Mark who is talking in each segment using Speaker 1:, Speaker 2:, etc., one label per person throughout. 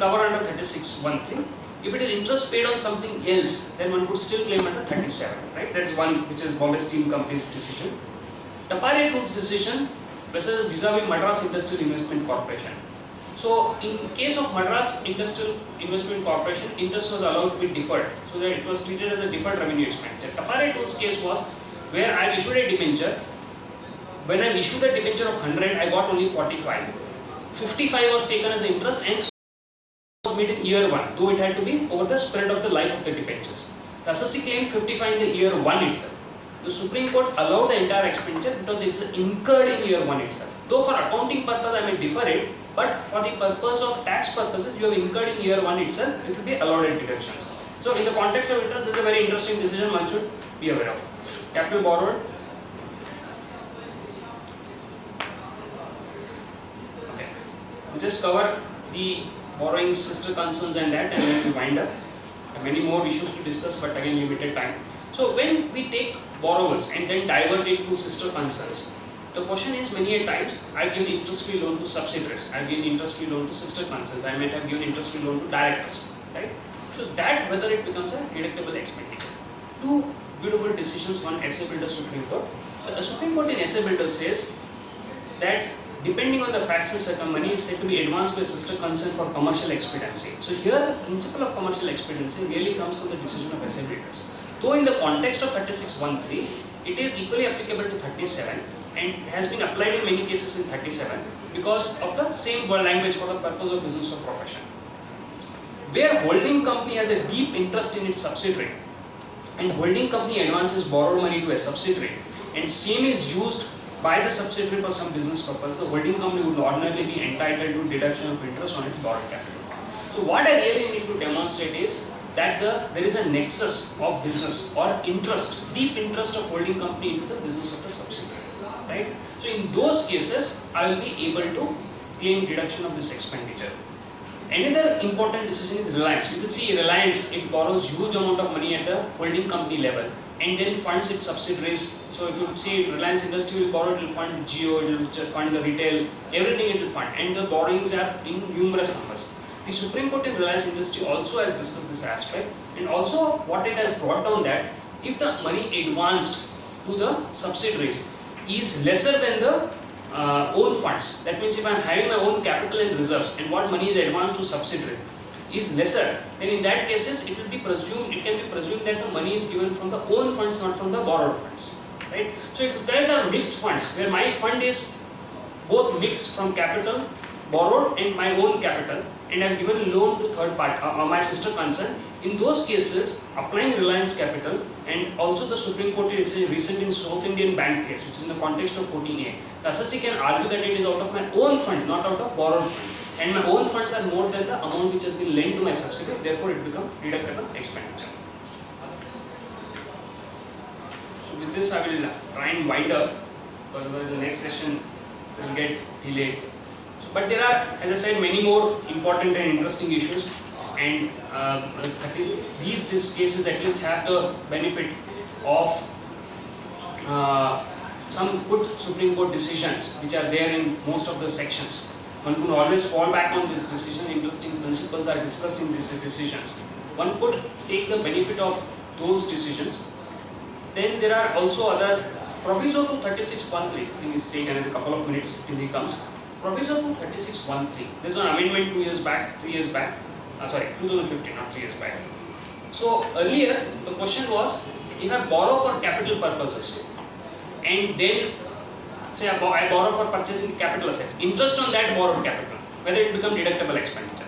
Speaker 1: cover under 36(1)(3). If it is interest paid on something else, then one could still claim under 37, right? That is one which is Bombay Steam Company's decision. Taparia Foods decision vis-a-vis Madras Industrial Investment Corporation. So, in case of Madras Industrial Investment Corporation, interest was allowed to be deferred, so that it was treated as a deferred revenue expenditure. Taparia Foods case was where I issued a debenture. When I issued the debenture of 100, I got only 45. 55 was taken as interest and was made in year 1, though it had to be over the spread of the life of the debentures. The assessee claimed 55 in the year 1 itself. The Supreme Court allowed the entire expenditure because it is incurred in year 1 itself. Though for accounting purpose I may defer it, but for the purpose of tax purposes you have incurred in year 1 itself, it will be allowed at deductions. So in the context of interest, this is a very interesting decision one should be aware of. Capital borrowed. Okay. We just cover the borrowing sister concerns and that, and then we wind up. There are many more issues to discuss, but again limited time. So when we take borrowers and then divert it to sister concerns, the question is many a times I have given interest-free loan to subsidiaries, I have given interest-free loan to sister concerns, I might have given interest-free loan to directors, right? So that whether it becomes a deductible expenditure. Two beautiful decisions, one SA Builder Supreme Court. So the Supreme Court in SA Builder says that depending on the facts and circumstances, money is said to be advanced by sister concern for commercial expediency. So here the principle of commercial expediency really comes from the decision of SA Builders. Though in the context of 36(1)(3), it is equally applicable to 37 and has been applied in many cases in 37 because of the same language for the purpose of business or profession. Where holding company has a deep interest in its subsidiary and holding company advances borrowed money to a subsidiary and same is used by the subsidiary for some business purpose, the holding company would ordinarily be entitled to deduction of interest on its borrowed capital. So what I really need to demonstrate is that there is a nexus of business or interest, deep interest of holding company into the business of the subsidiary, right? So in those cases, I will be able to claim deduction of this expenditure. Another important decision is Reliance. You can see Reliance, it borrows huge amount of money at the holding company level and then funds its subsidiaries. So if you see Reliance Industry will borrow, it will fund Jio, it will fund the retail, everything it will fund, and the borrowings are in numerous numbers. The Supreme Court in Reliance Industry also has discussed this aspect, and also what it has brought down that if the money advanced to the subsidiaries is lesser than the own funds, that means if I am having my own capital and reserves and what money is advanced to subsidiary is lesser, then in that cases it can be presumed that the money is given from the own funds, not from the borrowed funds, right? So it's there are mixed funds where my fund is both mixed from capital borrowed and my own capital, and I have given loan to third party, my sister concern. In those cases, applying Reliance Capital and also the Supreme Court is recent in South Indian Bank case, which is in the context of 14A, the assessee can argue that it is out of my own fund, not out of borrowed fund, and my own funds are more than the amount which has been lent to my subsidiary, therefore it becomes deductible expenditure. So with this I will try and wind up, because the next session will get delayed. But there are, as I said, many more important and interesting issues, and at least these cases at least have the benefit of some good Supreme Court decisions which are there in most of the sections. One could always fall back on this decision. Interesting principles are discussed in these decisions. One could take the benefit of those decisions. Then there are also other proviso to 36(1)(3). I think it's taken a couple of minutes till he comes. Proviso to 36(1)(3). There is an amendment 3 years back, 2015, not 3 years back. So earlier the question was, if I borrow for capital purposes and then say I borrow for purchasing capital asset, interest on that borrowed capital, whether it become deductible expenditure.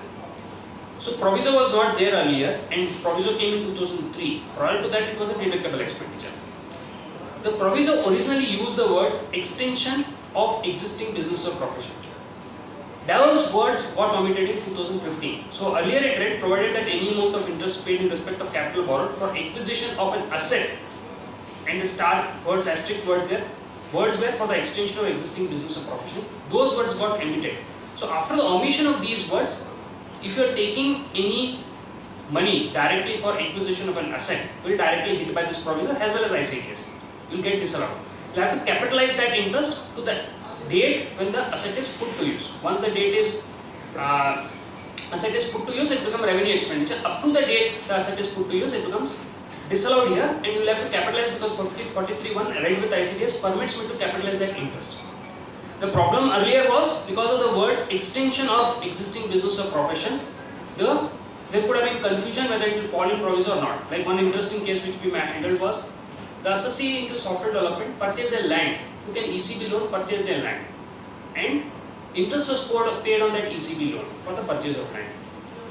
Speaker 1: So proviso was not there earlier, and proviso came in 2003. Prior to that it was a deductible expenditure. The proviso originally used the words extension of existing business or profession. Those words got omitted in 2015. So earlier it read, provided that any amount of interest paid in respect of capital borrowed for acquisition of an asset, and the star words, asterisk words there, words were for the extension of existing business or profession. Those words got omitted. So after the omission of these words, if you are taking any money directly for acquisition of an asset, you will directly hit by this proviso as well as ICTS. You will get disallowed. You have to capitalize that interest to the date when the asset is put to use. Once the date is asset is put to use, it becomes revenue expenditure. Up to the date the asset is put to use, it becomes disallowed here, and you will have to capitalize because 43(1) right with ICDS permits me to capitalize that interest. The problem earlier was because of the words extension of existing business or profession, there could have been confusion whether it will fall in proviso or not. Like one interesting case which we handled was the associate into software development purchased a land, took an ECB loan, purchased a land, and interest was paid on that ECB loan for the purchase of land.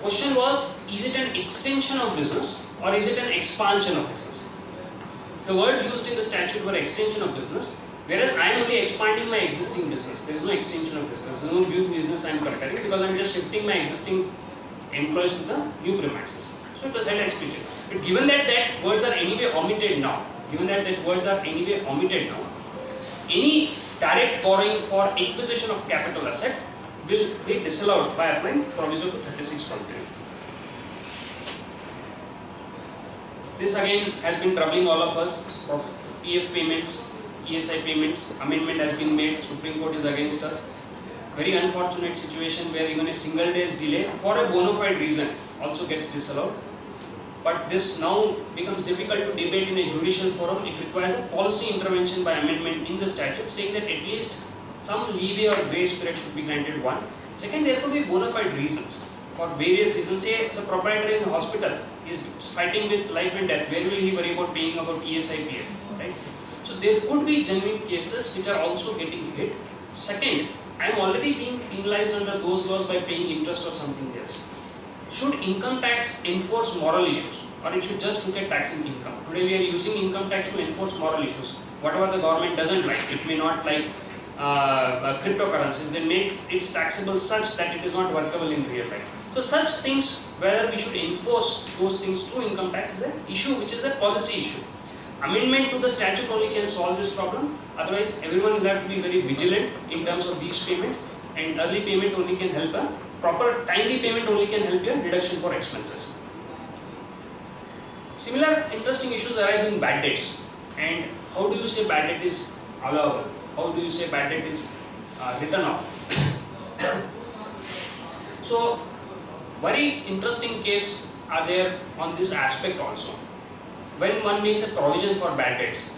Speaker 1: Question was, is it an extension of business or is it an expansion of business? The words used in the statute were extension of business, whereas I am only expanding my existing business. There is no extension of business, there is no new business I am preparing because I am just shifting my existing employees to the new premises. So it was that expansion. But given that words are anyway omitted now, any direct borrowing for acquisition of capital asset will be disallowed by applying proviso to 36.3. This again has been troubling all of us. Of PF payments, ESI payments, amendment has been made, Supreme Court is against us. Very unfortunate situation where even a single day's delay for a bona fide reason also gets disallowed. But this now becomes difficult to debate in a judicial forum. It requires a policy intervention by amendment in the statute saying that at least some leeway or grace period should be granted. One. Second, there could be bona fide reasons for various reasons. Say the proprietor in the hospital is fighting with life and death. Where will he worry about paying about ESI PF? Right? So there could be genuine cases which are also getting hit. Second, I am already being penalized under those laws by paying interest or something else. Should income tax enforce moral issues, or it should just look at taxing income? Today we are using income tax to enforce moral issues. Whatever the government doesn't like, it may not like cryptocurrencies, they make it taxable such that it is not workable in real life. So such things, whether we should enforce those things through income tax is an issue which is a policy issue. Amendment to the statute only can solve this problem, otherwise everyone will have to be very vigilant in terms of these payments, and early payment only can help a proper timely payment only can help you a reduction for expenses. Similar interesting issues arise in bad debts. And how do you say bad debt is allowable? How do you say bad debt is written off? So, very interesting case are there on this aspect also. When one makes a provision for bad debts,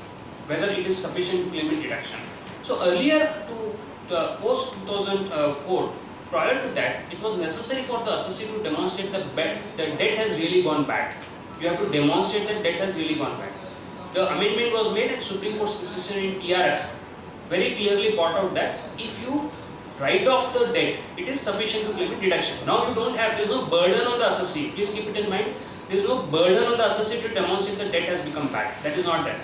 Speaker 1: whether it is sufficient to claim a deduction. So earlier to the post 2004. Prior to that, it was necessary for the associate to demonstrate the debt has really gone bad. You have to demonstrate that debt has really gone bad. The amendment was made and Supreme Court's decision in TRF very clearly brought out that if you write off the debt, it is sufficient to claim a deduction. Now you don't have, there is no burden on the associate. Please keep it in mind. There is no burden on the associate to demonstrate the debt has become bad. That is not there.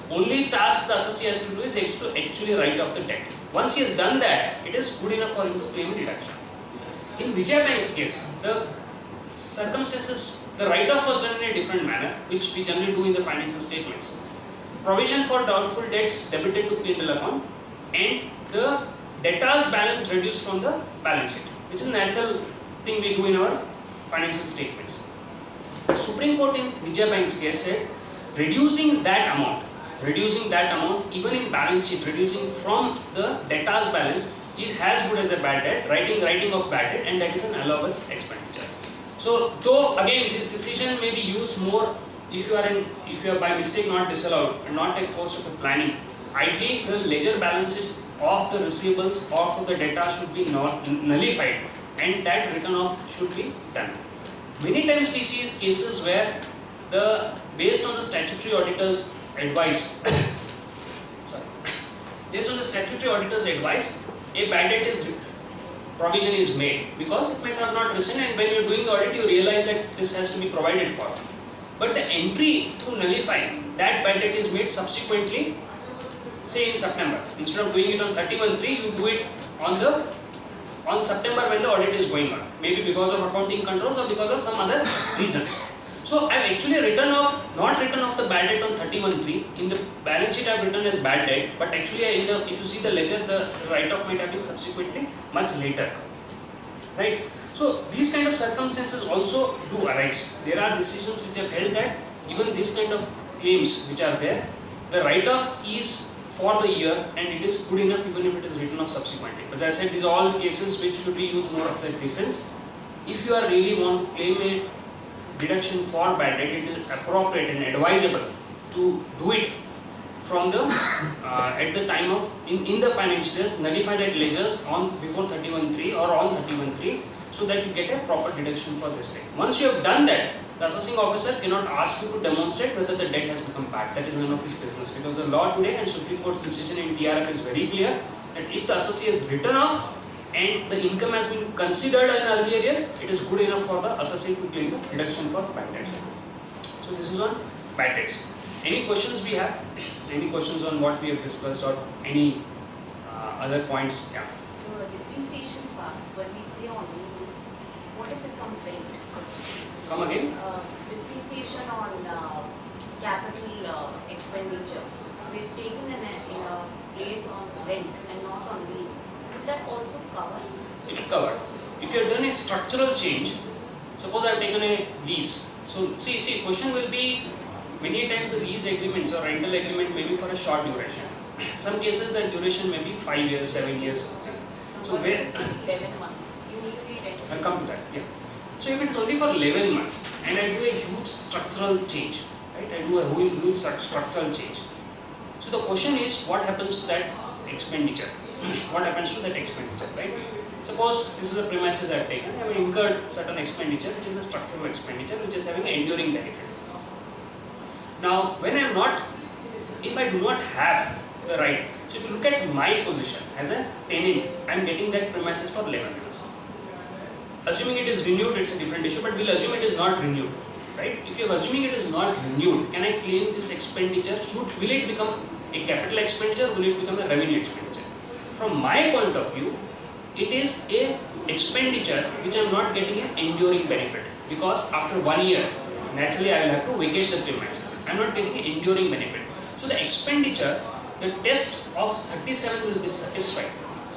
Speaker 1: Only task the associate has to do is to actually write off the debt. Once he has done that, it is good enough for him to claim a deduction. In Vijay Bank's case, the circumstances, the write-off was done in a different manner, which we generally do in the financial statements. Provision for doubtful debts debited to P&L account, and the debtors balance reduced from the balance sheet, which is a natural thing we do in our financial statements. The Supreme Court in Vijay Bank's case said, reducing that amount even in balance sheet, reducing from the debtors balance is as good as a bad debt, writing of bad debt, and that is an allowable expenditure. So, though again this decision may be used more if you are by mistake not disallowed and not a cost of a planning. Ideally, the ledger balances of the receivables or for the debtor should be nullified, and that written off should be done. Many times we see cases where based on the statutory auditor's advice, a bad debt provision is made because it might have not risen, and when you are doing the audit you realize that this has to be provided for. But the entry to nullify that bad debt is made subsequently, say in September. Instead of doing it on 31/3, you do it on September when the audit is going on. Maybe because of accounting controls or because of some other reasons. So I have actually not written off the bad debt on 31/3. In the balance sheet I have written as bad debt, but actually if you see the ledger, the write-off might have been subsequently much later. Right? So these kind of circumstances also do arise. There are decisions which have held that even these kind of claims which are there, the write-off is for the year and it is good enough even if it is written off subsequently. As I said, these are all cases which should be used more as a defense. if you are really want to claim a deduction for bad debt, it is appropriate and advisable to do it from the at the time of in the financial years, nullify that ledgers on before 31/3 or on 31/3, so that you get a proper deduction for this thing. Once you have done that, the assessing officer cannot ask you to demonstrate whether the debt has become bad. That is none of his business, because the law today and Supreme Court's decision in TRF is very clear that if the assessee has written off and the income has been considered in earlier years, it is good enough for the assessee to claim the deduction for bad debts. So this is on bad debts. Any questions we have? Any questions on what we have discussed or any other points? Yeah.
Speaker 2: The depreciation part, when we say on lease, what if it's on rent?
Speaker 1: Come again?
Speaker 2: Depreciation on capital expenditure. We've taken in a place on rent and not on lease. Will that also cover?
Speaker 1: It will cover. If you have done a structural change, suppose I have taken a lease. So see, question will be, many times the lease agreements or rental agreement may be for a short duration. Some cases that duration may be 5 years, 7 years.
Speaker 2: So where it's only 11 months, usually rent.
Speaker 1: I'll come to that. Yeah. So if it's only for 11 months and I do a huge structural change, right? I do a huge structural change. So the question is, what happens to that expenditure? What happens to that expenditure, right? Suppose this is the premises I have taken. I have incurred certain expenditure, which is a structural expenditure, which is having an enduring benefit. Now, when I am not, if I do not have the right, so if you look at my position as a tenant, I am getting that premises for 11 years. Assuming it is renewed, it's a different issue, but we'll assume it is not renewed, right? If you are assuming it is not renewed, can I claim this expenditure? Will it become a capital expenditure? Will it become a revenue expenditure? From my point of view, it is a expenditure which I am not getting an enduring benefit, because after 1 year, naturally I will have to vacate the premises. I am not getting an enduring benefit. So the expenditure, the test of 37 will be satisfied.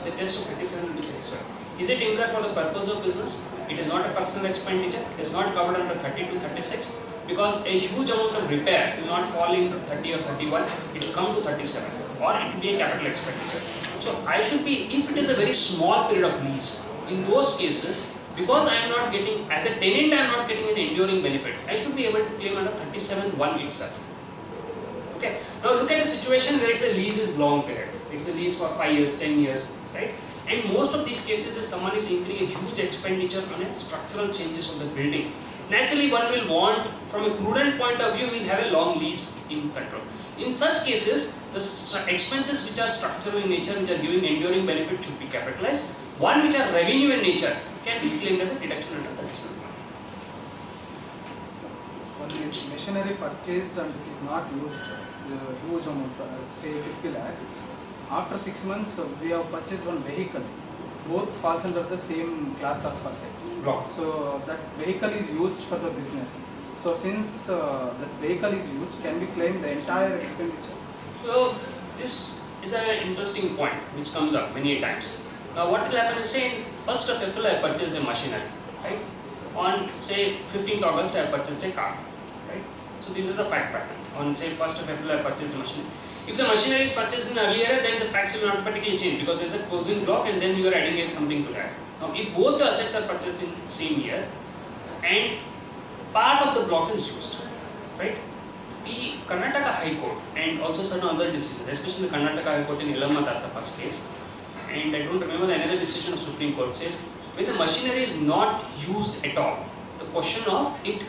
Speaker 1: The test of 37 will be satisfied. Is it incurred for the purpose of business? It is not a personal expenditure. It is not covered under 30 to 36, because a huge amount of repair will not fall in 30 or 31. It will come to 37, or it will be a capital expenditure. So I should be, if it is a very small period of lease, in those cases, because I am not getting, as a tenant I am not getting an enduring benefit, I should be able to claim under 37(1) itself. Okay. Now look at a situation where the lease is long period. It's a lease for 5 years, 10 years, right? And most of these cases, if someone is incurring a huge expenditure on a structural changes of the building, naturally one will want, from a prudent point of view, will have a long lease in control. In such cases, the expenses which are structural in nature, which are giving enduring benefit, should be capitalized. One which are revenue in nature can be claimed as a deduction under 37.
Speaker 3: So, when the machinery purchased and it is not used, the huge amount, say 50 lakhs, after 6 months we have purchased one vehicle. Both falls under the same class of asset.
Speaker 1: Block.
Speaker 3: So that vehicle is used for the business. So since that vehicle is used, can we claim the entire expenditure?
Speaker 1: So this is an interesting point which comes up many times. Now what will happen is, say in 1st of April I purchased a machinery, right? On say 15th August I purchased a car, right? So this is the fact pattern. On say 1st of April I purchased a machinery. If the machinery is purchased in earlier, then the facts will automatically change, because there is a closing block and then you are adding something to that. Now if both the assets are purchased in the same year and part of the block is used, right? The Karnataka High Court and also certain other decisions, especially the Karnataka High Court in Elamma Dasapa's case, and I don't remember the another decision of Supreme Court, says when the machinery is not used at all, the question of it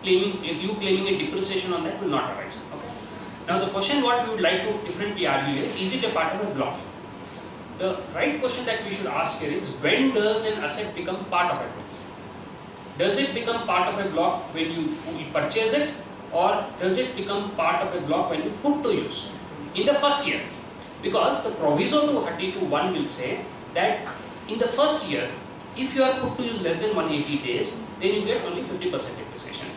Speaker 1: claiming, you claiming a depreciation on that will not arise. Okay? Now the question what we would like to differently argue is it a part of a block? The right question that we should ask here is, when does an asset become part of a block? Does it become part of a block when you purchase it, or does it become part of a block when you put to use? In the first year, because the proviso to 32(1) will say that in the first year, if you are put to use less than 180 days, then you get only 50% depreciation.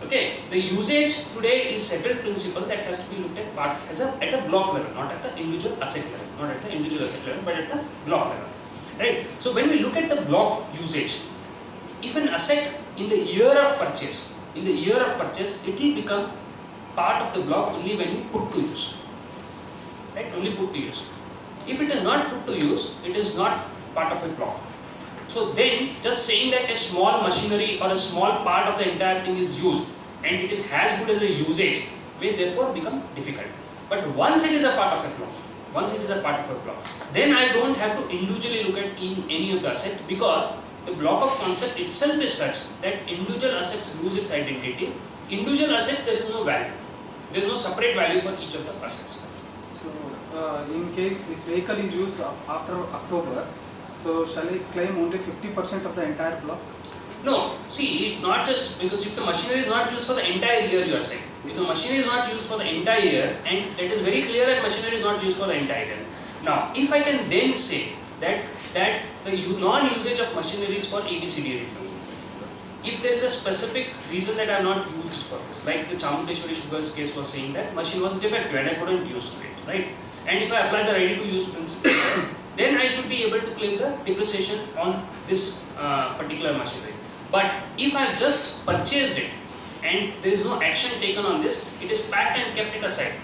Speaker 1: Okay, the usage today is settled principle that has to be looked at part as at a block level, not at the individual asset level, not at the individual asset level, but at the block level, right? So when we look at the block usage, if an asset in the year of purchase, it will become part of the block only when you put to use, right? Only put to use. If it is not put to use, it is not part of a block. So then just saying that a small machinery or a small part of the entire thing is used and it is as good as a usage may therefore become difficult. But once it is a part of a block, then I don't have to individually look at any of the assets, because the block of concept itself is such that individual assets lose its identity. Individual assets, there is no value. There is no separate value for each of the assets.
Speaker 3: So, in case this vehicle is used after October, so shall I claim only 50% of the entire block?
Speaker 1: No, see, not just because if the machinery is not used for the entire year, you are saying. If the machinery is not used for the entire year, and it is very clear that machinery is not used for the entire year. Now, if I can then say that the non-usage of machinery is for ABCD reason. If there is a specific reason that I have not used it for this, like the Chamundeshwari Sugars case was saying that machine was defective and I couldn't use it, right? And if I apply the ready-to-use principle, then I should be able to claim the depreciation on this particular machinery. But if I have just purchased it and there is no action taken on this, it is packed and kept it aside,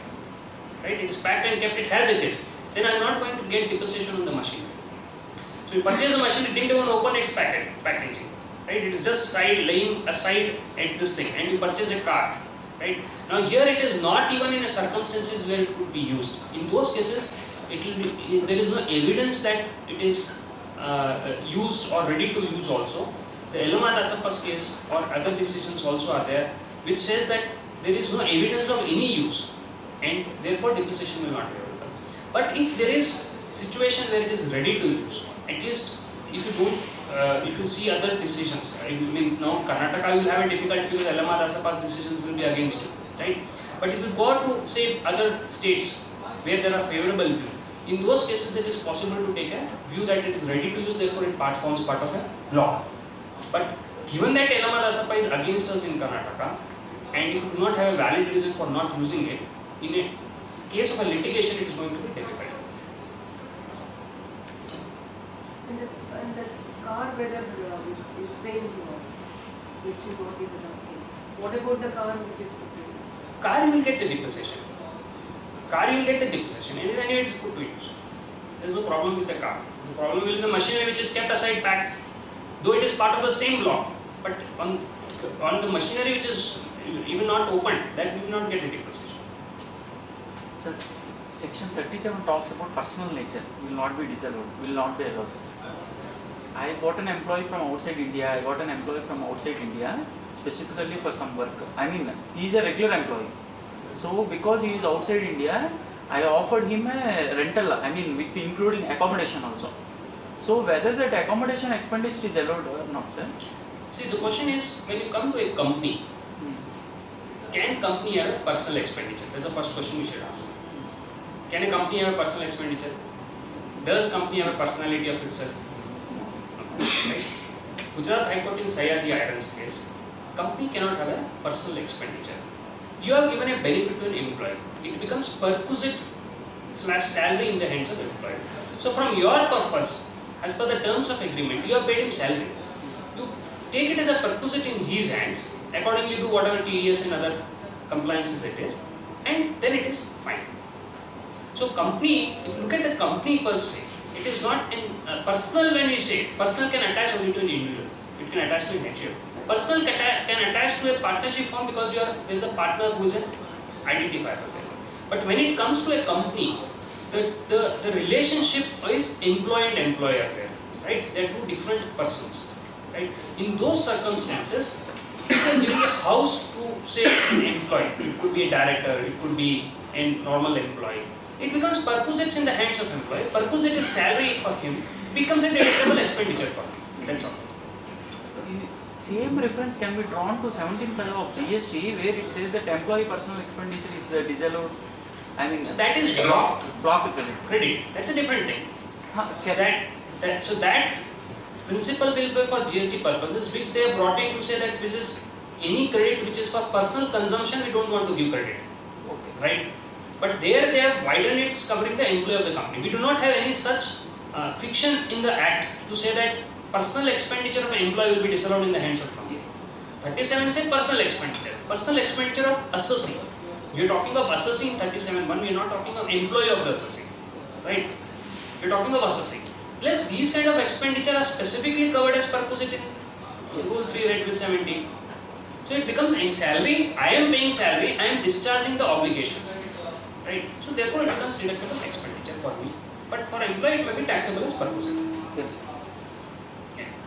Speaker 1: right? It is packed and kept it as it is, then I am not going to get depreciation on the machinery. So you purchase the machine, it didn't even open its packaging, right? It is just laying aside at this thing, and you purchase a car, right? Now here it is not even in a circumstances where it could be used. In those cases, there is no evidence that it is used or ready to use also. The Elamad Asapa's case or other decisions also are there, which says that there is no evidence of any use, and therefore depreciation will not be available. But if there is situation where it is ready to use, at least if you don't, if you see other decisions, I mean now Karnataka will have a difficulty because Elamad Asapa's decisions will be against you, right? But if you go to say other states where there are favorable views, in those cases it is possible to take a view that it is ready to use, therefore it forms part of a law. But given that Elamad Asapa is against us in Karnataka, and if you do not have a valid reason for not using it, in a case of a litigation it is going to be difficult.
Speaker 4: And the car, whether it's same which you got in the last case. What about the car which is put to use?
Speaker 1: Car you will get the depreciation. And then it is put to use. There is no problem with the car. The problem will be the machinery which is kept aside packed, though it is part of the same block, but on the machinery which is even not opened, that we will not get a depreciation.
Speaker 5: Sir, section 37 talks about personal nature, will not be disallowed, will not be allowed. I got an employee from outside India, specifically for some work. I mean, he is a regular employee. So, because he is outside India, I offered him a rental, I mean, with including accommodation also. So, whether that accommodation expenditure is allowed or not, sir?
Speaker 1: See, the question is, when you come to a company, can company have a personal expenditure? That's the first question we should ask. Can a company have a personal expenditure? Does company have a personality of itself? Right? Gujarat High Court in Sayaji Irons case, company cannot have a personal expenditure. You have given a benefit to an employee. It becomes perquisite / salary in the hands of employee. So from your purpose, as per the terms of agreement, you have paid him salary. You take it as a perquisite in his hands, accordingly do whatever TDS and other compliances it is, and then it is fine. So company, if you look at the company per se, it is not in personal. When we say personal can attach only to an individual, it can attach to an HUF. Personal can attach to a partnership form because there is a partner who is an identifier there. But when it comes to a company, the relationship is employee and employer there, right? They are two different persons, right? In those circumstances, you can give a house to say an employee. It could be a director, it could be a normal employee. It becomes perquisites in the hands of employee. Perquisite is salary for him, becomes a deductible expenditure for him. That's all.
Speaker 5: Same reference can be drawn to 17.5 of GST, where it says that employee personal expenditure is disallowed. I mean,
Speaker 1: So that is blocked.
Speaker 5: Blocked
Speaker 1: Credit. That's a different thing. So that principle will be for GST purposes, which they have brought in to say that this is any credit which is for personal consumption, we don't want to give credit.
Speaker 5: Okay.
Speaker 1: Right? But there they have widened it, covering the employee of the company. We do not have any such fiction in the Act to say that personal expenditure of an employee will be disallowed in the hands of the company. 37 says personal expenditure of assessee. We are talking of assessing 37.1, we are not talking of employee of the assessee. Right? We are talking of assessing. Plus these kind of expenditure are specifically covered as perquisite in Rule 3 Rate Bill 17. So it becomes in salary, I am paying salary, I am discharging the obligation. Right? So therefore it becomes deductible expenditure for me. But for employee it may be taxable as perquisite.
Speaker 5: Yes.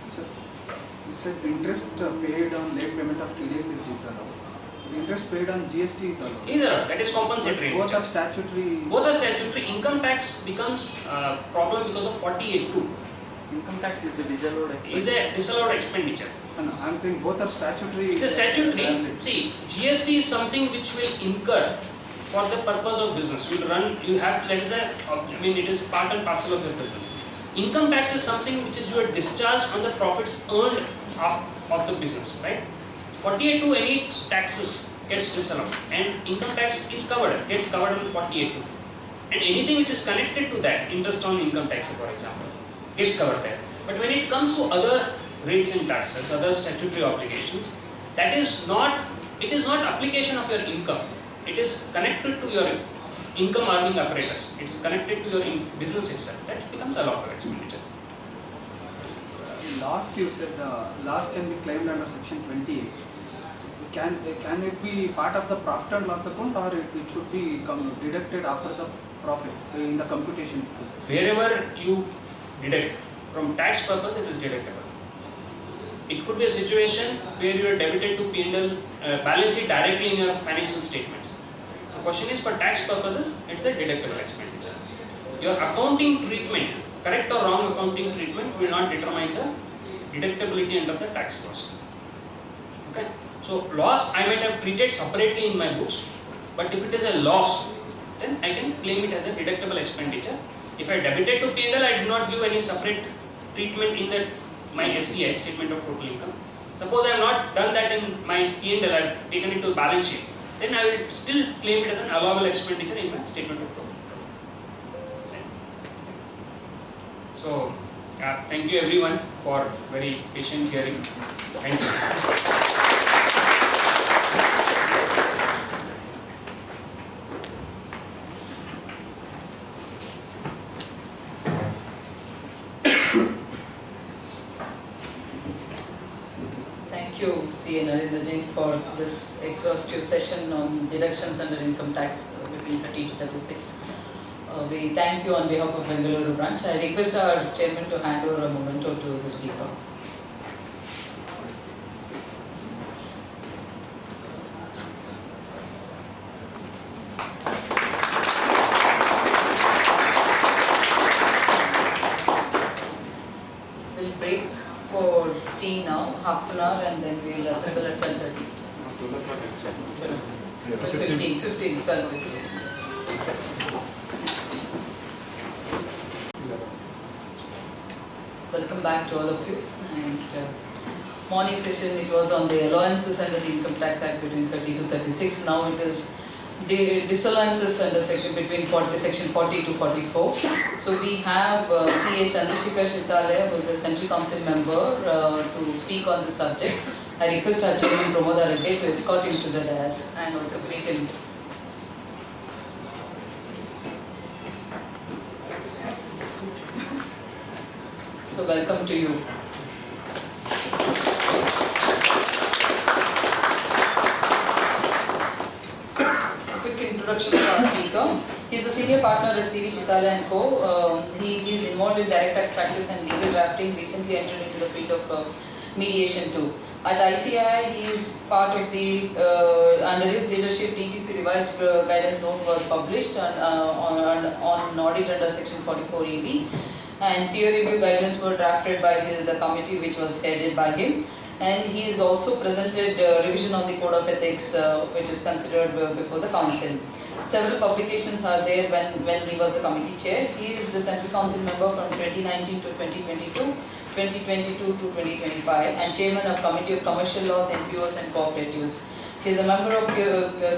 Speaker 3: Sir, you said interest paid on late payment of TDS is disallowed. Interest paid on GST is allowed.
Speaker 1: Either that is compensatory.
Speaker 3: Both are statutory.
Speaker 1: Both are statutory. Income tax becomes problem because of 48(2).
Speaker 5: Income tax is a disallowed
Speaker 1: Is
Speaker 5: expense.
Speaker 1: a disallowed expenditure.
Speaker 3: No, I'm saying both are statutory.
Speaker 1: It's a statutory.
Speaker 3: liability.
Speaker 1: See, GST is something which will incur for the purpose of business. You have, that is it is part and parcel of your business. Income tax is something which is you are discharged on the profits earned of the business, right? 48(2), any taxes gets disallowed, and income tax is gets covered on 48(2). And anything which is connected to that, interest on income tax, for example, gets covered there. But when it comes to other rates and taxes, other statutory obligations, it is not application of your income. It is connected to your income earning apparatus. It is connected to your business itself. That becomes allowable expenditure.
Speaker 3: Loss, you said loss can be claimed under section 28. Can it be part of the profit and loss account, or it should be deducted after the profit in the computation itself?
Speaker 1: Wherever you deduct, from tax purpose it is deductible. It could be a situation where you are debited to P&L balance sheet directly in your financial statements. The question is, for tax purposes, it is a deductible expenditure. Your accounting treatment, correct or wrong accounting treatment, will not determine the deductibility under the tax laws. Okay? So loss I might have treated separately in my books, but if it is a loss, then I can claim it as a deductible expenditure. If I debited to P&L, I do not give any separate treatment in my STI, statement of total income. Suppose I have not done that in my P&L, I have taken it to balance sheet, then I will still claim it as an allowable expenditure in my statement of total income. So, thank you everyone for very patient hearing. Thank you.
Speaker 6: Thank you, C. Narendra Jain, for this exhaustive session on deductions under income tax between 30 to 36. We thank you on behalf of Bengaluru branch. I request our chairman to hand over a memento to the speaker. We'll break for tea now, half an hour, and then we will assemble at 10:30. 12:15. Welcome back to all of you. And morning session, it was on the allowances under the Income Tax Act between 30 to 36. Now it is the disallowances under section 40 to 44. So we have C.A. Chandrasekhar Shitale, who is a Central Council member, to speak on the subject. I request our Chairman Pramod Arade to escort him to the dais and also greet him. So welcome to you. Quick introduction to our speaker. He is a senior partner at C.V. Chitale & Co. He is involved in direct tax practice and legal drafting, recently entered into the field of mediation too. At ICI, he is part of the, under his leadership, DTC revised guidance note was published on audit under section 44AB, and peer review guidelines were drafted by the committee which was headed by him. And he has also presented revision of the Code of Ethics which is considered before the Council. Several publications are there when he was the committee chair. He is the Central Council member from 2019 to 2022, 2022 to 2025, and chairman of Committee of Commercial Laws, NPOs and Cooperatives. He is a member of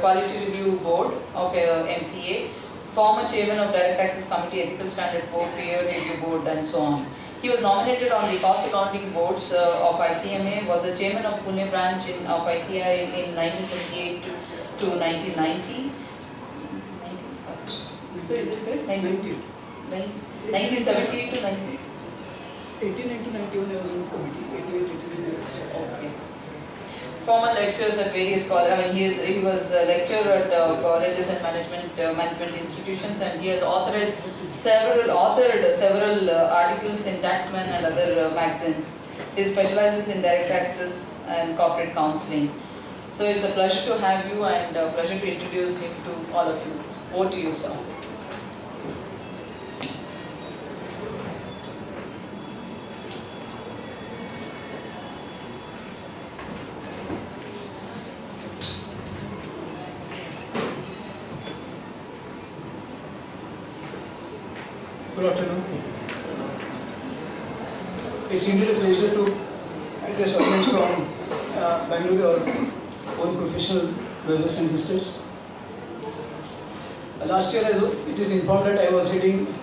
Speaker 6: Quality Review Board of MCA, former chairman of Direct Taxes Committee, Ethical Standard Board, Peer Review Board, and so on. He was nominated on the cost accounting boards of ICMA, was the chairman of Pune branch of ICI in 1978 to 1990. So is it correct? 1970 to 90?
Speaker 7: 89 to 91 I was in committee, 88, 89 I was.
Speaker 6: Okay. Former lectures at various colleges. I mean, he was a lecturer at colleges and management institutions, and he has authored several articles in Taxman and other magazines. He specializes in direct taxes and corporate counseling. So it's a pleasure to have you and a pleasure to introduce him to all of you. Over to you, sir.
Speaker 7: Good afternoon. It's indeed a pleasure to address audience from Bangalore, our own professional brothers and sisters. Last year, it is informed that I was heading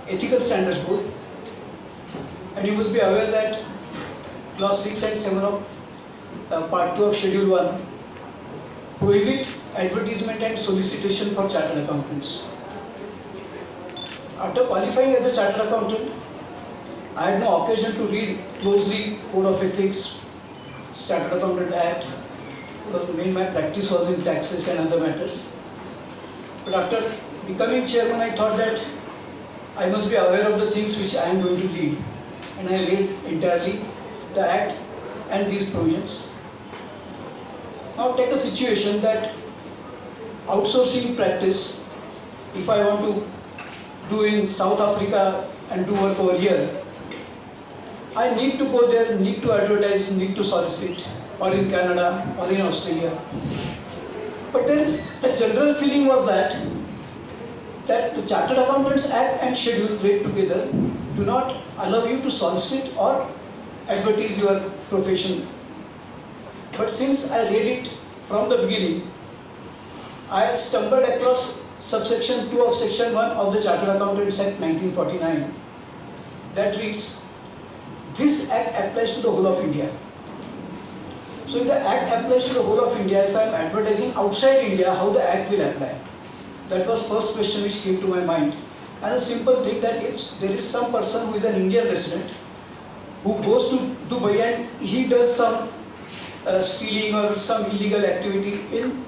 Speaker 7: Ethical Standards Board, and you must be aware that clause 6 and 7 of part 2 of schedule 1 prohibit advertisement and solicitation for chartered accountants. After qualifying as a chartered accountant, I had no occasion to read closely Code of Ethics, Chartered Accountant Act, because my practice was in taxes and other matters. But after becoming chairman, I thought that I must be aware of the things which I am going to lead. And I read entirely the Act and these provisions. Now take a situation that outsourcing practice, if I want to do in South Africa and do work over here, I need to go there, need to advertise, need to solicit, or in Canada or in Australia. But then the general feeling was that the Chartered Accountants Act and schedule read together do not allow you to solicit or advertise your profession. But since I read it from the beginning, I stumbled across subsection 2 of section 1 of the Chartered Accountants Act 1949 that reads, this act applies to the whole of India. So if the act applies to the whole of India, if I am advertising outside India, how the act will apply? That was first question which came to my mind. And a simple thing that if there is some person who is an Indian resident who goes to Dubai and he does some stealing or some illegal activity in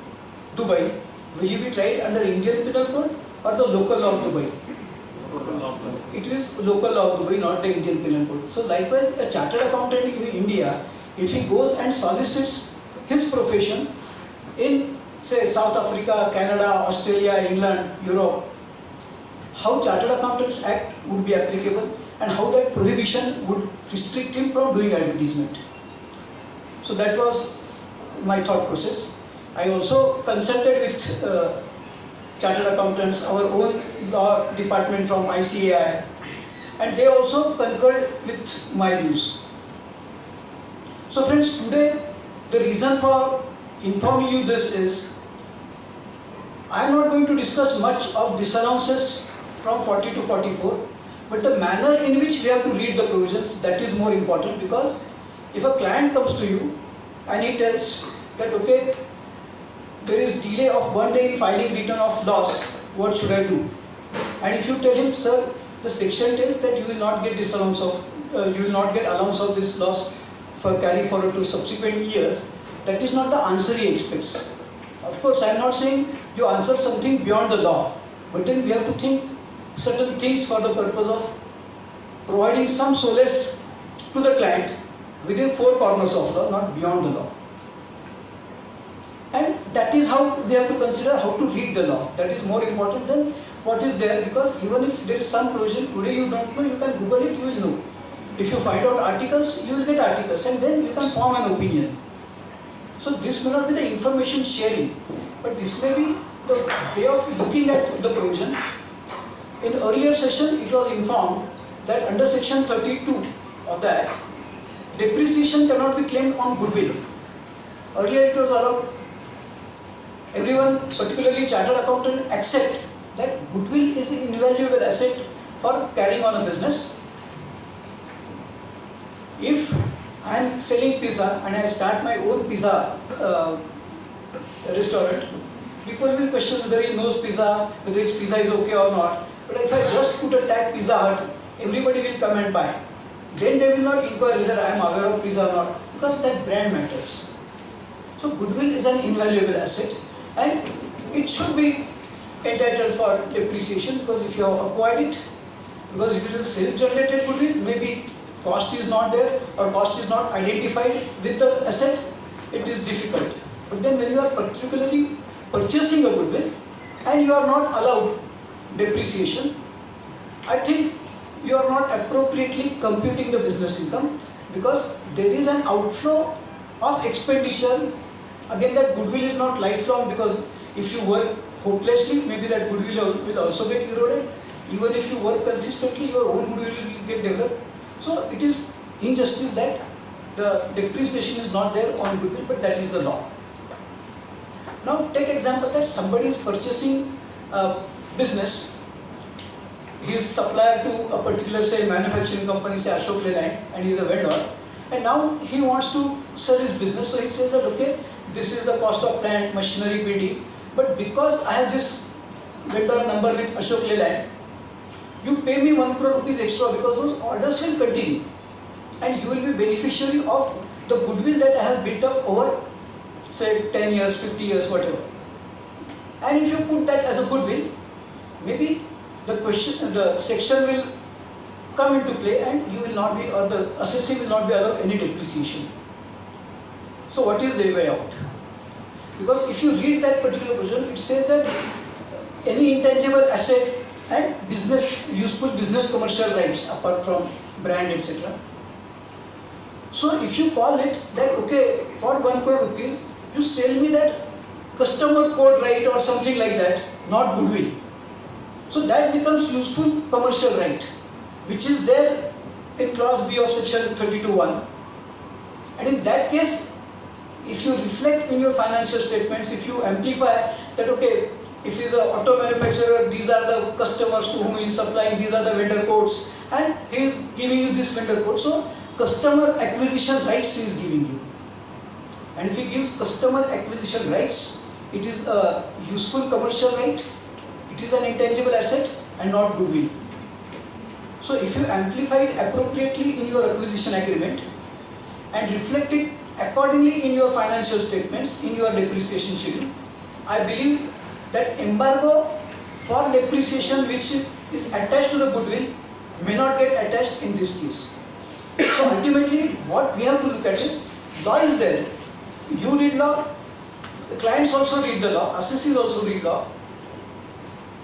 Speaker 7: Dubai, will he be tried under Indian Penal Code or the local law of Dubai? It is local law of Dubai, not the Indian Penal Code. So likewise, a chartered accountant in India, if he goes and solicits his profession in, say, South Africa, Canada, Australia, England, Europe, how Chartered Accountants Act would be applicable and how that prohibition would restrict him from doing advertisement. So that was my thought process. I also consulted with Chartered Accountants, our own law department from ICAI, and they also concurred with my views. So friends, today the reason for informing you this is, I am not going to discuss much of disallowances from 40 to 44, but the manner in which we have to read the provisions, that is more important, because if a client comes to you and he tells that, okay, there is delay of 1 day in filing return of loss, what should I do? And if you tell him, sir, the section tells that you will not get disallowance of, you will not get allowance of this loss for carry forward to subsequent year, that is not the answer he expects. Of course, I am not saying you answer something beyond the law, but then we have to think certain things for the purpose of providing some solace to the client within four corners of law, not beyond the law. And that is how we have to consider how to read the law. That is more important than what is there, because even if there is some provision today you don't know, you can Google it, you will know. If you find out articles, you will get articles and then you can form an opinion. So this may not be the information sharing, but this may be the way of looking at the provision. In earlier session, it was informed that under section 32 of the Act, depreciation cannot be claimed on goodwill. Earlier it was allowed. Everyone, particularly chartered accountant, accept that goodwill is an invaluable asset for carrying on a business. If I am selling pizza and I start my own pizza restaurant, people will question whether he knows pizza, whether his pizza is okay or not. But if I just put a tag Pizza Hut, everybody will come and buy. then they will not inquire whether I am aware of pizza or not, because that brand matters. So goodwill is an invaluable asset, and it should be entitled for depreciation, because if you have acquired it, because if it is self-generated goodwill, maybe cost is not there or cost is not identified with the asset, it is difficult. But then when you are particularly purchasing a goodwill and you are not allowed depreciation, I think you are not appropriately computing the business income, because there is an outflow of expenditure. Again, that goodwill is not lifelong, because if you work hopelessly, maybe that goodwill will also get eroded. Even if you work consistently, your own goodwill will get developed. So it is injustice that the depreciation is not there on goodwill, but that is the law. Now take example that somebody is purchasing a business. He is supplier to a particular, say, manufacturing company, say Ashok Leyland, and he is a vendor. And now he wants to sell his business, so he says that, okay, this is the cost of plant, machinery, building, but because I have this vendor number with Ashok Leyland, you pay me 1 crore rupees extra, because those orders will continue, and you will be beneficiary of the goodwill that I have built up over, say, 10 years, 50 years, whatever. And if you put that as a goodwill, maybe the section will come into play, and you will not be, or the assessee will not be allowed any depreciation. So what is the way out? Because if you read that particular provision, it says that any intangible asset and useful business commercial rights apart from brand, etc. So if you call it that, okay, for 1 crore rupees, you sell me that customer code right or something like that, not goodwill. So that becomes useful commercial right, which is there in clause B of section 32(1). And in that case, if you reflect in your financial statements, if you amplify that, okay, if he is an auto manufacturer, these are the customers to whom he is supplying, these are the vendor codes, and he is giving you this vendor code. So customer acquisition rights he is giving you. And if he gives customer acquisition rights, it is a useful commercial right, it is an intangible asset and not goodwill. So if you amplify it appropriately in your acquisition agreement and reflect it accordingly in your financial statements, in your depreciation schedule, I believe that embargo for depreciation which is attached to the goodwill may not get attached in this case. So ultimately what we have to look at is, law is there, you read law, the clients also read the law, assessees also read law.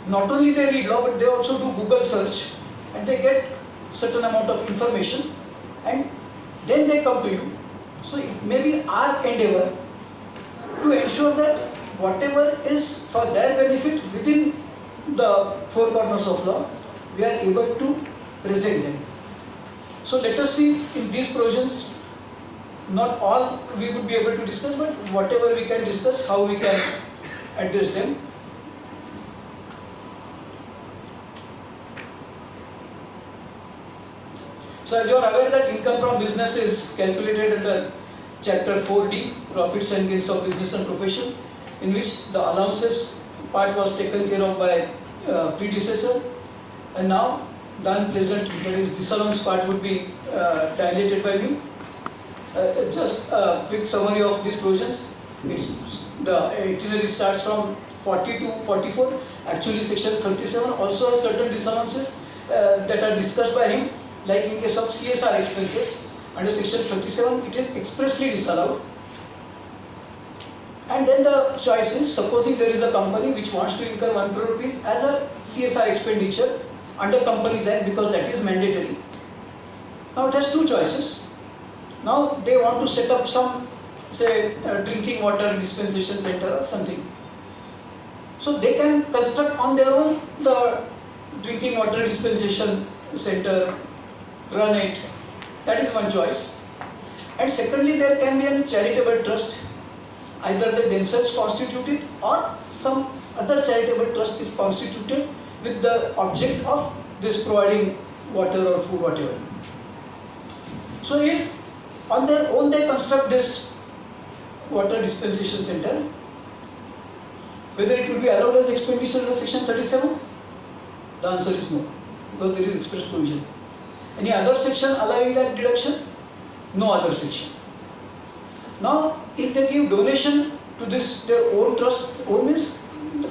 Speaker 7: Not only they read law, but they also do Google search and they get certain amount of information and then they come to you. So it may be our endeavor to ensure that whatever is for their benefit within the four corners of law, we are able to present them. So let us see in these provisions, not all we would be able to discuss, but whatever we can discuss, how we can address them. So as you are aware that income from business is calculated under chapter 4D, profits and gains of business and profession, in which the allowances part was taken care of by predecessor, and now the unpleasant, that is disallowance part, would be dilated by me. Just a quick summary of these provisions. The itinerary starts from 40 to 44. Actually section 37 also has certain disallowances that are discussed by him, like in case of CSR expenses. Under section 37 it is expressly disallowed. And then the choice is, supposing there is a company which wants to incur 1 crore rupees as a CSR expenditure under Companies Act, because that is mandatory. Now it has two choices. Now they want to set up some, say, drinking water dispensation center or something. So they can construct on their own the drinking water dispensation center, run it. That is one choice. And secondly, there can be a charitable trust. Either they themselves constitute it or some other charitable trust is constituted with the object of this providing water or food, whatever. So if on their own they construct this water dispensation center, whether it will be allowed as expenditure under section 37? The answer is no, because there is express provision. Any other section allowing that deduction? No other section. Now, if they give donation to this their own trust, own means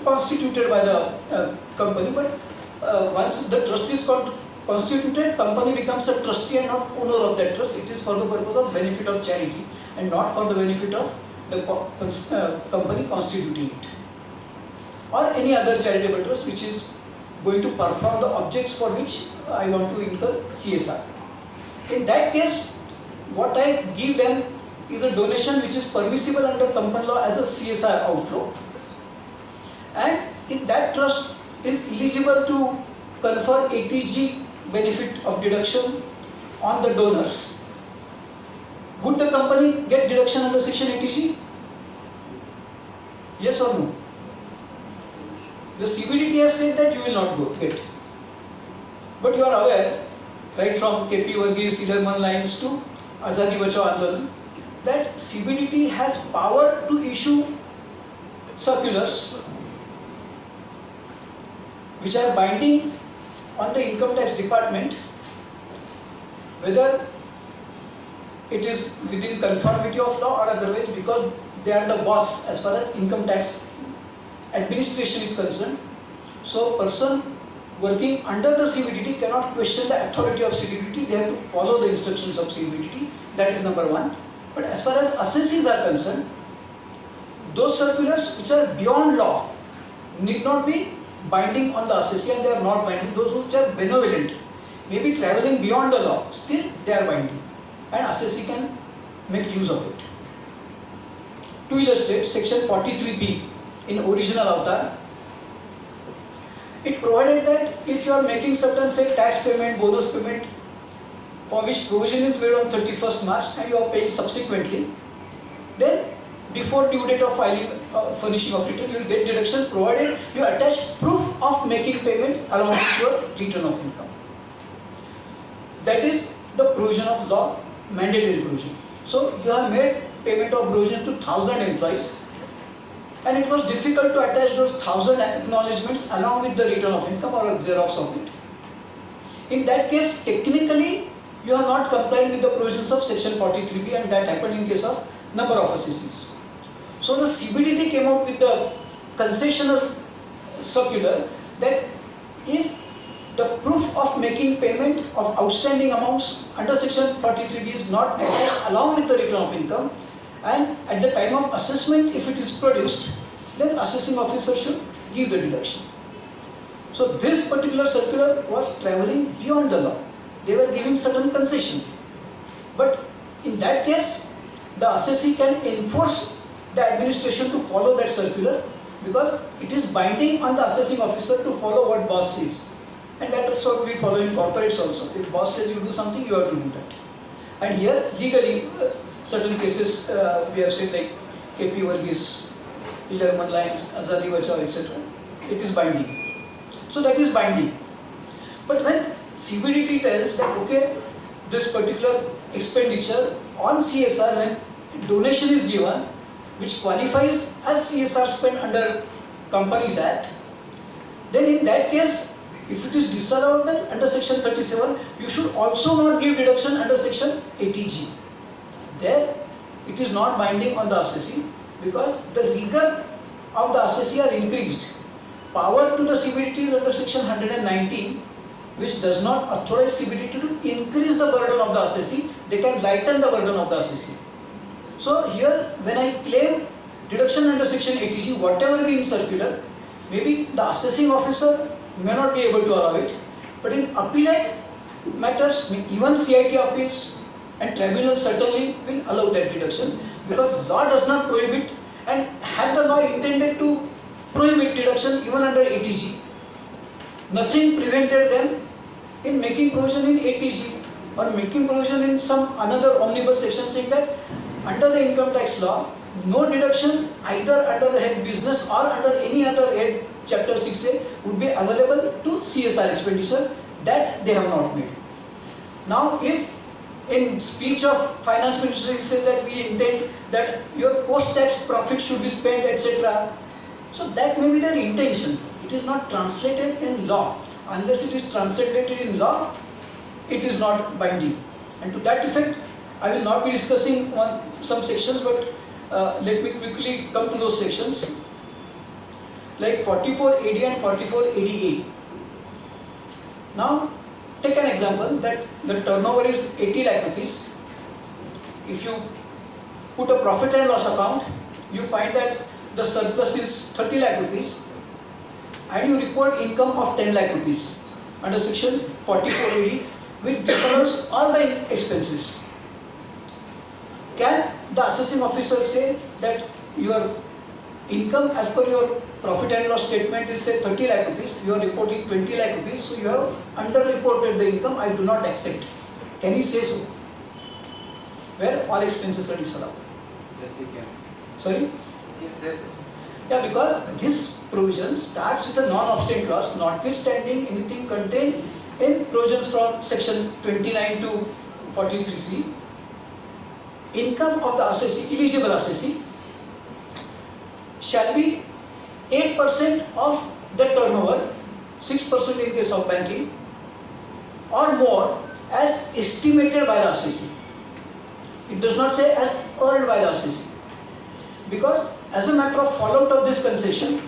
Speaker 7: constituted by the company, but once the trust is constituted, company becomes a trustee and not owner of that trust. It is for the purpose of benefit of charity and not for the benefit of the company constituting it, or any other charitable trust which is going to perform the objects for which I want to incur CSR. In that case, what I give them is a donation which is permissible under company law as a CSR outflow, and if that trust is eligible to confer ATG benefit of deduction on the donors, would the company get deduction under section ATG? Yes or no? The CBDT has said that you will not get. But you are aware, right from KP Varghese, Sillerman lines to Azadi Bachao Andolan, that CBDT has power to issue circulars which are binding on the income tax department, whether it is within conformity of law or otherwise, because they are the boss as far as income tax administration is concerned. So person working under the CBDT cannot question the authority of CBDT, they have to follow the instructions of CBDT. That is number one. But as far as assessees are concerned, those circulars which are beyond law need not be binding on the assessee, and they are not binding. Those which are benevolent, maybe travelling beyond the law, still they are binding, and assessee can make use of it. To illustrate, section 43B in original avatar, it provided that if you are making certain, say, tax payment, bonus payment, for which provision is made on 31st March and you are paying subsequently, then before due date of filing, furnishing of return, you will get deduction provided you attach proof of making payment along with your return of income. That is the provision of law, mandatory provision. So you have made payment of provision to 1,000 employees, and it was difficult to attach those 1,000 acknowledgements along with the return of income or a Xerox of it. In that case, technically, you are not complying with the provisions of section 43B, and that happened in case of number of assessees. So the CBDT came out with the concessional circular that if the proof of making payment of outstanding amounts under section 43B is not attached along with the return of income, and at the time of assessment if it is produced, then assessing officer should give the deduction. So this particular circular was travelling beyond the law. They were giving certain concession. But in that case, the assessee can enforce the administration to follow that circular, because it is binding on the assessing officer to follow what boss says. And that is what we follow in corporates also. If boss says you do something, you have to do that. And here, legally, certain cases we have said like KP Varghese, Hillerman Lines, Azadi Bachao, etc. It is binding. So that is binding. But when CBDT tells that okay, this particular expenditure on CSR, when donation is given, which qualifies as CSR spent under Companies Act, then in that case, if it is disallowable under section 37, you should also not give deduction under section ATG. There, it is not binding on the assessee, because the rigor of the assessee are increased. Power to the CBDT is under section 119, which does not authorize CBDT to increase the burden of the assessee. They can lighten the burden of the assessee. So here, when I claim deduction under section ATG, whatever be in circular, maybe the assessing officer may not be able to allow it, but in appellate matters, even CIT appeals and tribunal certainly will allow that deduction, because law does not prohibit, and had the law intended to prohibit deduction even under ATG, nothing prevented them in making provision in ATG or making provision in some another omnibus section saying that under the income tax law, no deduction either under the head business or under any other head chapter 6A would be available to CSR expenditure. That they have not made. Now if in speech of finance ministry says that we intend that your post-tax profit should be spent, etc. So that may be their intention. It is not translated in law. Unless it is translated in law, it is not binding. And to that effect, I will not be discussing on some sections, but let me quickly come to those sections. Like 44 AD and 44 ADA. Now, take an example that the turnover is 80 lakh rupees. If you put a profit and loss account, you find that the surplus is 30 lakh rupees and you report income of 10 lakh rupees under section 44 AD, which covers all the expenses. Can the assessing officer say that your income as per your profit and loss statement is say 30 lakh rupees, you are reporting 20 lakh rupees, so you have underreported the income, I do not accept. Can he say so? Where all expenses are disallowed.
Speaker 3: Yes, he can.
Speaker 7: Sorry?
Speaker 3: He can say so.
Speaker 7: Yeah, because this provision starts with a non-obstant clause, notwithstanding anything contained in provisions from section 29 to 43C. Income of the assessee, eligible assessee, shall be 8% of the turnover, 6% in case of banking, or more as estimated by the assessee. It does not say as earned by the assessee. Because as a matter of fallout of this concession,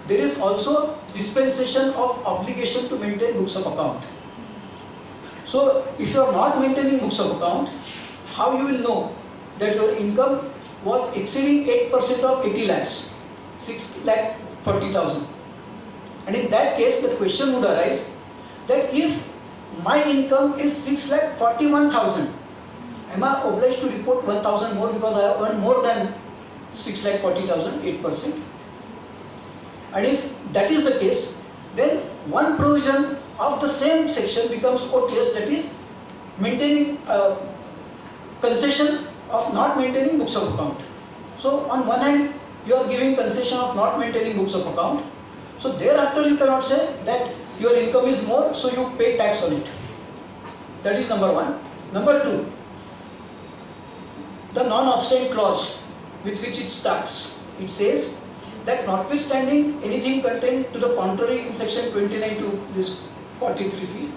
Speaker 7: there is also dispensation of obligation to maintain books of account. So if you are not maintaining books of account, how you will know that your income was exceeding 8% of 80 lakhs, 6 lakh 40,000. And in that case, the question would arise that if my income is 6 lakh 41,000, am I obliged to report 1,000 more because I have earned more than 6 lakh 40,000, 8%? And if that is the case, then one provision of the same section becomes OTS, that is maintaining concession of not maintaining books of account. So on one hand, you are giving concession of not maintaining books of account. So thereafter you cannot say that your income is more, so you pay tax on it. That is number one. Number two, the non-obstant clause with which it starts. It says that notwithstanding anything contained to the contrary in section 29 to this 43C,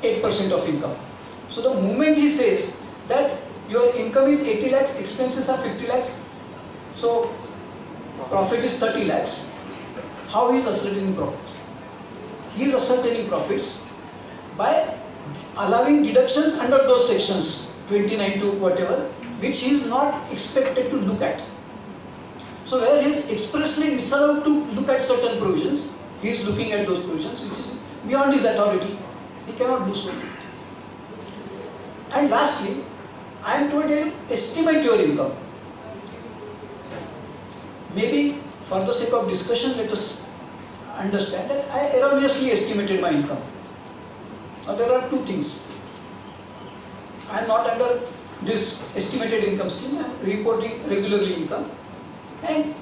Speaker 7: 8% of income. So the moment he says that your income is 80 lakhs, expenses are 50 lakhs, so profit is 30 lakhs, how he is ascertaining profits? He is ascertaining profits by allowing deductions under those sections 29 to whatever, which he is not expected to look at. So where he is expressly disallowed to look at certain provisions, he is looking at those provisions which is beyond his authority. He cannot do so. And lastly, I am told to estimate your income. Maybe for the sake of discussion, let us understand that I erroneously estimated my income. Now there are two things. I am not under this estimated income scheme, I am reporting regularly income, and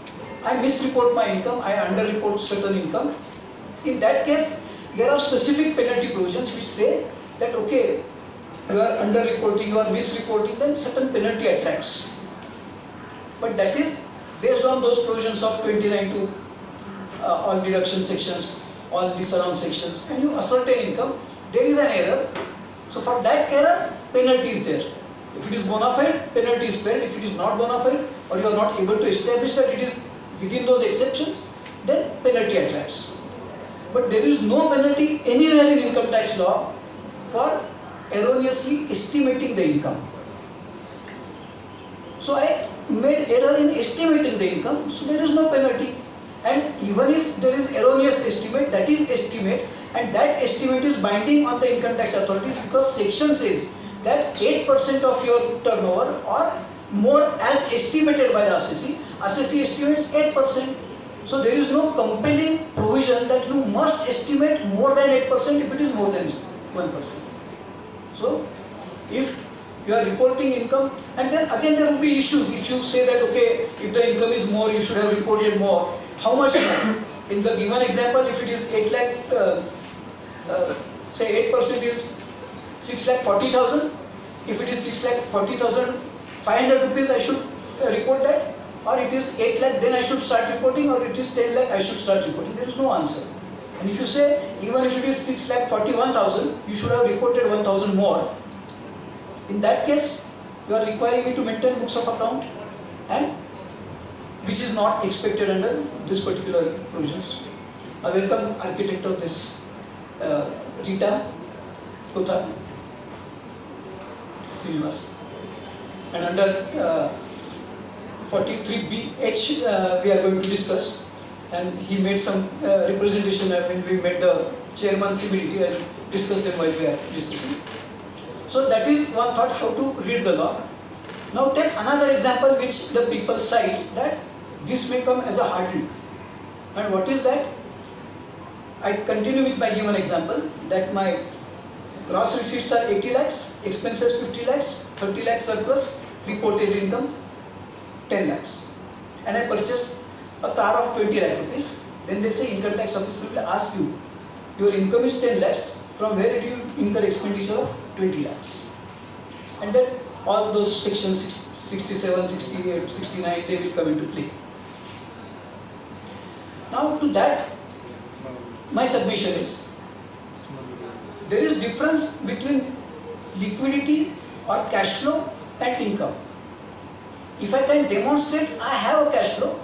Speaker 7: I misreport my income, I underreport certain income. In that case, there are specific penalty provisions which say that okay, you are underreporting, you are misreporting, then certain penalty attracts. But that is based on those provisions of 29 to all deduction sections, all disallowed sections, and you ascertain income, there is an error. So for that error, penalty is there. If it is bona fide, penalty is paid. If it is not bona fide, or you are not able to establish that it is within those exceptions, then penalty attracts. But there is no penalty anywhere in income tax law for erroneously estimating the income. So I made error in estimating the income, so there is no penalty. And even if there is erroneous estimate, that is estimate, and that estimate is binding on the income tax authorities because section says that 8% of your turnover or more as estimated by the assessee. Assessee estimates 8%. So there is no compelling provision that you must estimate more than 8% if it is more than 1%. So if you are reporting income, and then again there will be issues if you say that okay, if the income is more, you should have reported more. How much more? In the given example, if it is 8 lakh, say 8% is 6 lakh 40,000. If it is 6 lakh 40,000, 500 rupees I should report that, or it is 8 lakh, then I should start reporting, or it is 10 lakh, I should start reporting. There is no answer. And if you say, even if it is 6,41,000, you should have reported 1,000 more. In that case, you are requiring me to maintain books of account, and which is not expected under this particular provisions. I welcome architect of this, Rita Kotha Srinivas. And under 43BH we are going to discuss, and he made some representation when we met the chairman's immediately and discussed them while we are discussing. So that is one thought, how to read the law. Now take another example which the people cite, that this may come as a hurdle. And what is that? I continue with my given example, that my gross receipts are 80 lakhs, expenses 50 lakhs, 30 lakhs surplus, reported income 10 lakhs. And I purchase a car of 20 lakh rupees. Then they say income tax officer will ask you, your income is 10 lakhs, from where do you incur expenditure of 20 lakhs? And then all those sections 67, 68, 69, they will come into play. Now to that, my submission is, there is difference between liquidity or cash flow and income. If I can demonstrate I have a cash flow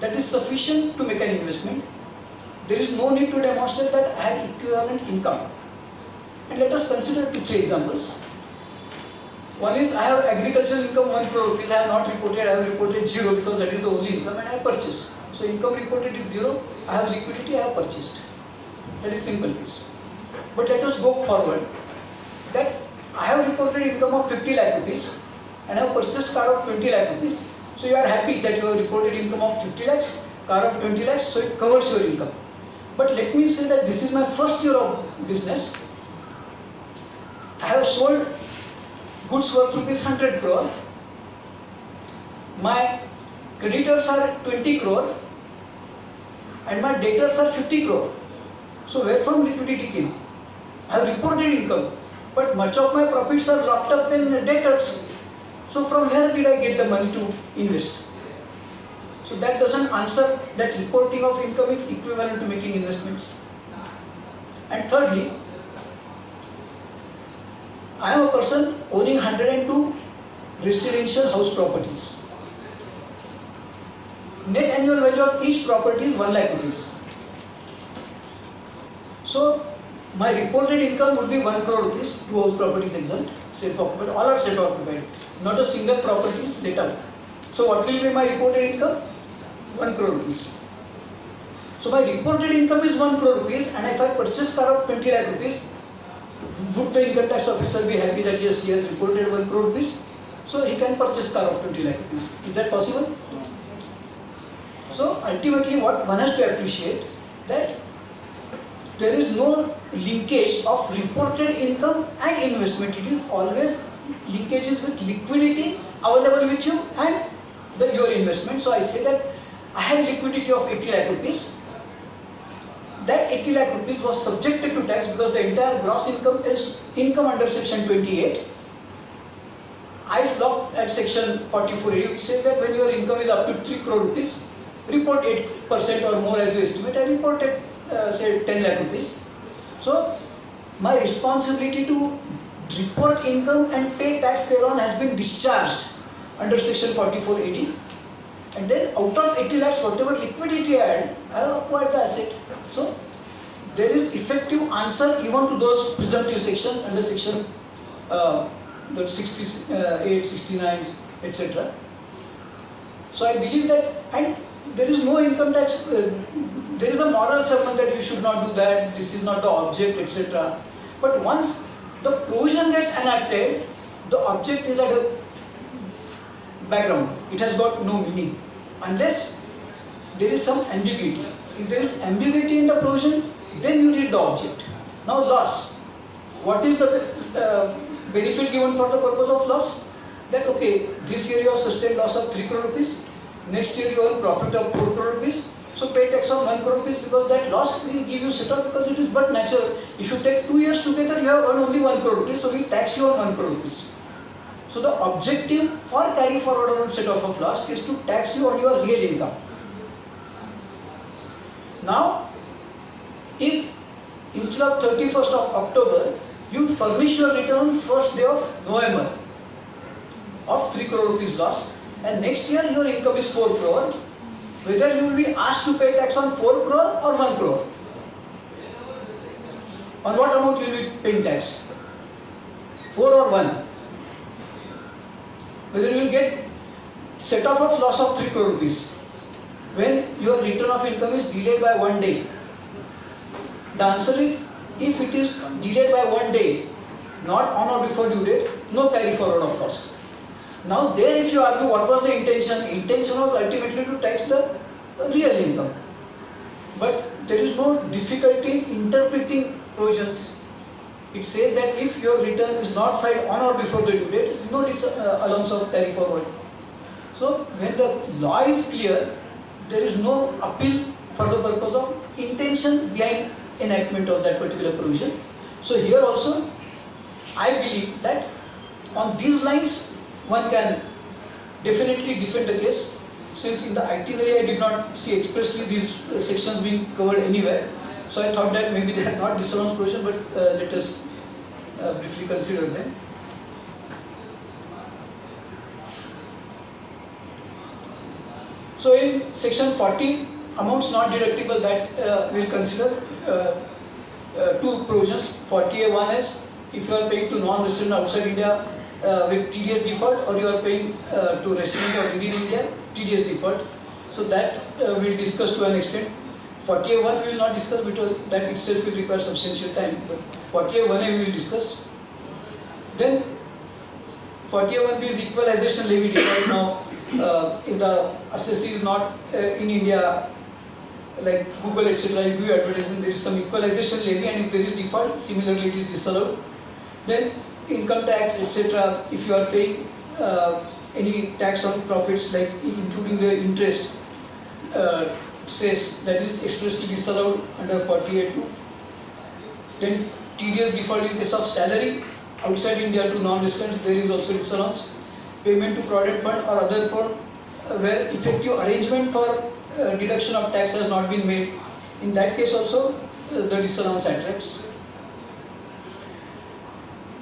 Speaker 7: that is sufficient to make an investment, there is no need to demonstrate that I have equivalent income. And let us consider 2-3 examples. One is, I have agricultural income 1 crore rupees, I have not reported, I have reported 0 because that is the only income, and I purchase. So income reported is 0, I have liquidity, I have purchased. That is simple case. But let us go forward, that I have reported income of 50 lakh rupees and I have purchased car of 20 lakh rupees. So you are happy that you have reported income of 50 lakhs, car of 20 lakhs, so it covers your income. But let me say that this is my first year of business. I have sold goods worth rupees 100 crore. My creditors are 20 crore and my debtors are 50 crore. So where from liquidity came? I have reported income, but much of my profits are locked up in debtors. So from where did I get the money to invest? So that doesn't answer that reporting of income is equivalent to making investments. And thirdly, I am a person owning 102 residential house properties. Net annual value of each property is 1 lakh rupees. So my reported income would be 1 crore rupees, 2 house properties exempt, self-occupied, all are self-occupied, not a single property is let out. So what will be my reported income? 1 crore rupees. So my reported income is 1 crore rupees, and if I purchase car of 20 lakh rupees, would the income tax officer be happy that yes, he has reported 1 crore rupees? So he can purchase car of 20 lakh rupees. Is that possible? So ultimately what one has to appreciate, that there is no linkage of reported income and investment. It is always linkages with liquidity available with you and your investment. So I say that I had liquidity of 80 lakh rupees. That 80 lakh rupees was subjected to tax because the entire gross income is income under section 28. I looked at section 44A, which says that when your income is up to 3 crore rupees, report 8% or more as you estimate. I reported say 10 lakh rupees. So my responsibility to report income and pay tax thereon has been discharged under section 44AD. And then out of 80 lakhs, whatever liquidity I had, I have acquired the asset. So there is effective answer even to those presumptive sections under section the 68, 69, etc. So I believe that, and there is no income tax, there is a moral sermon that you should not do that, this is not the object, etc. But once the provision gets enacted, the object is at a background, it has got no meaning, unless there is some ambiguity. If there is ambiguity in the provision, then you read the object. Now loss, what is the benefit given for the purpose of loss? That okay, this year you have sustained loss of 3 crore rupees, next year you earn profit of 4 crore rupees, so pay tax of 1 crore rupees because that loss will give you set off because it is but natural. If you take 2 years together, you have earned only 1 crore rupees, so we tax you on 1 crore rupees. So the objective for carry forward or set off of loss is to tax you on your real income. Now, if instead of 31st of October, you furnish your return first day of November of 3 crore rupees loss, and next year your income is 4 crore, whether you will be asked to pay tax on 4 crore or 1 crore. On what amount you will be paying tax? 4 or 1? Whether you will get set off of loss of 3 crore rupees when your return of income is delayed by 1 day. The answer is, if it is delayed by 1 day, not on or before due date, no carry forward of loss. Now there if you argue what was the intention, intention was ultimately to tax the real income. But there is no difficulty in interpreting provisions. It says that if your return is not filed on or before the due date, no allowance of carry forward. So when the law is clear, there is no appeal for the purpose of intention behind enactment of that particular provision. So here also, I believe that on these lines, one can definitely defend the case, since in the itinerary I did not see expressly these sections being covered anywhere. So I thought that maybe they are not disallowance provision, but let us briefly consider them. So in section 40, amounts not deductible, that we will consider two provisions. 40A1 is if you are paying to non-resident outside India with TDS default, or you are paying to resident or within India, TDS default. So that we will discuss to an extent. 40A1 we will not discuss because that itself will require substantial time, but 40A1A we will discuss. Then 40A1B is equalization levy default. Now if the assessee is not in India, like Google etc., you give advertising, there is some equalization levy, and if there is default, similarly it is disallowed. Then income tax etc., if you are paying any tax on profits, like including the interest, cess, that is expressly disallowed under 40A2. Then TDS default in case of salary outside India to non-residents, there is also disallowance. Payment to provident fund or other fund where effective arrangement for deduction of tax has not been made, in that case also the disallowance attracts.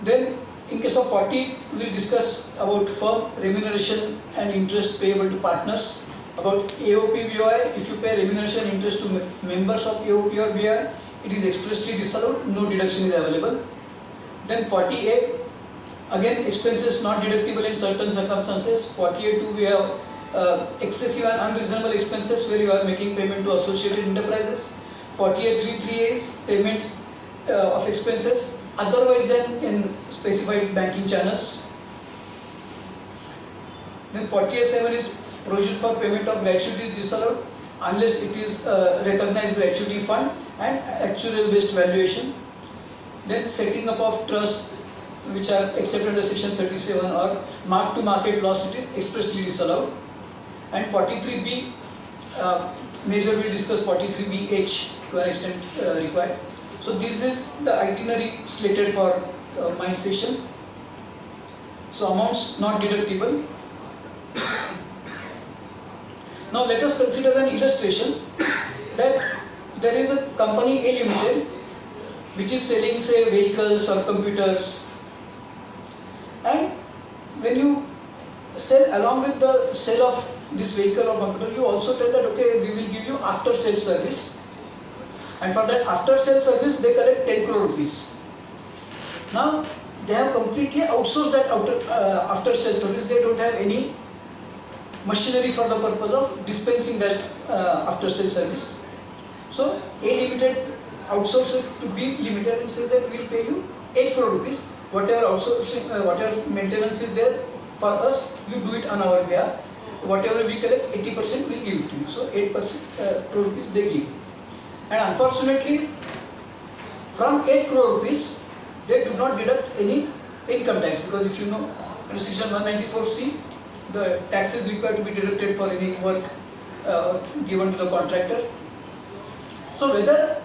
Speaker 7: Then in case of 40, we will discuss about firm remuneration and interest payable to partners. About AOP BOI, if you pay remuneration interest to members of AOP or BOI, it is expressly disallowed, no deduction is available. Then 40A, again expenses not deductible in certain circumstances. 40A2 we have excessive and unreasonable expenses where you are making payment to associated enterprises. 40A33A is payment of expenses otherwise than in specified banking channels. Then 40A7 is provision for payment of gratuity is disallowed unless it is recognized gratuity fund and actuarial based valuation. Then setting up of trust which are accepted under section 37 or mark to market loss, it is expressly disallowed. And 43B, major will discuss 43BH to an extent required. So this is the itinerary slated for my session. So amounts not deductible. Now let us consider an illustration that there is a company A Limited which is selling say vehicles or computers, and when you sell along with the sale of this vehicle or computer, you also tell that okay, we will give you after sale service, and for that after sale service they collect 10 crore rupees. Now they have completely outsourced that after sale service. They don't have any machinery for the purpose of dispensing that after sale service. So A Limited outsources to B Limited and says that we will pay you 8 crore rupees. Whatever outsourcing, whatever maintenance is there for us, you do it on our behalf. Whatever we collect, 80% we will give it to you. So 8% crore rupees they give. And unfortunately, from 8 crore rupees, they do not deduct any income tax, because if you know, under section 194C, the tax is required to be deducted for any work given to the contractor. So whether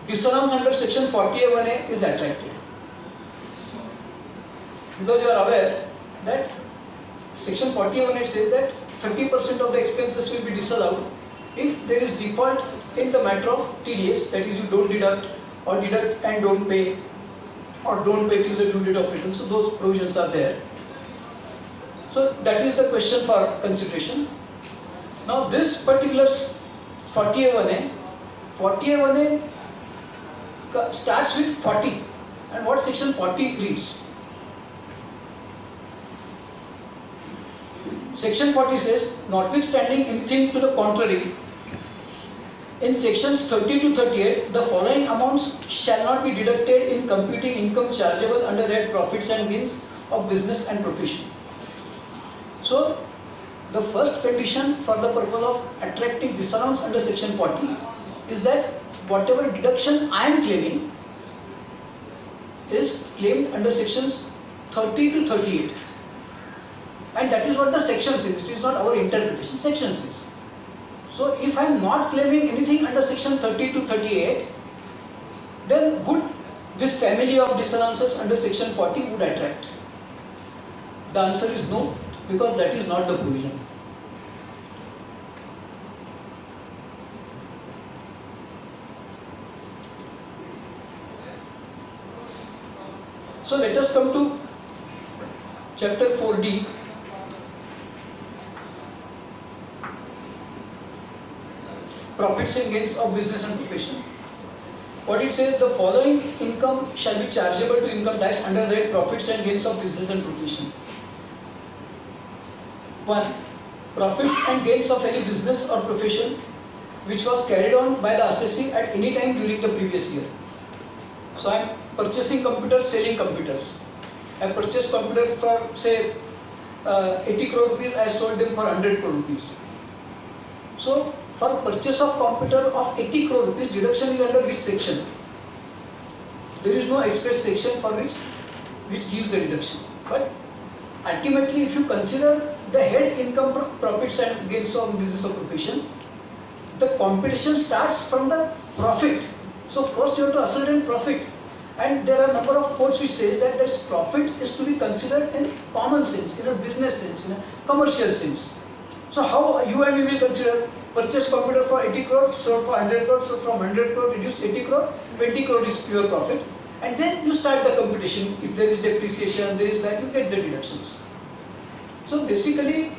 Speaker 7: disallowance under section 40A1A is attractive, because you are aware that section 40A1A says that 30% of the expenses will be disallowed if there is default in the matter of TDS, that is you don't deduct or deduct and don't pay or don't pay till the due date of return. So those provisions are there. So that is the question for consideration. Now this particular 40A1A starts with 40, and what section 40 reads? Section 40 says, notwithstanding anything to the contrary, in sections 30 to 38, the following amounts shall not be deducted in computing income chargeable under that profits and gains of business and profession. So, the first condition for the purpose of attracting disallowance under section 40 is that whatever deduction I am claiming is claimed under sections 30 to 38. And that is what the section says, it is not our interpretation, section says. So if I am not claiming anything under section 30 to 38, then would this family of disallowances under section 40 would attract? The answer is no, because that is not the provision. So let us come to chapter 4D. Profits and gains of business and profession. What it says, the following income shall be chargeable to income tax under the profits and gains of business and profession. 1. Profits and gains of any business or profession which was carried on by the assessee at any time during the previous year. So I am purchasing computers, selling computers. I purchased computer for say 80 crore rupees, I sold them for 100 crore rupees. So for purchase of computer of 80 crore rupees, deduction is under which section? There is no express section for which gives the deduction. But ultimately, if you consider the head income profits and gains of business or profession, the computation starts from the profit. So first you have to ascertain profit, and there are a number of codes which says that this profit is to be considered in common sense, in a business sense, in a commercial sense. So how you and me will consider? Purchase computer for 80 crore, sold for 100 crore, so from 100 crore reduce 80 crore, 20 crore is pure profit, and then you start the computation. If there is depreciation, there is that, you get the deductions. So basically,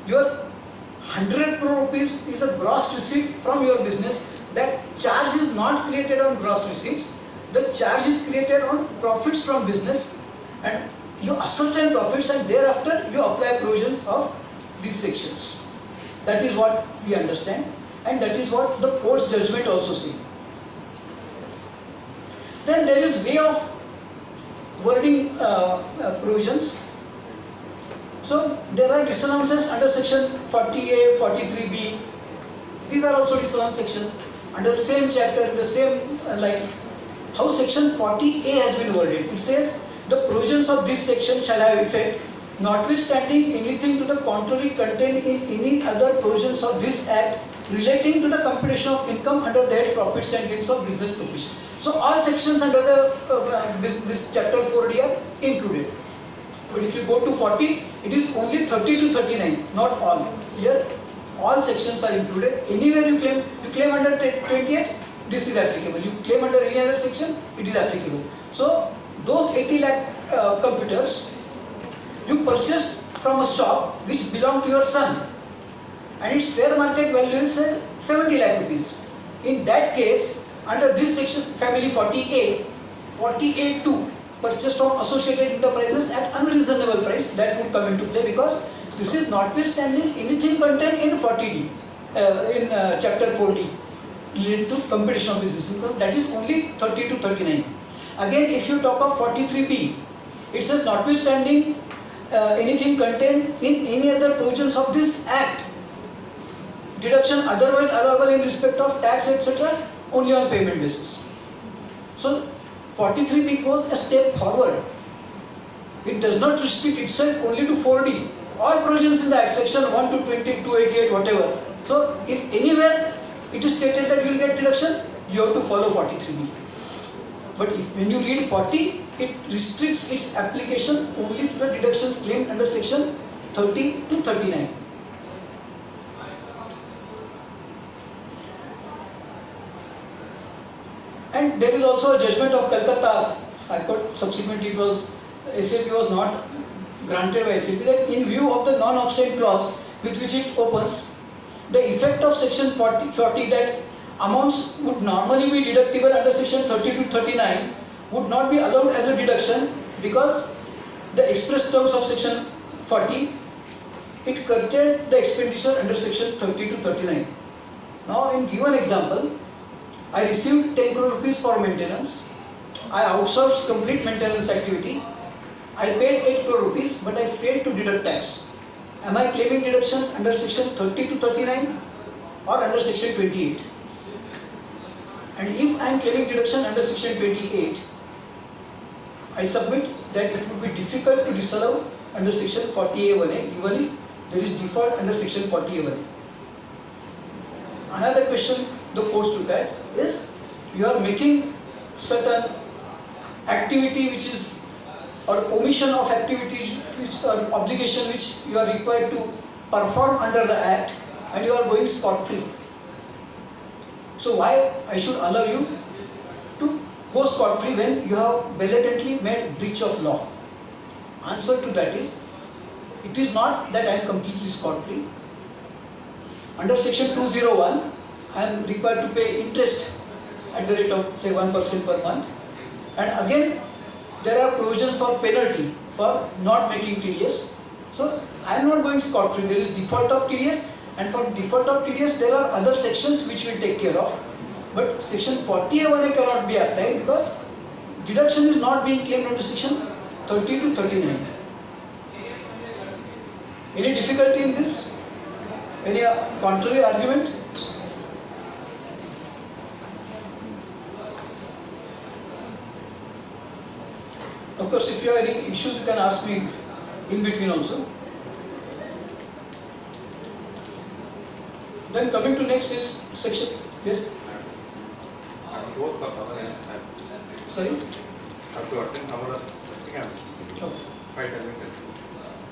Speaker 7: your 100 crore rupees is a gross receipt from your business. That charge is not created on gross receipts. The charge is created on profits from business, and you ascertain profits, and thereafter you apply provisions of these sections. That is what we understand, and that is what the court's judgment also says. Then there is way of wording provisions. So there are disallowances under section 40A, 43B. These are also disallowance section under the same chapter, the same line. How section 40A has been worded? It says the provisions of this section shall have effect notwithstanding anything to the contrary contained in any other provisions of this act relating to the computation of income under the head profits and gains of business profession. So all sections under the this chapter 4D are included. But if you go to 40, it is only 30 to 39, not all. Here all sections are included. Anywhere you claim under 28, this is applicable. You claim under any other section, it is applicable. So those 80 lakh computers you purchased from a shop which belonged to your son, and its fair market value is 70 lakh rupees. In that case, under this section, family 40A, 40A2, purchase from associated enterprises at unreasonable price, that would come into play, because this is notwithstanding anything contained in 40D, in chapter 4D, related to competition of business income, that is only 30 to 39. Again, if you talk of 43B, it says notwithstanding anything contained in any other provisions of this act, deduction otherwise allowable in respect of tax, etc., only on payment basis. So 43B goes a step forward. It does not restrict itself only to 4D. All provisions in the act, section 1 to 20, 288, whatever. So if anywhere it is stated that you will get deduction, you have to follow 43B. But when you read 40, it restricts its application only to the deductions claimed under section 30 to 39. And there is also a judgment of Calcutta High Court. Subsequently, it was SAP was not granted by SAP that in view of the non-obstant clause with which it opens, the effect of section 40 that amounts would normally be deductible under section 30 to 39 would not be allowed as a deduction because the express terms of section 40 it curtailed the expenditure under section 30 to 39. Now in given example, I received 10 crore rupees for maintenance. I outsourced complete maintenance activity. I paid 8 crore rupees but I failed to deduct tax. Am I claiming deductions under section 30 to 39 or under section 28? And if I am claiming deduction under section 28, I submit that it would be difficult to disallow under section 40A1A even if there is default under section 40A1A. Another question the courts look at is you are making certain activity which is or omission of activities which or obligation which you are required to perform under the act and you are going scot-free. So why I should allow you to go scot-free when you have blatantly made breach of law? Answer to that is, it is not that I am completely scot-free. Under section 201, I am required to pay interest at the rate of say 1% per month. And again, there are provisions for penalty for not making TDS. So I am not going scot-free. There is default of TDS, and for default of TDS there are other sections which will take care of. But section 40A1A cannot be applied because deduction is not being claimed under section 30 to 39. Any difficulty in this? Any contrary argument? Of course, if you have any issues, you can ask me in between also. Then coming to next is section. Yes? Sorry?
Speaker 8: Have to attend our camp.
Speaker 7: Okay.
Speaker 8: 5 times.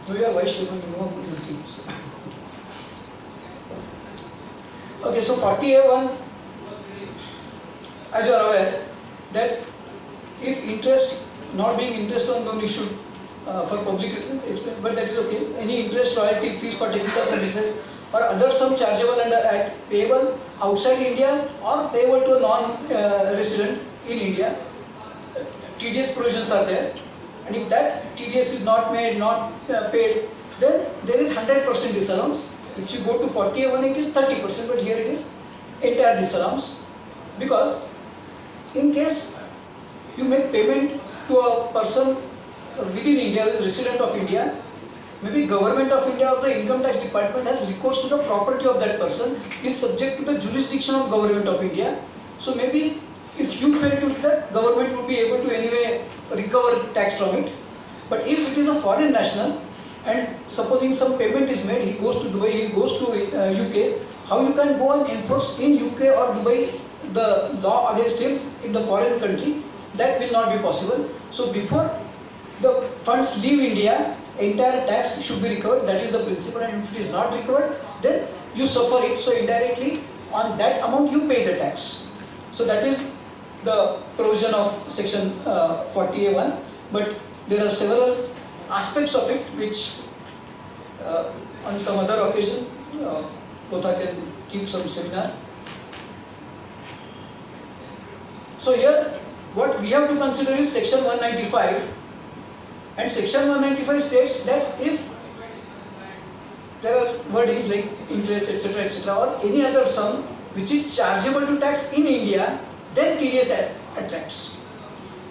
Speaker 7: No, you are vice chairman, you know the teams. Okay, so 40A1, as you are aware, that if interest, not being interest on loan issued for public expense, but that is okay. Any interest, royalty, fees for technical services or other sum chargeable under Act payable outside India or payable to a non-resident in India, TDS provisions are there. And if that TDS is not made, not paid, then there is 100% disallowance. If you go to 40A1, it is 30%, but here it is entire disallowance. Because in case you make payment to a person within India, who is resident of India, maybe government of India or the income tax department has recourse to the property of that person, is subject to the jurisdiction of government of India. So maybe if you fail to do that, government would be able to anyway recover tax from it. But if it is a foreign national and supposing some payment is made, he goes to Dubai, he goes to UK, how you can go and enforce in UK or Dubai the law against him in the foreign country? That will not be possible. So before the funds leave India, entire tax should be recovered. That is the principle, and if it is not recovered, then you suffer it. So indirectly on that amount you pay the tax. So that is the provision of section 40A1, but there are several aspects of it which on some other occasion Kotha can keep some seminar. So here what we have to consider is section 195, and section 195 states that if there are wordings like interest etc. or any other sum which is chargeable to tax in India, then TDS attracts.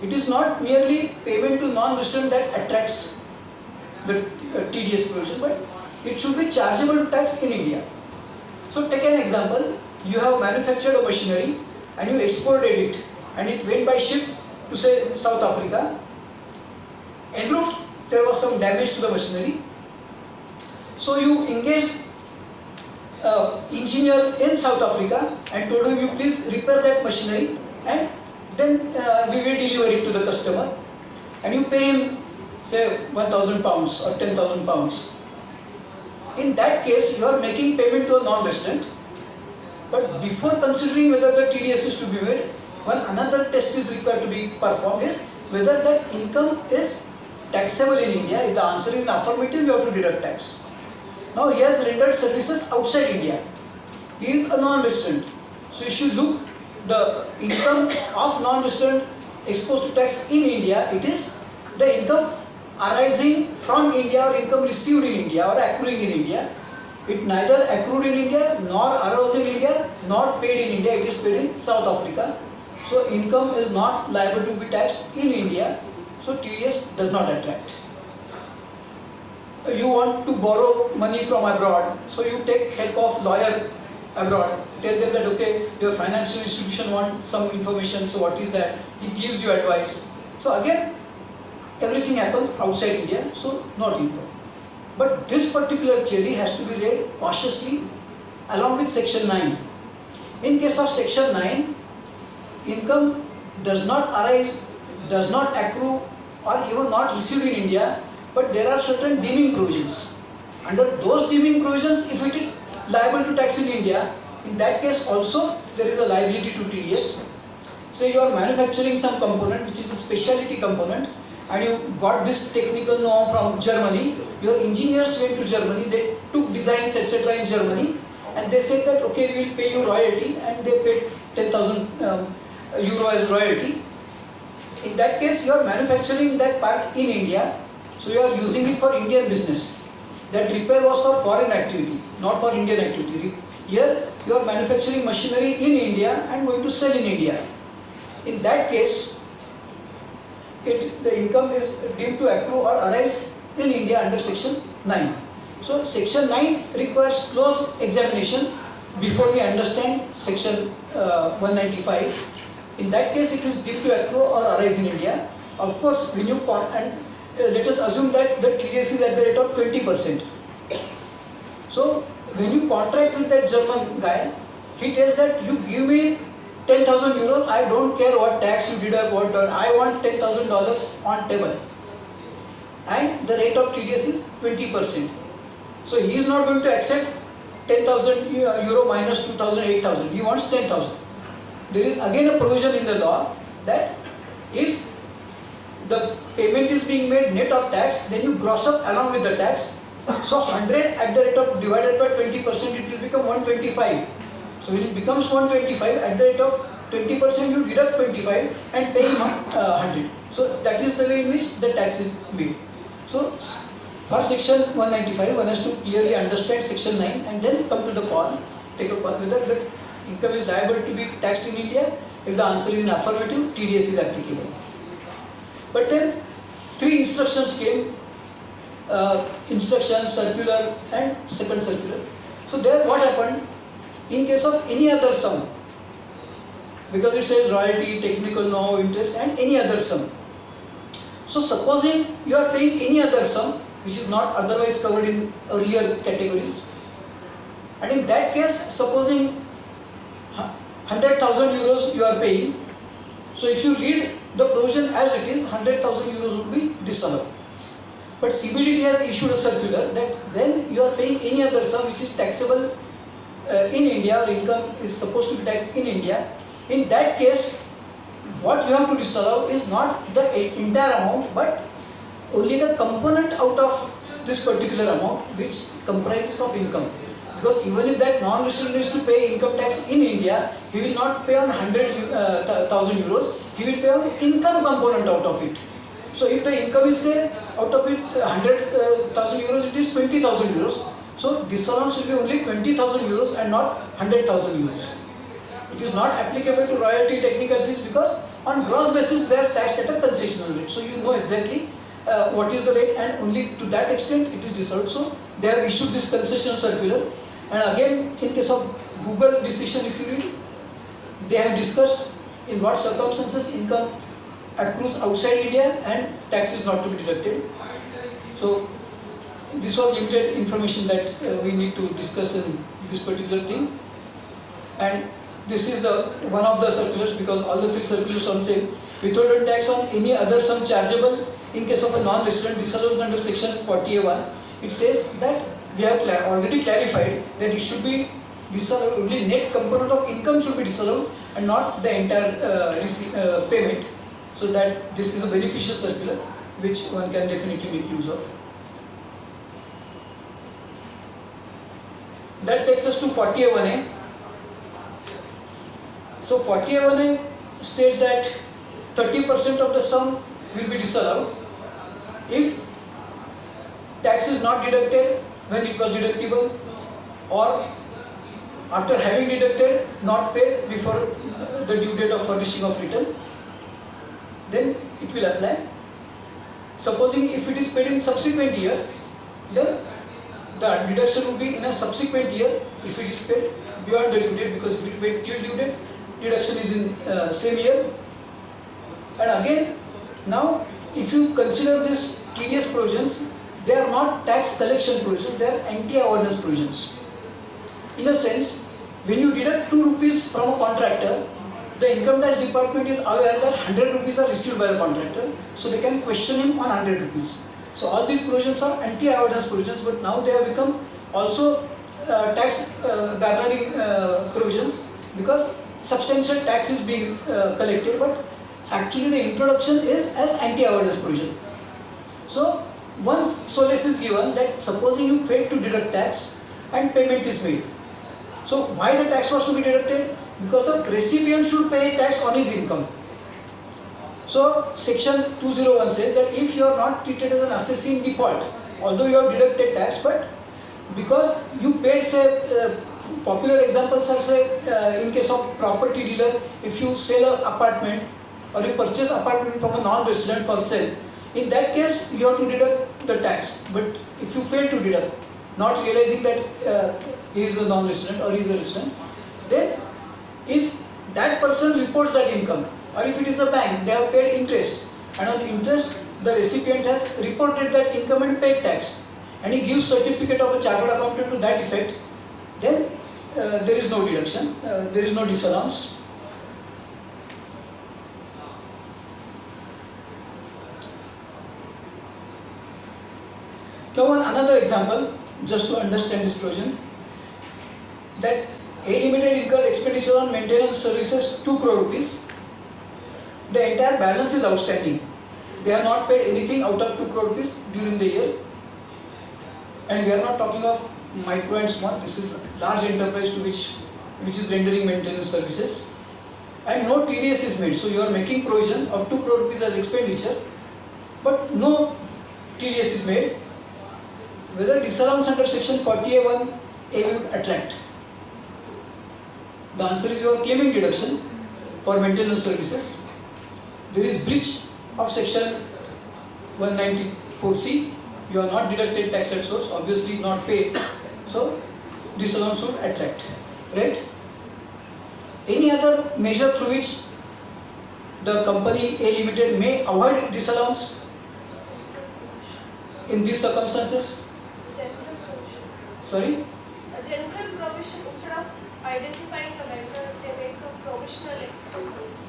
Speaker 7: It is not merely payment to non-resident that attracts the TDS provision, but it should be chargeable to tax in India. So take an example, you have manufactured a machinery and you exported it and it went by ship to say South Africa. En route there was some damage to the machinery. So you engaged engineer in South Africa and told him, you please repair that machinery and then we will deliver it to the customer, and you pay him say 1,000 pounds or 10,000 pounds. In that case you are making payment to a non-resident, but before considering whether the TDS is to be made, One another test is required to be performed is whether that income is taxable in India. If the answer is in affirmative, you have to deduct tax. Now he has rendered services outside India. He is a non-resident. So if you look the income of non-resident exposed to tax in India, it is the income arising from India or income received in India or accruing in India. It neither accrued in India nor arose in India nor paid in India. It is paid in South Africa. So income is not liable to be taxed in India. So TDS does not attract. You want to borrow money from abroad, so you take help of lawyer abroad. Tell them that okay, your financial institution wants some information, so what is that? He gives you advice. So again, everything happens outside India, so not income. But this particular theory has to be read cautiously along with section 9. In case of section 9, income does not arise, does not accrue or even not received in India, but there are certain deeming provisions. Under those deeming provisions, if it is liable to tax in India, in that case also there is a liability to TDS. Say you are manufacturing some component which is a specialty component and you got this technical know from Germany. Your engineers went to Germany, they took designs etc. in Germany and they said that okay, we will pay you royalty, and they paid 10,000 euro as royalty. In that case, you are manufacturing that part in India, so you are using it for Indian business. That repair was for foreign activity, not for Indian activity. Here, you are manufacturing machinery in India and going to sell in India. In that case, the income is deemed to accrue or arise in India under section 9. So, section 9 requires close examination before we understand section 195. In that case, it is deemed to accrue or arise in India. Of course, when you let us assume that the TDS is at the rate of 20%. So, when you contract with that German guy, he tells that you give me 10,000 euros, I don't care what tax you deduct, what done, I want $10,000 on table. And the rate of TDS is 20%. So, he is not going to accept 10,000 euro minus 2,000, 8,000. He wants 10,000. There is again a provision in the law that if the payment is being made net of tax, then you gross up along with the tax. So 100 at the rate of divided by 20%, it will become 125. So when it becomes 125, at the rate of 20%, you deduct 25 and pay 100. So that is the way in which the tax is made. So for section 195, one has to clearly understand section 9 and then come to the call, take a call whether the income is liable to be taxed in India. If the answer is in affirmative, TDS is applicable. But then 3 instructions came, instruction, circular and second circular. So there what happened, in case of any other sum, because it says royalty, technical know, interest and any other sum. So supposing you are paying any other sum which is not otherwise covered in earlier categories, and in that case supposing 100,000 euros you are paying, so if you read the provision as it is, 100,000 euros would be disallowed. But CBDT has issued a circular that when you are paying any other sum which is taxable in India, or income is supposed to be taxed in India, in that case what you have to disallow is not the entire amount but only the component out of this particular amount which comprises of income. Because even if that non-resident is to pay income tax in India, he will not pay on 100,000 euros, he will pay on income component out of it. So if the income is say out of it 100,000 euros, it is 20,000 euros. So disallowance will be only 20,000 euros and not 100,000 euros. It is not applicable to royalty, technical fees, because on gross basis they are taxed at a concessional rate. So you know exactly what is the rate, and only to that extent it is disallowed. So they have issued this concession circular. And again, in case of Google decision, if you read, they have discussed in what circumstances income accrues outside India and tax is not to be deducted. So this was limited information that we need to discuss in this particular thing. And this is the one of the circulars, because all the 3 circulars on same. Withholding tax on any other sum chargeable in case of a non-resident disallowance under section 40A1. It says that we have already clarified that it should be disallowed, only net component of income should be disallowed and not the entire payment. So that this is a beneficial circular which one can definitely make use of. That takes us to 40A1A. So 40A1A states that 30% of the sum will be disallowed if tax is not deducted when it was deductible, or after having deducted not paid before the due date of furnishing of return, then it will apply. Supposing if it is paid in subsequent year, then the deduction will be in a subsequent year if it is paid beyond the due date, because if it is paid till due date, deduction is in same year. And again, now if you consider this TDS provisions, they are not tax collection provisions, they are anti-avoidance provisions. In a sense, when you deduct 2 rupees from a contractor, the income tax department is aware that 100 rupees are received by the contractor, so they can question him on 100 rupees. So all these provisions are anti-avoidance provisions, but now they have become also tax gathering provisions, because substantial tax is being collected, but actually the introduction is as anti-avoidance provision. So once solace is given that supposing you fail to deduct tax and payment is made. So why the tax was to be deducted? Because the recipient should pay tax on his income. So section 201 says that if you are not treated as an assessee in default, although you have deducted tax, but because you paid, say, popular examples are, say, in case of property dealer, if you sell an apartment or you purchase apartment from a non-resident for sale, in that case you have to deduct the tax. But if you fail to deduct, not realizing that he is a non-resident or he is a resident, then if that person reports that income, or if it is a bank, they have paid interest, and on interest the recipient has reported that income and paid tax, and he gives certificate of a chartered accountant to that effect, then there is no deduction, there is no disallowance. Now another example, just to understand this provision, that A Limited incurred expenditure on maintenance services 2 crore rupees. The entire balance is outstanding. They have not paid anything out of 2 crore rupees during the year. And we are not talking of micro and small, this is large enterprise to which is rendering maintenance services. And no TDS is made. So you are making provision of 2 crore rupees as expenditure, but no TDS is made. Whether disallowance under section 40A1A will attract? The answer is you are claiming deduction for maintenance services. There is breach of section 194C. You are not deducted tax at source, obviously not paid. So disallowance would attract, right? Any other measure through which the company A Limited may avoid disallowance in these circumstances?
Speaker 9: General provision.
Speaker 7: Sorry?
Speaker 9: A general provision, instead of identifying the vendor, they make a provisional expenses.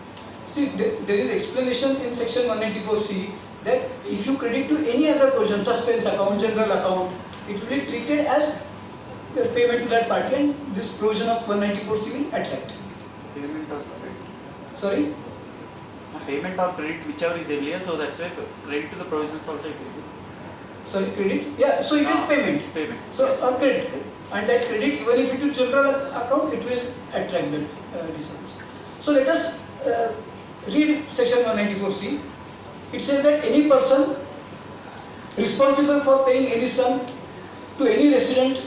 Speaker 7: See, there is explanation in section 194C that if you credit to any other provision, suspense account, general account, it will be treated as the payment to that party, and this provision of 194C will attract.
Speaker 5: Payment or credit?
Speaker 7: Sorry?
Speaker 5: Payment or credit, whichever is earlier, so that's why credit to the provisions also it will be.
Speaker 7: Sorry, credit? Yeah, so it is payment.
Speaker 5: Payment.
Speaker 7: So or credit, and that credit, even if it is general account, it will attract the disallowance. So let us read section 194C. It says that any person responsible for paying any sum to any resident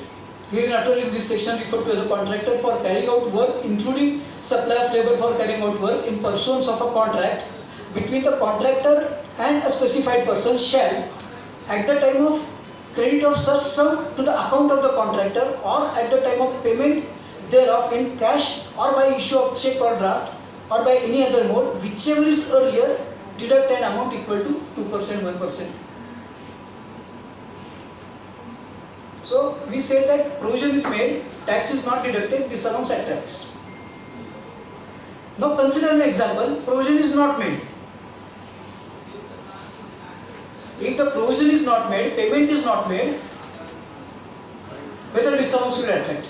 Speaker 7: hereafter in this section referred to as a contractor for carrying out work, including supply of labor for carrying out work in pursuance of a contract between the contractor and a specified person shall, at the time of credit of such sum to the account of the contractor or at the time of payment thereof in cash or by issue of check or draft or by any other mode, whichever is earlier, deduct an amount equal to 2%, 1%. So we say that provision is made, tax is not deducted, disallowance attracts. Now consider an example, provision is not made. If the provision is not made, payment is not made, whether disallowance will attract?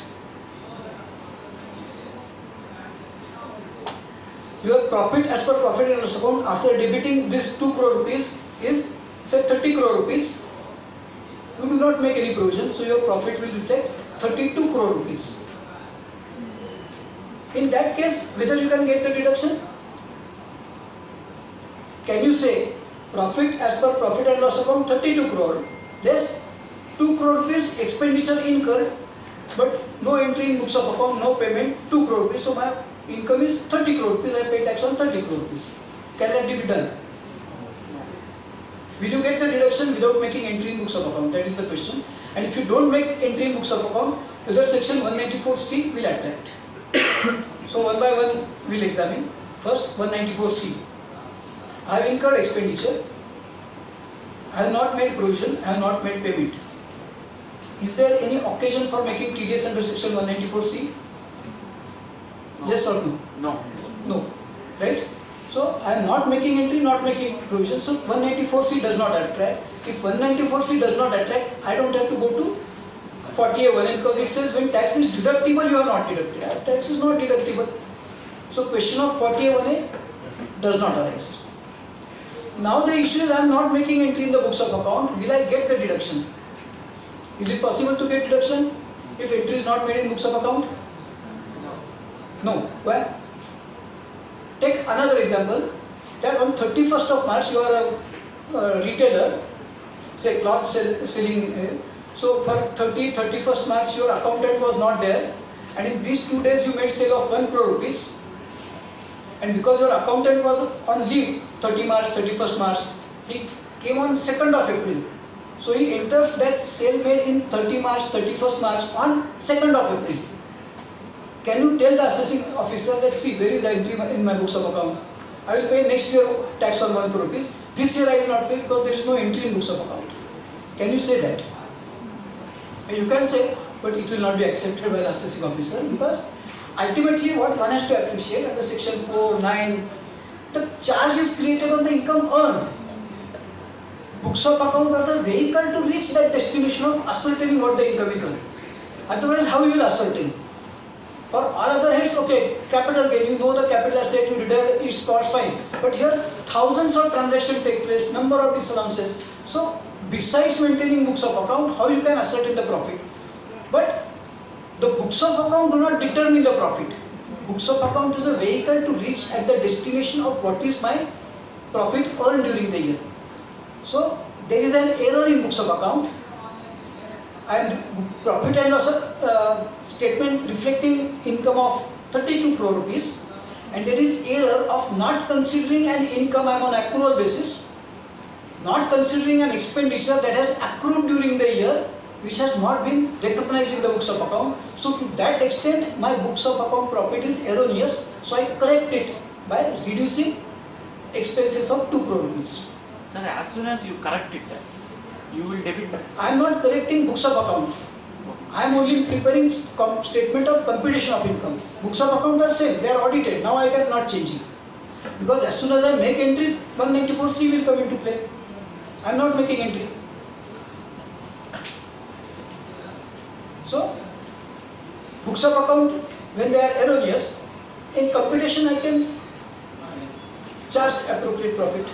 Speaker 7: your profit as per profit and loss account after debiting this 2 crore rupees is say 30 crore rupees. You do not make any provision, so your profit will reflect 32 crore rupees. In that case, whether you can get the deduction? Can you say profit as per profit and loss account 32 crore less 2 crore rupees expenditure incurred, but no entry in books of account, no payment, 2 crore rupees, so my income is 30 crore rupees, I pay tax on 30 crore rupees. Can that be done? Will you get the deduction without making entry in books of account? That is the question. And if you don't make entry in books of account, whether section 194C will attract. So one by one we will examine. First 194C. I have incurred expenditure. I have not made provision. I have not made payment. Is there any occasion for making TDS under section 194C?
Speaker 5: No.
Speaker 7: Yes or no?
Speaker 5: No.
Speaker 7: No. Right? So I am not making entry, not making provision. So 194C does not attract. If 194C does not attract, I don't have to go to 40A1 because it says when tax is deductible, you are not deducted. As tax is not deductible. So question of 40A1A does not arise. Now the issue is I am not making entry in the books of account. Will I get the deduction? Is it possible to get deduction if entry is not made in books of account? No. Why? Take another example that on 31st of March you are a retailer, say cloth selling. So for 31st March your accountant was not there, and in these 2 days you made sale of 1 crore rupees, and because your accountant was on leave 30 March, 31st March, he came on 2nd of April. So he enters that sale made in 30 March, 31st March on 2nd of April. Can you tell the assessing officer that see there is entry in my books of account? I will pay next year tax on 1 crore rupees. This year I will not pay because there is no entry in books of account. Can you say that? You can say, but it will not be accepted by the assessing officer because ultimately what one has to appreciate under section 4, 9, the charge is created on the income earned. Books of account are the vehicle to reach that destination of ascertaining what the income is earned. Otherwise, how you will ascertain? For all other heads, okay, capital gain, you know the capital asset, you return its cost, fine. But here, thousands of transactions take place, number of disallowances. So, besides maintaining books of account, how you can ascertain the profit? But the books of account do not determine the profit. Books of account is a vehicle to reach at the destination of what is my profit earned during the year. So, there is an error in books of account, and profit and loss statement reflecting income of 32 crore rupees, and there is error of not considering an income on accrual basis, not considering an expenditure that has accrued during the year which has not been recognized in the books of account. So to that extent my books of account profit is erroneous, so I correct it by reducing expenses of 2 crore rupees.
Speaker 5: Sir, as soon as you correct it, you will debit that.
Speaker 7: I am not correcting books of account. I am only preparing statement of computation of income. Books of account are same, they are audited. Now I cannot change it. Because as soon as I make entry, 194C will come into play. I am not making entry. So, books of account, when they are erroneous, in computation I can charge appropriate profit.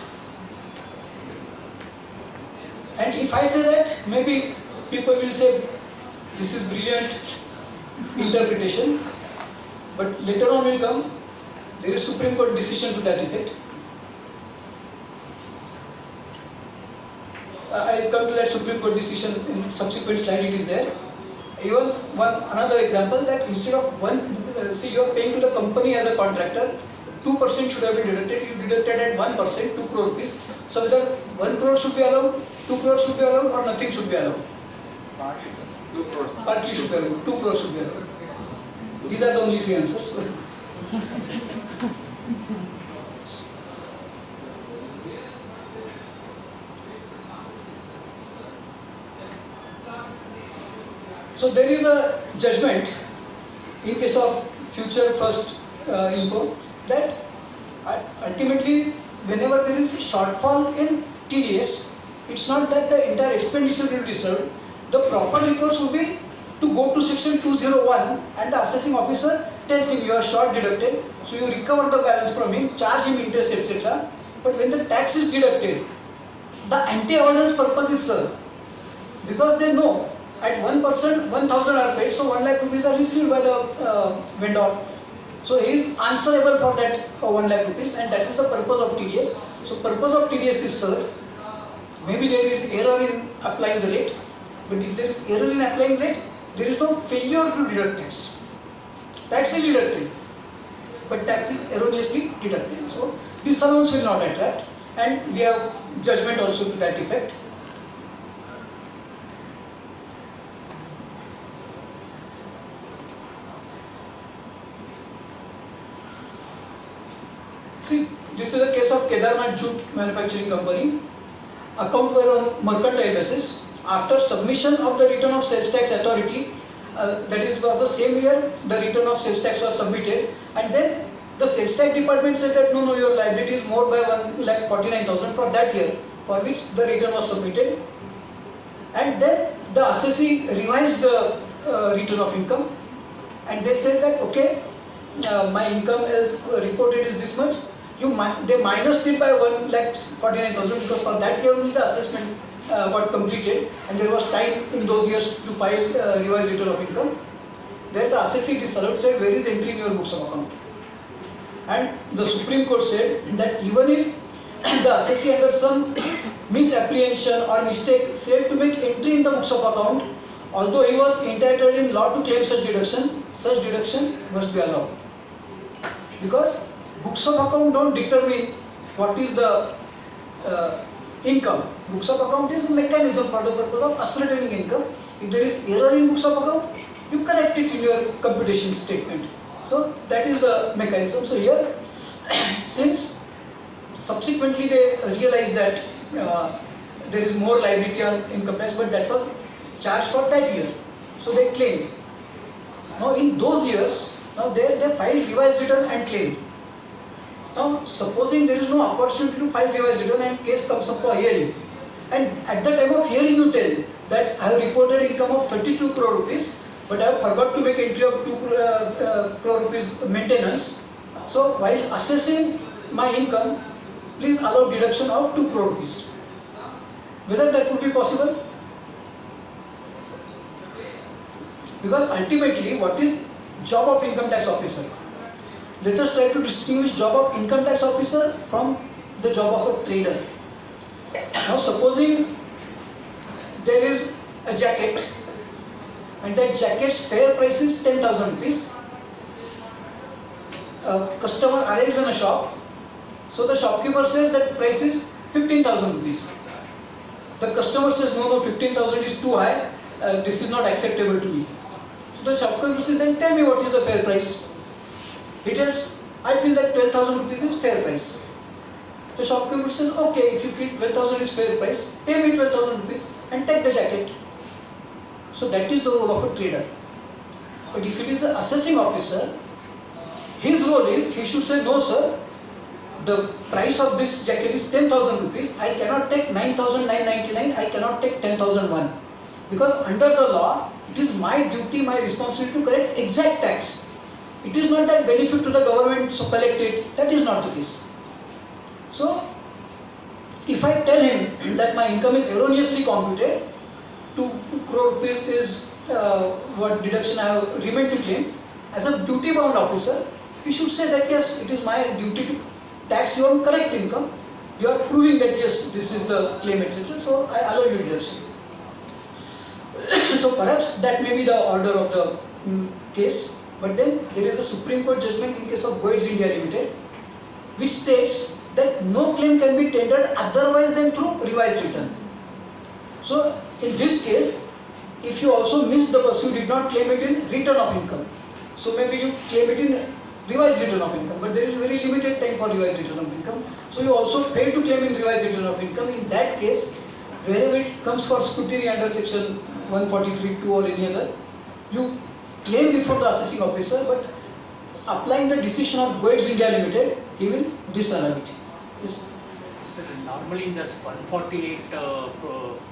Speaker 7: And if I say that, maybe people will say, this is brilliant interpretation, but later on will come, there is Supreme Court decision to that effect. I will come to that Supreme Court decision in subsequent slide, it is there. Even another example that instead of see you are paying to the company as a contractor, 2% should have been deducted, you deducted at 1%, 2 crore rupees. So whether 1 crore should be allowed, 2 crore should be allowed, or nothing should be allowed?
Speaker 8: Partly, sir. 2 crores.
Speaker 7: Partly should be allowed, 2 crore should be allowed. These are the only 3 answers. So there is a judgment in case of future first info that ultimately whenever there is a shortfall in TDS, it's not that the entire expenditure will be served. The proper recourse will be to go to section 201 and the assessing officer tells him you are short deducted, so you recover the balance from him, charge him interest, etc. But when the tax is deducted, the anti-avoidance purpose is served, because they know at 1% 1000 are paid, so 1 lakh rupees are received by the vendor. So he is answerable for that 1 lakh rupees, and that is the purpose of TDS. So purpose of TDS is served. Maybe there is error in applying the rate, but if there is error in applying rate, there is no failure to deduct tax. Tax is deducted, but tax is erroneously deducted. So this allowance will not attract, and we have judgment also to that effect. See, this is a case of Kedarnath Jute Manufacturing Company. Account were on mercantile basis. After submission of the return of sales tax authority, that is for the same year, the return of sales tax was submitted, and then the sales tax department said that no, your liability is more by 1,49,000 for that year, for which the return was submitted, and then the assessee revised the return of income, and they said that okay, my income is reported is this much. They minused it by 1,49,000 because for that year only the assessment got completed, and there was time in those years to file revised return of income. Then the assessee disallowed, said where is entry in your books of account, and the Supreme Court said that even if the assessee under some misapprehension or mistake failed to make entry in the books of account, although he was entitled in law to claim such deduction must be allowed, because books of account don't determine what is the income. Books of account is a mechanism for the purpose of ascertaining income. If there is error in books of account, you correct it in your computation statement. So that is the mechanism. So here, since subsequently they realized that there is more liability on income tax, but that was charged for that year, so they claimed. Now in those years, now they filed revised return and claimed. Now supposing there is no opportunity to file revised return and case comes up for hearing, and at the time of hearing you tell that I have reported income of 32 crore rupees, but I have forgot to make entry of 2 crore rupees maintenance. So while assessing my income, please allow deduction of 2 crore rupees. Whether that would be possible? Because ultimately, what is job of income tax officer? Let us try to distinguish job of income tax officer from the job of a trader. Now supposing there is a jacket, and that jacket's fair price is 10,000 rupees. A customer arrives in a shop, so the shopkeeper says that price is 15,000 rupees. The customer says no, 15,000 is too high, this is not acceptable to me. So the shopkeeper says, then tell me what is the fair price. It is, I feel that 12,000 rupees is fair price. The shopkeeper says, okay, if you feel 12,000 is fair price, pay me 12,000 rupees and take the jacket. So that is the role of a trader. But if it is an assessing officer, his role is, he should say, no sir, the price of this jacket is 10,000 rupees, I cannot take 9,999, I cannot take 10,001. Because under the law, it is my duty, my responsibility to collect exact tax. It is not that benefit to the government, so collect it. That is not the case. So, if I tell him that my income is erroneously computed, 2 crore rupees is what deduction I have remained to claim, as a duty bound officer, you should say that yes, it is my duty to tax your correct income. You are proving that yes, this is the claim, etc. So, I allow you deduction. So, perhaps that may be the order of the case. But then there is a Supreme Court judgment in case of Goetz India Limited, which states that no claim can be tendered otherwise than through revised return. So in this case, if you also miss the bus, you did not claim it in return of income. So maybe you claim it in revised return of income, but there is very limited time for revised return of income. So you also fail to claim in revised return of income. In that case, wherever it comes for scrutiny under section 143(2) or any other, you claim before the assessing officer, but applying the decision of Goetz India Limited, he will disallow it. Yes.
Speaker 10: Normally in the 148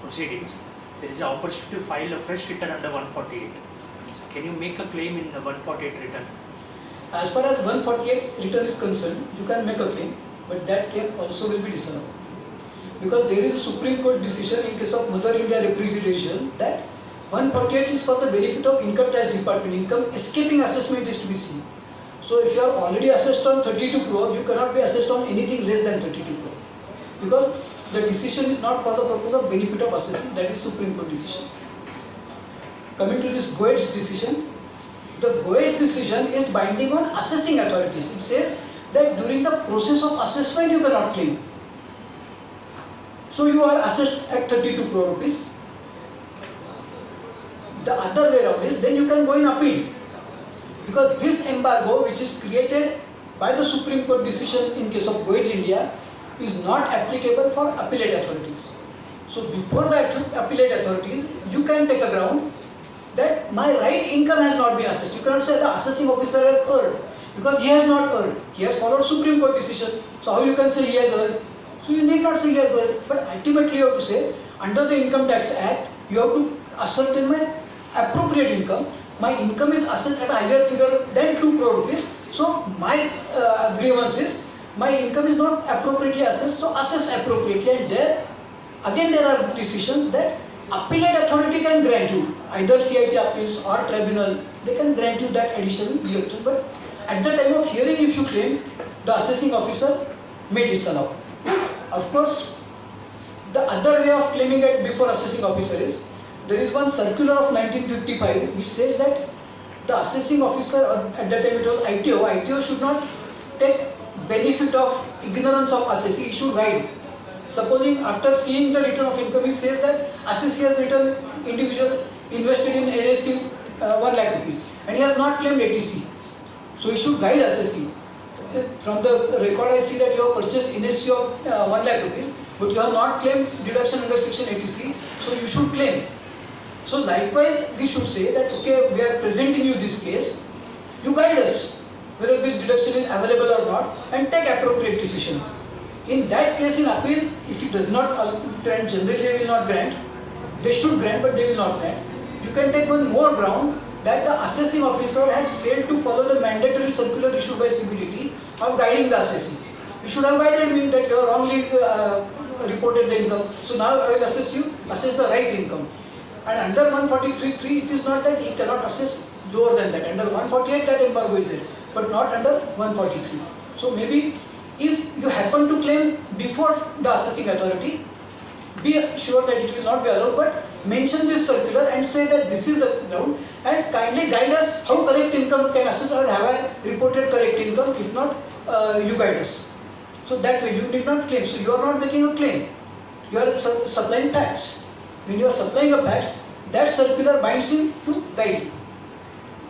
Speaker 10: proceedings, there is an opportunity to file a fresh return under 148. can you make a claim in the 148 return?
Speaker 7: As far as 148 return is concerned, you can make a claim, but that claim also will be disallowed. Because there is a Supreme Court decision in case of Mother India Refrigeration that 148 is for the benefit of income tax department. Income escaping assessment is to be seen. So if you are already assessed on 32 crore, you cannot be assessed on anything less than 32 crore. Because the decision is not for the purpose of benefit of assessing, that is Supreme Court decision. Coming to this Goetz decision, the Goetz decision is binding on assessing authorities. It says that during the process of assessment you cannot claim. So you are assessed at 32 crore rupees. The other way around is then you can go in appeal. Because this embargo which is created by the Supreme Court decision in case of Goetz India is not applicable for appellate authorities. So before the appellate authorities, you can take a ground that my right income has not been assessed. You cannot say the assessing officer has earned, because he has not earned. He has followed Supreme Court decision. So how you can say he has earned? So you need not say he has earned, but ultimately you have to say under the Income Tax Act, you have to ascertain my appropriate income. My income is assessed at a higher figure than 2 crore rupees. So my grievance is my income is not appropriately assessed. So assess appropriately, and there again there are decisions that appellate authority can grant you, either CIT appeals or tribunal, they can grant you that additional deduction. But at the time of hearing, if you claim, the assessing officer may disallow. Of course, the other way of claiming it before assessing officer is, there is one circular of 1955 which says that the assessing officer, at that time it was ITO should not take benefit of ignorance of assessee, it should guide. Supposing after seeing the return of income, he says that assessee has returned individual invested in NSC 1 lakh rupees and he has not claimed ATC. So he should guide assessee. From the record I see that you have purchased NSC of 1 lakh rupees, but you have not claimed deduction under section ATC, so you should claim. So likewise we should say that okay, we are presenting you this case, you guide us whether this deduction is available or not and take appropriate decision. In that case, in appeal, if it does not grant, generally they will not grant. They should grant, but they will not grant. You can take one more ground that the assessing officer has failed to follow the mandatory circular issued by CBDT of guiding the assessee. You should have guided me that you have wrongly reported the income. So now I will assess you, assess the right income. And under 143.3, it is not that he cannot assess lower than that. Under 148, that embargo is there, but not under 143. So maybe if you happen to claim before the assessing authority, be sure that it will not be allowed, but mention this circular and say that this is the ground and kindly guide us how correct income can assess or have I reported correct income. If not, you guide us. So that way you need not claim. So you are not making a claim. You are supplying tax. When you are supplying a tax, that circular binds you to guide you.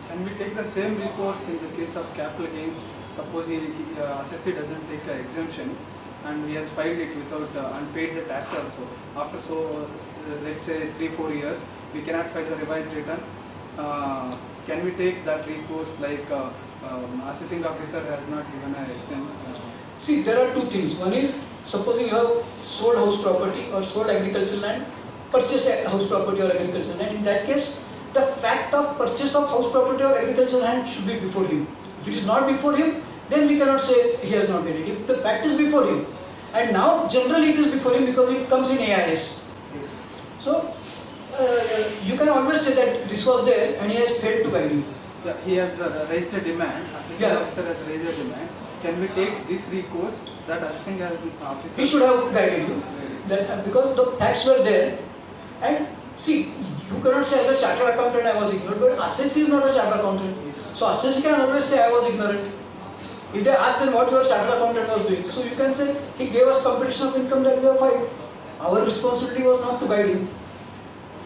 Speaker 3: Can we take the same recourse in the case of capital gains? Suppose assessee doesn't take an exemption and he has filed it without and paid the tax also. After let's say 3-4 years, we cannot file the revised return. Can we take that recourse like assessing officer has not given an exemption?
Speaker 7: See, there are two things. One is, supposing you have sold house property or sold agricultural land, purchased house property or agricultural land. In that case, the fact of purchase of house property or agricultural land should be before him. If it is not before him, then we cannot say he has not paid it. If the fact is before him, and now generally it is before him because it comes in AIS.
Speaker 3: Yes.
Speaker 7: So you can always say that this was there and he has failed to guide you.
Speaker 3: Yeah, he has raised a demand. Assessing officer has raised a demand. Can we take this recourse that assessing as officer?
Speaker 7: He should have guided you. That because the facts were there, and see, you cannot say as a chartered accountant I was ignorant, but assessee is not a chartered accountant.
Speaker 3: Yes.
Speaker 7: So assessee can always say I was ignorant. If they ask them what your chartered accountant was doing, so you can say he gave us competition of income that we have filed. Our responsibility was not to guide him,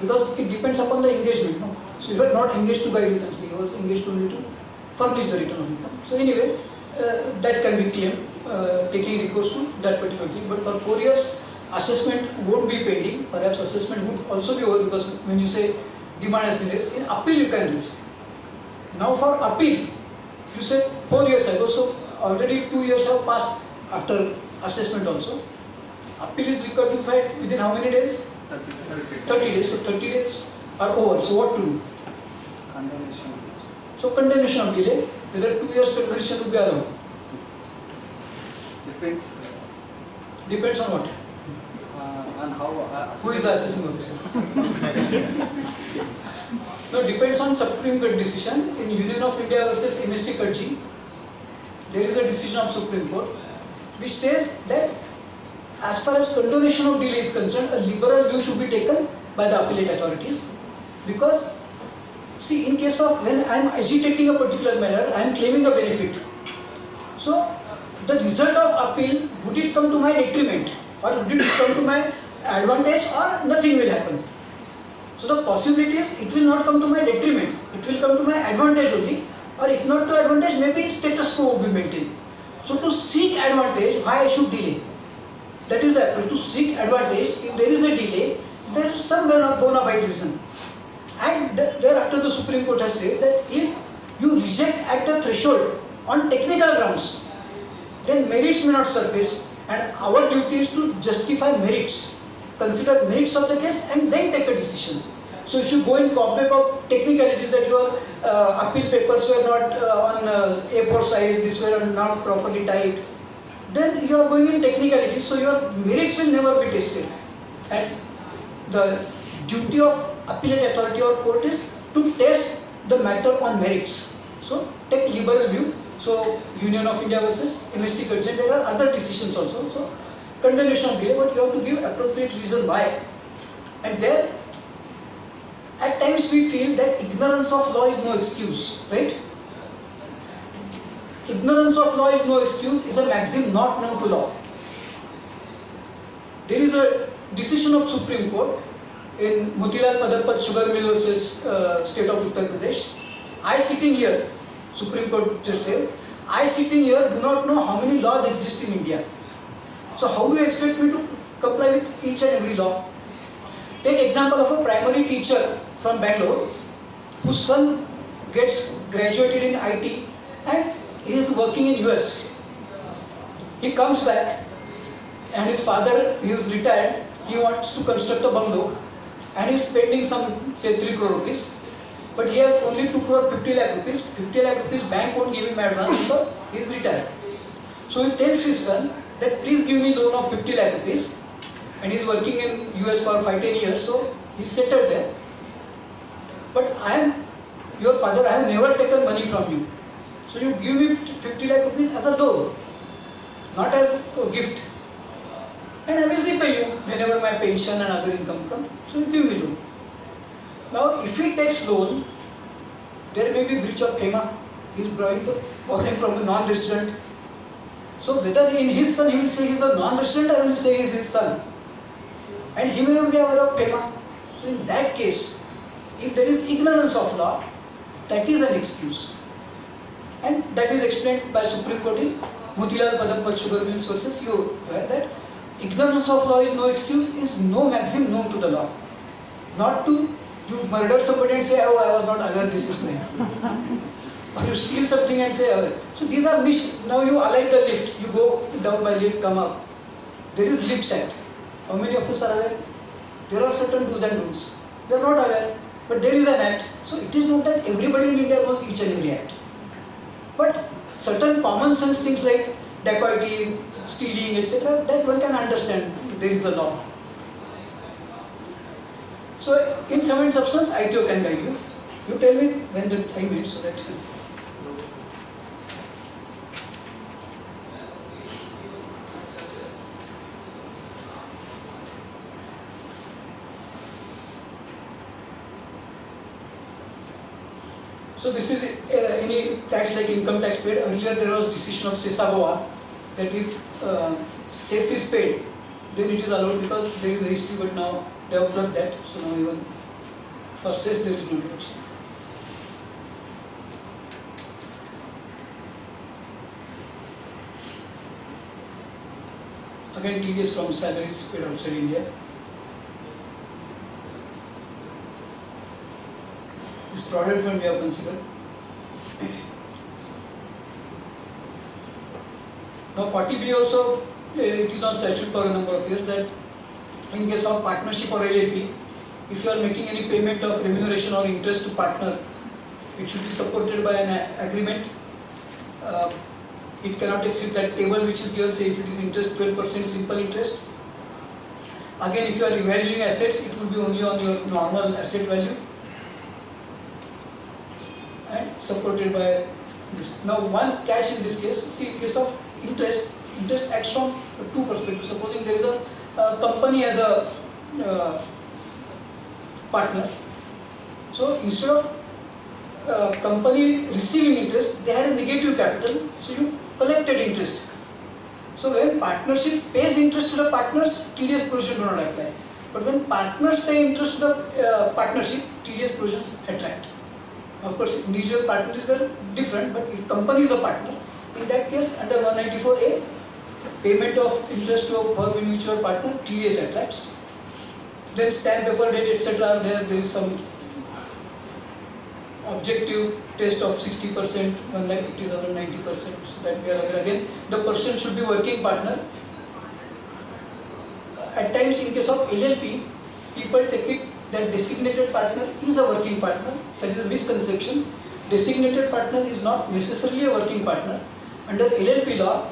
Speaker 7: because it depends upon the engagement. No? So if you are not engaged to guide, you can say he was engaged only to furnish the return of income. So anyway, that can be claimed, taking recourse to that particular thing. But for 4 years, assessment won't be pending. Perhaps assessment would also be over, because when you say demand has been raised, in appeal you can raise. Now for appeal, you said 4 years ago, so already 2 years have passed after assessment also. Appeal is rectified within how many days? 30 days. So 30 days are over. So what to do?
Speaker 3: Condemnation.
Speaker 7: So continuation of delay, whether 2 years continuation will be allowed.
Speaker 3: Depends
Speaker 7: Depends on what?
Speaker 3: on how.
Speaker 7: Who is the assessing officer? No, depends on Supreme Court decision. In Union of India versus MST Kadji, there is a decision of Supreme Court which says that as far as condonation of delay is concerned, a liberal view should be taken by the appellate authorities, because see, in case of when I am agitating a particular matter, I am claiming a benefit. So the result of appeal, would it come to my detriment or would it come to my advantage, or nothing will happen? So the possibility is it will not come to my detriment, it will come to my advantage only, or if not to advantage, maybe status quo will be maintained. So to seek advantage, why I should delay? That is the approach. To seek advantage, if there is a delay, there is some bona fide reason. And thereafter the Supreme Court has said that if you reject at the threshold on technical grounds, then merits may not surface, and our duty is to justify merits, consider merits of the case and then take a decision. So if you go in cobweb of technicalities that your appeal papers were not on A4 size, this were not properly typed, then you are going in technicalities, so your merits will never be tested. And the duty of appellate authority or court is to test the matter on merits. So take liberal view. So Union of India versus MST Kadji, there are other decisions also. So condemnation of delay, but you have to give appropriate reason why. And there, at times we feel that ignorance of law is no excuse, right? Ignorance of law is no excuse is a maxim not known to law. There is a decision of Supreme Court in Motilal Madhapat Sugar Mill versus State of Uttar Pradesh. I sitting here, Supreme Court just said, I sitting here do not know how many laws exist in India. So how do you expect me to comply with each and every law? Take example of a primary teacher from Bangalore whose son gets graduated in IT and he is working in US. He comes back and his father, he is retired, he wants to construct a bungalow and he is spending some say 3 crore rupees. But he has only 2 crore 50 lakh rupees. 50 lakh rupees bank won't give him advance because he is retired. So he tells his son that please give me loan of 50 lakh rupees, and he is working in US for 5-10 years, so he is settled there. But I am your father, I have never taken money from you. So you give me 50 lakh rupees as a loan, not as a gift. And I will repay you whenever my pension and other income come. So you give me loan. Now, if he takes loan, there may be breach of FEMA. He is borrowing from a non-resident. So whether in his son he will say he is a non-resident, I will say he is his son. And he may not be aware of FEMA. So in that case, if there is ignorance of law, that is an excuse. And that is explained by Supreme Court in Motilal Madhapat Sugar Mills versus you, where that ignorance of law is no excuse is no maxim known to the law. Not to you murder somebody and say, oh, I was not aware this is crime. Or you steal something and say, oh. So these are niche. Now you alight the lift, you go down by lift, come up. There is Lifts Act. How many of us are aware? There are certain do's and don'ts. They are not aware, but there is an act. So it is not that everybody in India knows each and every act. But certain common sense things like dacoity, stealing, etc., that one can understand. There is a law. So in sum and substance, ITO can guide you. You tell me when the time is so that. So this is any tax like income tax paid. Earlier there was decision of Sesagawa that if cess is paid, then it is allowed because there is a history, but now they have plugged that. So now even for cess there is no deduction. Again, TDS from salaries paid outside India. This product one we have considered. Now 40B also, it is on statute for a number of years that in case of partnership or LLP, if you are making any payment of remuneration or interest to partner, it should be supported by an agreement. It cannot exceed that table which is given, say if it is interest 12% simple interest. Again, if you are revaluing assets, it will be only on your normal asset value and supported by this. Now, one catch in this case, see in case of interest acts from two perspectives. Supposing there is a company as a partner. So instead of company receiving interest, they had a negative capital, so you collected interest. So when partnership pays interest to the partners, TDS provision do not apply. But when partners pay interest to the partnership, TDS provisions attract. Of course, individual partners are different, but if company is a partner, in that case under 194A, payment of interest to a firm in which you are partner, TDS attracts. Then stamp paper date, etc. are there. There is some objective test of 60%, 1,50,000, 90%. So that we are aware again. The person should be working partner. At times, in case of LLP, people take it that designated partner is a working partner. That is a misconception. Designated partner is not necessarily a working partner. Under LLP law,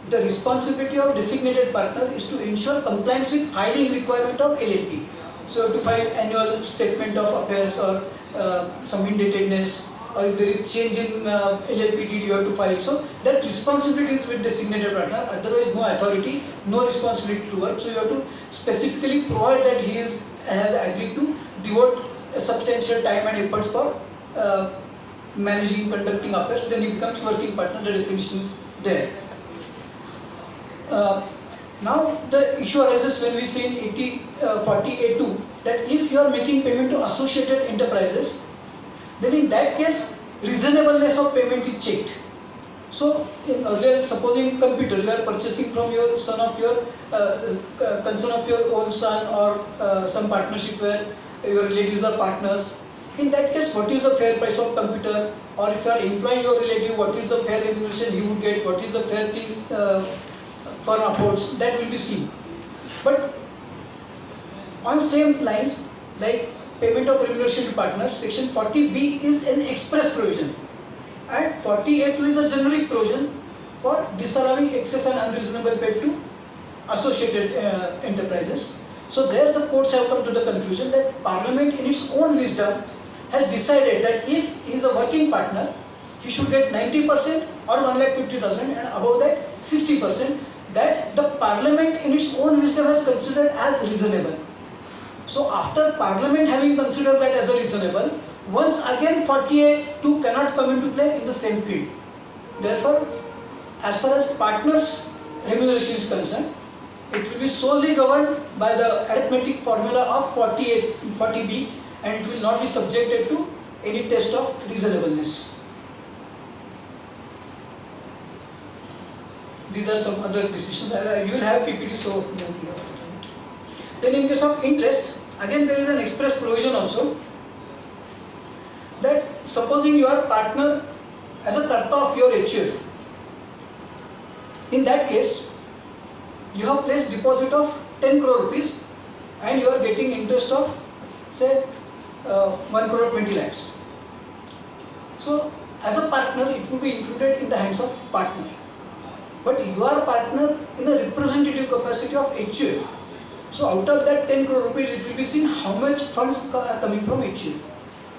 Speaker 7: the responsibility of designated partner is to ensure compliance with filing requirement of LLP. So to file annual statement of affairs or some indebtedness, or if there is change in LLP deed, you have to file. So that responsibility is with designated partner. Otherwise, no authority, no responsibility to work. So you have to specifically provide that he has agreed to devote a substantial time and efforts for managing, conducting affairs. Then he becomes working partner. The definition is there. Now the issue arises when we say in 40A2 that if you are making payment to associated enterprises, then in that case reasonableness of payment is checked. So in earlier, supposing computer you are purchasing from your son of your concern of your own son or some partnership where your relatives are partners. In that case, what is the fair price of computer? Or if you are employing your relative, what is the fair remuneration he would get? What is the fair thing for affords? That will be seen. But on same lines, like payment of remuneration to partners, section 40B is an express provision, and 40A2 is a generic provision for disallowing excess and unreasonable pay to associated enterprises. So there the courts have come to the conclusion that Parliament in its own wisdom has decided that if he is a working partner, he should get 90% or 1,50,000 and above that 60%, that the Parliament in its own wisdom has considered as reasonable. So after Parliament having considered that as a reasonable, once again 40A2 cannot come into play in the same field. Therefore, as far as partners' remuneration is concerned, it will be solely governed by the arithmetic formula of 40B, and it will not be subjected to any test of reasonableness. These are some other decisions. You will have PPT, so then in case of interest, again there is an express provision also that supposing you are partner as a karta of your HUF, in that case you have placed deposit of 10 crore rupees and you are getting interest of say 1 crore 20 lakhs. So as a partner it will be included in the hands of partner, but you are a partner in a representative capacity of HUF. So out of that 10 crore rupees it will be seen how much funds are coming from HUF.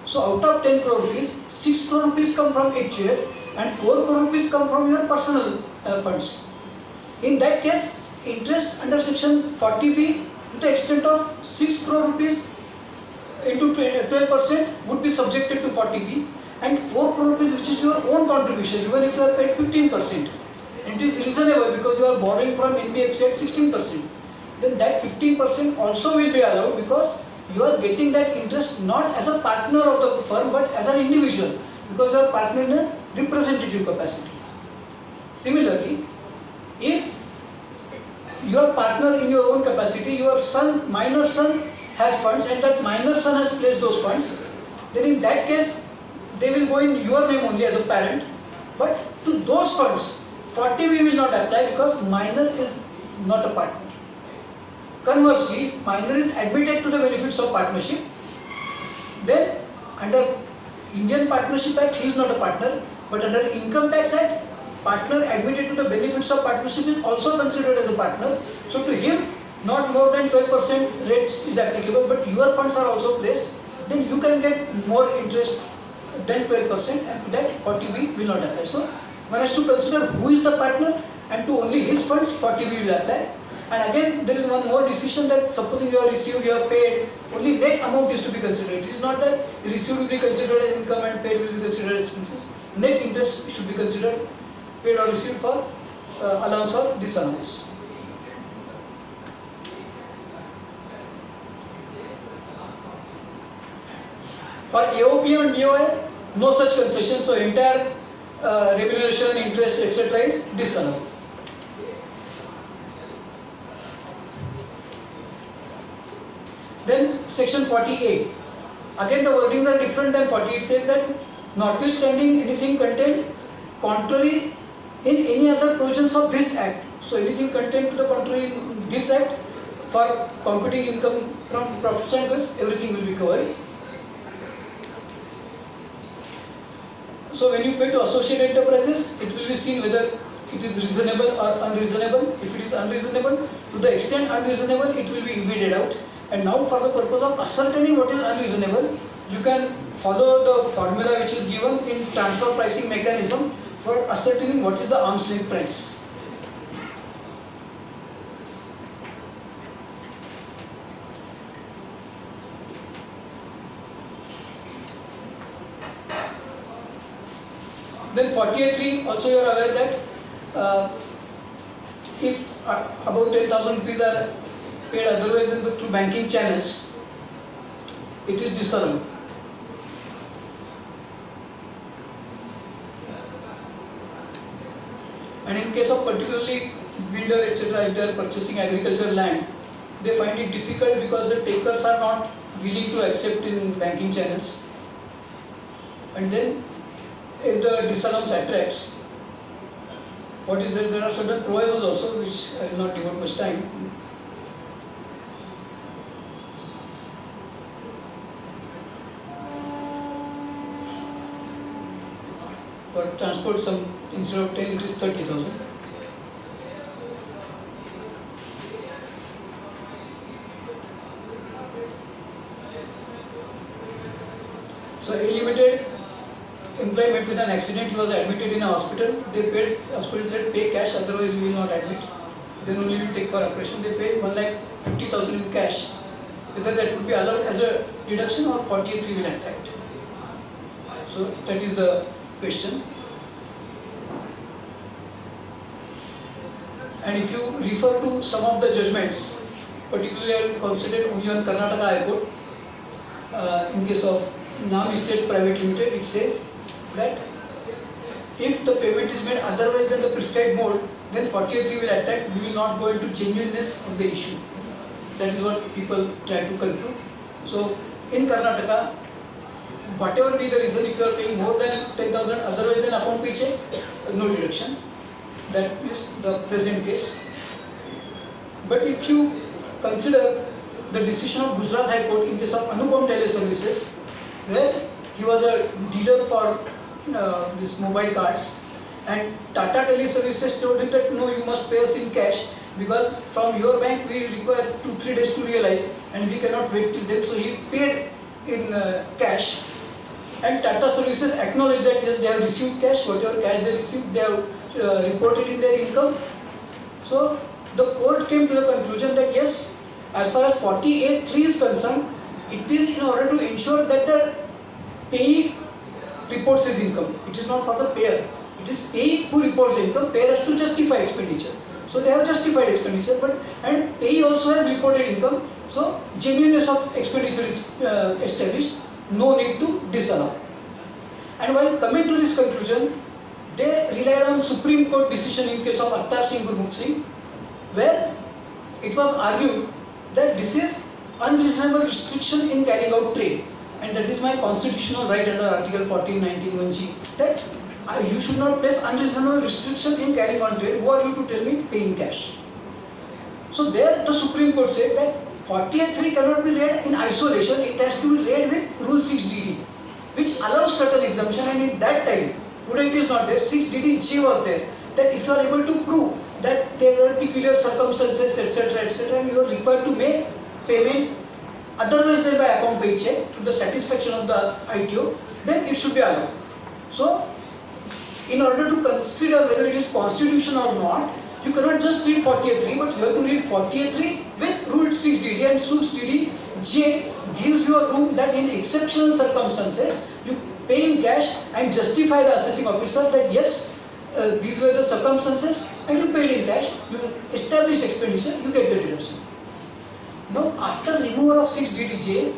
Speaker 7: So out of 10 crore rupees, 6 crore rupees come from HUF and 4 crore rupees come from your personal funds. In that case, interest under section 40B to the extent of 6 crore rupees into 12% would be subjected to 40B, and 4 crore rupees which is your own contribution, even if you are paid 15%, it is reasonable because you are borrowing from NBFC at 16%, then that 15% also will be allowed because you are getting that interest not as a partner of the firm but as an individual, because you are partner in a representative capacity. Similarly, if you are partner in your own capacity, your son, minor son has funds and that minor son has placed those funds, then in that case they will go in your name only as a parent, but to those funds 40B will not apply because minor is not a partner. Conversely, if minor is admitted to the benefits of partnership, then under Indian Partnership Act, he is not a partner, but under Income Tax Act, partner admitted to the benefits of partnership is also considered as a partner. So to him, not more than 12% rate is applicable, but your funds are also placed, then you can get more interest than 12%, and to that 40B will not apply. So one has to consider who is the partner, and to only his funds 40B will apply. And again, there is one more decision that supposing you are received, you are paid, only net amount is to be considered. It is not that received will be considered as income and paid will be considered as expenses. Net interest should be considered, paid or received for allowance or disallowance. For AOP and BOI, no such concession, so entire remuneration, interest, etc. is disallowed. Then section 40A. Again the wordings are different than 40. It says that notwithstanding anything contained contrary in any other provisions of this act. So anything contained to the contrary in this act, for computing income from profits and goods, everything will be covered. So when you pay to associate enterprises, it will be seen whether it is reasonable or unreasonable. If it is unreasonable, to the extent unreasonable, it will be evaded out. And now for the purpose of ascertaining what is unreasonable, you can follow the formula which is given in transfer pricing mechanism for ascertaining what is the arm's length price. Then 48.3, also you are aware that if about 10,000 rupees are paid otherwise than through banking channels, it is disallowed. And in case of particularly builder, etc., if they are purchasing agricultural land, they find it difficult because the takers are not willing to accept in banking channels. And then if the disallowance attracts, what is there? There are certain provisos also which I will not devote much time. For transport sum, instead of 10 it is 30,000. So A Limited employee met with an accident, he was admitted in a hospital. They paid, hospital said pay cash, otherwise we will not admit. Then only we will take for operation. They paid 1,50,000 in cash. Whether that would be allowed as a deduction or 48.3 will attract. So that is the question. And if you refer to some of the judgments, particularly I will concentrate only on Karnataka High Court. In case of Nam Estates Private Limited, it says that if the payment is made otherwise than the prescribed mode, then 48.3 will attack. We will not go into genuineness of the issue. That is what people try to conclude. So in Karnataka, whatever be the reason, if you are paying more than 10,000 otherwise than account pay check, no deduction. That is the present case. But if you consider the decision of Gujarat High Court in case of Anupam Teleservices, where he was a dealer for these mobile cards, and Tata Teleservices told him that no, you must pay us in cash because from your bank we require 2-3 days to realize and we cannot wait till then. So he paid in cash, and Tata Services acknowledged that yes, they have received cash, whatever cash they received they have reported in their income. So the court came to the conclusion that yes, as far as 48.3 is concerned, it is in order to ensure that the payee reports his income. It is not for the payer. It is payee who reports income. Payer has to justify expenditure. So they have justified expenditure, and payee also has reported income. So genuineness of expenditure is established. No need to disallow. And while coming to this conclusion, they relied on Supreme Court decision in case of Attar Singh Gurmukh Singh, where it was argued that this is unreasonable restriction in carrying out trade, and that is my constitutional right under Article 14(19)(1)(g) that you should not place unreasonable restriction in carrying on trade. Who are you to tell me pay in cash? So there the Supreme Court said that 48.3 cannot be read in isolation. It has to be read with Rule 6 DD. which allows certain exemption, and in that time, today it is not there, 6DDJ was there, that if you are able to prove that there are peculiar circumstances, etc., and you are required to make payment otherwise than by account paid check to the satisfaction of the ITO, then it should be allowed. So, in order to consider whether it is constitutional or not, you cannot just read 48.3, but you have to read 48.3 with Rule 6DD, and 6DDJ gives you a room that in exceptional circumstances, you pay in cash and justify the assessing officer that yes, these were the circumstances, and you paid in cash, you establish expenditure, you get the deduction. Now, after removal of 6DDJ,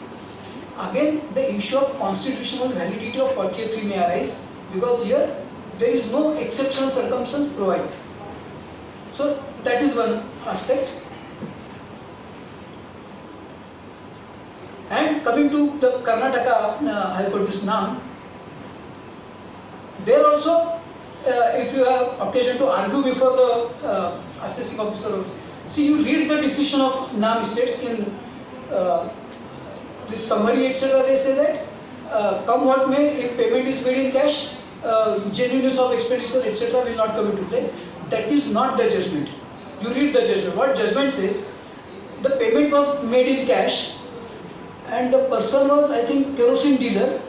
Speaker 7: again the issue of constitutional validity of 48.3 may arise, because here there is no exceptional circumstance provided. So that is one aspect. And coming to the Karnataka High Court, this NAM, there also, if you have occasion to argue before the assessing officer, see, you read the decision of NAM states in this summary, etc. They say that come what may, if payment is made in cash, genuineness of expenditure, etc. will not come into play. That is not the judgment. You read the judgment. What judgment says? The payment was made in cash, and the person was, I think, kerosene dealer.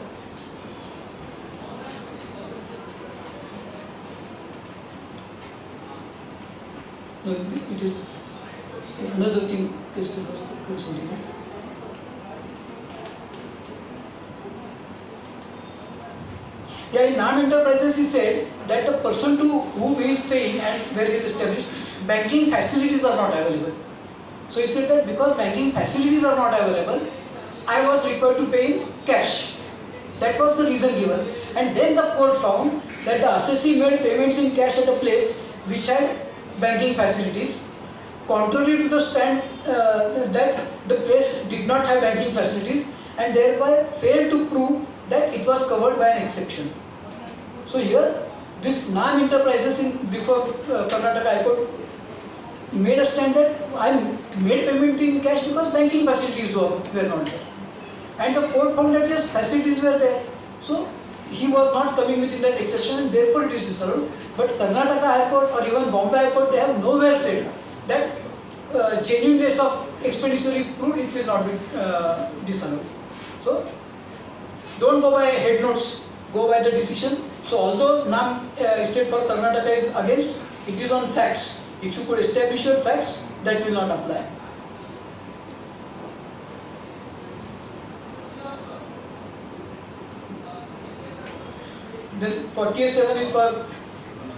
Speaker 7: No, it is another thing. Kerosene dealer. Yeah, in NAM Enterprises, he said that the person to whom he is paying and where he is established, banking facilities are not available. So he said that because banking facilities are not available, I was required to pay in cash. That was the reason given. And then the court found that the assessee made payments in cash at a place which had banking facilities, contrary to the stand that the place did not have banking facilities, and thereby failed to prove that it was covered by an exception. So here, this NAM Enterprises before Karnataka High Court made a stand that I made payment in cash because banking facilities were not there. And the court found that yes, facilities were there. So he was not coming within that exception, and therefore it is disallowed. But Karnataka High Court or even Bombay High Court, they have nowhere said that genuineness of expenditure is proved, it will not be disallowed. So don't go by head notes, go by the decision. So although NAM state for Karnataka is against, it is on facts. If you could establish your facts, that will not apply. Then 48.7 is for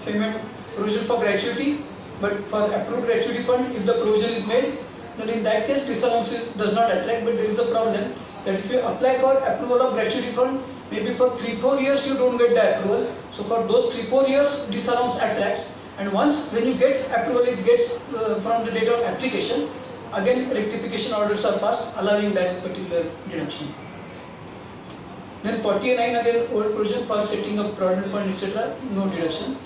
Speaker 7: payment provision for gratuity, but for approved gratuity fund, if the provision is made, then in that case disallowance does not attract, but there is a problem that if you apply for approval of gratuity fund, maybe for 3-4 years you don't get the approval. So for those 3-4 years, disallowance attracts, and once when you get approval, it gets from the date of application, again rectification orders are passed allowing that particular deduction. Then 49 again old provision for setting up provident fund, etc. no deduction.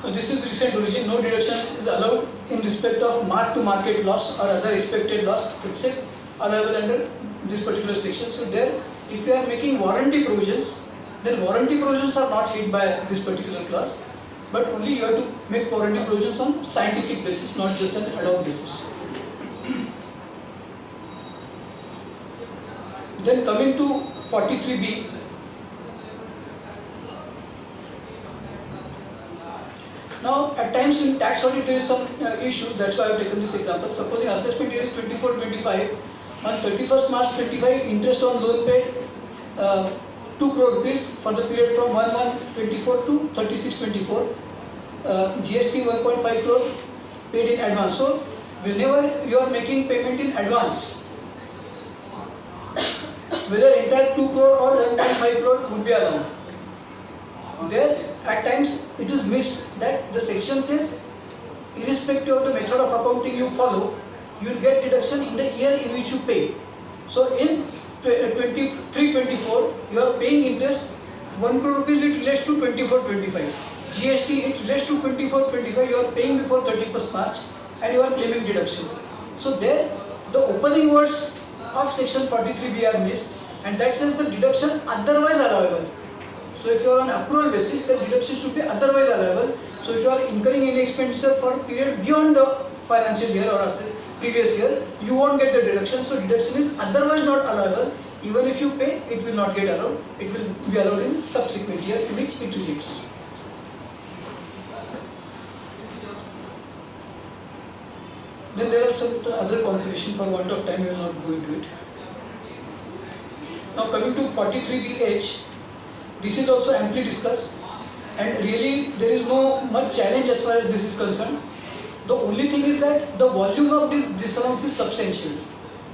Speaker 7: So this is recent origin, no deduction is allowed in respect of mark-to-market loss or other expected loss except allowable under this particular section. So there, if you are making warranty provisions, then warranty provisions are not hit by this particular clause, but only you have to make warranty provisions on scientific basis, not just an ad hoc basis. Then coming to 43B, now at times in tax audit there is some issues, that's why I have taken this example. Supposing assessment year is 24-25, on 31st March 25, interest on loan paid 2 crore rupees for the period from 1/1/24 to 36/24, GST 1.5 crore paid in advance. So whenever you are making payment in advance, whether entire 2 crore or 1.5 crore would be allowed. There at times it is missed that the section says irrespective of the method of accounting you follow, you will get deduction in the year in which you pay. So in 23-24 you are paying interest 1 crore rupees, it relates to 24-25. GST it relates to 24-25, you are paying before 31st March. and you are claiming deduction. So there, the opening words of section 43B are missed, and that says the deduction otherwise allowable. So if you are on accrual basis, the deduction should be otherwise allowable. So if you are incurring any expenditure for a period beyond the financial year or previous year, you won't get the deduction. So deduction is otherwise not allowable. Even if you pay, it will not get allowed. It will be allowed in subsequent year in which it relates. Then there are some other complications. For want of time, we will not go into it. Now coming to 43BH, this is also amply discussed, and really there is no much challenge as far as this is concerned. The only thing is that the volume of this disallowance is substantial,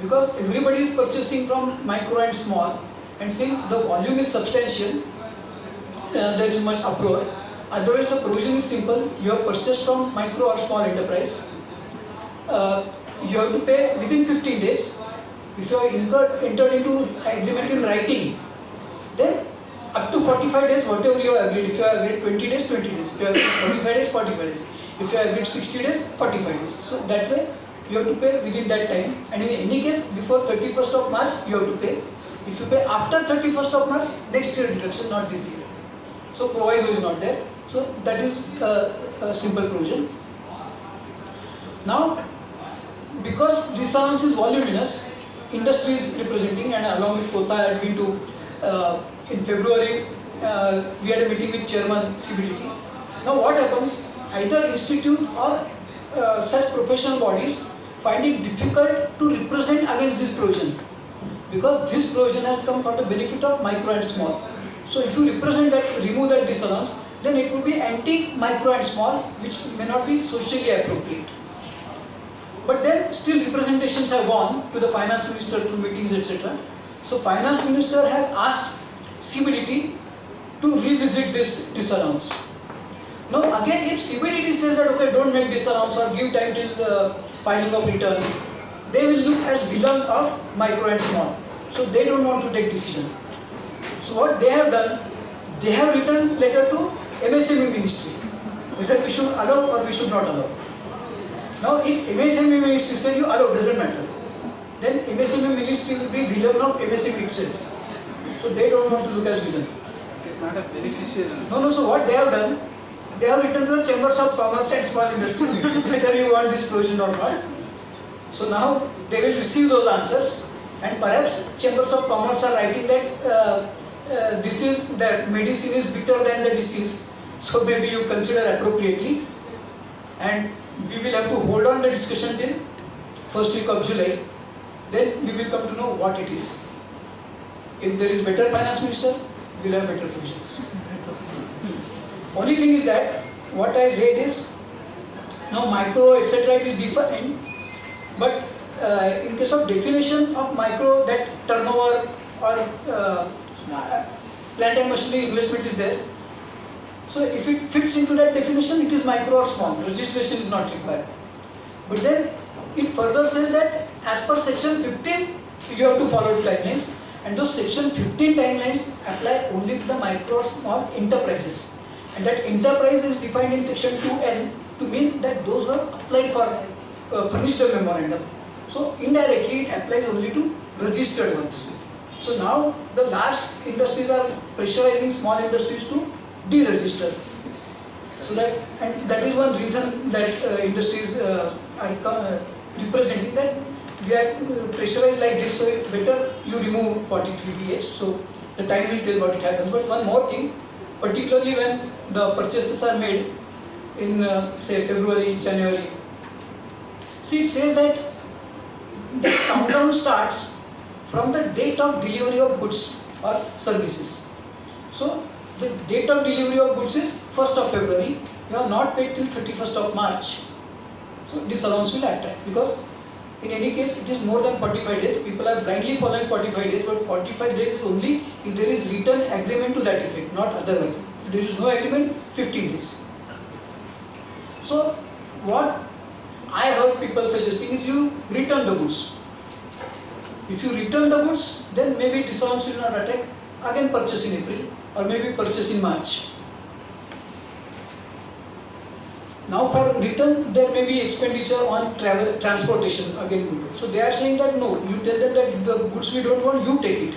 Speaker 7: because everybody is purchasing from micro and small, and since the volume is substantial, there is much uproar. Otherwise the provision is simple. You have purchased from micro or small enterprise, you have to pay within 15 days. If you have entered into agreement in writing, then up to 45 days, whatever you have agreed. If you have agreed 20 days, 20 days. If you have agreed 45 days, 45 days. If you have agreed 60 days, 45 days. So that way, you have to pay within that time. And in any case, before 31st of March, you have to pay. If you pay after 31st of March, next year deduction, not this year. So proviso is not there. So that is a simple provision. Now, because disallowance is voluminous, industry is representing, and along with Kota, I had been to in February, we had a meeting with Chairman CBDT. Now what happens, either institute or such professional bodies find it difficult to represent against this provision, because this provision has come for the benefit of micro and small. So if you represent that, remove that disallowance, then it would be anti-micro and small, which may not be socially appropriate. But then still representations have gone to the finance minister through meetings, etc. So finance minister has asked CBDT to revisit this disallowance. Now again, if CBDT says that okay, don't make disallowance or give time till filing of return, they will look as villain of micro and small. So they don't want to take decision. So what they have done, they have written letter to MSME ministry, whether we should allow or we should not allow. Now if MSME ministry says you allow, doesn't matter, then MSME ministry will be villain of MSME itself. So they don't want to look as villain.
Speaker 3: It is not a beneficial.
Speaker 7: No, so what they have done, they have written to the Chambers of Commerce and Small Industries, whether you want this provision or not. So now they will receive those answers, and perhaps Chambers of Commerce are writing that that medicine is bitter than the disease, so maybe you consider appropriately, and we will have to hold on the discussion till first week of July. Then we will come to know what it is. If there is better finance minister, we will have better provisions. Only thing is that what I read is now micro etc. it is defined, but in case of definition of micro, that turnover or plant and machinery investment is there. So if it fits into that definition, it is micro or small. Registration is not required. But then it further says that as per section 15, you have to follow timelines, and those section 15 timelines apply only to the micro or small enterprises. And that enterprise is defined in section 2N to mean that those who have applied for furnished a memorandum. So indirectly it applies only to registered ones. So now the large industries are pressurizing small industries to deregister. So that is one reason that industries are representing that we are pressurized like this, so better you remove 43BH. So the time will tell what it happens. But one more thing, particularly when the purchases are made in say February, January, see it says that the countdown starts from the date of delivery of goods or services. So the date of delivery of goods is 1st of February, you are not paid till 31st of March. So disallowance will attract, because in any case it is more than 45 days. People are blindly following 45 days, but 45 days is only if there is written agreement to that effect, not otherwise. If there is no agreement, 15 days. So what I heard people suggesting is you return the goods. If you return the goods, then maybe disallowance will not attack. Again purchase in April or maybe purchase in March. Now for return, there may be expenditure on travel, transportation again. So they are saying that no, you tell them that the goods we don't want, you take it.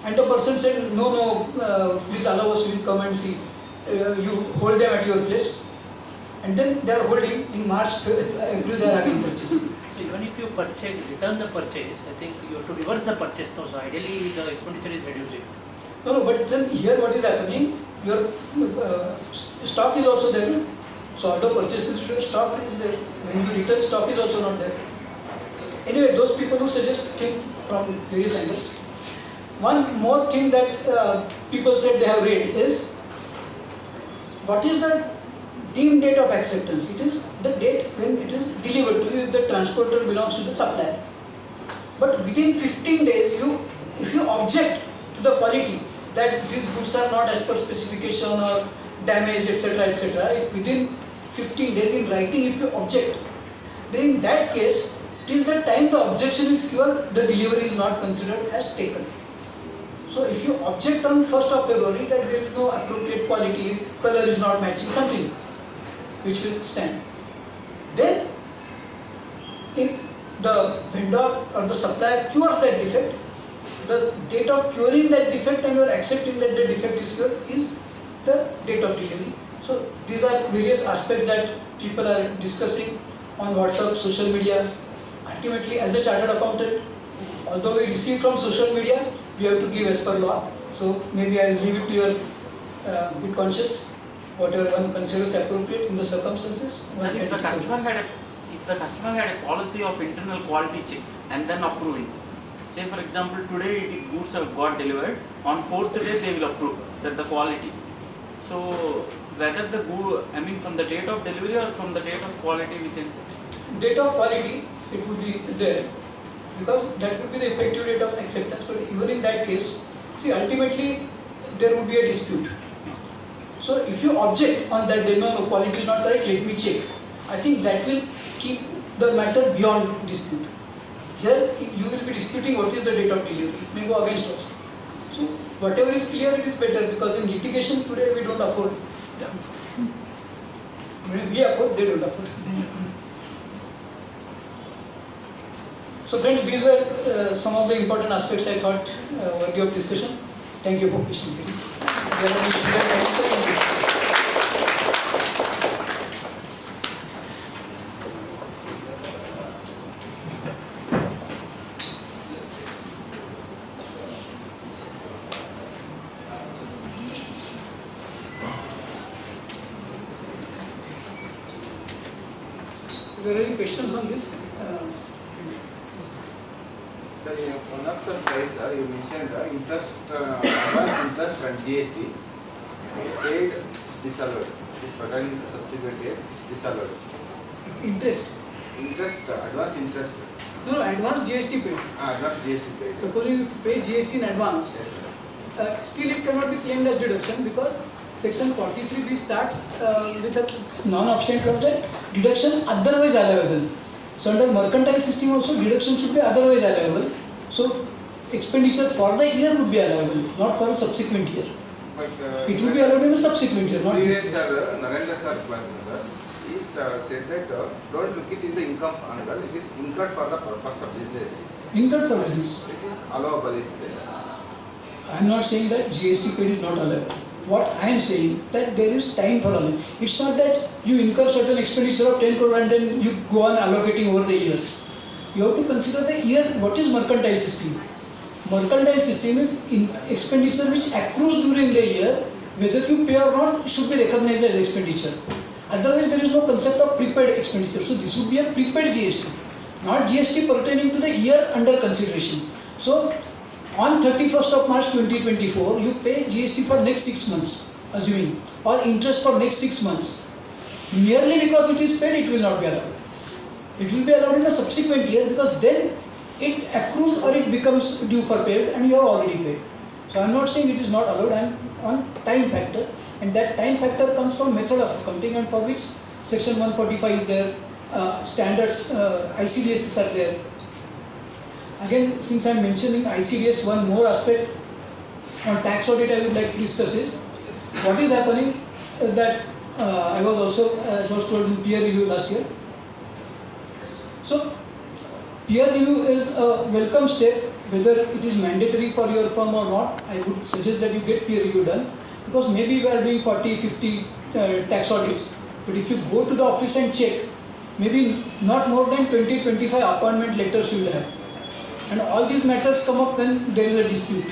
Speaker 7: And the person said, no, please allow us, we will come and see. You hold them at your place. And then they are holding in March, April they are again purchasing.
Speaker 10: So even if you return the purchase, I think you have to reverse the purchase now. So ideally the expenditure is reducing.
Speaker 7: No, but then here what is happening, your stock is also there. So although purchases stock is there, when you return stock is also not there. Anyway, those people who suggest think from various angles. One more thing that people said they have read is, what is the deemed date of acceptance? It is the date when it is delivered to you if the transporter belongs to the supplier. But within 15 days, if you object to the quality that these goods are not as per specification or damaged, etc., if within 15 days in writing if you object, then in that case, till the time the objection is cured, the delivery is not considered as taken. So if you object on 1st of February that there is no appropriate quality, color is not matching, something which will stand, then if the vendor or the supplier cures that defect, the date of curing that defect and you are accepting that the defect is cured is the date of delivery. So these are various aspects that people are discussing on WhatsApp, social media. Ultimately, as a chartered accountant, although we receive from social media, we have to give as per law. So maybe I will leave it to your good conscience, whatever one considers appropriate in the circumstances.
Speaker 5: Sir, if the customer had a policy of internal quality check and then approving, say for example today goods have got delivered, on 4th day they will approve that the quality. So whether the good, I mean from the date of delivery or from the date of quality within?
Speaker 7: Date of quality, it would be there because that would be the effective date of acceptance. But even in that case, see, ultimately there would be a dispute. So if you object on that day, no, quality is not correct, let me check. I think that will keep the matter beyond dispute. Here you will be disputing what is the date of delivery. It may go against us. So whatever is clear, it is better because in litigation today we don't afford. Yeah. We afford, they don't afford. So friends, these were some of the important aspects I thought worthy of discussion. Thank you for patiently. Are there any questions on this?
Speaker 8: Sir, in one of the slides, sir, you mentioned interest, advance interest and GST is paid disallowed. It is pertaining to subsequent year, it is disallowed.
Speaker 7: Interest?
Speaker 8: Interest, advance interest.
Speaker 7: No, advance GST paid.
Speaker 8: Advance GST paid.
Speaker 7: Suppose you pay GST in advance,
Speaker 8: Yes, sir.
Speaker 7: still it cannot be claimed as deduction because section 43B starts with a non-option clause that deduction otherwise allowable. So under mercantile system also deduction should be otherwise allowable. So expenditure for the year would be allowable, not for a subsequent year.
Speaker 8: But
Speaker 7: It will be allowed in the subsequent year, not
Speaker 8: previous
Speaker 7: this year.
Speaker 8: sir, Narendra sir class, sir, he said that don't look it in the income angle, it is incurred for the purpose of business.
Speaker 7: Incurred for business.
Speaker 8: It is allowable, it's there.
Speaker 7: I am not saying that GST paid is not allowable. What I am saying that there is time for allowing. It's not that you incur certain expenditure of 10 crore and then you go on allocating over the years. You have to consider the year. What is mercantile system? Mercantile system is expenditure which accrues during the year, whether you pay or not, should be recognized as expenditure. Otherwise, there is no concept of prepaid expenditure. So this would be a prepaid GST, not GST pertaining to the year under consideration. So on 31st of March 2024, you pay GST for next 6 months, assuming, or interest for next 6 months. Merely because it is paid, it will not be allowed. It will be allowed in a subsequent year because then it accrues or it becomes due for paid and you have already paid. So I am not saying it is not allowed, I am on time factor, and that time factor comes from method of accounting and for which section 145 is there, standards, ICDS are there. Again, since I am mentioning ICDS, one more aspect on tax audit I would like to discuss is what is happening is that I was also, as was told, in peer review last year. So, peer review is a welcome step, whether it is mandatory for your firm or not. I would suggest that you get peer review done, because maybe we are doing 40, 50 tax audits, but if you go to the office and check, maybe not more than 20, 25 appointment letters you will have. And all these matters come up when there is a dispute.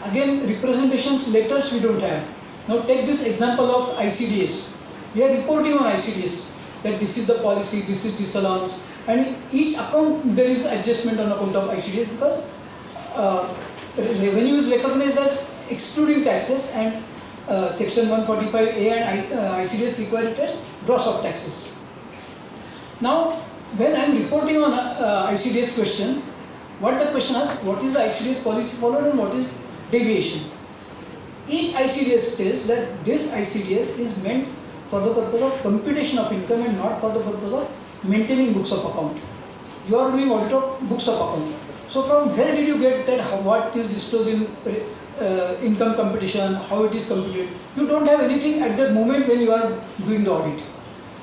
Speaker 7: Again, representations letters we don't have. Now take this example of ICDS. We are reporting on ICDS that this is the policy, this is disallowance, and each account there is adjustment on account of ICDS, because revenue is recognized as excluding taxes, and section 145A and ICDS require it as gross of taxes. Now, when I am reporting on ICDS question, what the question asks, what is the ICDS policy followed and what is deviation? Each ICDS tells that this ICDS is meant for the purpose of computation of income and not for the purpose of maintaining books of account. You are doing audit of books of account. So from where did you get that what is disclosed in income computation, how it is computed? You don't have anything at that moment when you are doing the audit.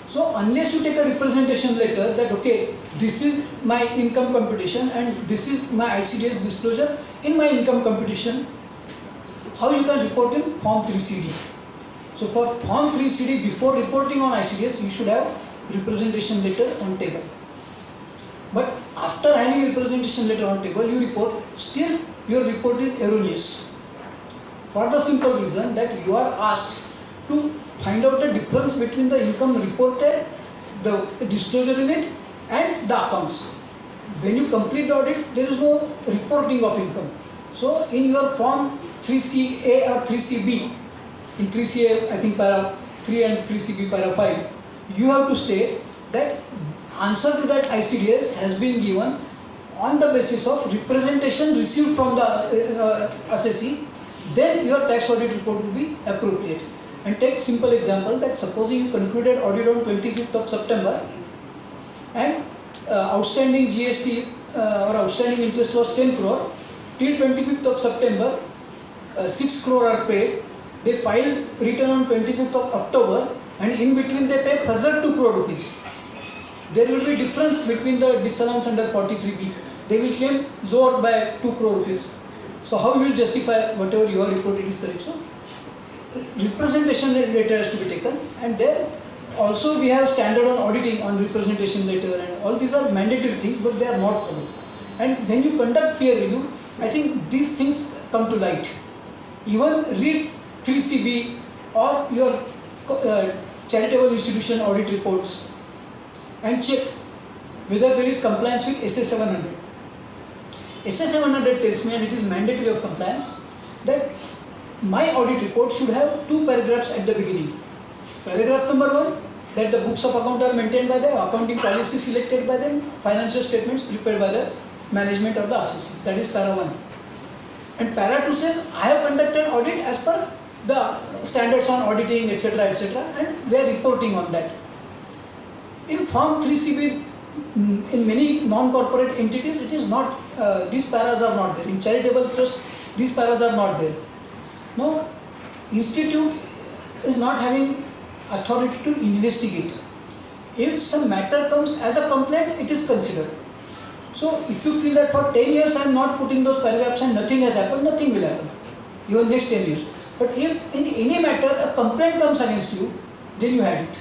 Speaker 7: So unless you take a representation letter that okay, this is my income computation and this is my ICDS disclosure in my income computation, how you can report in Form 3CD. So for Form 3CD, before reporting on ICDS, you should have representation letter on table. But after having representation letter on table, you report, still your report is erroneous. For the simple reason that you are asked to find out the difference between the income reported, the disclosure in it, and the accounts. When you complete the audit, there is no reporting of income. So in your Form 3CA or 3CB, in 3CA I think para 3 and 3CB para 5, you have to state that answer to that ICDS has been given on the basis of representation received from the assessee, then your tax audit report will be appropriate. And take simple example that supposing you concluded audit on 25th of September and outstanding GST or outstanding interest was 10 crore, till 25th of September 6 crore are paid, they file return on 25th of October and in between they pay further 2 crore rupees. There will be difference between the disallowance under 43B. They will claim lower by 2 crore rupees. So how you will justify whatever you are reported is correct? So representation letter has to be taken, and there also we have standard on auditing on representation letter, and all these are mandatory things but they are not followed. And when you conduct peer review, I think these things come to light. Even read 3CB or your charitable institution audit reports and check whether there is compliance with SA 700. SA 700 tells me, and it is mandatory of compliance, that my audit report should have 2 paragraphs at the beginning. Paragraph number 1, that the books of account are maintained by them, accounting policy selected by them, financial statements prepared by the management or the assessee. That is para 1. And para 2 says, I have conducted audit as per the standards on auditing, etc., etc., and we are reporting on that. In Form 3CB, in many non-corporate entities, it is not, these paras are not there. In charitable trust, these paras are not there. Now, institute is not having authority to investigate. If some matter comes as a complaint, it is considered. So, if you feel that for 10 years I am not putting those paragraphs and nothing has happened, nothing will happen. Even next 10 years. But if in any matter a complaint comes against you, then you had it.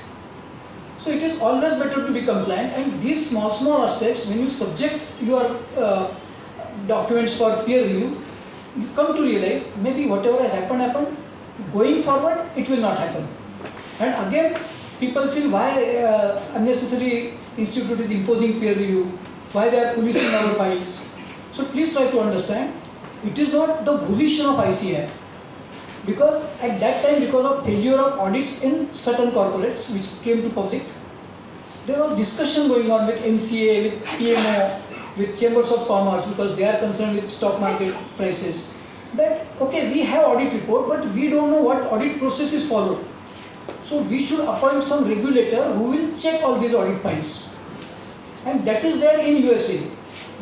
Speaker 7: So, it is always better to be compliant, and these small aspects, when you subject your documents for peer review, you come to realize maybe whatever has happened, going forward it will not happen. And again, people feel why unnecessary institute is imposing peer review, why they are policing our files. So please try to understand, it is not the volition of ICAI. Because at that time, because of failure of audits in certain corporates which came to public, there was discussion going on with MCA, with PMO, with chambers of commerce, because they are concerned with stock market prices, that okay, we have audit report but we don't know what audit process is followed. So we should appoint some regulator who will check all these audit files. And that is there in USA.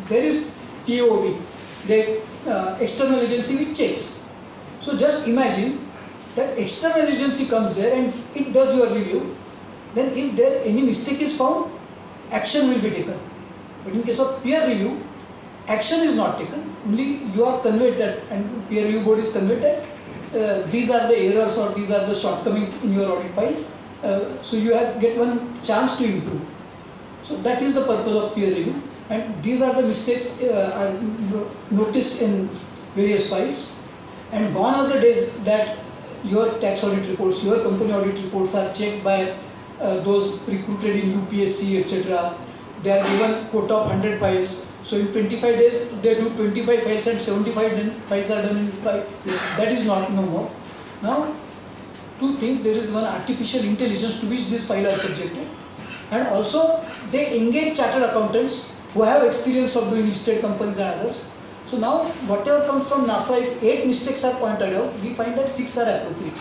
Speaker 7: There is POB, the external agency which checks. So just imagine that external agency comes there and it does your review. Then if there any mistake is found, action will be taken. But in case of peer review, action is not taken. Only you are conveyed that, and peer review board is conveyed that these are the errors or these are the shortcomings in your audit file. So you get one chance to improve. So that is the purpose of peer review. And these are the mistakes are noticed in various files. And gone are the days that your tax audit reports, your company audit reports are checked by those recruited in UPSC, etc. They are given quota of 100 files. So in 25 days, they do 25 files and 75 files are done in 5 days. That is not no more. Now, two things. There is one artificial intelligence to which these files are subjected. And also, they engage chartered accountants who have experience of doing listed companies and others. So now, whatever comes from NAFRA, if 8 mistakes are pointed out, we find that 6 are appropriate.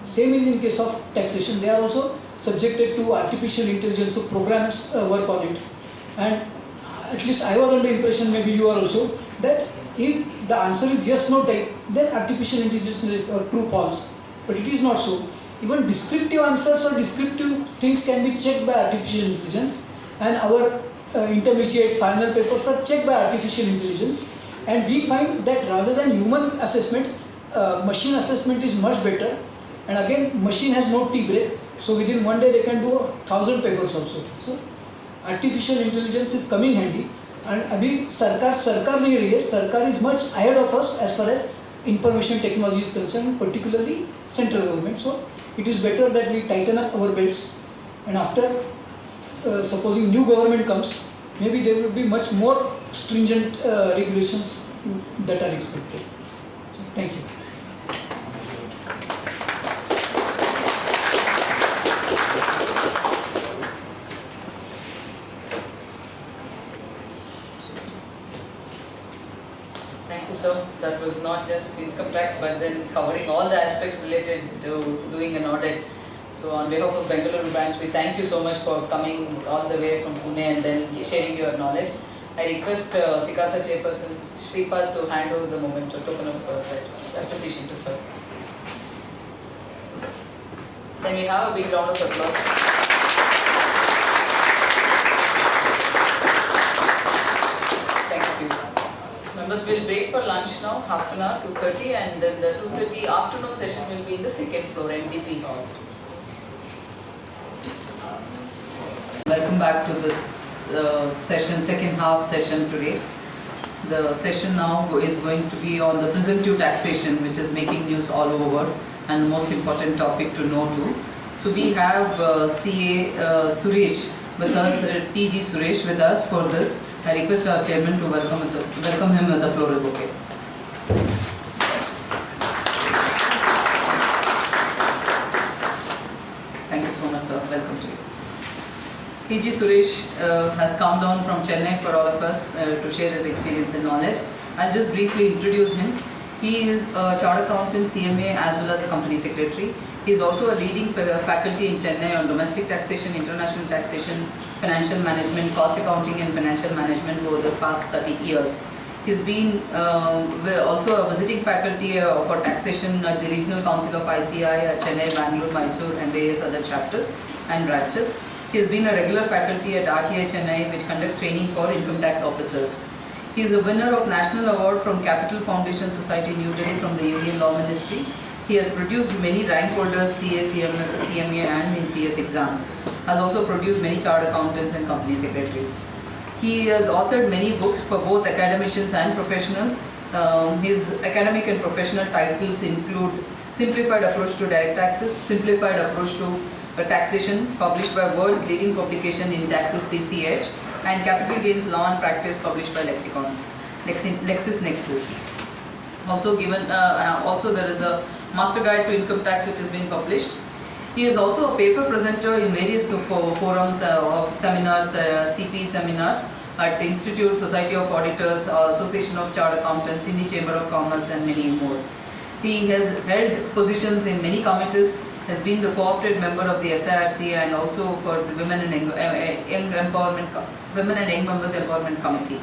Speaker 7: Same is in case of taxation. They are also subjected to artificial intelligence, so programs work on it. And at least I was under the impression, maybe you are also, that if the answer is yes, no type, then artificial intelligence is true, false. But it is not so. Even descriptive answers or descriptive things can be checked by artificial intelligence, and our intermediate final papers are checked by artificial intelligence. And we find that rather than human assessment, machine assessment is much better. And again, machine has no tea break, so within one day they can do 1,000 papers also. So artificial intelligence is coming handy. And abhi sarkar nahi rahi hai. Sarkar is much ahead of us as far as information technology is concerned, particularly central government. So it is better that we tighten up our belts, and after supposing new government comes, maybe there will be much more stringent regulations that are expected. So, thank you.
Speaker 6: Thank you, sir. That was not just income tax, but then covering all the aspects related to doing an audit. So on behalf of Bengaluru branch, we thank you so much for coming all the way from Pune and then sharing your knowledge. I request SICASA chairperson Shripal to hand over the moment to token of appreciation to sir. Then we have a big round of applause. Thank you. Members will break for lunch now, half an hour, 2:30, and then the 2:30 afternoon session will be in the second floor, MDP hall. Welcome back to this session, second half session today. The session now is going to be on the presumptive taxation, which is making news all over, and most important topic to know too. So we have CA Suresh with us, TG Suresh with us for this. I request our chairman to welcome him with the floral bouquet. Thank you so much, sir. Welcome to you. TG Suresh has come down from Chennai for all of us to share his experience and knowledge. I'll just briefly introduce him. He is a chartered accountant, CMA, as well as a company secretary. He is also a leading faculty in Chennai on domestic taxation, international taxation, financial management, cost accounting and financial management over the past 30 years. He's been also a visiting faculty for taxation at the Regional Council of ICI at Chennai, Bangalore, Mysore and various other chapters and branches. He has been a regular faculty at RTI Chennai, which conducts training for income tax officers. He is a winner of National Award from Capital Foundation Society, New Delhi from the Union Law Ministry. He has produced many rank holders, CA, CMA and in CS exams. Has also produced many chartered accountants and company secretaries. He has authored many books for both academicians and professionals. His academic and professional titles include Simplified Approach to Direct Taxes, Simplified Approach to Taxation, published by World's leading publication in taxes CCH, and Capital Gains Law and Practice, published by Lexicons, LexisNexis. Also given, also there is a Master Guide to Income Tax which has been published. He is also a paper presenter in various forums of seminars, CP seminars at the Institute, Society of Auditors, Association of Chartered Accountants, Sydney Chamber of Commerce and many more. He has held positions in many committees, has been the co-opted member of the SIRC and also for the Women and Young Members Empowerment Committee.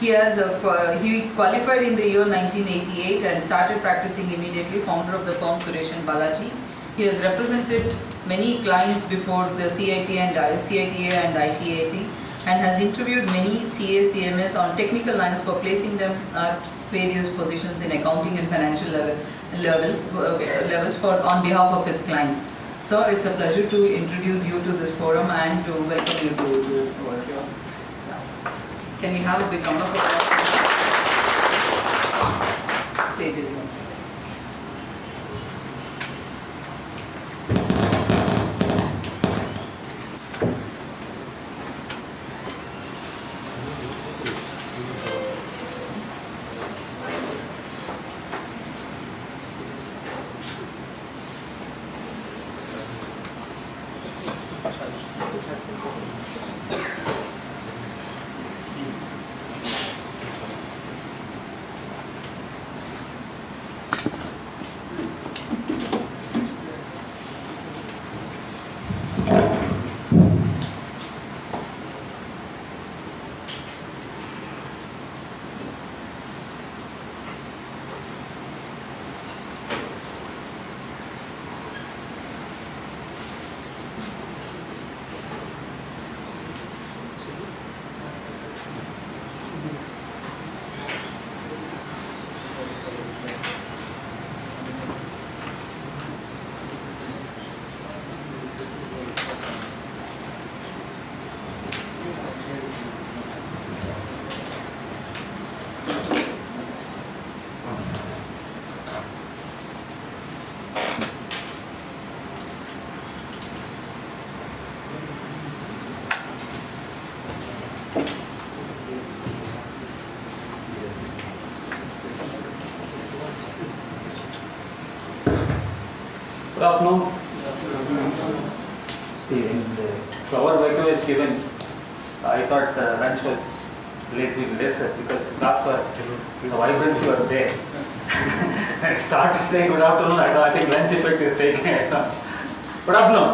Speaker 6: He qualified in the year 1988 and started practicing immediately, founder of the firm Suresh and Balaji. He has represented many clients before the CITA and ITAT and has interviewed many CA, CMS on technical lines for placing them at various positions in accounting and financial levels on behalf of his clients. So it's a pleasure to introduce you to this forum and to welcome you to this forum. So, can we have a big round of applause? Stage is yours.
Speaker 11: Good afternoon. Stephen, the flower bouquet was given. I thought lunch was little lesser because the vibrancy was there. I start to say good afternoon, I think lunch effect is taken. Good afternoon.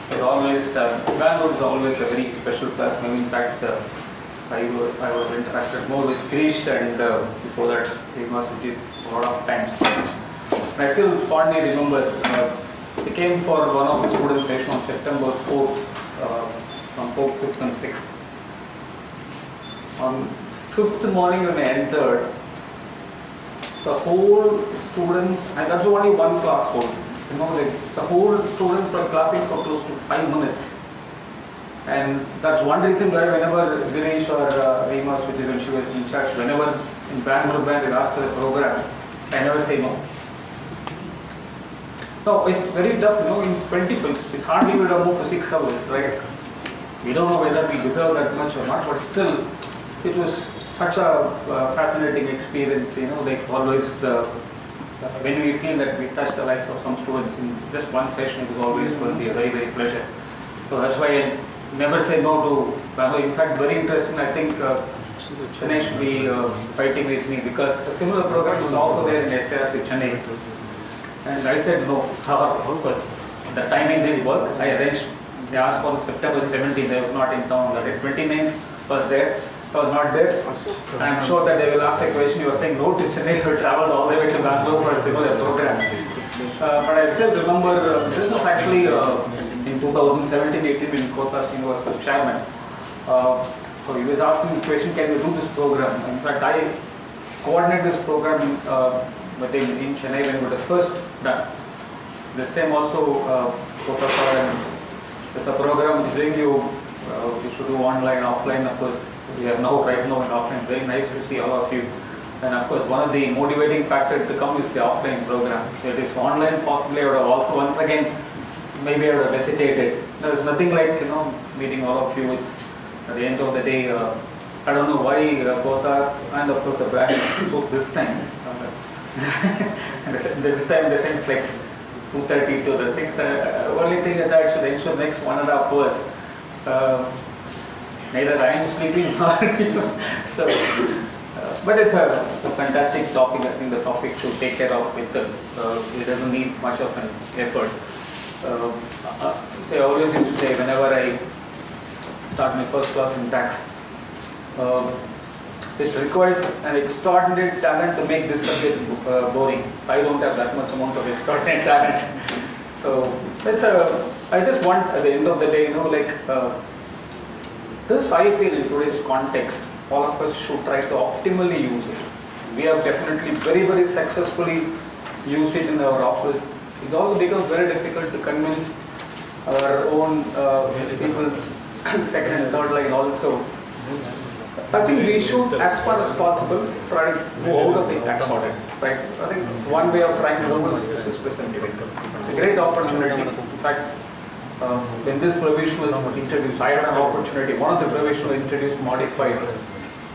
Speaker 11: But always, Bangalore is always a very special place. Maybe in fact, I would have interacted more with Krish and before that, Sujit a lot of times. I still fondly remember, I came for one of the student sessions on September 4th, from 4th, 5th and 6th. On 5th morning when I entered, the whole students, and that's only one class full, you know, the whole students were clapping for close to 5 minutes. And that's one reason why whenever Dinesh or Reema, which is when she was in charge, whenever in Bangalore Bank they asked for the program, I never say no. No, it's very tough, you know, in 20 films, it's hardly we don't move for 6 hours, right? We don't know whether we deserve that much or not, but still, it was such a fascinating experience, you know, like always, when we feel that we touch the life of some students in just one session, it is always going to be a very, very pleasure. So that's why I never say no to Bangalore. In fact, very interesting, I think Chennai should be fighting with me because a similar program was also there in SARC Chennai. And I said no, because the timing didn't work. I arranged, they asked for September 17th, I was not in town that day. 29th was there, I was not there. I am sure that they will ask the question, you were saying no to Chennai, you traveled all the way to Bangalore for a similar program. But I still remember, this was actually in 2017-18 when Kothas was the chairman. So he was asking the question, can we do this program? In fact, I coordinated this program but in Chennai when it was first done. This time also, and there's a program which is doing you should do online, offline. Of course, we are now right now in offline. Very nice to see all of you. And of course, one of the motivating factors to come is the offline program. It is online. Possibly, I would have also once again maybe I would have hesitated. There is nothing like meeting all of you. It's at the end of the day. I don't know why Gotha and of course the brand chose this time. And this time the sense like 2:30 to the 6. Only thing that should ensure next 1.5 hours. Neither I am sleeping nor you. So, but it's a fantastic topic. I think the topic should take care of itself. It doesn't need much of an effort. I always used to say whenever I start my first class in tax, it requires an extraordinary talent to make this subject boring. I don't have that much amount of extraordinary talent. So I just want at the end of the day, this I feel in today's context, all of us should try to optimally use it. We have definitely very, very successfully used it in our office. It also becomes very difficult to convince our own people, second and third line also. I think we should, as far as possible, try to go out of the tax audit. Right? I think one way of trying to do this is presumptive income. It's a great opportunity. In fact, when this provision was introduced, I had an opportunity. One of the provisions was introduced, modified.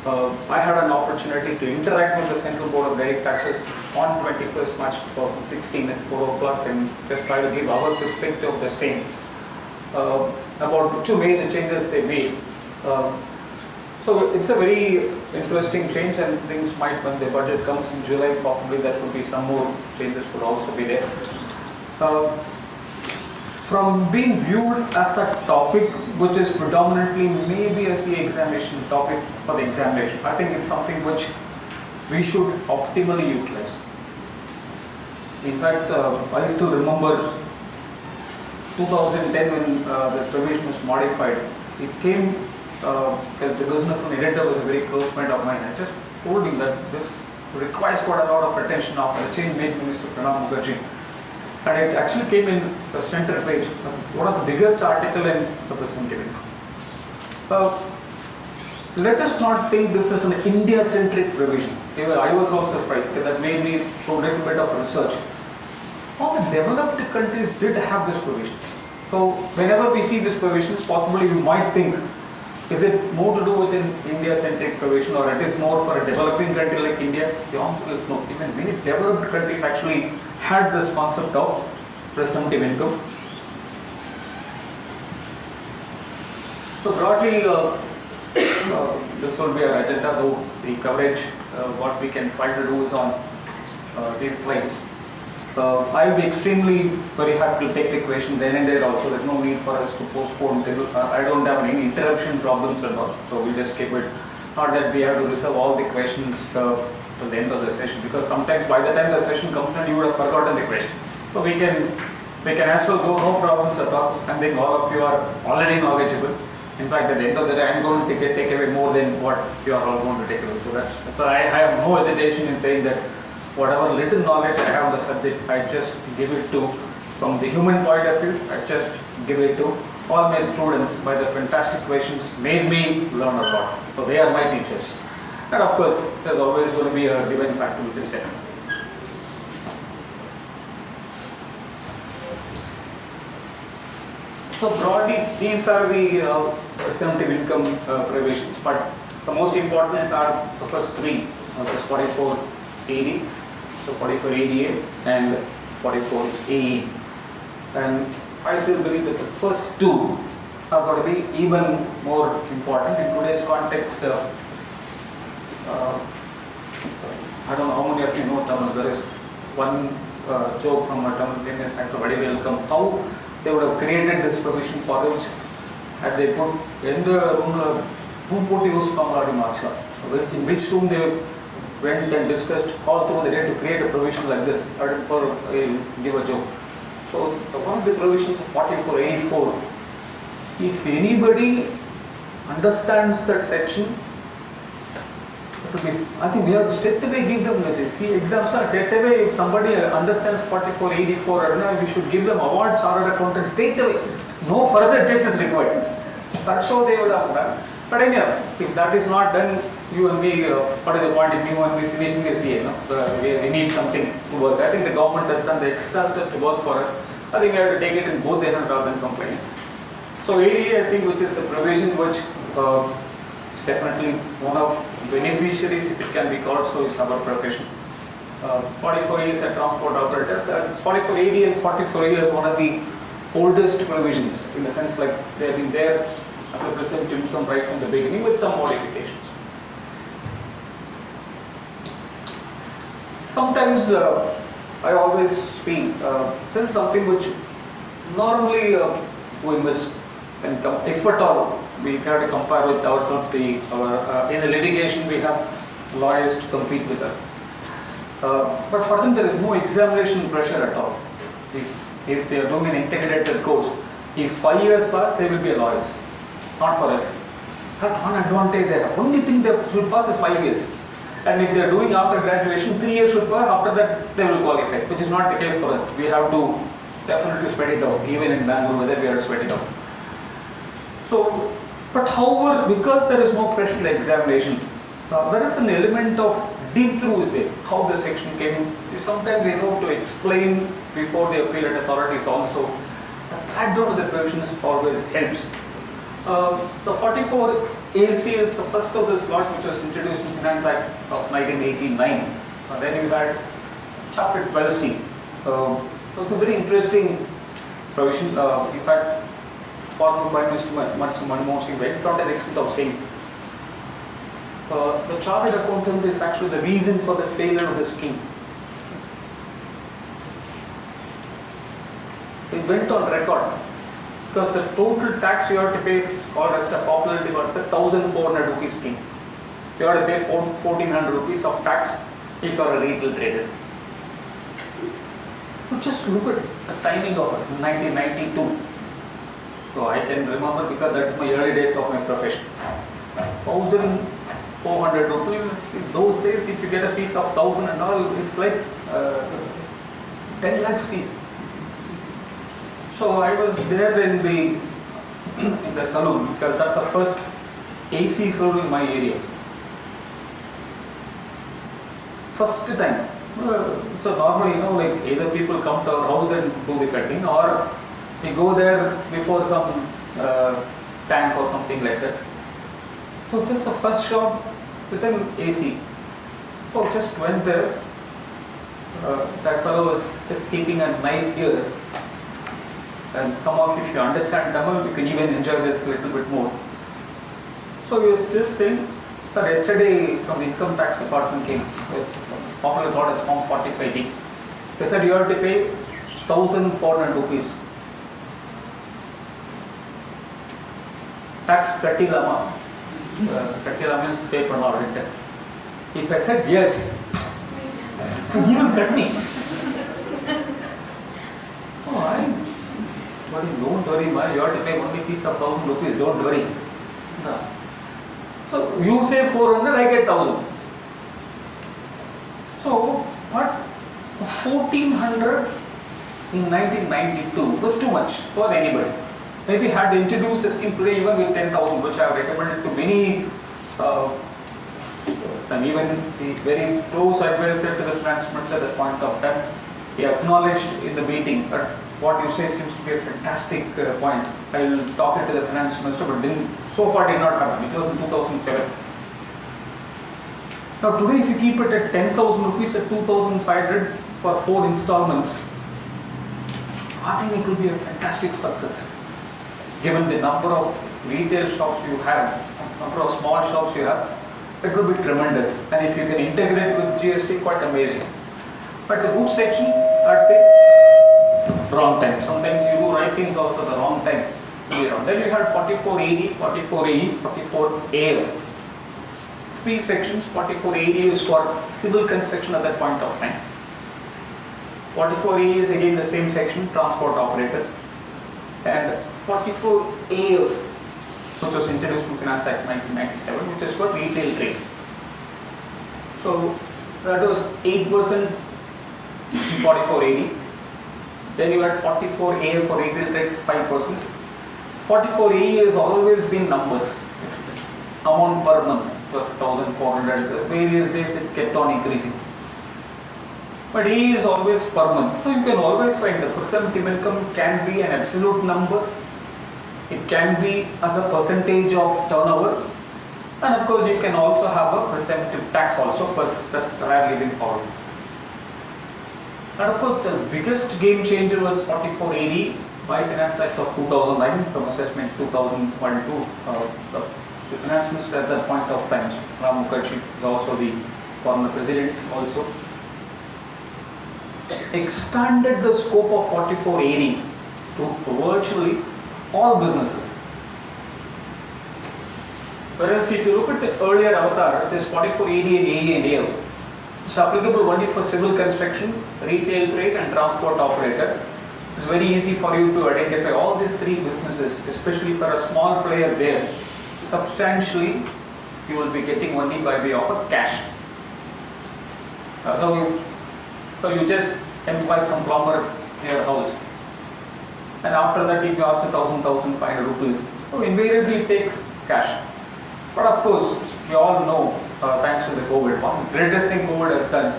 Speaker 11: I had an opportunity to interact with the Central Board of Direct Taxes on 21st March 2016 at 4 o'clock and just try to give our perspective of the same. About 2 major changes they made. So it's a very interesting change, and things might, when the budget comes in July, possibly there could be some more changes could also be there. From being viewed as a topic which is predominantly maybe as the examination topic for the examination, I think it's something which we should optimally utilize. In fact, I still remember 2010 when this provision was modified. It came because the business editor was a very close friend of mine. I just told him that this requires quite a lot of attention after the change made Minister Pranab Mukherjee. And it actually came in the center page, one of the biggest article in the presumptive income. Let us not think this is an India-centric provision. I was also surprised because that made me do a little bit of research. All the developed countries did have these provisions. So whenever we see these provisions, possibly we might think, is it more to do with an India-centric provision, or it is more for a developing country like India? The answer is no. Even many developed countries actually had this concept of presumptive income. So broadly, this will be our agenda, though the coverage, what we can try to do is on these slides. I will be extremely very happy to take the question then and there also. There is no need for us to postpone till I don't have any interruption problems at all. So we just keep it. Not that we have to reserve all the questions till the end of the session, because sometimes by the time the session comes down, you would have forgotten the question. So we can as well go, no problems at all. I think all of you are already knowledgeable. In fact, at the end of the day, I am going to take away more than what you are all going to take away. So I have no hesitation in saying that whatever little knowledge I have on the subject, I just give it to, from the human point of view, I just give it to all my students by the fantastic questions made me learn a lot. So they are my teachers. And of course, there's always going to be a divine factor which is there. So broadly, these are the presumptive income provisions, but the most important are the first three, which is 44AD, so 44ADA and 44AE. And I still believe that the first two are going to be even more important in today's context. I don't know how many of you know Tamil. There is one joke from a Tamil famous actor, Vadivel Welcome, how they would have created this provision for which had they put in the room, who put use Pamaladi Marchla. So in which room they went and discussed all through the day to create a provision like this, or give a joke. So one of the provisions of 4484, if anybody understands that section, I think we have to straight away give them message. See, exams are straight away. If somebody understands 4484, we should give them award chartered accountant straight away. No further test is required. That's how they would have done. But anyhow, if that is not done, you and me, what is the point in you and me finishing this year? We need something to work. I think the government has done the extra step to work for us. I think we have to take it in both the hands rather than complaining. So ADA, I think, which is a provision which is definitely one of beneficiaries, if it can be called so, is our profession. 44A is a transport operators, and 44AD and 44A is one of the oldest provisions, in the sense like they have been there as a presumptive income right from the beginning with some modifications. Sometimes I always feel this is something which normally we miss when if at all we have to compare with ourselves. In the litigation, we have lawyers to compete with us. But for them, there is no examination pressure at all. If they are doing an integrated course, if 5 years pass, they will be lawyers. Not for us. That one advantage they have. Only thing they should pass is 5 years. And if they are doing after graduation, 3 years should pass. After that, they will qualify, which is not the case for us. We have to definitely spread it out. Even in Bangalore, whether we have to spread it out. So, but however, because there is no pressure in the examination, there is an element of deep through is there. How the section came. Sometimes they know to explain before the appellate authorities also. The background of the provision always helps. So 44 AC is the first of this lot which was introduced in Finance Act of 1989. Then you had Chapter 12C. So it's a very interesting provision. In fact, former Prime Minister Manmohan Singh went on to the extent of saying the chartered accountants is actually the reason for the failure of the scheme. It went on record because the total tax you have to pay is called as a popularity word, 1,400 rupees scheme. You have to pay 1,400 rupees of tax if you are a retail trader. But just look at the timing of it in 1992. So I can remember because that's my early days of my profession. 1,400 rupees in those days, if you get a piece of 1,000 and all, it's like 10 lakhs piece. So I was there in the saloon because that's the first AC saloon in my area. First time. So normally, like either people come to our house and do the cutting, or we go there before some tank or something like that. So just the first shop with an AC. So just went there. That fellow was just keeping a knife here. And some of you, if you understand Tamil, you can even enjoy this a little bit more. So yes, this thing. So yesterday from the income tax department came, popular thought as Form 45D. They said you have to pay 1,400 rupees. Tax Katilama. Katilama means paper and audit. If I said yes, he will cut me. Oh, don't worry, man. You have to pay only piece of 1,000 rupees. Don't worry. No. So you say 400, I get 1,000. So, but 1,400 in 1992 was too much for anybody. Maybe had they introduced a scheme today even with 10,000, which I have recommended to many, and even the very close advisor to the finance minister at that point of time, he acknowledged in the meeting that what you say seems to be a fantastic point. I will talk it to the finance minister, but then so far did not happen. It was in 2007. Now today, if you keep it at 10,000 rupees at 2,500 for 4 installments, I think it will be a fantastic success. Given the number of retail shops you have, number of small shops you have, it will be tremendous. And if you can integrate with GST, quite amazing. But it's a good section at the wrong time. Sometimes you do right things also at the wrong time. Then we had 44AD, 44AE, 44AF. 3 sections. 44AD is for civil construction at that point of time. 44AE is again the same section, transport operator. And 44AF, which was introduced in Finance Act 1997, which is for retail trade. So that was 8% in 44AD. Then you had 44AF for retail trade, 5%. 44AE has always been numbers. It's amount per month plus 1,400. Various days it kept on increasing. But AE is always per month. So you can always find the presumptive income can be an absolute number. It can be as a percentage of turnover. And of course you can also have a presumptive tax also, that's rarely been followed. And of course the biggest game changer was 44AD by Finance Act of 2009 from assessment 2022. The Finance Minister at that point of time, Ram Mukherjee, is also the former president also, expanded the scope of 44AD to virtually all businesses. Whereas if you look at the earlier avatar, it is 44 AD and AE and AF. It's applicable only for civil construction, retail trade and transport operator. It's very easy for you to identify all these three businesses, especially for a small player there. Substantially, you will be getting only by way of a cash. So you just employ some plumber in your house, and after that if you ask 1,500 rupees, so invariably it takes cash. But of course, we all know, thanks to the COVID, one greatest thing COVID has done,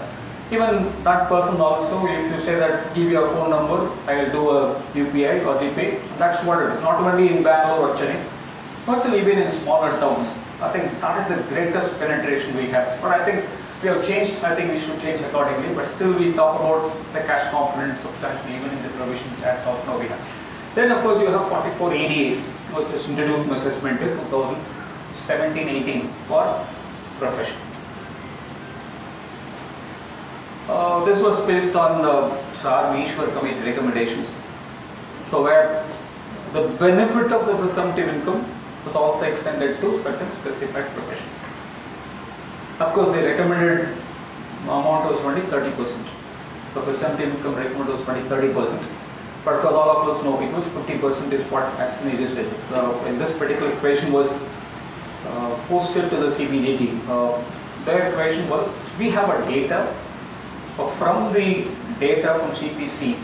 Speaker 11: even that person also, if you say that give your phone number, I will do a UPI or GPay, that's what it is. Not only in Bangalore or Chennai, virtually even in smaller towns. I think that is the greatest penetration we have. But I think we have changed, I think we should change accordingly, but still we talk about the cash component substantially even in the provisions as of now we have. Then of course you have 44 ADA, which is introduced in assessment in 2017-18 for profession. This was based on Sir R. Ishwar Committee recommendations. So where the benefit of the presumptive income was also extended to certain specified professions. Of course, the recommended amount was only 30%. The presumptive income recommended was only 30%. But because all of us know it was 50% is what actually is did. In this particular equation was posted to the CBDT. Their equation was, we have a data, so from the data from CPC,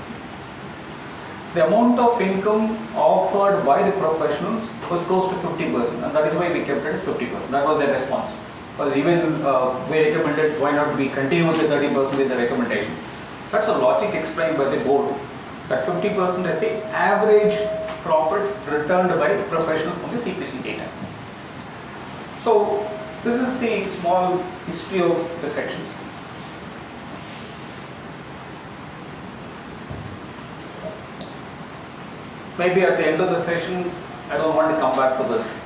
Speaker 11: the amount of income offered by the professionals was close to 50%, and that is why we kept it at 50%. That was the response. Because even we recommended why not we continue with the 30% with the recommendation. That's a logic explained by the board, that 50% is the average profit returned by professionals from the CPC data. So this is the small history of the sections. Maybe at the end of the session, I don't want to come back to this.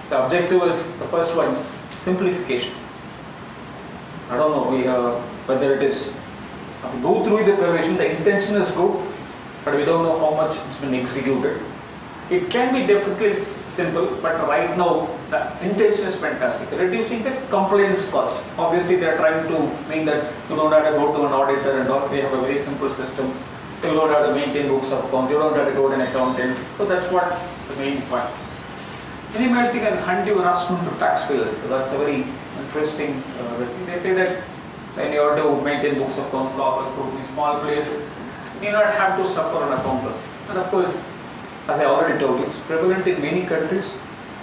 Speaker 11: The objective is, the first one, simplification. I don't know whether it is, go through the provision, the intention is good, but we don't know how much it's been executed. It can be definitely simple, but right now the intention is fantastic. Reducing the compliance cost. Obviously they are trying to mean that you don't have to go to an auditor and all. We have a very simple system. You don't have to maintain books of accounts. You don't have to go to an accountant. So that's what the main point. Minimizing and undue harassment to taxpayers. So that's a very interesting thing. They say that when you have to maintain books of accounts, office, company, small place, you do not have to suffer an accountants. And of course, as I already told you, it's prevalent in many countries,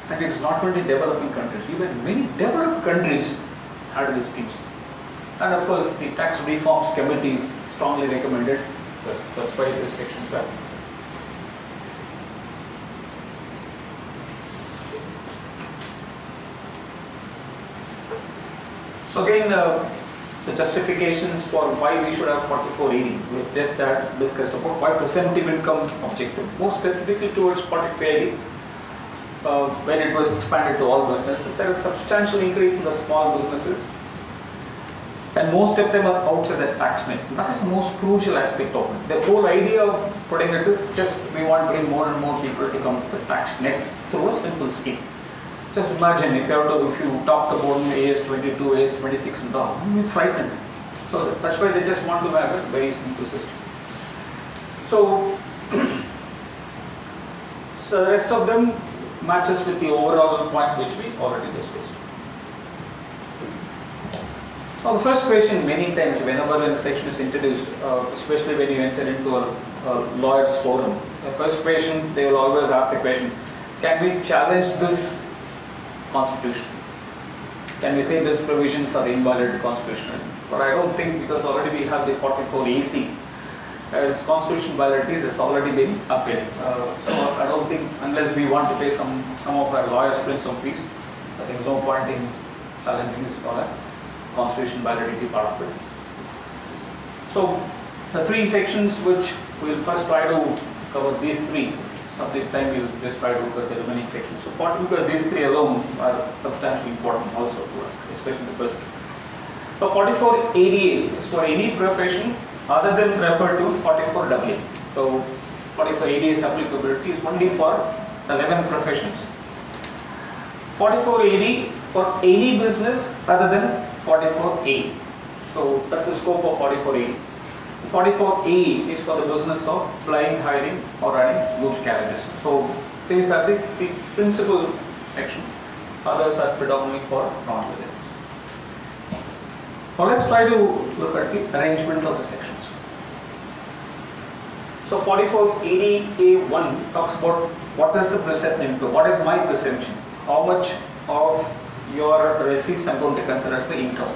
Speaker 11: and it's not only developing countries, even many developed countries had these schemes. And of course, the Tax Reforms Committee strongly recommended this. So that's why this section is there. So again, the justifications for why we should have 4480. We just discussed about why presumptive income objective, more specifically towards 4480. When it was expanded to all businesses, there is substantial increase in the small businesses, and most of them are outside the tax net. That is the most crucial aspect of it. The whole idea of putting it is just we want to bring more and more people to come to the tax net through a simple scheme. Just imagine if you talked about AS22, AS26 and all, you'll be frightened. So that's why they just want to have a very simple system. So, so the rest of them matches with the overall point which we already discussed. Now the first question many times whenever a section is introduced, especially when you enter into a lawyer's forum, the first question they will always ask the question, can we challenge this constitution? Can we say these provisions are invalid constitutionally? But I don't think, because already we have the 44 AC as constitutional validity, it has already been appealed. So I don't think, unless we want to pay some of our lawyers some fees, I think there's no point in challenging this for that constitutional validity part of it. So the three sections which we'll first try to cover these three. Some time we'll just try to look at the remaining sections. So because these three alone are substantially important also to us, especially the first. So 44 ADA is for any profession other than referred to 44 AA. So 44 ADA's applicability is only for the 11 professions. 44AD for any business other than 44A. So that's the scope of 44A. 44A is for the business of flying, hiring or running goods carriages. So these are the principal sections. Others are predominantly for non-residents. Now let's try to look at the arrangement of the sections. So 44AD-A1 talks about what is the present income, what is my presumption, how much of your receipts I'm going to consider as the income.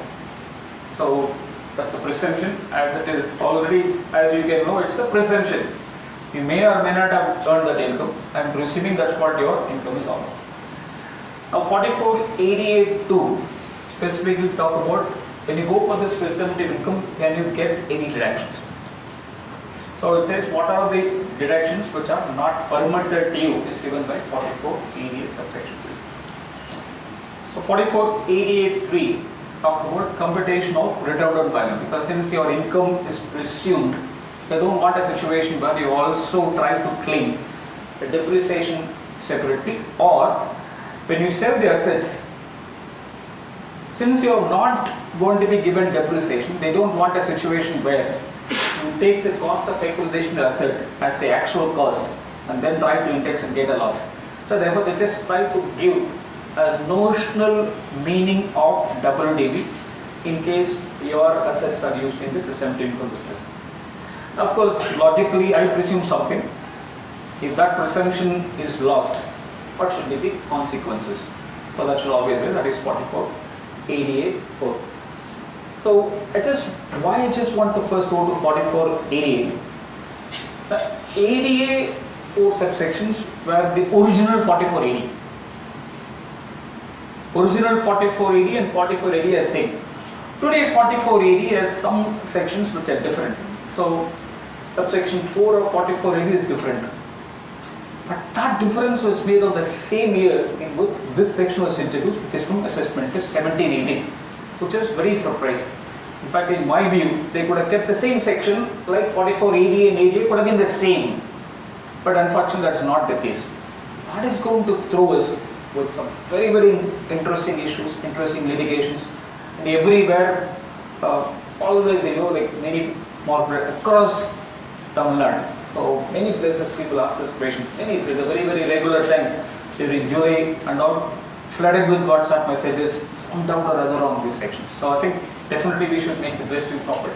Speaker 11: So that's a presumption, as it is already, as you can know, it's a presumption. You may or may not have earned that income. I'm presuming that's what your income is all about. Now 44AD-A2 specifically talk about when you go for this presumptive income, can you get any deductions? So it says what are the deductions which are not permitted to you is given by 44AD subsection 3. So 44AD-A3 talks about computation of redundant value, because since your income is presumed, you don't want a situation where you also try to claim the depreciation separately, or when you sell the assets, since you are not going to be given depreciation, they don't want a situation where you take the cost of acquisition asset as the actual cost and then try to index and get a loss. So therefore they just try to give a notional meaning of WDV in case your assets are used in the presumptive income business. Of course, logically I presume something. If that presumption is lost, what should be the consequences? So that should always be, that is 44AD-A4. So why I just want to first go to 44AD-A. The ADA4 subsections were the original 44AD. Original 44AD and 44AD are same. Today 44AD has some sections which are different. So subsection 4 of 44AD is different. But that difference was made on the same year in which this section was introduced, which is from assessment to 1718, which is very surprising. In fact, in my view, they could have kept the same section, like 44AD and ADA could have been the same. But unfortunately, that's not the case. That is going to throw us with some very, very interesting issues, interesting litigations, and everywhere, always, like many more across Tamil Nadu. So many places people ask this question. It's a very, very regular time during July and all, flooded with WhatsApp messages, some doubt or other on these sections. So I think definitely we should make the best use of it.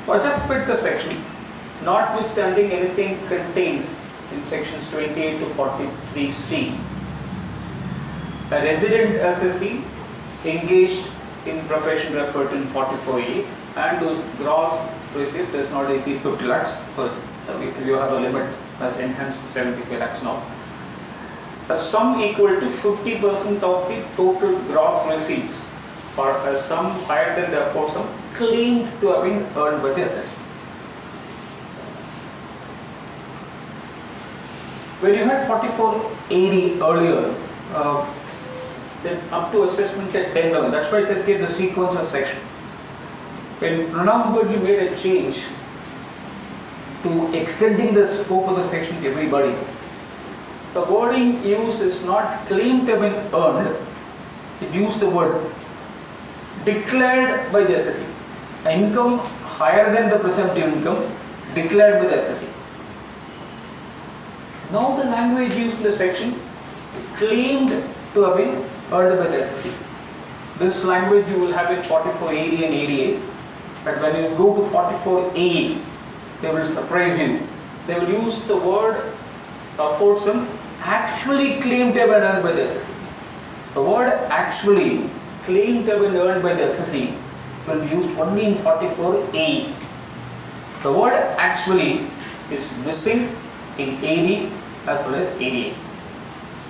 Speaker 11: So I just split the section, notwithstanding anything contained in sections 28 to 43C. A resident assessee engaged in profession referred to in 44A and whose gross receipts does not exceed 50 lakhs, because you have a limit as enhanced to 75 lakhs now. A sum equal to 50% of the total gross receipts, or a sum higher than the aforesaid sum claimed to have been earned by the assessee. When you had 44AD earlier, then up to assessment at 10 level, that's why it has given the sequence of section. When Pranab Mukherjee made a change to extending the scope of the section to everybody, the wording used is not claimed to have been earned, it used the word declared by the assessee. Income higher than the presumptive income declared by the assessee. Now the language used in the section claimed to have been earned by the assessee. This language you will have in 44AD and ADA, but when you go to 44A, they will surprise you. They will use the word aforesaid actually claimed to have been earned by the assessee. The word actually claimed to have been earned by the assessee will be used only in 44A. The word actually is missing in AD as well as ADA.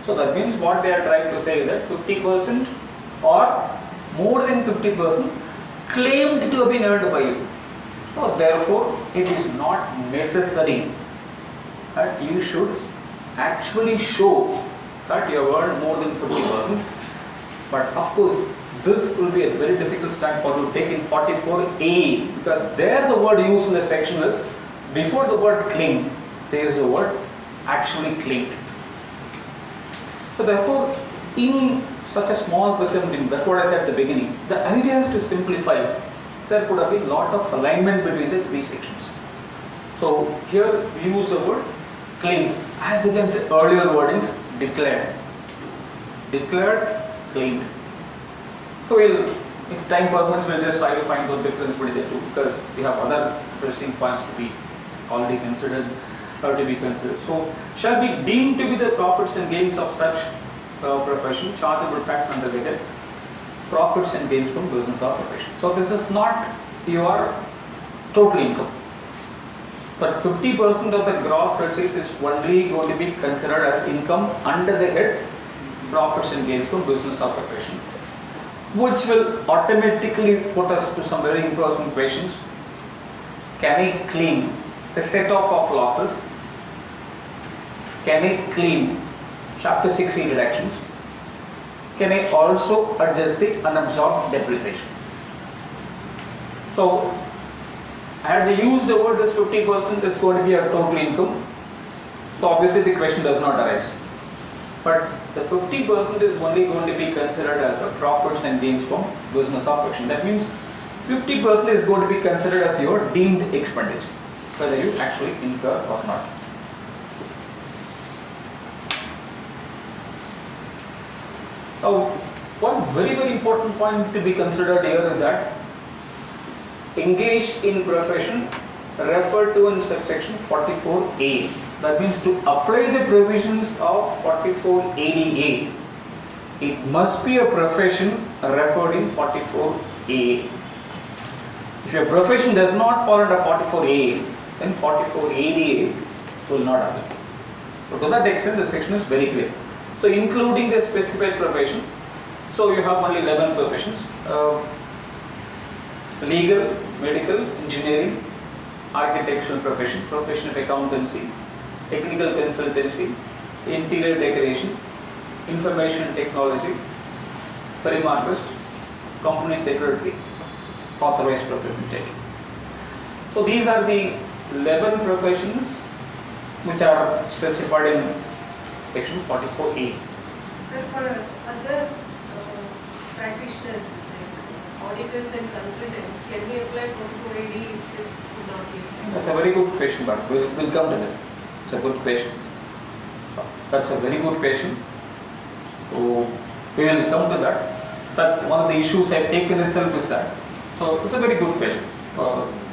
Speaker 11: So that means what they are trying to say is that 50% or more than 50% claimed to have been earned by you. So therefore, it is not necessary that you should actually show that you have earned more than 50%. But of course, this will be a very difficult stand for you to take in 44A, because there the word used in the section is, before the word claimed, there is the word actually claimed. So therefore, in such a small presenting, that's what I said at the beginning, the idea is to simplify. There could have been a lot of alignment between the three sections. So here we use the word claimed as against the earlier wordings declared. Declared, claimed. So we'll, if time permits, we'll just try to find the difference between the two, because we have other interesting points to be already considered or to be considered. So shall be deemed to be the profits and gains of such profession, chargeable tax under the head profits and gains from business or profession. So this is not your total income, but 50% of the gross purchase is only going to be considered as income under the head profits and gains from business or profession, which will automatically put us to some very important questions. Can I claim the set off of losses? Can I claim Chapter 6E deductions? Can I also adjust the unabsorbed depreciation? So, had they used the word this 50% is going to be a total income, so obviously the question does not arise. But the 50% is only going to be considered as the profits and gains from business operation. That means 50% is going to be considered as your deemed expenditure, whether you actually incur or not. Now, one very important point to be considered here is that engaged in profession referred to in subsection 44A. That means to apply the provisions of 44ADA, it must be a profession referred in 44A. If your profession does not fall under 44A, then 44ADA will not apply. So to that extent, the section is very clear. So including the specified profession, so you have only 11 professions: legal, medical, engineering, architectural profession, professional accountancy, technical consultancy, interior decoration, information technology, pharmacist, company secretary, authorized representative. So these are the 11 professions which are specified in section 44A.
Speaker 4: Sir, for other practitioners, like auditors and consultants, can we apply 44AD if this would not be?
Speaker 11: That's a very good question, but we'll come to that. It's a good question. So that's a very good question. So we will come to that. In fact, one of the issues I've taken itself is that. So it's a very good question.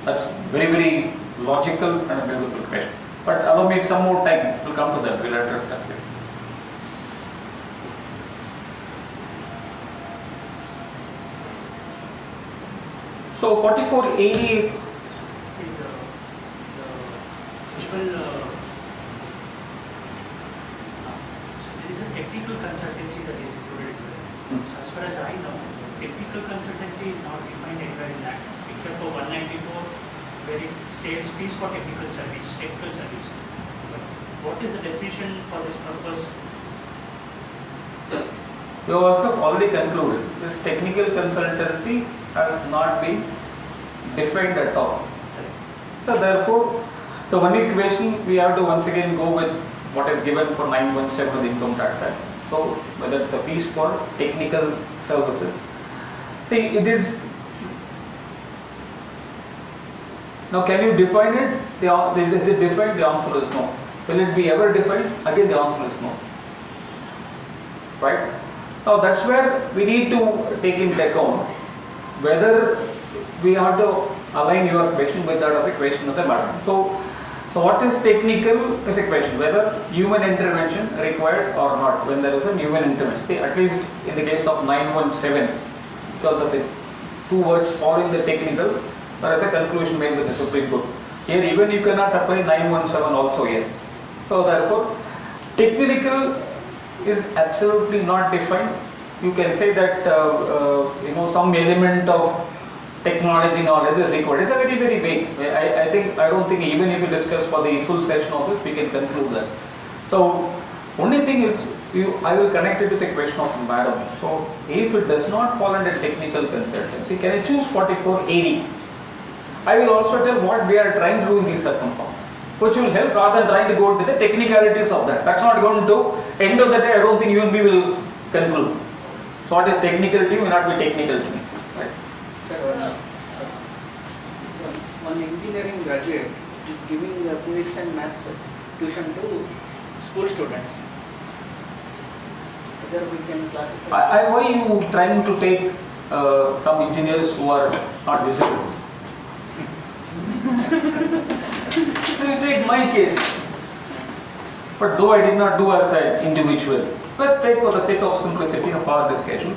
Speaker 11: That's very logical and a beautiful question. But allow me some more time. We'll come to that. We'll address that later. So 44AD.
Speaker 10: See, the usual, so there is a technical consultancy that is included here. So as far as I know, technical consultancy is not defined anywhere in that, except for 194, where it says fees for technical service, But what is the definition for this purpose?
Speaker 11: You also already concluded this technical consultancy has not been defined at all. So therefore, the only question we have to once again go with what is given for 917 of the Income Tax Act. So whether it's a fees for technical services. See, it is. Now, can you define it? Is it defined? The answer is no. Will it be ever defined? Again, the answer is no. Right? Now, that's where we need to take into account whether we have to align your question with that of the question of the madam. So what is technical is a question whether human intervention required or not. When there is a human intervention, see, at least in the case of 917, because of the two words following the technical, there is a conclusion made with the Supreme Court. Here, even you cannot apply 917 also here. So therefore, technical is absolutely not defined. You can say that some element of technology knowledge is required. It's a very vague. I don't think even if we discuss for the full session of this, we can conclude that. So only thing is I will connect it with the question of madam. So if it does not fall under technical consultancy, can I choose 4480? I will also tell what we are trying to do in these circumstances, which will help rather than trying to go with the technicalities of that. That's not going to, end of the day, I don't think you and me will conclude. So what is technical to you may not be technical to me. Right?
Speaker 12: Sir, one engineering graduate is giving physics and maths tuition to school students. Whether we can classify.
Speaker 11: Why are you trying to take some engineers who are not visible? You take my case. But though I did not do as an individual, let's take for the sake of simplicity of our discussion,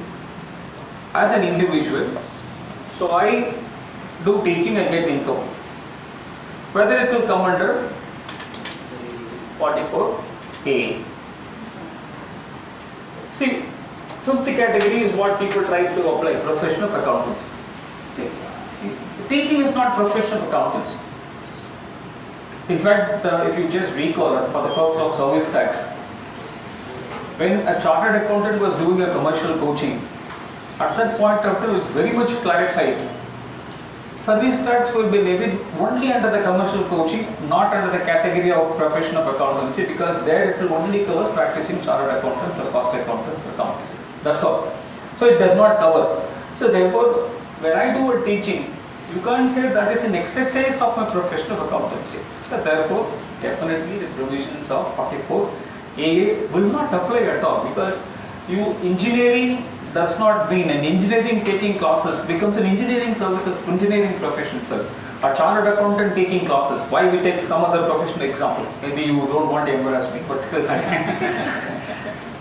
Speaker 11: as an individual, so I do teaching, I get income. Whether it will come under 44A. See, fifth category is what people try to apply, profession of accountants. Teaching is not profession of accountants. In fact, if you just recall it for the purpose of service tax, when a chartered accountant was doing a commercial coaching, at that point of time it was very much clarified. Service tax will be levied only under the commercial coaching, not under the category of profession of accountancy, because there it will only cover practicing chartered accountants or cost accountants or accountants. That's all. So it does not cover. So therefore, when I do a teaching, you can't say that is an exercise of my profession of accountancy. So therefore, definitely the provisions of 44A will not apply at all, because engineering does not mean, an engineering taking classes becomes an engineering services, engineering profession itself. A chartered accountant taking classes, why we take some other professional example? Maybe you don't want to embarrass me, but still I can.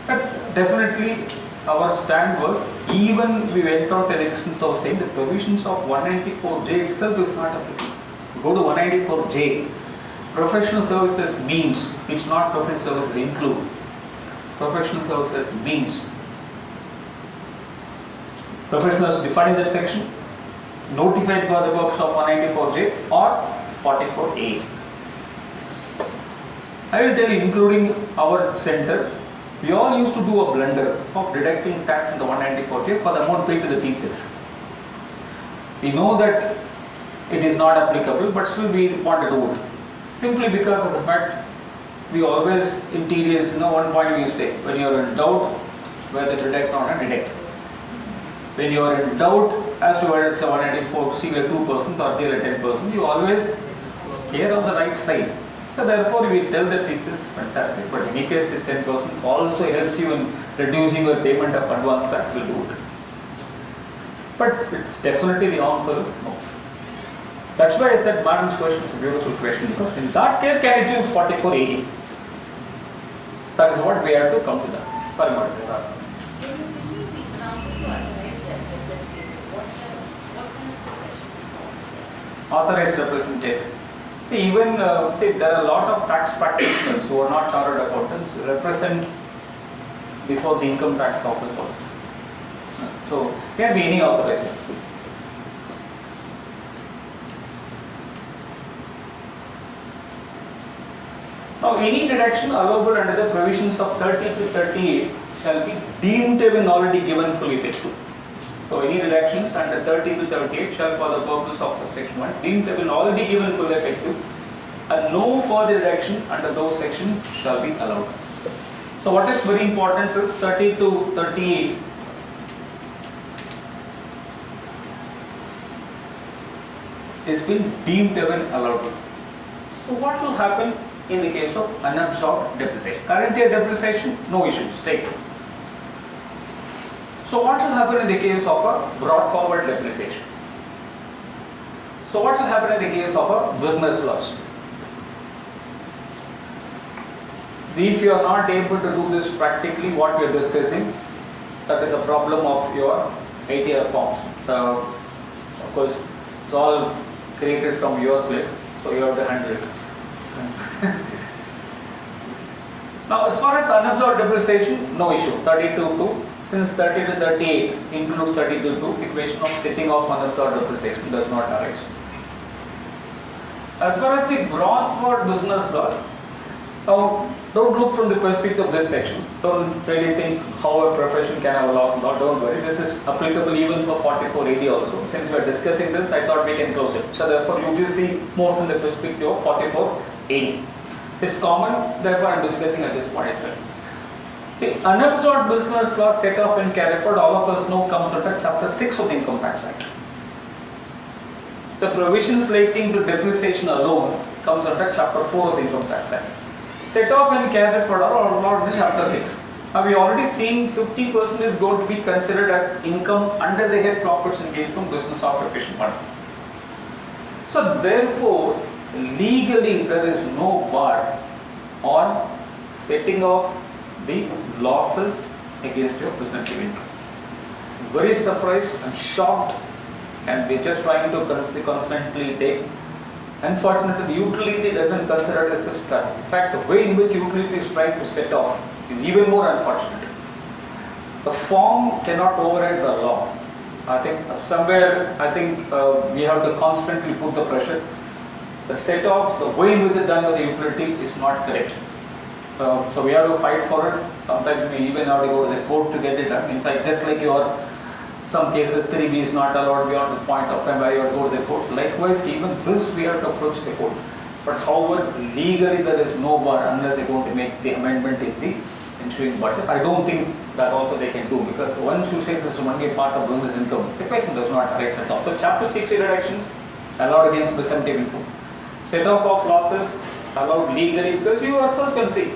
Speaker 11: But definitely our stand was, even we went out to the extent of saying the provisions of 194J itself is not applicable. Go to 194J, professional services means, it's not professional services include. Professional services means. Professionals defined in that section, notified by the purpose of 194J or 44A. I will tell you, including our center, we all used to do a blunder of deducting tax in the 194J for the amount paid to the teachers. We know that it is not applicable, but still we want to do it. Simply because of the fact we always in TDS, one point we stay. When you are in doubt whether deduct or not deduct. When you are in doubt as to whether it's a 194C like 2% or J like 10%, you always err on the right side. So therefore we tell the teachers, fantastic, but in any case this 10% also helps you in reducing your payment of advance tax, will do it. But it's definitely the answer is no. That's why I said madam's question is a beautiful question, because in that case can you choose 4480? That is what we have to come to that. Sorry madam.
Speaker 2: Can you give me the example to authorized representative? What kind of professions are
Speaker 11: Authorized representative. See, even there are a lot of tax practitioners who are not chartered accountants who represent before the income tax office also. So, can be any authorized representative. Now, any deduction allowable under the provisions of 30 to 38 shall be deemed to have been already given full effect. So, any reductions under 30 to 38 shall, for the purpose of subsection 1, deemed to have been already given full effective, and no further reduction under those sections shall be allowed. So, what is very important is 30 to 38 is been deemed to have been allowed. So, what will happen in the case of unabsorbed depreciation? Current year depreciation, no issues, take. So what will happen in the case of a brought forward depreciation? So what will happen in the case of a business loss? If you are not able to do this practically, what we are discussing, that is a problem of your ATR forms. Of course, it's all created from your place, so you have to handle it. Now, as far as unabsorbed depreciation, no issue. 32.2. Since 30 to 38 includes 32.2, the question of setting off unabsorbed depreciation does not arise. As far as the brought forward business loss, Now, don't look from the perspective of this section. Don't really think how a profession can have a loss and all. Don't worry. This is applicable even for 44 AD also. Since we are discussing this, I thought we can close it. So therefore, you just see more from the perspective of 44 AD. It's common, therefore I am discussing at this point itself. The unabsorbed business loss set off and carried forward, all of us know, comes under Chapter 6 of the Income Tax Act. The provisions relating to depreciation alone comes under Chapter 4 of the Income Tax Act. Set off and carried forward are all in Chapter 6. Have we already seen 50% is going to be considered as income under the head profits and gains from business or profession money. So therefore, legally there is no bar on setting off the losses against your presumptive income. Very surprised, I'm shocked, and we're just trying to constantly take. Unfortunately, the utility doesn't consider this as trust. In fact, the way in which utility is trying to set off is even more unfortunate. The form cannot override the law. I think somewhere, we have to constantly put the pressure. The set off, the way in which it's done by the utility is not correct. So we have to fight for it. Sometimes we even have to go to the court to get it done. In fact, just like some cases 3B is not allowed beyond the point of time where you have to go to the court. Likewise, even this we have to approach the court. But however, legally there is no bar unless they are going to make the amendment in the ensuing budget. I don't think that also they can do, because once you say this is only a part of business income, the question does not arise at all. So Chapter 6 reductions allowed against presumptive income. Set off of losses allowed legally, because you also can see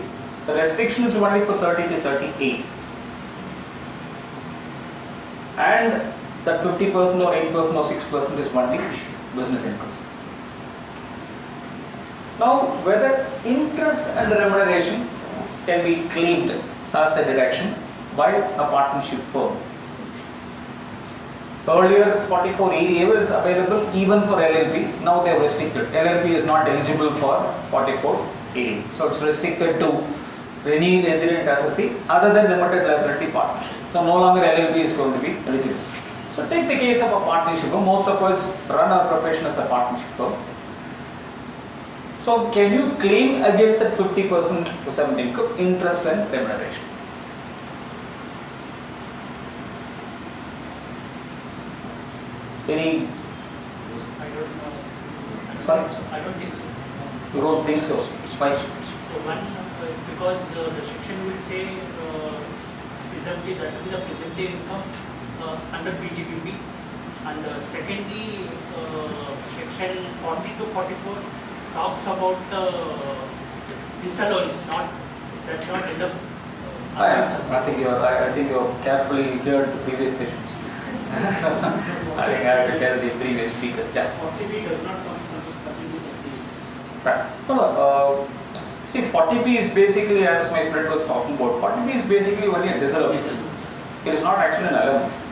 Speaker 11: the restriction is only for 30 to 38. And that 50% or 8% or 6% is only business income. Now, whether interest and remuneration can be claimed as a deduction by a partnership firm. Earlier, 44 ADA was available even for LLP. Now they are restricted. LLP is not eligible for 44 ADA. So it's restricted to any resident associate other than limited liability partnership. So no longer LLP is going to be eligible. So take the case of a partnership firm. Most of us run our profession as a partnership firm. So can you claim against that 50% presumed income, interest and remuneration? Any?
Speaker 10: I don't know.
Speaker 11: Sorry?
Speaker 10: I don't think so.
Speaker 11: You don't think so? Why?
Speaker 10: So one is because the section will say presumptive, that will be the presumptive income under PGBP, and secondly section 40 to 44 talks about disallowance, that not end up.
Speaker 11: I think you carefully heard the previous sessions. So, I think I have to tell the previous speaker. Yeah.
Speaker 10: 40B does not come from 30.
Speaker 11: Right. No. See, 40B is basically, as my friend was talking about, 40B is basically only a disallowance. It is not actually an allowance.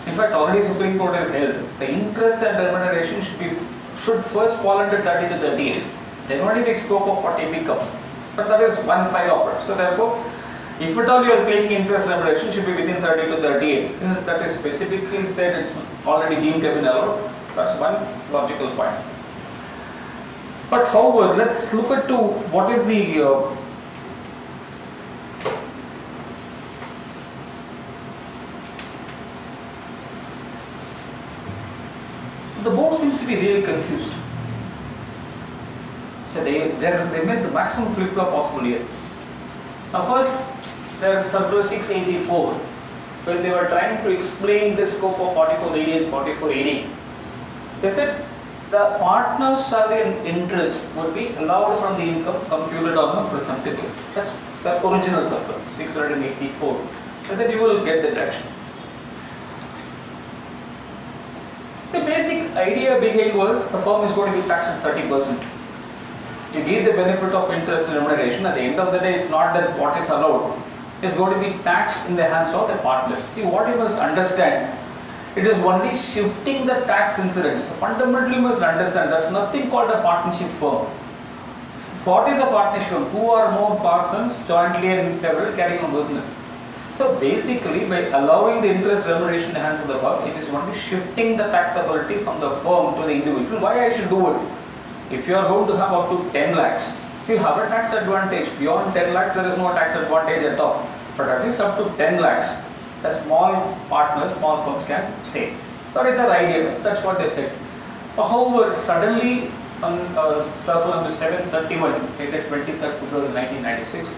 Speaker 11: In fact, already Supreme Court has held the interest and remuneration should first fall under 30 to 38. Then only the scope of 40B comes. But that is one side of it. So therefore, if at all you are claiming interest remuneration, should be within 30 to 38. Since that is specifically said, it's already deemed to have been allowed. That's one logical point. But however, let's look at to what is the board seems to be really confused. So they made the maximum flip-flop possible here. Now first, there is Circular 684, when they were trying to explain the scope of 4480 and 4480. They said the partner's salary and interest would be allowed from the income computed on a presumptive basis. That's the original circular, 684. So that you will get the deduction. So basic idea behind was the firm is going to be taxed at 30%. You give the benefit of interest and remuneration. At the end of the day, it's not that what is allowed is going to be taxed in the hands of the partners. See, what you must understand, it is only shifting the tax incidence. So fundamentally, you must understand there is nothing called a partnership firm. What is a partnership firm? Two or more persons jointly and in several carrying on business. So basically, by allowing the interest remuneration in the hands of the firm, it is only shifting the taxability from the firm to the individual. Why I should do it? If you are going to have up to 10 lakhs, you have a tax advantage. Beyond 10 lakhs, there is no tax advantage at all. But at least up to 10 lakhs, the small partners, small firms can save. So it's an idea. That's what they said. However, suddenly on circular number 731, dated 23rd February 1996,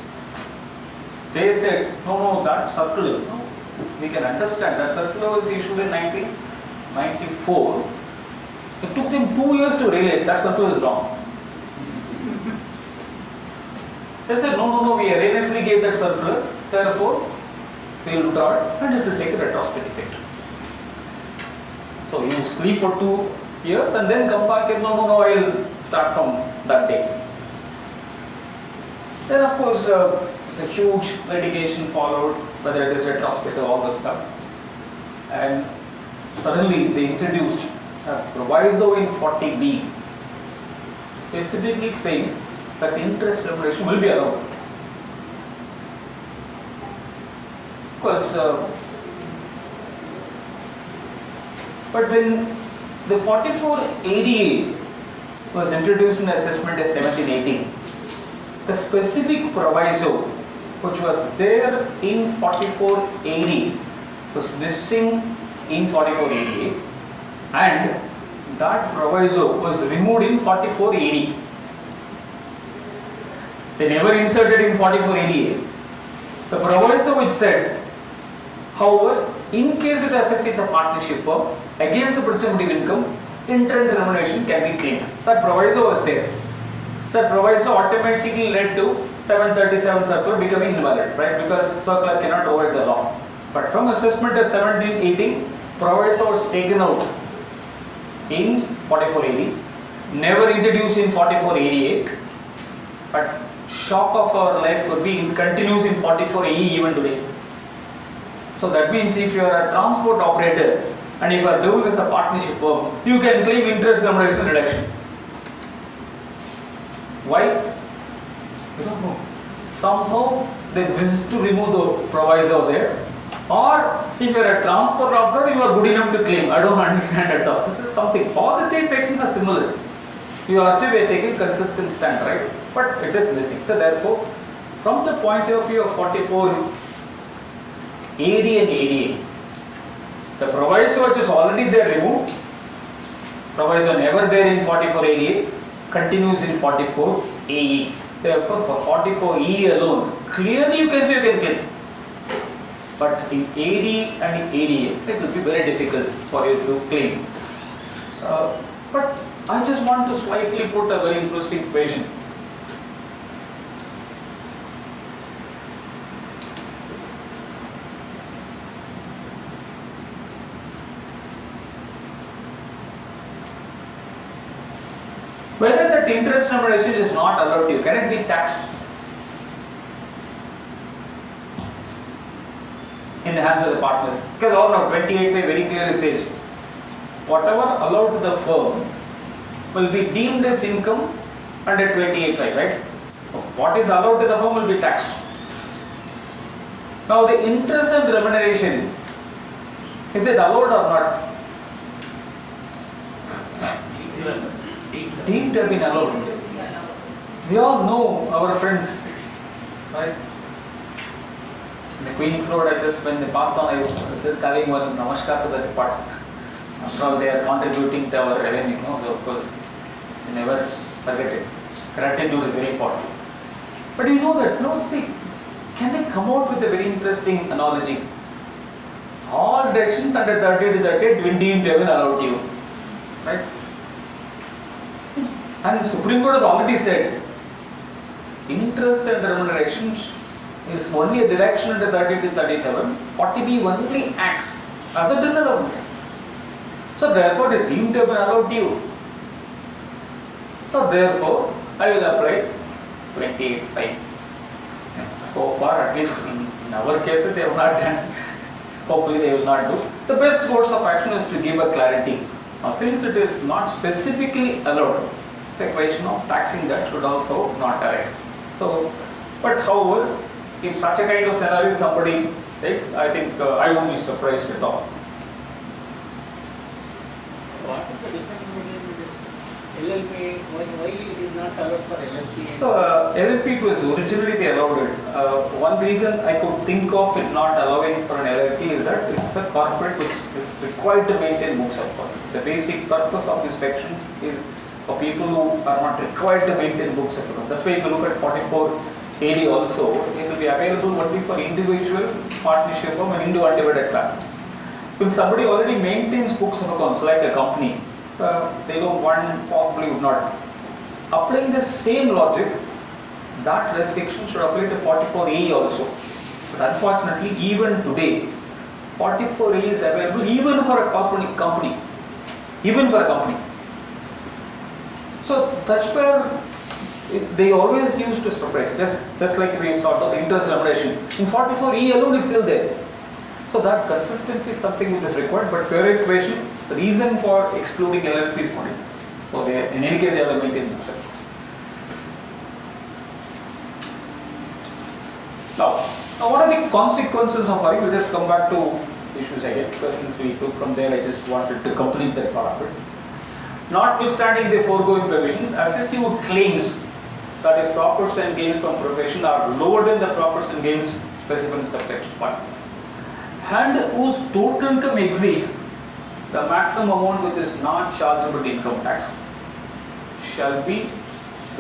Speaker 11: they said, no, that circular, no, we can understand. That circular was issued in 1994. It took them 2 years to realize that circular is wrong. They said, no, we erroneously gave that circular, therefore we will draw it and it will take a retrospective effect. So you sleep for 2 years and then come back and no, I will start from that day. Then of course, a huge litigation followed, whether it is retrospective, all this stuff. And suddenly they introduced a proviso in 40B, specifically saying that interest remuneration will be allowed. Because, but when the 44 ADA was introduced in assessment as 1718, the specific proviso which was there in 44 AD was missing in 44 ADA, and that proviso was removed in 44 AD. They never inserted in 44 ADA. The proviso which said, however, in case it assesses a partnership firm, against the presumptive income, interim remuneration can be claimed. That proviso was there. That proviso automatically led to 737 circular becoming invalid, right? Because circular cannot override the law. But from assessment as 1718, proviso was taken out in 44 AD, never introduced in 44 ADA, but shock of our life could be continues in 44 AE even today. So that means if you are a transport operator and if you are doing as a partnership firm, you can claim interest remuneration reduction. Why? We don't know. Somehow they missed to remove the proviso there. Or if you are a transport operator, you are good enough to claim. I don't understand at all. This is something. All the three sections are similar. You are to be taking consistent stand, right? But it is missing. So therefore, from the point of view of 44 AD and ADA, the proviso which is already there removed, proviso never there in 44 ADA, continues in 44 AE. Therefore, for 44 E alone, clearly you can say you can claim. But in AD and in ADA, it will be very difficult for you to claim. But I just want to slightly put a very interesting question. Whether that interest remuneration is not allowed to you, can it be taxed in the hands of the partners? Because all now 28.5 very clearly says, whatever allowed to the firm will be deemed as income under 28.5, right? What is allowed to the firm will be taxed. Now the interest and remuneration, is it allowed or not? Deemed to have been allowed. We all know our friends, right? In the Queen's Road, when they passed on, I was just having one namaskar to the department. After all, they are contributing to our revenue, no? So of course, you never forget it. Gratitude is very important. But you know that, no, see, can they come out with a very interesting analogy? All directions under 30 to 38 will deemed to have been allowed to you, right? And Supreme Court has already said, interest and remunerations is only a deduction under 30 to 37. 40B only acts as a disallowance. So therefore it is deemed to have been allowed to you. So therefore I will apply 28.5. So far, at least in our cases, they have not done. Hopefully they will not do. The best course of action is to give a clarity. Now since it is not specifically allowed, the question of taxing that should also not arise. So, but however, if such a kind of scenario somebody takes, I think I won't be surprised at all.
Speaker 12: What is the difference between this LLP, why it is not allowed for LLP?
Speaker 11: So, LLP was originally they allowed it. One reason I could think of it not allowing for an LLP is that it's a corporate which is required to maintain books of accounts. The basic purpose of these sections is for people who are not required to maintain books of accounts. That's why if you look at 44 AD also, it will be available only for individual, partnership firm and undivided family. When somebody already maintains books of accounts like a company, they don't want, possibly would not. Applying the same logic, that restriction should apply to 44A also. But unfortunately, even today, 44A is available even for a company. Even for a company. So that's where they always used to surprise. Just like we saw the interest remuneration. In 44E alone is still there. So that consistency is something which is required, but for your equation, the reason for excluding LLP is money. So they, in any case, they have to maintain themselves. Now what are the consequences of it? We'll just come back to issues again, because since we took from there, I just wanted to complete that part of it. Notwithstanding the foregoing provisions, assessee who claims that his profits and gains from profession are lower than the profits and gains specified in subsection 1, and whose total income exceeds the maximum amount which is not chargeable to income tax, shall be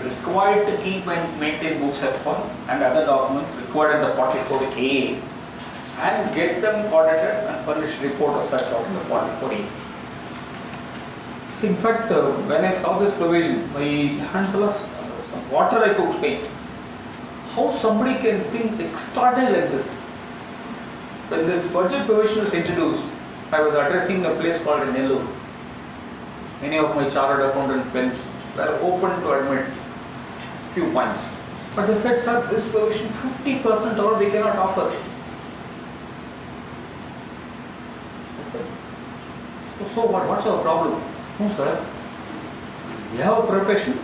Speaker 11: required to keep and maintain books of account and other documents required in the 44A and get them audited and furnish report of such audit in the 44A. So in fact, when I saw this provision, my hands were some water I could explain. How somebody can think extraordinary like this? When this budget provision was introduced, I was addressing a place called Nellore. Many of my chartered accountant friends were open to admit few points. But they said, sir, this provision 50% all we cannot offer. I said, so what? What's our problem? No, sir. We have a profession,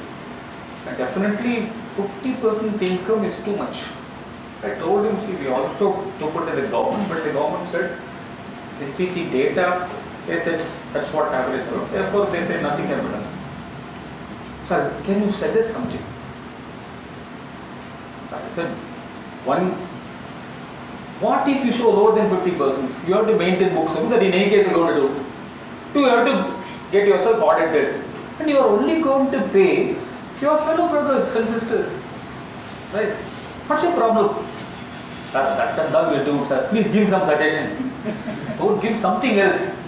Speaker 11: and definitely 50% income is too much. I told him, see, we also took it to the government, but the government said, SPC data says that's what happened. Therefore, they say nothing can be done. Sir, can you suggest something? I said, one, what if you show lower than 50%? You have to maintain books, that in any case you're going to do. Two, you have to get yourself audited. And you are only going to pay your fellow brothers and sisters. Right? What's your problem? That will do, sir. Please give some suggestion. Don't give something else.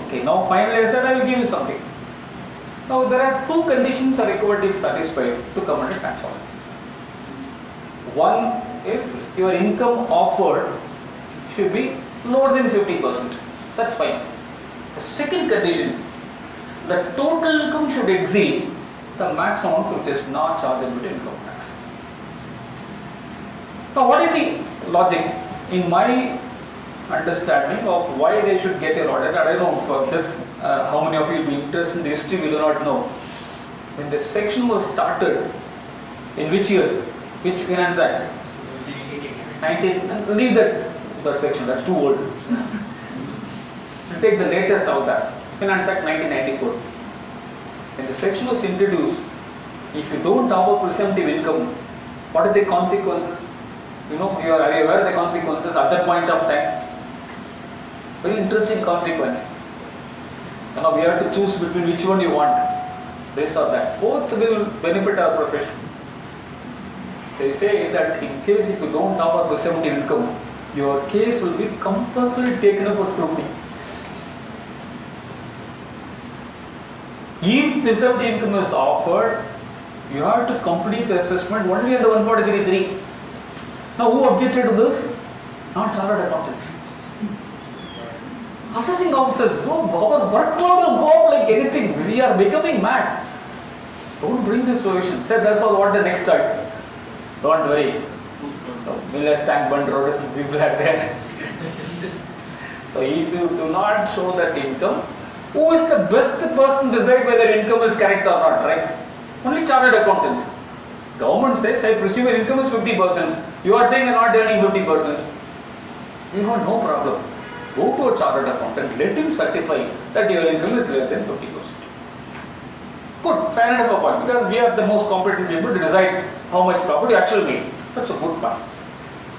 Speaker 11: Okay, now finally I said I will give you something. Now there are two conditions are required to be satisfied to come under tax audit. One is your income offered should be lower than 50%. That's fine. The second condition, the total income should exceed the max amount which is not chargeable to income tax. Now what is the logic? In my understanding of why they should get an audit, I don't know for just how many of you will be interested in the history, we do not know. When the section was started, in which year? Which Finance Act? 19, leave that section, that's too old. We'll take the latest out there. Finance Act 1994. When the section was introduced, if you don't have a presumptive income, what are the consequences? You know, you are aware of the consequences at that point of time. Very interesting consequence. You know, we have to choose between which one you want, this or that. Both will benefit our profession. They say that in case if you don't have a presumptive income, your case will be compulsorily taken up for scrutiny. If presumptive income is offered, you have to complete the assessment only on the 143.3. Now, who objected to this? Not chartered accountants. Assessing officers, no, our workload will go up like anything. We are becoming mad. Don't bring this provision. Say, therefore, what the next choice? Don't worry. So, Miller's Tank Bund Road, some people are there. So, if you do not show that income, who is the best person to decide whether income is correct or not, right? Only chartered accountants. Government says, I presume your income is 50%. You are saying you are not earning 50%. You have no problem. Go to a chartered accountant, let him certify that your income is less than 50%. fair enough a point, because we are the most competent people to decide how much profit you actually make. That's a good point.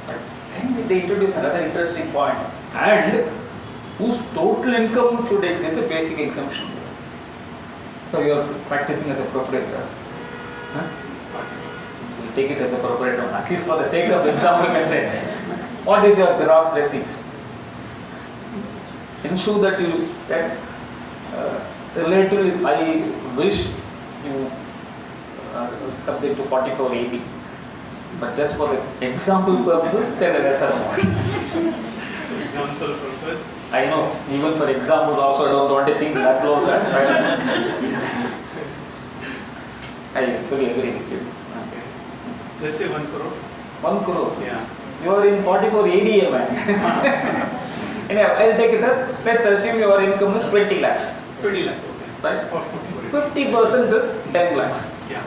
Speaker 11: But then they introduce another interesting point, and whose total income should exceed the basic exemption. So you are practicing as a proprietor. Huh? We'll take it as a proprietor, at least for the sake of example, you can say. What is your gross receipts? Ensure that relatively, I wish you are subject to 44 AB. But just for the example purposes, tell a lesser amount.
Speaker 8: Example purpose.
Speaker 11: I know, even for example also I don't want to think that close. I fully agree with you.
Speaker 8: Okay. Let's say 1 crore.
Speaker 11: 1 crore?
Speaker 8: Yeah.
Speaker 11: You are in 44 ADA, man. Anyway, I'll take it as, let's assume your income is 20 lakhs.
Speaker 8: 20 lakhs, okay.
Speaker 11: Right? 50% is 10 lakhs.
Speaker 8: Yeah.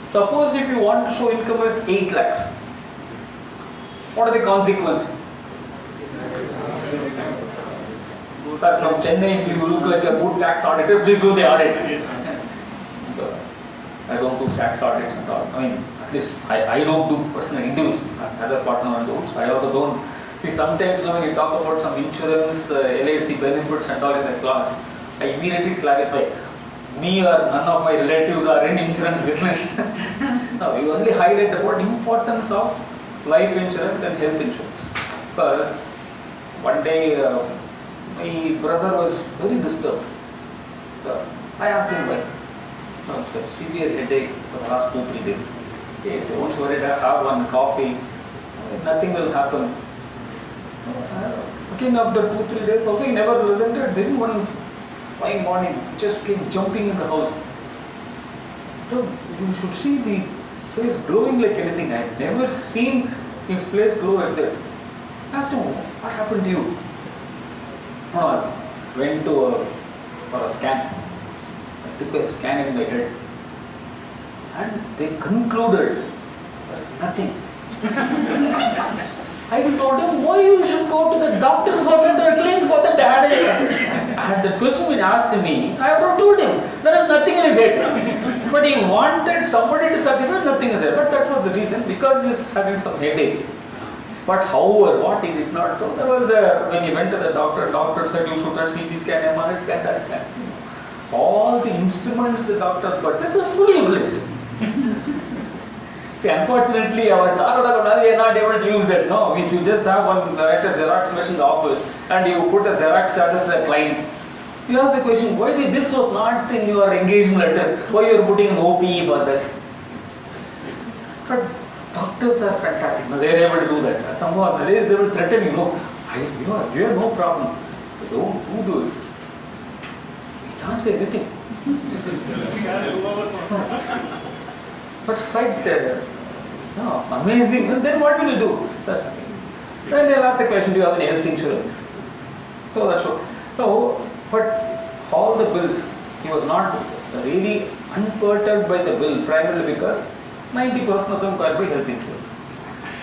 Speaker 11: Suppose if you want to show income as 8 lakhs, what are the consequences? Sir, from Chennai, you look like a good tax auditor, please do the audit. So, I don't do tax audits and all. I mean, at least I don't do personal individual, other partner do. I also don't. See, sometimes when you talk about some insurance, LIC benefits and all in the class, I immediately clarify. Me or none of my relatives are in insurance business. No, you only highlight about the importance of life insurance and health insurance. Because one day my brother was very disturbed. I asked him why. No, it's a severe headache for the last 2-3 days. Hey, don't worry, have one coffee, nothing will happen. Again, after 2-3 days also he never presented. Then one fine morning, he just came jumping in the house. So, you should see the face glowing like anything. I had never seen his face glow like that. I asked him, what happened to you? No, I went for a scan. I took a scan in my head. And they concluded there is nothing. I told him, why you should go to the doctor for that, or clinic for that? And the question when asked me, I have told him, there is nothing in his head. But he wanted somebody to certify nothing is there. But that was the reason, because he is having some headache. But however, what he did not know, there was when he went to the doctor said you should have CT scan, MRI scan, that scan. All the instruments the doctor purchased was fully utilized. See, unfortunately, our chartered accountant, we are not able to use that. No, if you just have one Xerox machine in the office and you put a Xerox charges to the client, you ask the question, why did this was not in your engagement letter? Why you are putting an OPE for this? But doctors are fantastic. No, they are able to do that. Somehow they will threaten you. No, you have no problem. If you don't do this, we can't say anything. But it's quite amazing. And then what will you do? Sir, then they'll ask the question, do you have any health insurance? So that's all. No, but all the bills, he was not really unperturbed by the bill, primarily because 90% of them got by health insurance.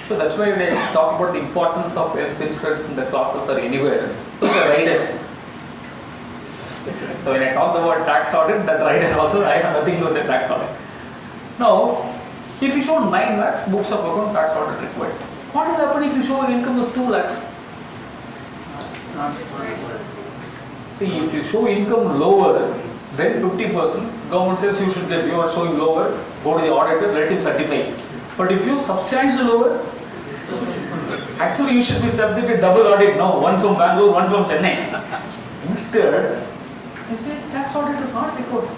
Speaker 11: So that's why when I talk about the importance of health insurance in the classes or anywhere, look at the rider. So when I talk about tax audit, that rider also, I have nothing to do with the tax audit. Now, if you show 9 lakhs, books of account, tax audit required. What will happen if you show your income is 2 lakhs? See, if you show income lower than 50%, government says you are showing lower, go to the auditor, let him certify. But if you substantially lower, actually you should be subject to double audit now, one from Bangalore, one from Chennai. Instead, they say tax audit is not required.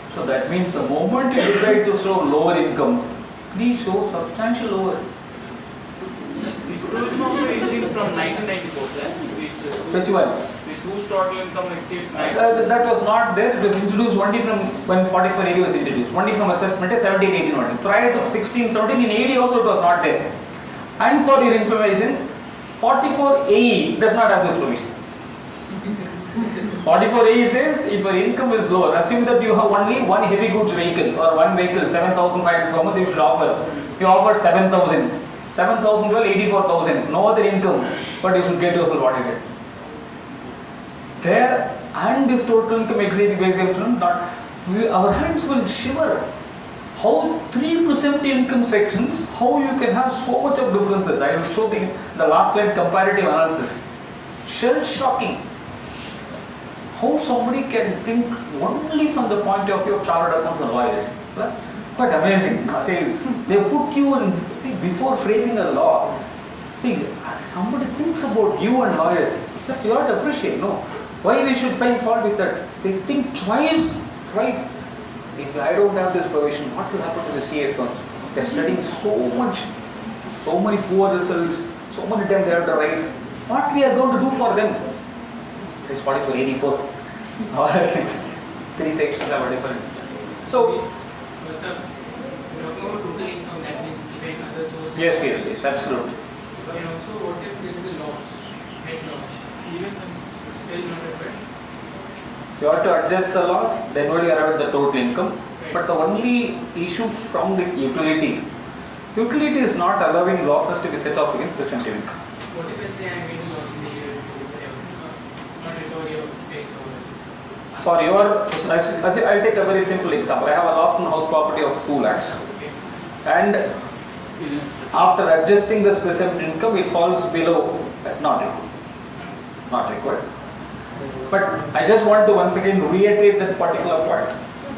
Speaker 11: So that means the moment you decide to show lower income, please show substantial lower.
Speaker 5: This rules also is from 1994,
Speaker 11: Which one?
Speaker 5: This whose total income exceeds
Speaker 11: that was not there. It was introduced only from when 4480 was introduced. Only from assessment 1718 only. Prior to 1617 in 80 also it was not there. And for your information, 44AE does not have this provision. 44AE says if your income is lower, assume that you have only one heavy goods vehicle or one vehicle, 7,500 per month you should offer. You offer 7,000. 7,000 to 84,000. No other income, but you should get yourself audited. There and this total income exceeding basic exemption, not our hands will shiver. How 3 presumptive income sections, how you can have so much of differences. I will show the last slide comparative analysis. Shell shocking. How somebody can think only from the point of view of chartered accountants and lawyers. Quite amazing. See, they put you in, see, before framing a law, see, somebody thinks about you and lawyers. Just you have to appreciate, no? Why we should find fault with that? They think twice. If I don't have this provision, what will happen to the CA firms? They're studying so much, so many poor results, so many times they have to write. What we are going to do for them? It is 4484. Three sections are different. So, yes, absolutely.
Speaker 13: And also, what if there is a loss, net loss, even still not a bad?
Speaker 11: You have to adjust the loss, then only arrive at the total income. But the only issue from the utility is not allowing losses to be set off against presumptive income.
Speaker 13: What if I say I made a loss in the year, not recovery of tax or?
Speaker 11: For your, I'll take a very simple example. I have a loss in house property of 2 lakhs. And after adjusting this presumptive income, it falls below not required. But I just want to once again reiterate that particular point.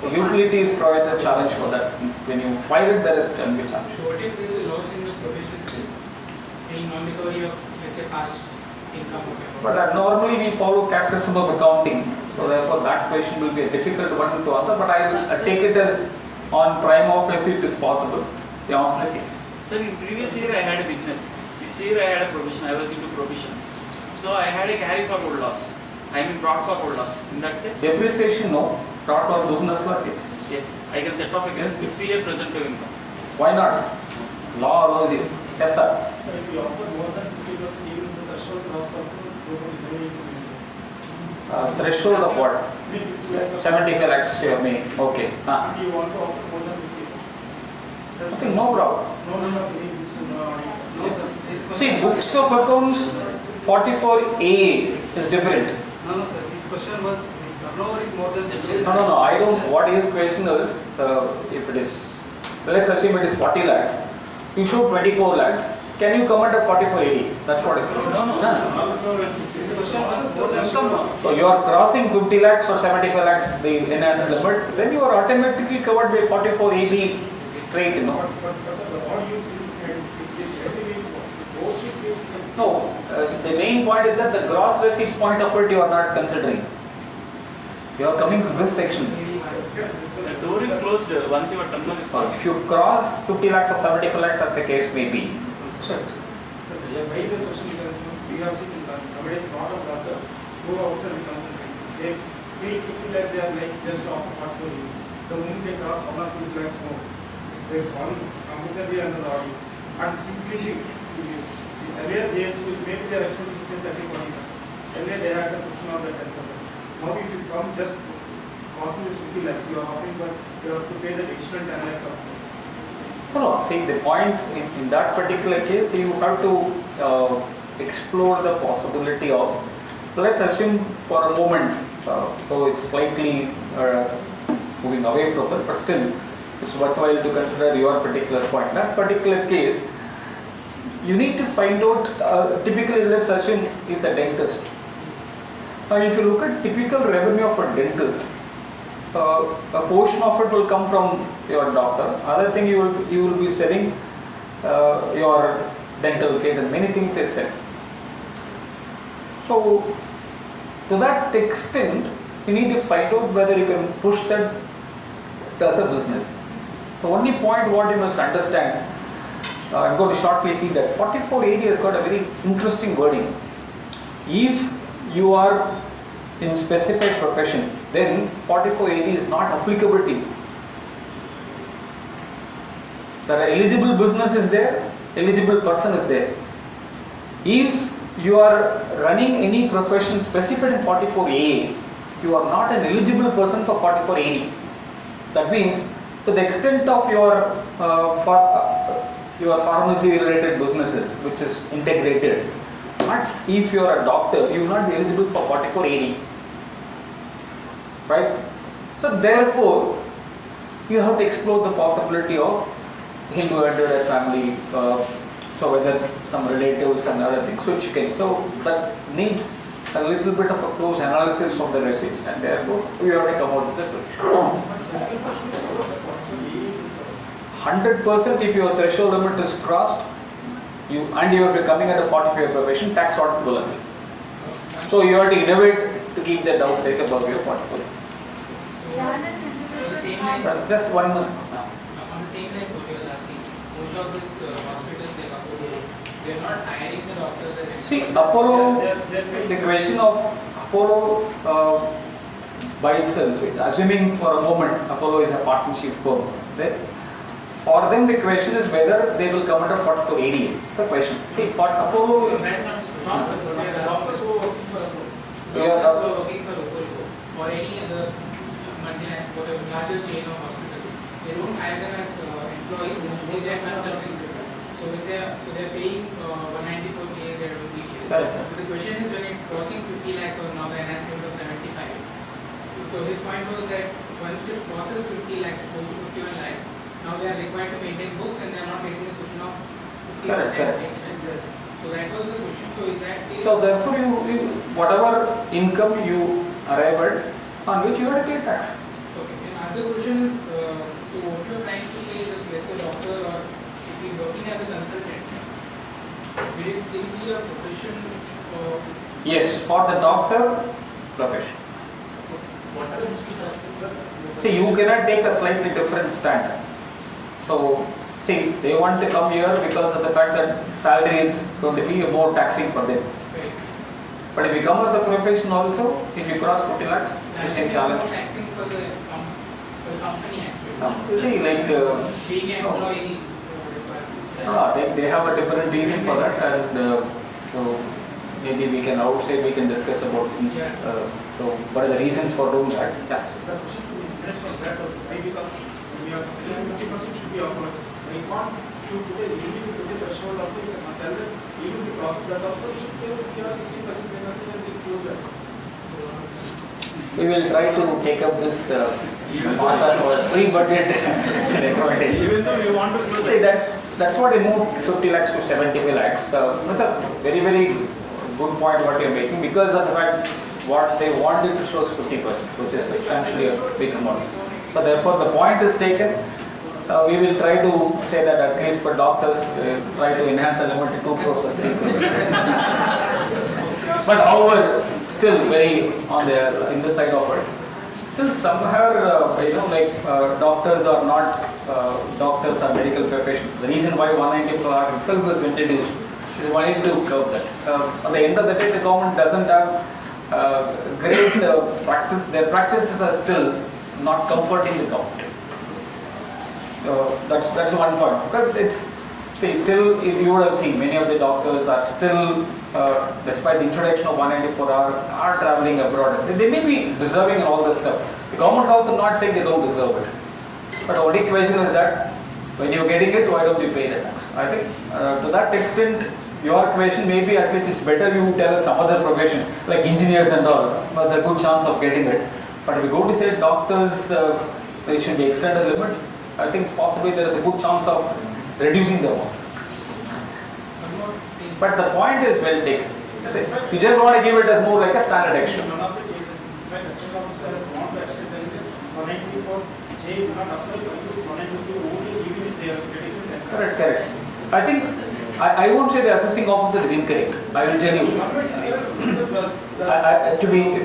Speaker 11: The utilities provides a challenge for that. When you file it, there is a challenge.
Speaker 13: So what if there is a loss in the provision itself, in non-recovery of, let's say, past income or whatever?
Speaker 11: But normally we follow cash system of accounting, so therefore that question will be a difficult one to answer. But I'll take it as on prima facie it is possible. The answer is yes.
Speaker 5: Sir, in previous year I had a business. This year I had a provision. I was into provision. So I had a carry forward loss. I mean brought forward loss. In that case?
Speaker 11: Depreciation, no. Brought for business loss, yes.
Speaker 5: Yes. I can set off against this year presumptive income.
Speaker 11: Why not? Law allows you. Yes, sir.
Speaker 14: So if you offer more than 50%, even the threshold loss also,
Speaker 11: Threshold of what? 75 lakhs you have made. Okay.
Speaker 14: You want to offer more than 50%?
Speaker 11: I think no problem.
Speaker 14: No, sir.
Speaker 11: See, books of accounts 44A is different.
Speaker 3: No, sir. His question was, his turnover is more than 50.
Speaker 11: No. I don't. What his question is, if it is, let's assume it is 40 lakhs. You show 24 lakhs. Can you come under 4480? That's what is.
Speaker 14: No. His question was more than income.
Speaker 11: So you are crossing 50 lakhs or 75 lakhs, the enhanced limit. Then you are automatically covered by 4480 straight. No, the main point is that the gross receipts point of it you are not considering. You are coming to this section.
Speaker 5: The door is closed once your turnover is
Speaker 11: So if you cross 50 lakhs or 75 lakhs as the case may be. Sure.
Speaker 14: Why the question is, we have seen nowadays a lot of doctors who are also consulting. They pay 50 lakhs, they are like just off what for you. The moment they cross 1 or 2 lakhs more, they fall compulsorily under the audit. And simply, earlier they used to make their expenses in 30-40%. Earlier they had the cushion of the 10%. Now if you come just costing this 50 lakhs, you are offering, but you have to pay the additional 10 lakhs also.
Speaker 11: No, see the point in that particular case, you have to explore the possibility of, let's assume for a moment, though it's slightly moving away from it, but still it's worthwhile to consider your particular point. That particular case, you need to find out, typically let's assume is a dentist. Now if you look at typical revenue of a dentist, a portion of it will come from your doctor. Other thing you will be selling your dental kit and many things they sell. So to that extent, you need to find out whether you can push that as a business. The only point what you must understand, I'm going to shortly see that 4480 has got a very interesting wording. If you are in specified profession, then 4480 is not applicable to you. There are eligible business is there, eligible person is there. If you are running any profession specified in 44A, you are not an eligible person for 4480. That means to the extent of your pharmacy related businesses which is integrated, but if you are a doctor, you will not be eligible for 4480. Right? So therefore, you have to explore the possibility of Hindu endowed family, so whether some relatives and other things which can, so that needs a little bit of a close analysis of the research, and therefore we have to come out with the solution. 100% if your threshold limit is crossed, if you're coming at a 45 profession, tax audit will appear. So you have to innovate to keep that out there above your 44. Just 1 month.
Speaker 13: On the same line, what you were asking, most of these hospitals like Apollo, they are not hiring the doctors.
Speaker 11: See, Apollo, the question of Apollo by itself, assuming for a moment Apollo is a partnership firm, for them the question is whether they will come under 44 ADA. It's a question. See, for Apollo,
Speaker 13: Doctors who work for working for Apollo or any other larger chain of hospitals, they don't hire them as employees, mostly they are consultants. So if they are paying 194K, they are doing it. But the question is when it's crossing 50 lakhs or now the enhanced limit of 75. So his point was that once it crosses 50 lakhs, close to 51 lakhs, now they are required to maintain books and they are not getting the cushion of 50% expense. So that was the question. So in that case,
Speaker 11: so therefore you whatever income you arrive at, on which you have to pay tax.
Speaker 13: okay. And other question is, so what you are trying to say is that let's say doctor or if he is working as a consultant, will it still be a profession?
Speaker 11: Yes, for the doctor profession.
Speaker 13: What are the
Speaker 11: See, you cannot take a slightly different stand. So, see, they want to come here because of the fact that salary is going to be more taxing for them. But if you come as a profession also, if you cross 40 lakhs, it's the same challenge.
Speaker 13: Taxing for the company actually.
Speaker 11: See, like
Speaker 13: being an employee.
Speaker 11: they have a different reason for that, and so maybe we can outside we can discuss about things. So what are the reasons for doing that? Yeah.
Speaker 14: We have 50% should be offered. We can't you put a threshold also, you can tell them even the process that also should be 60% and they close that.
Speaker 11: We will try to take up this matter for pre-budget recommendation.
Speaker 14: Even though we want to close.
Speaker 11: See, that's what I moved 50 lakhs to 75 lakhs. That's a very, very good point what you are making, because of the fact what they wanted to show is 50%, which is substantially a big amount. So therefore the point is taken. We will try to say that at least for doctors, try to enhance the limit to 2 crores or 3 crores. But however, still very on the in the side of it. Still somehow, doctors are not doctors are medical professionals. The reason why 194 itself was introduced is wanting to curb that. At the end of the day, the government doesn't have great practice. Their practices are still not comforting the government. That's one point, because it's still you would have seen many of the doctors are still despite the introduction of 194 are traveling abroad. They may be deserving and all this stuff. The government also not saying they don't deserve it, but the only question is that when you're getting it, why don't you pay the tax? I think to that extent your question maybe at least it's better you tell us some other profession like engineers and all, but there's a good chance of getting it. But if you go to say doctors, they should be extended limit. I think possibly there is a good chance of reducing the amount. But the point is well taken. You just want to give it as more like a standard action.
Speaker 14: One of the cases, in fact, assistant officer want to actually tell this 194 J will not apply to use 192 only even if they are getting this.
Speaker 11: Correct. I think I won't say the assisting officer is incorrect. I will tell you.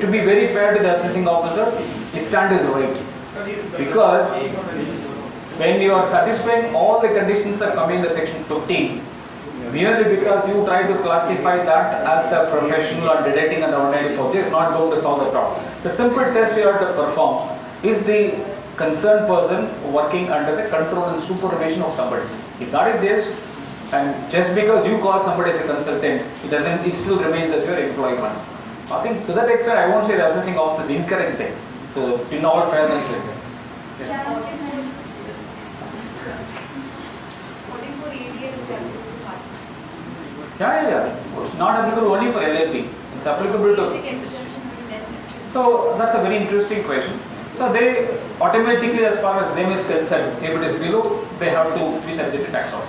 Speaker 11: To be very fair to the assisting officer, his stand is right. Because when you are satisfying all the conditions are coming in the section 15, merely because you try to classify that as a professional or detecting under 194J is not going to solve the problem. The simple test you have to perform is the concerned person working under the control and supervision of somebody. If that is yes, and just because you call somebody as a consultant, it still remains as your employment. I think to that extent I won't say the assisting officer is incorrect there. So in all fairness to it. Yeah. It's not applicable only for LLP. It's applicable to. So that's a very interesting question. So they automatically, as far as them is concerned, if it is below, they have to be subject to tax audit.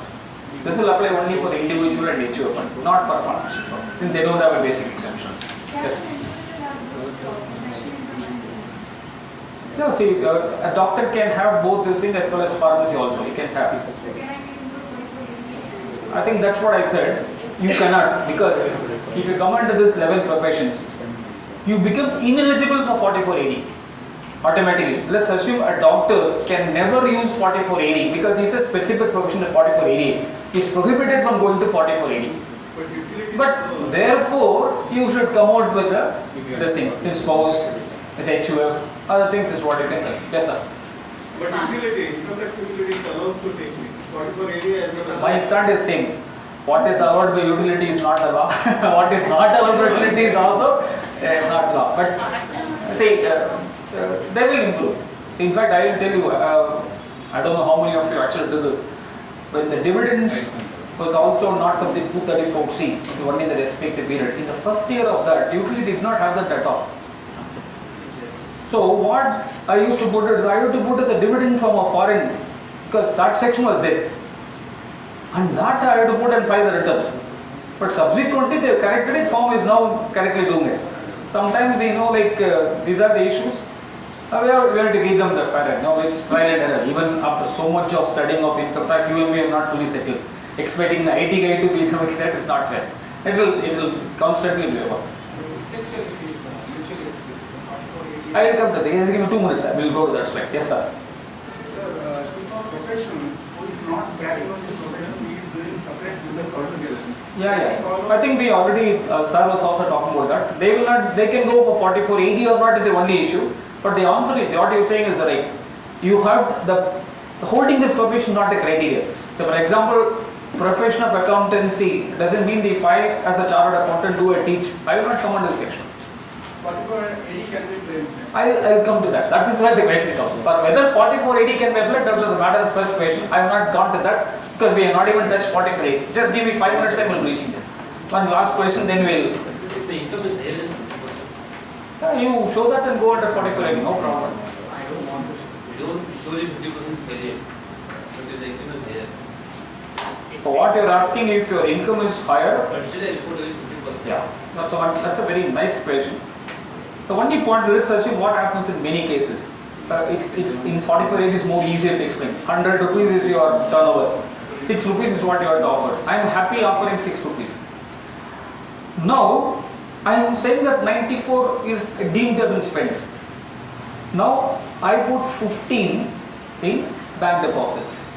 Speaker 11: This will apply only for individual and HUF fund, not for partnership fund, since they don't have a basic exemption. Yes. Yeah, see, a doctor can have both this thing as well as pharmacy also. He can have. I think that's what I said. You cannot, because if you come under this level professions, you become ineligible for 4480 automatically. Let's assume a doctor can never use 4480 because he's a specific profession of 4480. He's prohibited from going to 4480. But therefore, you should come out with this thing, his spouse, his HUF, other things is what you can do. Yes, sir.
Speaker 14: But utility, income tax utility allows to take this 4480 as well as.
Speaker 11: My stand is same. What is allowed by utility is not the law. What is not allowed by utility is also is not law. But see, they will improve. In fact, I will tell you, I don't know how many of you actually do this. When the dividends was also not something 234C, only the respective period. In the first year of that, utility did not have that at all. So what I used to put it is, I used to put as a dividend from a foreign, because that section was there. And that I had to put and file the return. But subsequently they have corrected it, form is now correctly doing it. Sometimes these are the issues. We have to give them the fair. No, it's trial and error. Even after so much of studying of income tax, you and me are not fully settled. Expecting the IT guy to be with that is not fair. It will constantly be over.
Speaker 3: Essential fees, mutual expenses, 4480.
Speaker 11: I will come to that. Just give me 2 minutes. I will go to that slide. Yes, sir.
Speaker 14: Sir, if a profession who is not carrying on the profession, he is doing separate business altogether.
Speaker 11: Yeah. I think we already, sir was also talking about that. They will not, they can go for 4480 or not is the only issue. But the answer is, what you are saying is right. You have holding this profession not the criteria. So for example, profession of accountancy doesn't mean if I as a chartered accountant do a teach, I will not come under this section.
Speaker 14: 4480 can be claimed.
Speaker 11: I'll come to that. That is where the question comes. For whether 4480 can be applied, that was a matter of first question. I have not gone to that because we have not even touched 4480. Just give me 5 minutes, I will reach there. One last question, then we'll.
Speaker 15: The income is there.
Speaker 11: You show that and go under 4480, no problem.
Speaker 15: I don't want to. We don't show you 50% failure. But the income is there.
Speaker 11: So what you are asking, if your income is higher?
Speaker 15: But should I report only 50%?
Speaker 11: Yeah, that's a very nice question. The only point, let's assume what happens in many cases. It's in 4480 is more easier to explain. 100 rupees is your turnover. 6 rupees is what you have to offer. I am happy offering 6 rupees. Now, I am saying that 94 is deemed to have been spent. Now, I put 15 in bank deposits.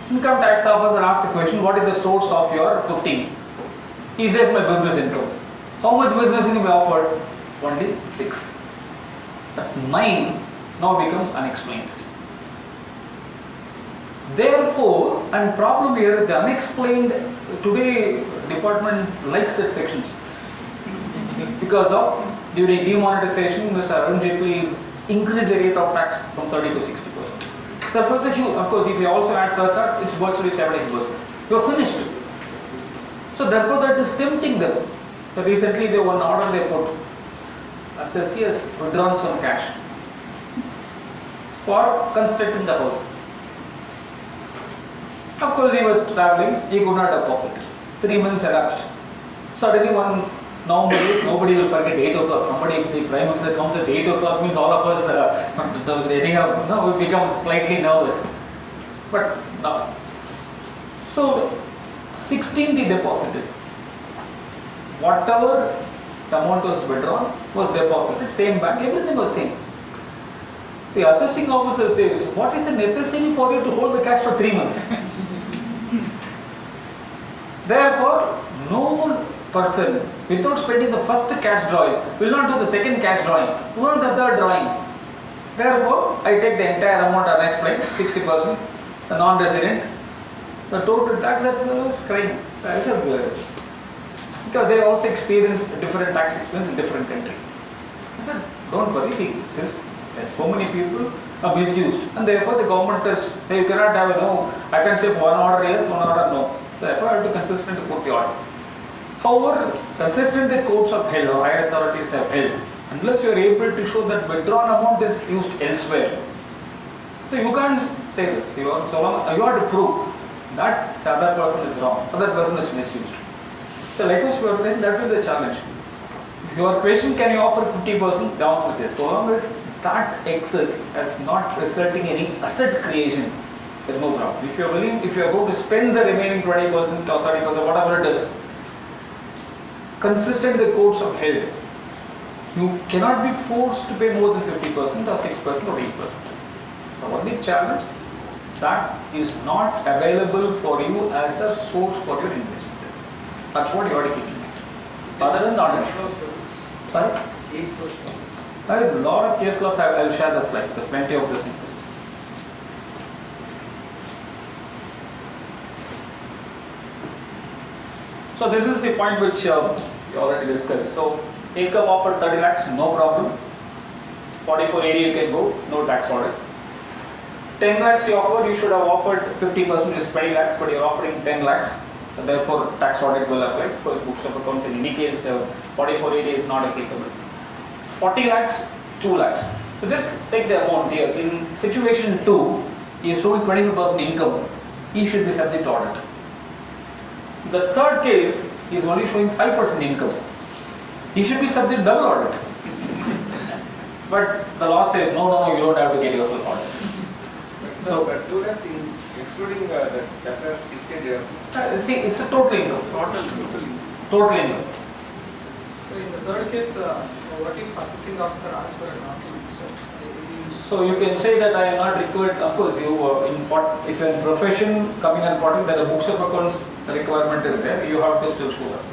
Speaker 11: Income tax officer asks the question, what is the source of your 15? He says my business income. How much business income I offered? Only 6. That 9 now becomes unexplained. Therefore, and problem here, the unexplained, today department likes that sections. Because of, during demonetization, Mr. Arun Jaitley increased the rate of tax from 30 to 60%. The first issue, of course, if you also add surcharge, it's virtually 70%. You're finished. So therefore, that is tempting them. So recently, they one order they put. Assessee has withdrawn some cash for constructing the house. Of course, he was traveling, he could not deposit. 3 months elapsed. Suddenly, one November 8th, nobody will forget 8 o'clock. Somebody, if the Prime Minister comes at 8 o'clock, means all of us we become slightly nervous. But now, so 16th he deposited. Whatever the amount was withdrawn was deposited, same bank, everything was same. The assessing officer says, what is the necessity for you to hold the cash for 3 months? Therefore, no person without spending the first cash drawing will not do the second cash drawing, nor the third drawing. Therefore, I take the entire amount unexplained, 60%, the non-resident, the total tax that was crying. I said, because they also experienced different tax expense in different country. I said, don't worry, see, since there are so many people are misused, and therefore the government is, you cannot have no, I can say one order yes, one order no. Therefore, I have to consistently put the order. However, consistently courts have held, or higher authorities have held, unless you are able to show that withdrawn amount is used elsewhere. So you can't say this. You have to prove that the other person is wrong, other person is misused. So likewise, your question, that is the challenge. Your question, can you offer 50%? The answer is yes. So long as that excess is not resulting in any asset creation, there is no problem. If you are going to spend the remaining 20% or 30%, whatever it is, consistently the courts have held, you cannot be forced to pay more than 50% or 6% or 8%. The only challenge, that is not available for you as a source for your investment. That's what you are keeping. Other than that, sorry? There is a lot of case laws. I will share the slides. There are plenty of these things. So this is the point which we already discussed. So income offered 30 lakhs, no problem. 4480 you can go, no tax audit. 10 lakhs you offered, you should have offered 50%, which is 20 lakhs, but you are offering 10 lakhs. So therefore tax audit will apply because books of accounts in any case 4480 is not applicable. 40 lakhs, 2 lakhs. So just take the amount here. In situation 2, he is showing 25% income, he should be subject to audit. The third case is only showing 5% income, he should be subject to double audit. But the law says no, you don't have to get yourself audited.
Speaker 8: So, but 2 lakhs excluding the chapter 6
Speaker 11: see, it's a total income. Total income.
Speaker 3: So in the third case, what if assessing officer asks for a document?
Speaker 11: So you can say that I am not required. Of course, if you are in profession coming and reporting, there are books of accounts requirement is there. You have to still show that.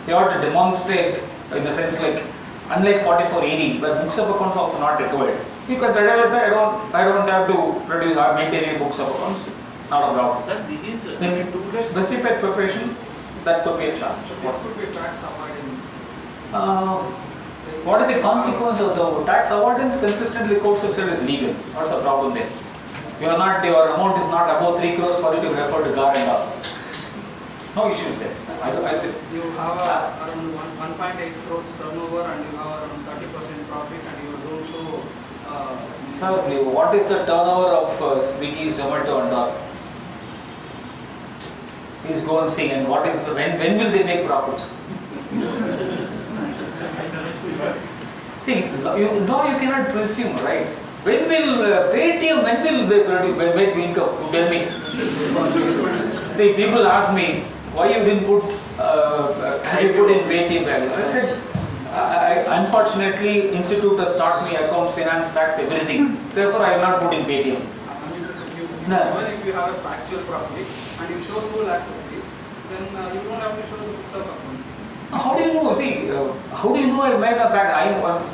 Speaker 11: You have to demonstrate in the sense like, unlike 4480, where books of accounts also not required. You can say, I don't have to produce or maintain any books of accounts. Not a problem.
Speaker 5: Sir, this is
Speaker 11: in specific profession, that could be a challenge.
Speaker 3: This could be tax avoidance.
Speaker 11: What is the consequences of tax avoidance? Consistently, courts have said is legal. What's the problem there? Your amount is not above 3 crores for you to refer to GAR and all. No issues there.
Speaker 3: You have around 1.8 crores turnover and you have around 30% profit and you don't show.
Speaker 11: Sir, what is the turnover of Swiggy, Zomato and all? Please go and see. And what is when will they make profits? See, you cannot presume, right? When will Paytm, when will they make income? Tell me. See, people ask me, why you didn't put in Paytm value? I said, unfortunately, Institute has taught me accounts, finance, tax, everything. Therefore, I am not put in Paytm.
Speaker 3: Even if you have a factual profit and you show 2 lakhs rupees, then you don't have to show the books of accounts.
Speaker 11: How do you know? See, how do you know I made a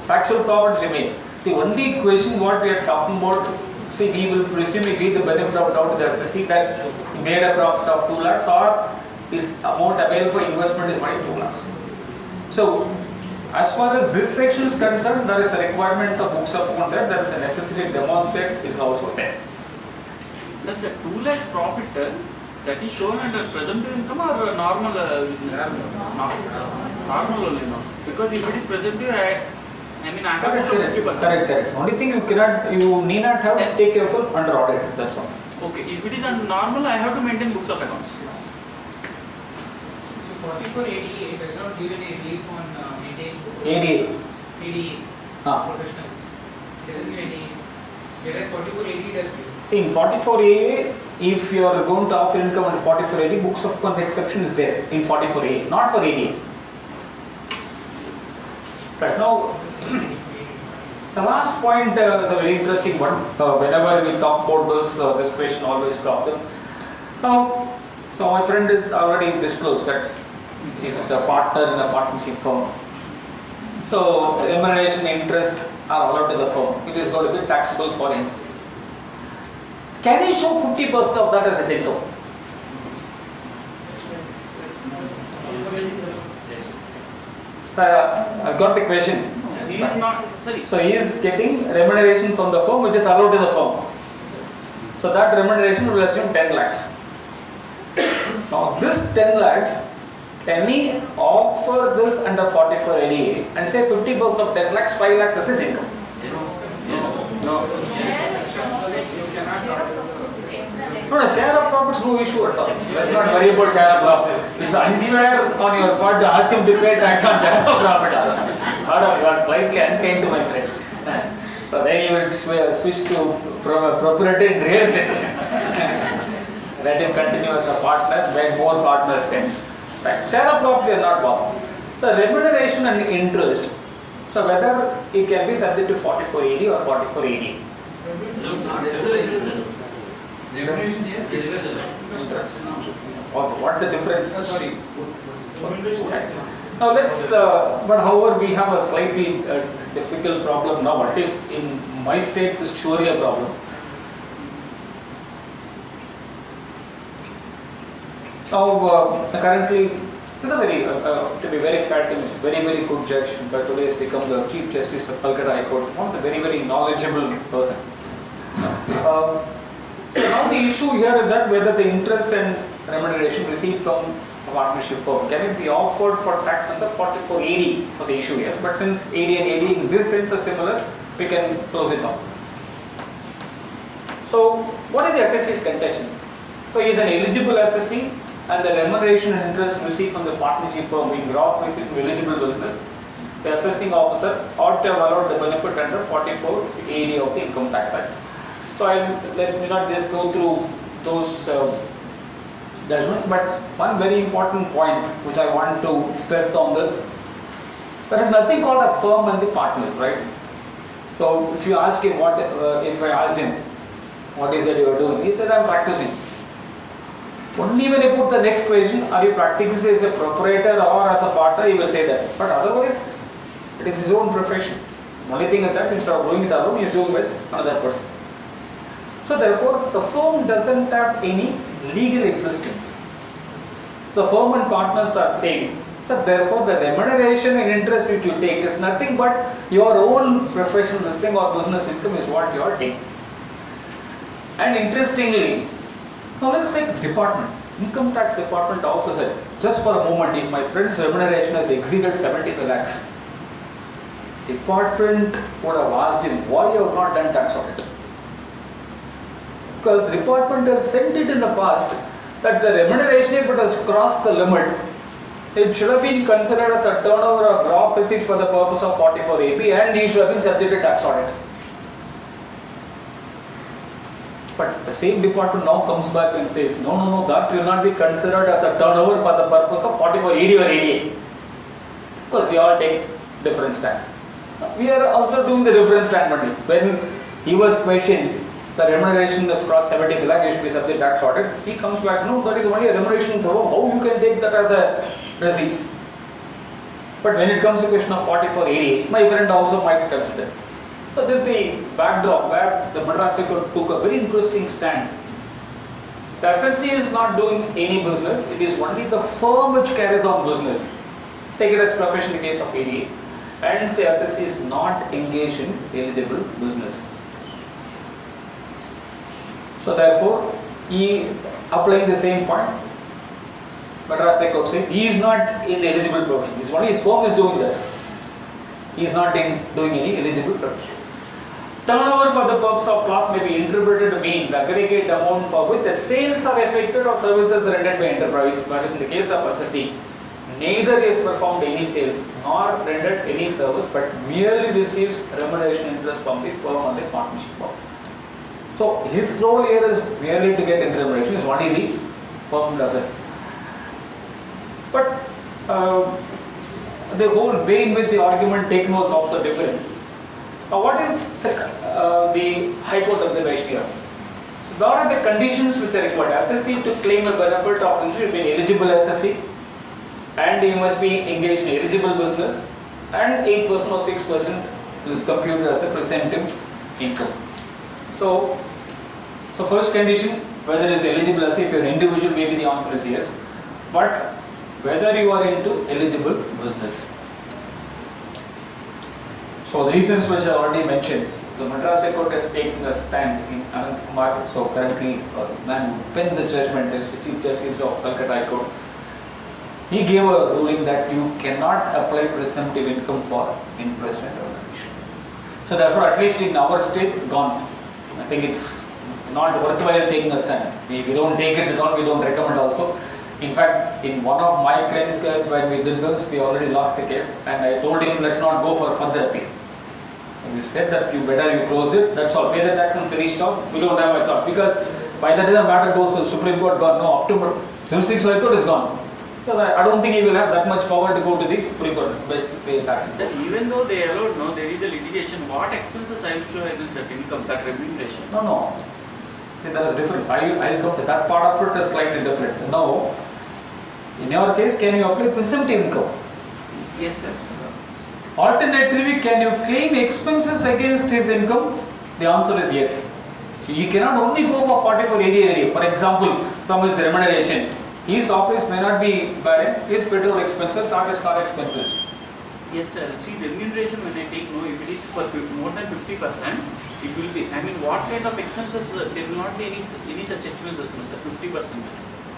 Speaker 11: factual profit remain? The only question what we are talking about, see, we will presumably give the benefit of doubt to the assessee that he made a profit of 2 lakhs or his amount available for investment is only 2 lakhs. So, as far as this section is concerned, there is a requirement of books of account there is a necessity to demonstrate is also there.
Speaker 5: Sir, the 2 lakhs profit that is shown under present income or normal business? Normal only, no. Because if it is present, I have to 50%.
Speaker 11: Correct. Only thing you need not have to take yourself under audit. That's all.
Speaker 5: Okay, if it is normal, I have to maintain books of accounts.
Speaker 13: So 4480 does not give any relief on maintaining books.
Speaker 11: ADA.
Speaker 13: Professional. It doesn't give any. Whereas 4480 does give.
Speaker 11: See, in 44A, if you are going to offer income under 4480, books of accounts exception is there in 44A, not for ADA. Right now, the last point is a very interesting one. Whenever we talk about this question always comes up. Now, so my friend is already disclosed that he's a partner in a partnership firm. So, remuneration interest are allowed to the firm. It is going to be taxable for him. Can he show 50% of that as his income? So I got the question.
Speaker 5: He is not, sorry.
Speaker 11: So he is getting remuneration from the firm which is allowed to the firm. So that remuneration will assume 10 lakhs. Now this 10 lakhs any offer this under 44 ADA and say 50% of 10 lakhs, 5 lakhs as his income? No. No, share of profits, no issue at all. Let's not worry about share of profit. It's unfair on your part to ask him to pay tax on share of profit. You are slightly unkind to my friend. So then you will switch to proprietor in real sense. Let him continue as a partner when more partners can. Right? Share of profits are not bothered. So remuneration and interest. So whether it can be subject to 4480 or 4480.
Speaker 15: Remuneration, yes,
Speaker 11: Interest. What's the difference?
Speaker 15: Sorry.
Speaker 11: Now let's, but however we have a slightly difficult problem now, at least in my state this is surely a problem. Now currently, this is a very, to be very fair to me, very good judge, but today has become the Chief Justice of Calcutta High Court, one of the very knowledgeable person. So now the issue here is that whether the interest and remuneration received from a partnership firm can it be offered for tax under 4480 was the issue here. But since AD and AD in this sense are similar, we can close it down. So what is the assessee's contention? So he is an eligible assessee and the remuneration and interest received from the partnership firm being gross received from eligible business. The assessing officer ought to have allowed the benefit under 4480 of the Income Tax Act. So let me not just go through those judgments, but one very important point which I want to stress on this, there is nothing called a firm and the partners, right? So if you ask him what, if I asked him, what is it you are doing? He said, I am practicing. Only when you put the next question, are you practicing as a proprietor or as a partner, he will say that. But otherwise, it is his own profession. Only thing is that instead of doing it alone, he is doing with another person. So therefore, the firm doesn't have any legal existence. The firm and partners are same. So therefore, the remuneration and interest which you take is nothing but your own professional thing or business income is what you are taking. And interestingly, now let's take department. Income tax department also said, just for a moment, if my friend's remuneration has exceeded 75 lakhs, department would have asked him, why you have not done tax audit? Because the department has sent it in the past that the remuneration, if it has crossed the limit, it should have been considered as a turnover or gross receipt for the purpose of 44AB and he should have been subject to tax audit. But the same department now comes back and says, no, that will not be considered as a turnover for the purpose of 4480 or 88. Because we all take different stands. We are also doing the different stand only. When he was questioned, the remuneration has crossed 70 lakh, you should be subject to tax audit. He comes back, no, that is only a remuneration for how you can take that as a receipts. But when it comes to question of 4480, my friend also might consider. So this is the backdrop where the Madras High Court took a very interesting stand. The assessee is not doing any business, it is only the firm which carries on business. Take it as profession in the case of ADA. And the assessee is not engaged in eligible business. So therefore, he applying the same point, Madras High Court says he is not in the eligible profession. It's only his firm is doing that. He is not doing any eligible profession. Turnover for the purpose of class may be interpreted to mean the aggregate amount for which the sales are effected or services rendered by enterprise, whereas in the case of assessee, neither is performed any sales nor rendered any service but merely receives remuneration interest from the firm or the partnership firm. So his role here is merely to get remuneration, is only the firm does it. But the whole way in which the argument taken was also different. What is the High Court observation here? So there are the conditions which are required. Assessee to claim a benefit of interest, be an eligible assessee, and he must be engaged in eligible business, and 8% or 6% is computed as a presumptive income. So first condition, whether it is eligible assessee, if you are an individual, maybe the answer is yes, but whether you are into eligible business. So the reasons which I already mentioned, the Madras High Court has taken a stand in Anant Kumar. So currently, man who penned the judgment is the Chief Justice of Calcutta High Court. he gave a ruling that you cannot apply presumptive income for interest and remuneration. So therefore, at least in our state, gone. I think it's not worthwhile taking a stand. We don't take it at all, we don't recommend also. In fact, in one of my claims case when we did this, we already lost the case and I told him let's not go for further appeal. And we said that you close it, that's all, pay the tax and finish off, we don't have a choice. Because by the time the matter goes to the Supreme Court, gone, no, up to jurisdiction High Court is gone. So I don't think he will have that much power to go to the Supreme Court to pay taxes.
Speaker 5: Sir, even though they allowed, no, there is a litigation, what expenses I will show against that income, that remuneration?
Speaker 11: No. See, there is a difference. I'll come to that part of it is slightly different. Now, in your case, can you apply presumptive income?
Speaker 5: Yes, sir.
Speaker 11: Alternatively, can you claim expenses against his income? The answer is yes. You cannot only go for 4480. For example, from his remuneration, his office may not be bearing his petrol expenses or his car expenses.
Speaker 5: Yes, sir. See, remuneration when I take, no, if it is for more than 50%, it will be, I mean, what kind of expenses, there will not be any such expenses, sir, 50%.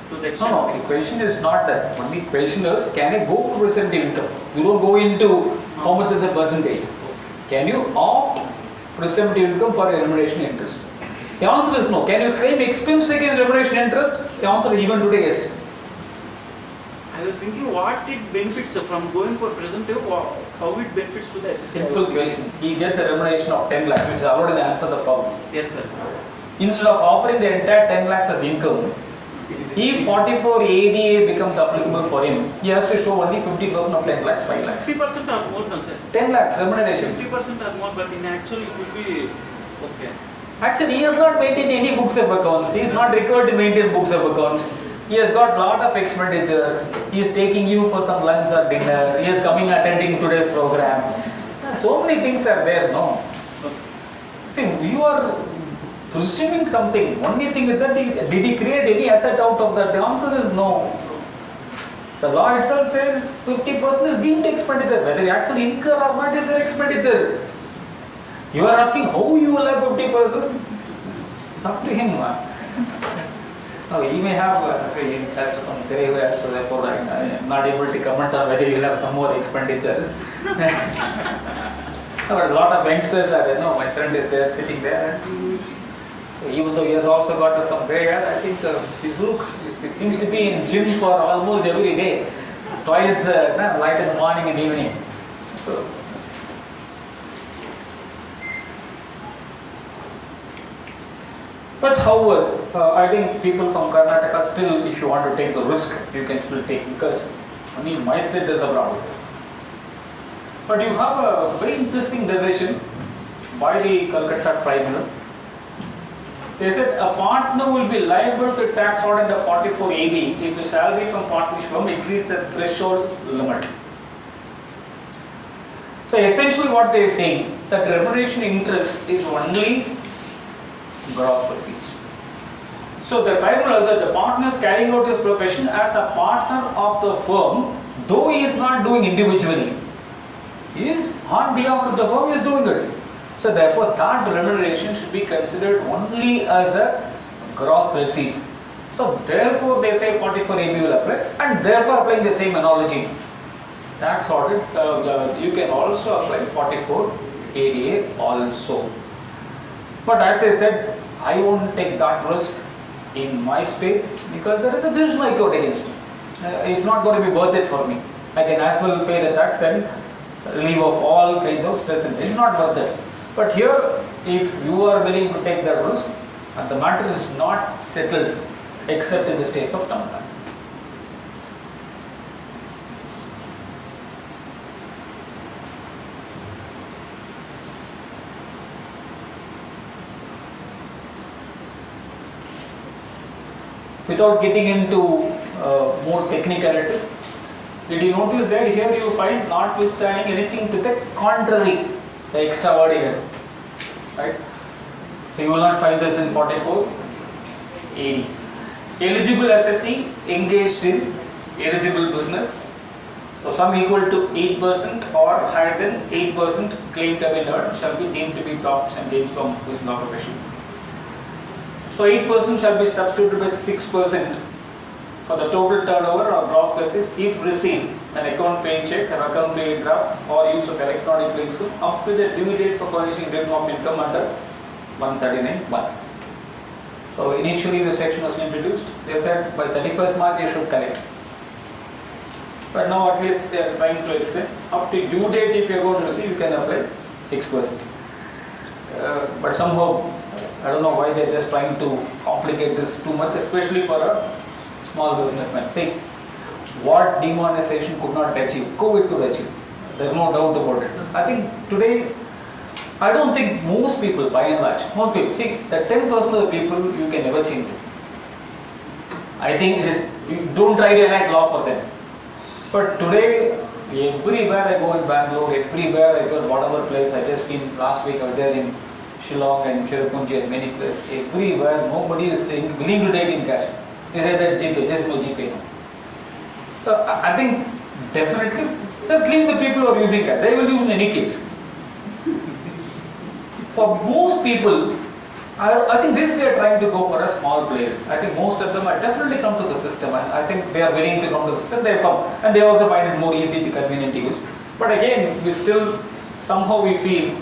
Speaker 5: To the extent
Speaker 11: No, the question is not that. Only question is, can I go for presumptive income? You don't go into how much is the percentage. Can you opt presumptive income for remuneration interest? The answer is no. Can you claim expense against remuneration interest? The answer is even today yes.
Speaker 5: I was thinking what it benefits from going for presumptive, how it benefits to the SSC.
Speaker 11: Simple question. He gets a remuneration of 10 lakhs, which is already the answer the problem.
Speaker 5: Yes, sir.
Speaker 11: Instead of offering the entire 10 lakhs as income, if 44 ADA becomes applicable for him, he has to show only 50% of 10 lakhs, 5 lakhs.
Speaker 5: 50% or more, no, sir?
Speaker 11: 10 lakhs remuneration.
Speaker 5: 50% or more, but in actual it will be okay.
Speaker 11: Actually, he has not maintained any books of accounts. He is not required to maintain books of accounts. He has got lot of expenditure. He is taking you for some lunch or dinner. He is coming attending today's program. So many things are there, no? See, you are presuming something. Only thing is that did he create any asset out of that? The answer is no. The law itself says 50% is deemed expenditure. Whether you actually incur or not is an expenditure. You are asking how you will have 50%? It's up to him. No, he may have some derivatives, so therefore I am not able to comment on whether he will have some more expenditures. But a lot of youngsters are there. No, my friend is there, sitting there. And even though he has also got some gray hair, I think he seems to be in gym for almost every day. Twice, light in the morning and evening. So, but however, I think people from Karnataka still, if you want to take the risk, you can still take, because only in my state there is a problem. But you have a very interesting decision by the Calcutta Tribunal. They said a partner will be liable to tax order under 44 AB if his salary from partnership firm exceeds the threshold limit. So essentially what they are saying, that remuneration interest is only gross receipts. So the tribunal said the partner is carrying out his profession as a partner of the firm, though he is not doing individually. He is on behalf of the firm, he is doing it. So therefore that remuneration should be considered only as a gross receipts. So therefore they say 44 AB will apply, and therefore applying the same analogy. Tax audit, you can also apply 44 ADA also. But as I said, I won't take that risk in my state because there is a decision I court against me. It's not going to be worth it for me. I can as well pay the tax and leave off all kind of stress. It's not worth it. But here, if you are willing to take that risk, and the matter is not settled except in the state of Tamil Nadu. Without getting into more technicalities, did you notice that here you find notwithstanding anything to the contrary, the extra word here, right? So you will not find this in 44 AD. Eligible assessee engaged in eligible business. So sum equal to 8% or higher than 8% claimed to have been earned shall be deemed to be profits and gains from business occupation. So 8% shall be substituted by 6% for the total turnover or gross receipts if received an account paying check, an account paying draft or use of electronic links up to the due date for furnishing return of income under 139(1). So initially the section was introduced, they said by 31st March you should collect. But now at least they are trying to extend up to due date. If you are going to receive, you can apply 6%. But somehow I don't know why they are just trying to complicate this too much, especially for a small businessman. See, what demonetization could not achieve, COVID could achieve. There's no doubt about it. I think today, I don't think most people, by and large, most people, see, that 10% of the people, you can never change them. I think it is, you don't try to enact law for them. But today, everywhere I go in Bangalore, everywhere I go in whatever place, I just been last week, I was there in Shillong and Cherrapunji and many places, everywhere, nobody is willing to take in cash. They say that GPay, this is my GPay now. So I think definitely, just leave the people who are using cash, they will use in any case. For most people, I think this we are trying to go for a small place. I think most of them are definitely come to the system, and I think they are willing to come to the system. They come and they also find it more easy to convenient to use. But again, we still somehow we feel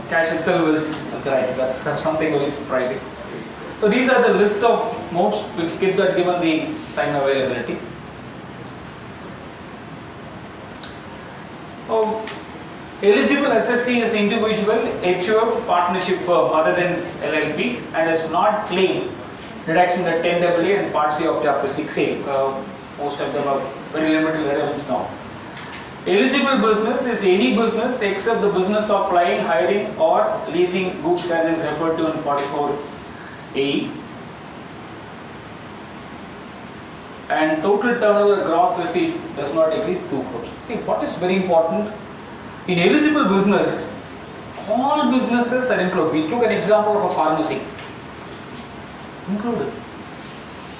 Speaker 11: cash itself is right. That's something very surprising. So these are the list of modes which get that given the time availability. Eligible SSC is individual, HUF, partnership firm other than LLP and has not claimed reduction at 10AA and Part C of Chapter 6A. Most of them are very limited relevance now. Eligible business is any business except the business of applying, hiring or leasing goods as is referred to in 44A. And total turnover gross receipts does not exceed 2 crores. See, what is very important? In eligible business, all businesses are included. We took an example of a pharmacy. Included.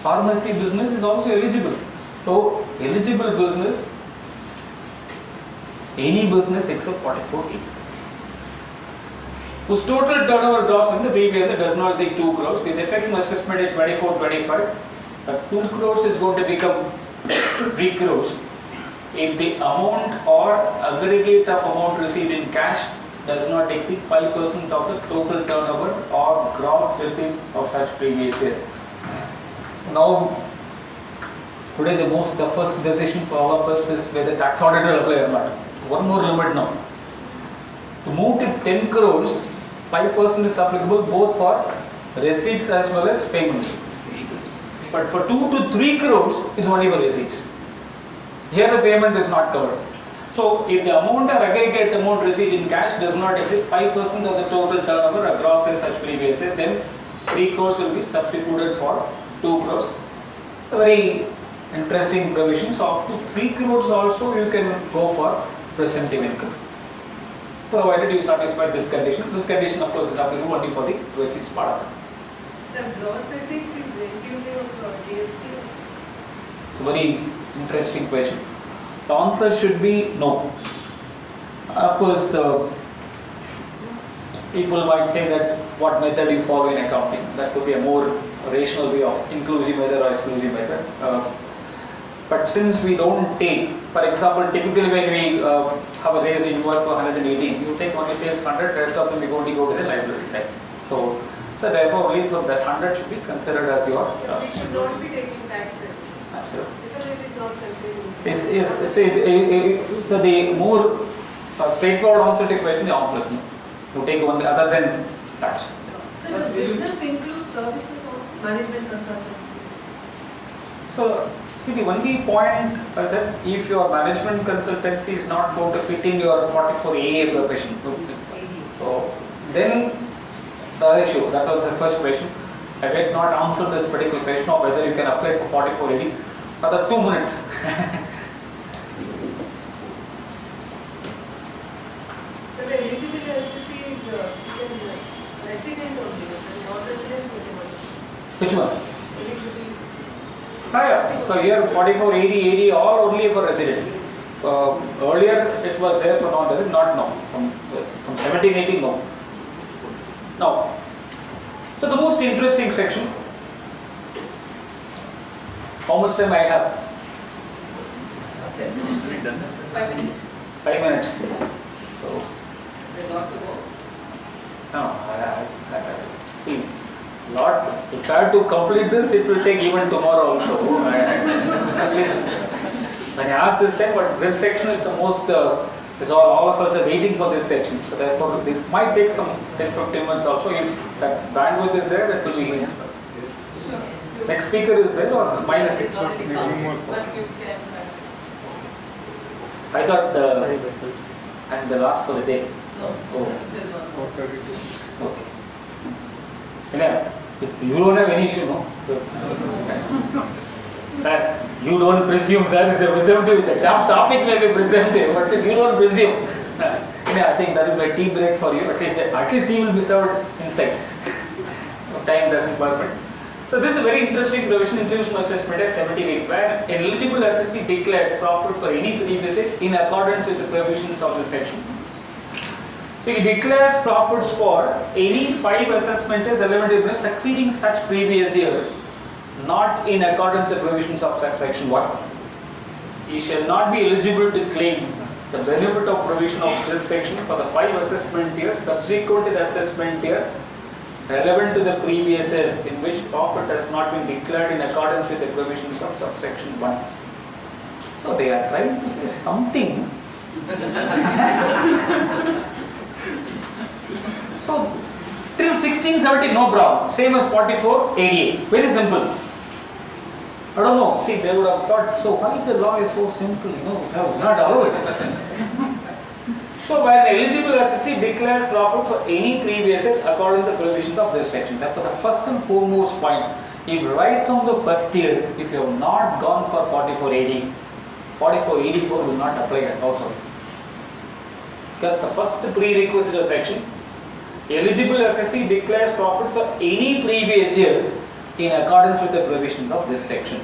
Speaker 11: Pharmacy business is also eligible. So, eligible business, any business except 44A. Whose total turnover gross in the previous year does not exceed 2 crores. With effective assessment at 24-25, but 2 crores is going to become 3 crores. If the amount or aggregate of amount received in cash does not exceed 5% of the total turnover or gross receipts of such previous year. Now, today the first decision for all of us is whether tax auditor will apply or not. One more limit now. To move to 10 crores, 5% is applicable both for receipts as well as payments. But for 2 to 3 crores, it's only for receipts. Here the payment is not covered. So if the amount or aggregate amount received in cash does not exceed 5% of the total turnover across a such previous year, then 3 crores will be substituted for 2 crores. It's a very interesting provision. So up to 3 crores also you can go for presumptive income, provided you satisfy this condition. This condition of course is applicable only for the receipts part of it.
Speaker 4: So gross receipts is inclusive of GST?
Speaker 11: It's a very interesting question. The answer should be no. Of course, people might say that what method you follow in accounting. That could be a more rational way of inclusive method or exclusive method. But since we don't take, for example, typically when we have a raised invoice for 118, you take only sales 100, rest of them we going to go to the liability side. So therefore only for that 100 should be considered as your.
Speaker 4: We should not be taking tax then.
Speaker 11: Absolutely.
Speaker 4: Because it is not contained.
Speaker 11: So the more straightforward answer to the question, the answer is no. You take one other than tax.
Speaker 4: So does business include services also? Management consultant?
Speaker 11: So see, the only point I said, if your management consultancy is not going to fit in your 44AA profession, so then the issue, that was the first question. I did not answer this particular question of whether you can apply for 4480. Another 2 minutes.
Speaker 4: So the eligible SSC is resident only, non-resident only.
Speaker 11: Which one?
Speaker 4: Eligible.
Speaker 11: Yeah. So here 4480 all only for resident. Earlier it was there for non-resident, not now. From 1780 no. Now, so the most interesting section, How much time I have?
Speaker 6: 10 minutes. 5 minutes.
Speaker 11: 5 minutes. So,
Speaker 6: There's a lot to go.
Speaker 11: no, see, lot. If I have to complete this, it will take even tomorrow also. At least when I asked this time, but this section is the most. All of us are waiting for this section. So therefore, this might take some 10-15 minutes also. If that bandwidth is there, that will be. Next speaker is there or minus 6 minutes?
Speaker 6: But you can.
Speaker 11: I thought I'm the last for the day.
Speaker 6: No.
Speaker 11: Oh.
Speaker 6: There's one.
Speaker 11: Okay. Yeah, if you don't have any issue, no? Sir, you don't presume, sir, it's a presumptive. The topic may be presumptive, but you don't presume. I think that will be a tea break for you. At least tea will be served inside. Time doesn't permit. So this is a very interesting provision introduced in assessment as 78, where an eligible assessee declares profit for any previous year in accordance with the provisions of this section. So he declares profits for any 5 assessment years relevant to succeeding such previous year, not in accordance with the provisions of section 1. He shall not be eligible to claim the benefit of provision of this section for the 5 assessment years subsequent to the assessment year relevant to the previous year in which profit has not been declared in accordance with the provisions of subsection 1. So they are trying to say something. So till 1670 no problem, same as 44 ADA, very simple. I don't know, see they would have thought, so why the law is so simple, it's not allowed. So where an eligible assessee declares profit for any previous year according to the provisions of this section. Therefore the first and foremost point, if right from the first year, if you have not gone for 44 AD, 4484 will not apply at all for you. Because the first prerequisite of section, eligible assessee declares profit for any previous year in accordance with the provisions of this section.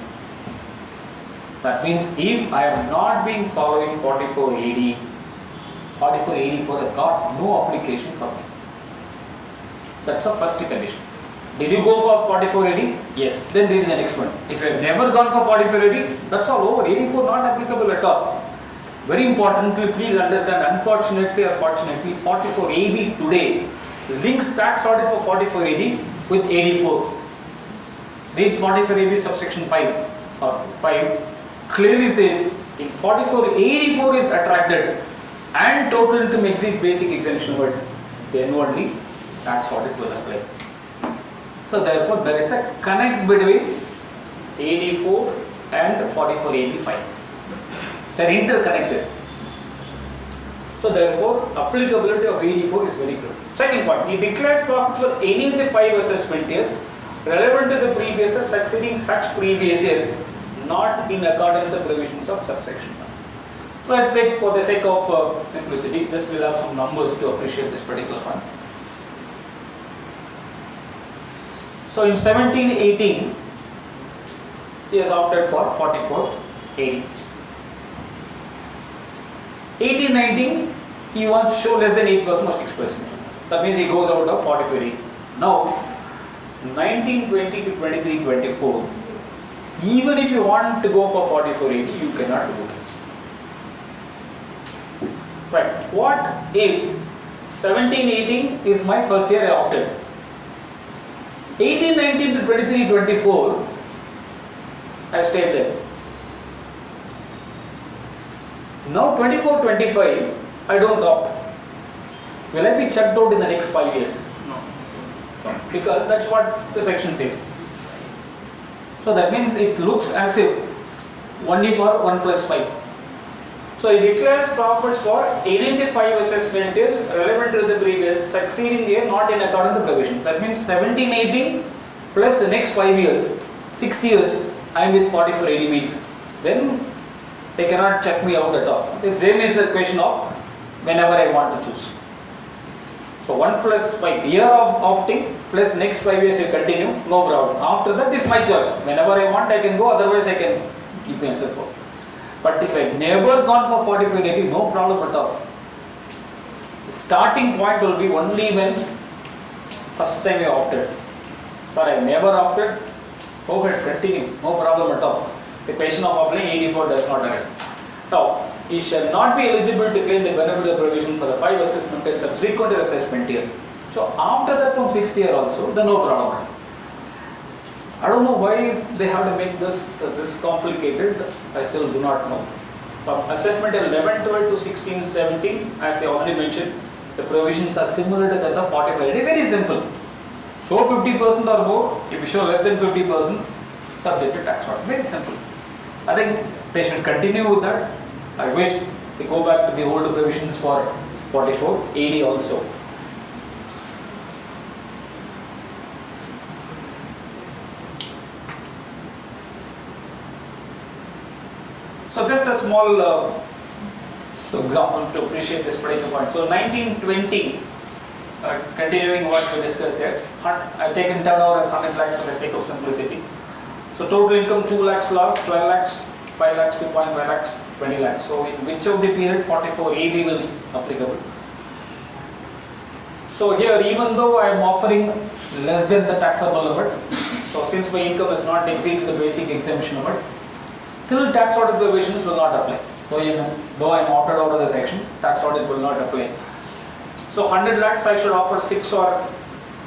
Speaker 11: That means if I have not been following 44 AD, 4484 has got no application for me. That's the first condition. Did you go for 44 AD? Yes. Then read the next one. If you have never gone for 44 AD, that's all over. 84 not applicable at all. Very importantly, please understand, unfortunately or fortunately, 44 AB today links tax audit for 44 AD with 84. Read 44 AB subsection 5 or 5 clearly says in 44 84 is attracted and total income exceeds basic exemption limit, then only tax audit will apply. So therefore there is a connect between 84 and 44 AB5. They are interconnected. So therefore applicability of 84 is very clear. Second point, he declares profit for any of the 5 assessment years relevant to the previous year succeeding such previous year, not in accordance with provisions of subsection 1. So let's say for the sake of simplicity, just we'll have some numbers to appreciate this particular point. So in 1718, he has opted for 44 AD. 1819, he wants to show less than 8% or 6%. That means he goes out of 44 AD. Now, 1920 to 23, 24, even if you want to go for 44 AD, you cannot do it. Right. What if 1718 is my first year I opted? 1819 to 23, 24, I have stayed there. Now 24, 25, I don't opt. Will I be checked out in the next 5 years? No. Because that's what the section says. So that means it looks as if only for 1 plus 5. So he declares profits for any of the 5 assessment years relevant to the previous succeeding year not in accordance with the provisions. That means 17, 18 plus the next 5 years, 6 years I am with 44 AD means. Then they cannot check me out at all. Then it's a question of whenever I want to choose. So 1 plus 5 year of opting plus next 5 years you continue, no problem. After that is my choice. Whenever I want I can go, otherwise I can keep myself out. But if I never gone for 44 AD, no problem at all. The starting point will be only when first time I opted. Sorry, I never opted, go ahead, continue, no problem at all. the question of applying 84 does not arise. Now, he shall not be eligible to claim the benefit of the provision for the 5 assessment tests subsequent to the assessment year. So after that from 6th year also, then no problem. I don't know why they have to make this complicated. I still do not know. From assessment 11, 12 to 16, 17, as I already mentioned, the provisions are similar to that of 45. Very simple. Show 50% or more. If you show less than 50%, subject to tax audit. Very simple. I think they should continue with that. I wish they go back to the old provisions for 44, 80 also. So just a small example to appreciate this particular point. So 1920, continuing what we discussed there, I've taken turnover as 100 lakhs for the sake of simplicity. So total income 2 lakhs loss, 12 lakhs, 5 lakhs, 2.5 lakhs, 20 lakhs. So in which of the period 44 AB will applicable? So here, even though I am offering less than the taxable limit, so since my income has not exceeded the basic exemption limit, still tax audit provisions will not apply. Though I am opted out of the section, tax audit will not apply. So 100 lakhs I should offer 6 or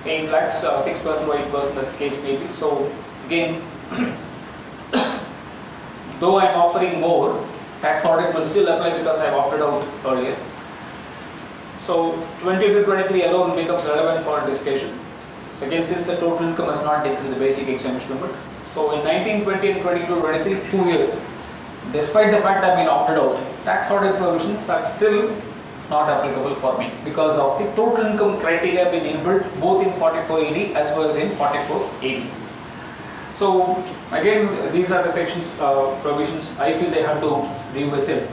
Speaker 11: 8 lakhs, 6% or 8% as the case may be. So again, though I am offering more, tax audit will still apply because I have opted out earlier. So 20 to 23 alone becomes relevant for discussion. So again, since the total income has not exceeded the basic exemption limit. So in 1920 and 22, 23, 2 years, despite the fact I have been opted out, tax audit provisions are still not applicable for me because of the total income criteria being inbuilt both in 44AD as well as in 44AB. So again, these are the sections, provisions I feel they have to revisit.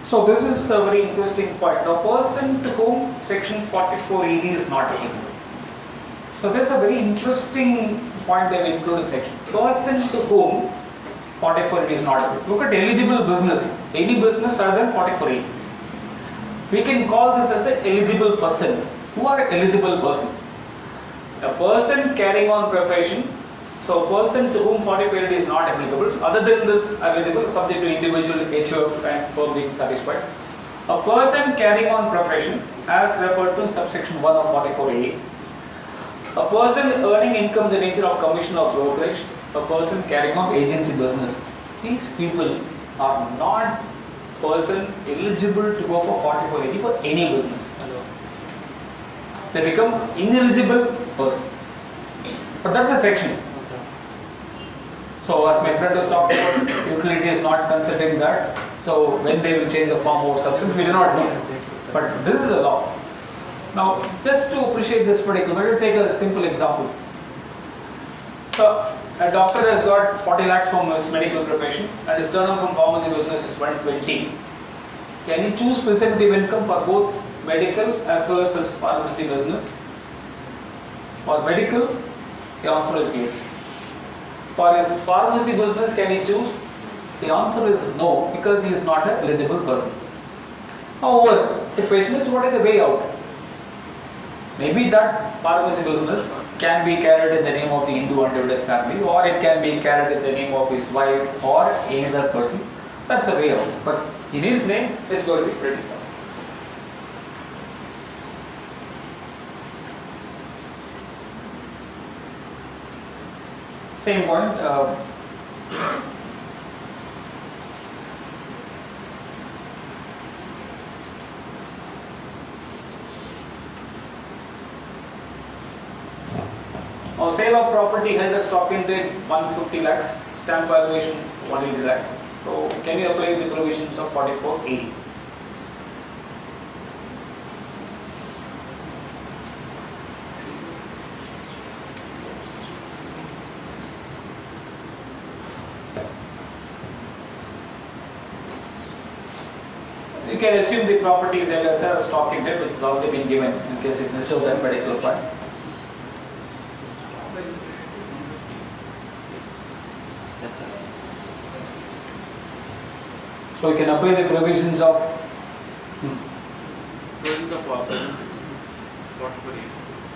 Speaker 11: So this is a very interesting point. Now, person to whom section 44AD is not applicable. So this is a very interesting point they have included in section. Person to whom 44AD is not applicable. Look at eligible business. Any business other than 44AD. We can call this as an eligible person. Who are eligible person? A person carrying on profession. So, a person to whom 44AD is not applicable, other than this eligible, subject to individual HUF and firm being satisfied. A person carrying on profession, as referred to in subsection 1 of 44A. A person earning income in the nature of commission or brokerage. A person carrying on agency business. These people are not persons eligible to go for 44AD for any business. They become ineligible person. But that's the section. So as my friend was talking about, utility is not considering that. So when they will change the form or substance, we do not know. But this is the law. Now, just to appreciate this particular, let's take a simple example. So a doctor has got 40 lakhs from his medical profession and his turnover from pharmacy business is 120. Can he choose presumptive income for both medical as well as his pharmacy business? For medical, the answer is yes. For his pharmacy business, can he choose? The answer is no, because he is not an eligible person. However, the question is, what is the way out? Maybe that pharmacy business can be carried in the name of the Hindu undivided family, or it can be carried in the name of his wife or any other person. That's the way out. But in his name, it's going to be pretty tough. Same point. Sale of property held as stock in trade 150 lakhs, stamp valuation 180 lakhs. So can you apply the provisions of 44A? you can assume the properties as a stock intent which has already been given in case it missed out that particular part.
Speaker 5: Yes, sir.
Speaker 11: So you can apply the provisions of
Speaker 15: Provisions of what?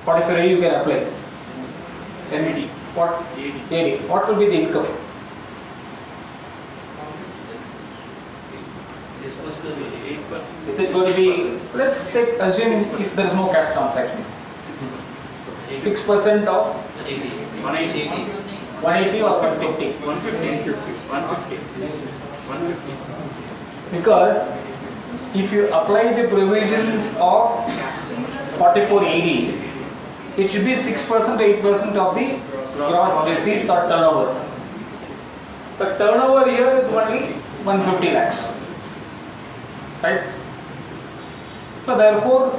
Speaker 11: 44A you can apply.
Speaker 15: AD.
Speaker 11: What?
Speaker 15: AD.
Speaker 11: AD. What will be the income?
Speaker 15: It's supposed to be 8%.
Speaker 11: Is it going to be, let's assume if there is no cash transaction. 6% of
Speaker 15: 80. 180.
Speaker 11: 180 or 150?
Speaker 15: 150. 150.
Speaker 11: Because if you apply the provisions of 4480, it should be 6% to 8% of the gross receipts or turnover. The turnover here is only 150 lakhs. Right? So therefore,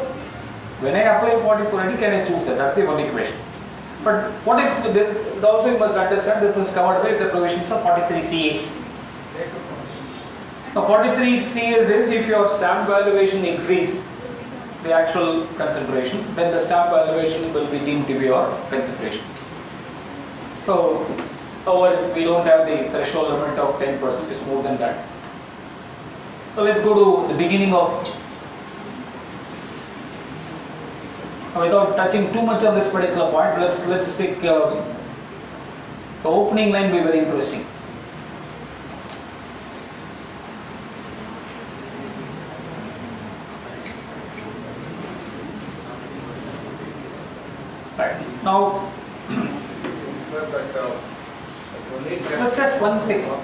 Speaker 11: when I apply 4480, can I choose that? That's the only question. But what is this? Is also you must understand this is covered by the provisions of 43CA. Now 43C is if your stamp valuation exceeds the actual consideration, then the stamp valuation will be deemed to be your consideration. So, however, we don't have the threshold limit of 10%, it's more than that. So let's go to the beginning of, without touching too much on this particular point, let's take the opening line will be very interesting. Right. Now, just one second.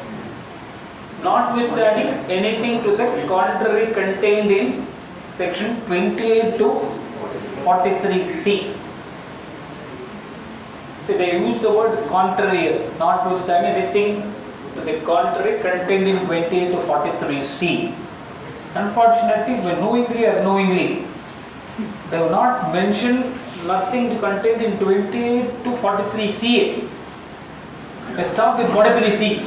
Speaker 11: Notwithstanding anything to the contrary contained in section 28 to 43C. So they use the word contrary here, notwithstanding anything to the contrary contained in 28 to 43C. Unfortunately, knowingly or unknowingly, they have not mentioned nothing to contained in 28 to 43CA. Let's start with 43C.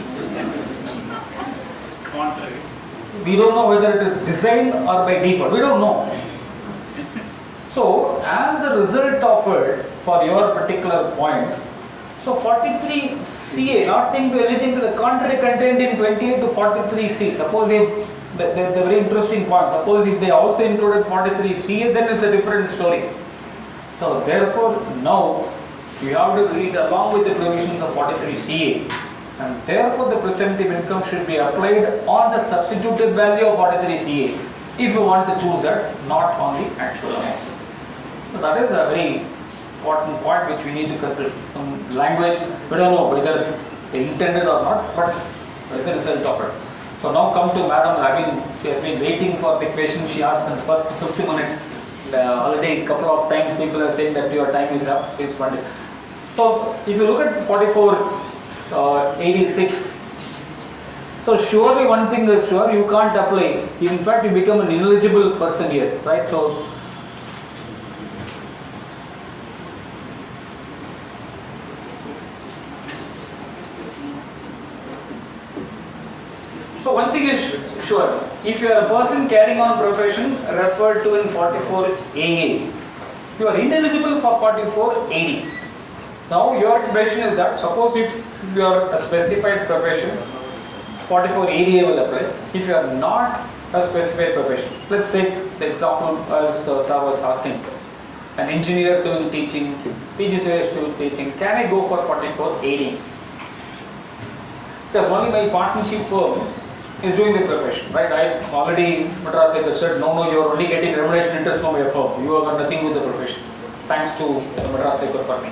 Speaker 15: Contrary.
Speaker 11: We don't know whether it is designed or by default. We don't know. So, as a result of it, for your particular point, so 43CA, nothing to anything to the contrary contained in 28 to 43C. Suppose if the very interesting point, suppose if they also included 43CA, then it's a different story. So, therefore, now you have to read along with the provisions of 43CA, and therefore the presumptive income should be applied on the substituted value of 43CA if you want to choose that, not on the actual amount. So that is a very important point which we need to consider. Some language, we don't know whether they intended or not, but the result of it. So now come to Madam Lavin. She has been waiting for the question she asked in the first 50 minutes. Already a couple of times people are saying that your time is up. So if you look at 4486, so surely one thing is sure, you can't apply. In fact, you become an ineligible person here, right? So one thing is sure, if you are a person carrying on profession referred to in 44AA, you are ineligible for 4480. Now your question is that, suppose if you are a specified profession, 4480A will apply. If you are not a specified profession, let's take the example as Sir was asking, an engineer doing teaching, PGCS doing teaching, can I go for 4480? Because only my partnership firm is doing the profession, right? I already, Madras High said, no, you are only getting remuneration interest from your firm. You have got nothing with the profession. Thanks to Madras High for me.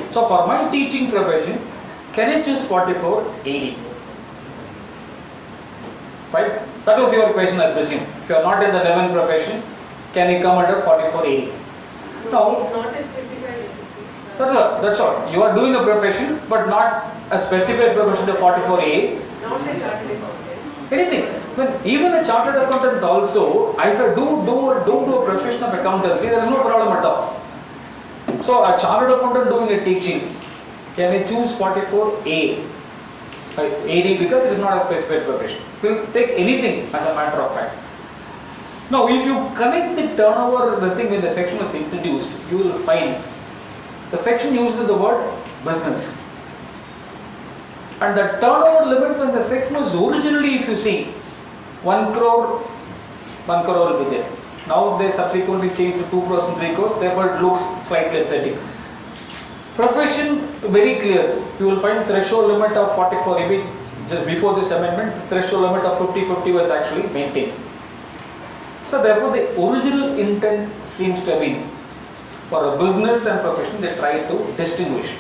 Speaker 11: So for my teaching profession, can I choose 4480? Right? That was your question, I presume. If you are not in the 11 profession, can you come under 4480? No.
Speaker 4: Not a specified.
Speaker 11: That's all. You are doing a profession, but not a specified profession to 44A.
Speaker 4: Not a chartered accountant.
Speaker 11: Anything. Even a chartered accountant also, if I do a profession of accountancy, there is no problem at all. So a chartered accountant doing a teaching, can I choose 44A? AD because it is not a specified profession. We will take anything as a matter of fact. Now, if you connect the turnover, this thing when the section was introduced, you will find the section uses the word business. And the turnover limit when the section was originally, if you see, 1 crore, 1 crore will be there. Now they subsequently changed to 2 crores and 3 crores, therefore it looks slightly athletic. Profession, very clear. You will find threshold limit of 44 AB. Just before this amendment, the threshold limit of 50/50 was actually maintained. So therefore the original intent seems to have been for a business and profession, they try to distinguish.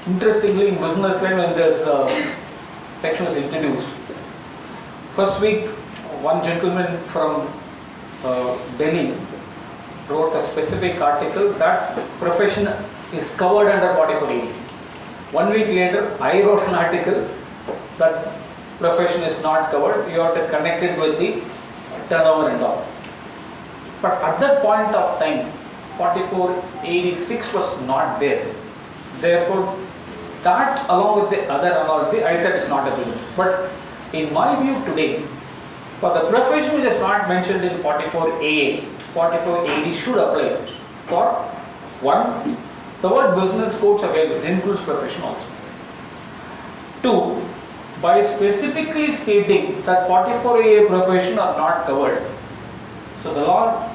Speaker 11: Interestingly, in business when this section was introduced, first week one gentleman from Delhi wrote a specific article that profession is covered under 4480. 1 week later, I wrote an article that profession is not covered, you have to connect it with the turnover and all. But at that point of time, 4486 was not there. Therefore, that along with the other analogy, I said it's not applicable. But in my view today, for the profession which is not mentioned in 44AA, 4480 should apply for one, the word business codes available, it includes profession also. 2, by specifically stating that 44AA profession are not covered. So the law,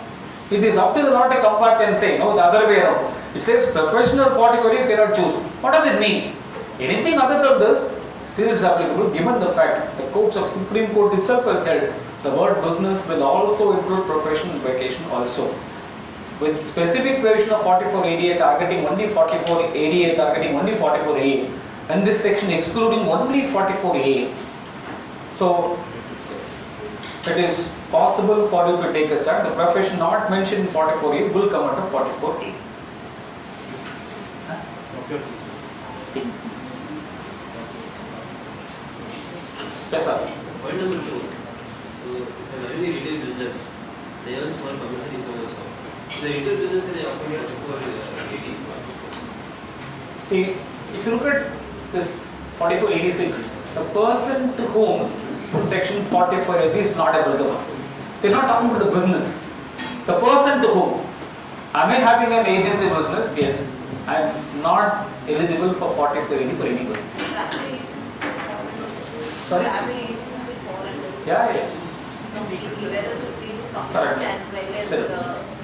Speaker 11: it is up to the law to come back and say, no, the other way around. It says professional 44 you cannot choose. What does it mean? Anything other than this, still it's applicable given the fact the courts of Supreme Court itself has held the word business will also include profession and vocation also. With specific provision of 44ADA targeting only 44ADA targeting only 44A and this section excluding only 44A. So it is possible for you to take a stand. The profession not mentioned in 44A will come under 44A. Yes, sir.
Speaker 15: Point number 2. So, if I'm having a retail business, they earn small commission income also. The retail business they offer me for 80.
Speaker 11: See, if you look at this 4486, the person to whom section 4480 is not applicable. They are not talking about the business. The person to whom, am I having an agency business? Yes. I am not eligible for 4480 for any business. Sorry? Yeah, yeah. Correct.
Speaker 2: As well as
Speaker 11: Sir.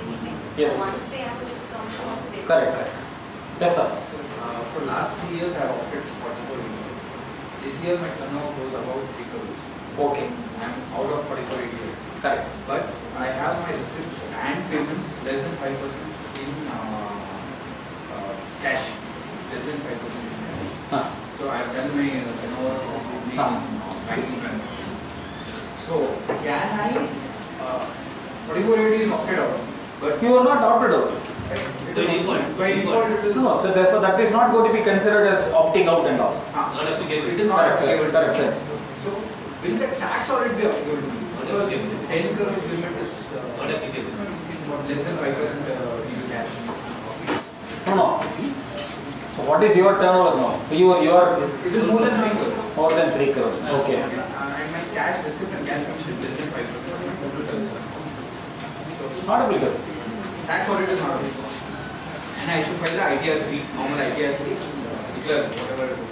Speaker 2: anything.
Speaker 11: Yes.
Speaker 2: So once they have to come also they
Speaker 11: Correct, correct. Yes, sir.
Speaker 16: For last 3 years, I have opted for 44 million. This year, my turnover goes about 3 crores.
Speaker 11: Okay.
Speaker 16: I am out of 44 million.
Speaker 11: Correct.
Speaker 16: But I have my receipts and payments less than 5% in cash, less than 5% in cash. So I have done my turnover probably in banking transaction. So can I, 4480 is opted out, but
Speaker 11: you are not opted out.
Speaker 16: By default, it is.
Speaker 11: No, so therefore that is not going to be considered as opting out and all.
Speaker 15: Not applicable.
Speaker 16: It is not applicable.
Speaker 11: Correct.
Speaker 16: So will the tax audit be applicable to me? Because 10 crores limit is
Speaker 15: Not applicable.
Speaker 16: less than 5% in cash.
Speaker 11: No. So what is your turnover now? Your
Speaker 16: It is more than 3 crores.
Speaker 11: more than 3 crores. Okay.
Speaker 16: And my cash receipt and cash commission less than 5% of my total turnover.
Speaker 11: Not applicable.
Speaker 16: Tax audit is not applicable. And I should file the ITR 3, normal ITR 3, declare whatever it is.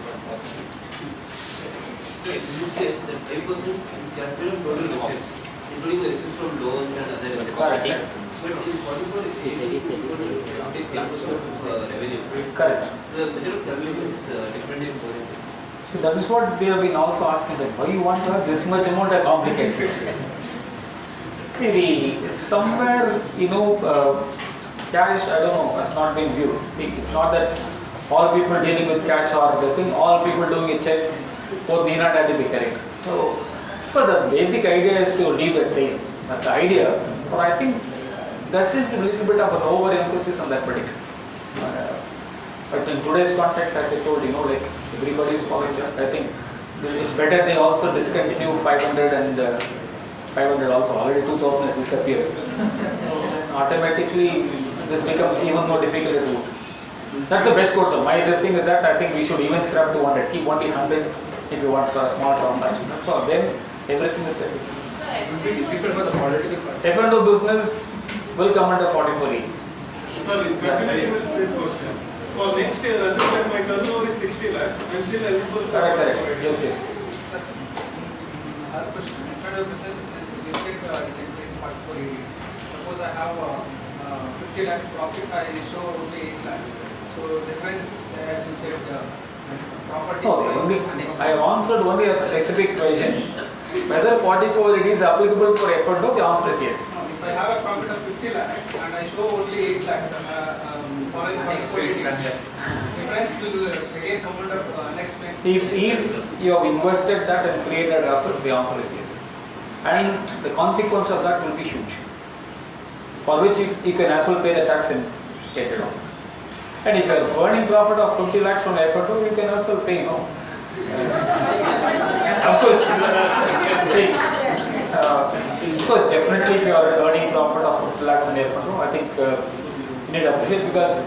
Speaker 15: So in this case, the 5% capital of total receipts, including the receipts from loans and other receipts.
Speaker 11: Correct.
Speaker 15: But in 44, it is take 10% of revenue.
Speaker 11: Correct.
Speaker 15: The method of calculation is different in both.
Speaker 11: So that is what we have been also asking them. Why you want to have this much amount of complications? See, somewhere, cash, I don't know, has not been viewed. See, it's not that all people dealing with cash are this thing, all people doing a check, both need not have to be correct. So the basic idea is to leave the train. That's the idea, but I think there seems to be a little bit of an overemphasis on that particular. But in today's context, as I told, like everybody is following that. I think it's better they also discontinue 500 and 500 also. Already 2000 has disappeared. Automatically, this becomes even more difficult to do. That's the best course. My this thing is that I think we should even scrap 200. Keep only 100 if you want for a small transaction. So then everything is settled.
Speaker 2: So
Speaker 16: It will be difficult for the political party.
Speaker 11: F&O business will come under 44A.
Speaker 14: Sir, in continuation with this question, for next year, assume that my turnover is 60 lakhs, I'm still eligible for
Speaker 11: Correct. Yes, yes.
Speaker 17: I have a question. In front of business, it's listed in part 480. Suppose I have 50 lakhs profit, I show only 8 lakhs. So difference, as you said, property.
Speaker 11: I have answered only a specific question. Whether 44 it is applicable for F&O, the answer is yes.
Speaker 17: If I have a profit of 50 lakhs and I show only 8 lakhs, following 4480, difference will again come under next payment.
Speaker 11: If you have invested that and created asset, the answer is yes. And the consequence of that will be huge. For which you can as well pay the tax and get it off. And if you are earning profit of 50 lakhs from F&O, you can also pay, no? Of course, see, definitely if you are earning profit of 50 lakhs in F&O, I think you need to appreciate, because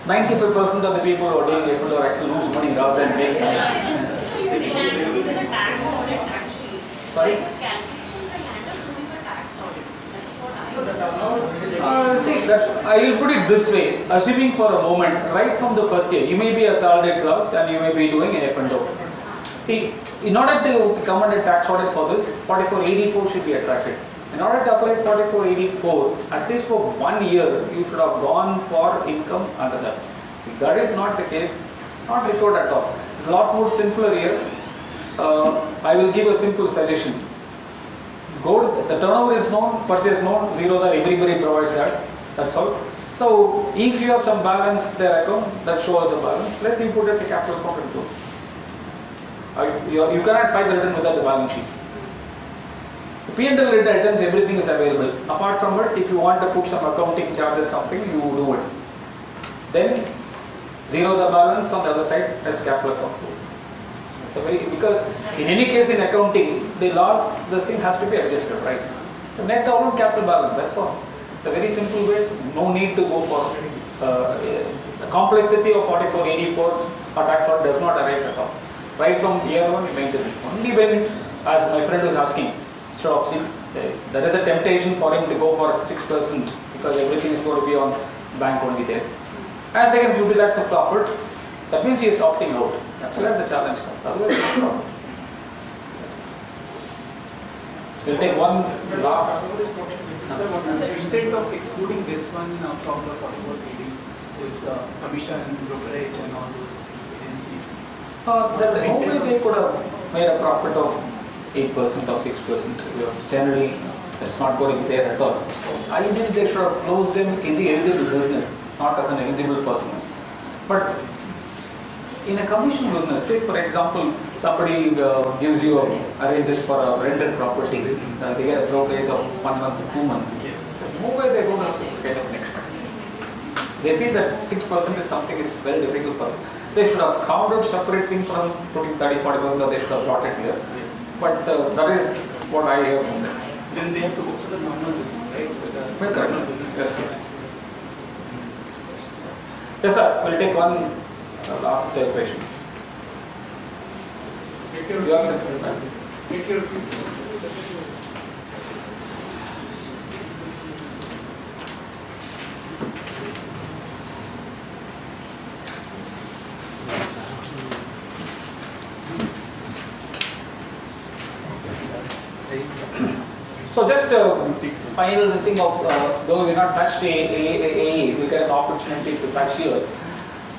Speaker 11: 95% of the people who are doing F&O are actually lose money rather than make money. Sorry? See, I will put it this way, assuming for a moment, right from the first year, you may be a salaried class and you may be doing an F&O. See, in order to come under tax audit for this, 4484 should be attracted. In order to apply 4484, at least for 1 year, you should have gone for income under that. If that is not the case, not required at all. It's a lot more simpler here. I will give a simple suggestion. Go, the turnover is known, purchase known, zeros are, everybody provides that, that's all. So if you have some balance their account that shows a balance, let's input as a capital account and close. You cannot find the return without the balance sheet. The P&L related items, everything is available. Apart from it, if you want to put some accounting charges, something, you do it. Then zero the balance on the other side as capital account close. Because in any case in accounting, the loss, this thing has to be adjusted, right? So net down capital balance, that's all. It's a very simple way, no need to go for the complexity of 4484 or tax audit does not arise at all. Right from year one, you make the decision. Only when, as my friend was asking, instead of 6, there is a temptation for him to go for 6% because everything is going to be on bank only there. As against 50 lakhs of profit, that means he is opting out. That's where the challenge comes. Otherwise, it's no problem. We'll take one last.
Speaker 3: Sir, what is the intent of excluding this one from the 4480? This commission, brokerage, and all those agencies?
Speaker 11: The no way they could have made a profit of 8% or 6%. Generally, that's not going to be there at all. Ideally, they should have closed them in the eligible business, not as an eligible person. But in a commission business, take for example, somebody gives you arranges for a rented property, they get a brokerage of 1 month or 2 months. Yes. No way they don't have such a kind of an expense. They feel that 6% is something it's very difficult for them. They should have carved out separate thing from putting 30-40%, or they should have brought it here. Yes. But that is what I hear from them.
Speaker 3: Then they have to go for the normal business, right?
Speaker 11: Yes, yes. Yes, sir. We'll take one last question. You are second.
Speaker 14: Take your
Speaker 11: So just final this thing of, though we not touched AE, we get an opportunity to touch here.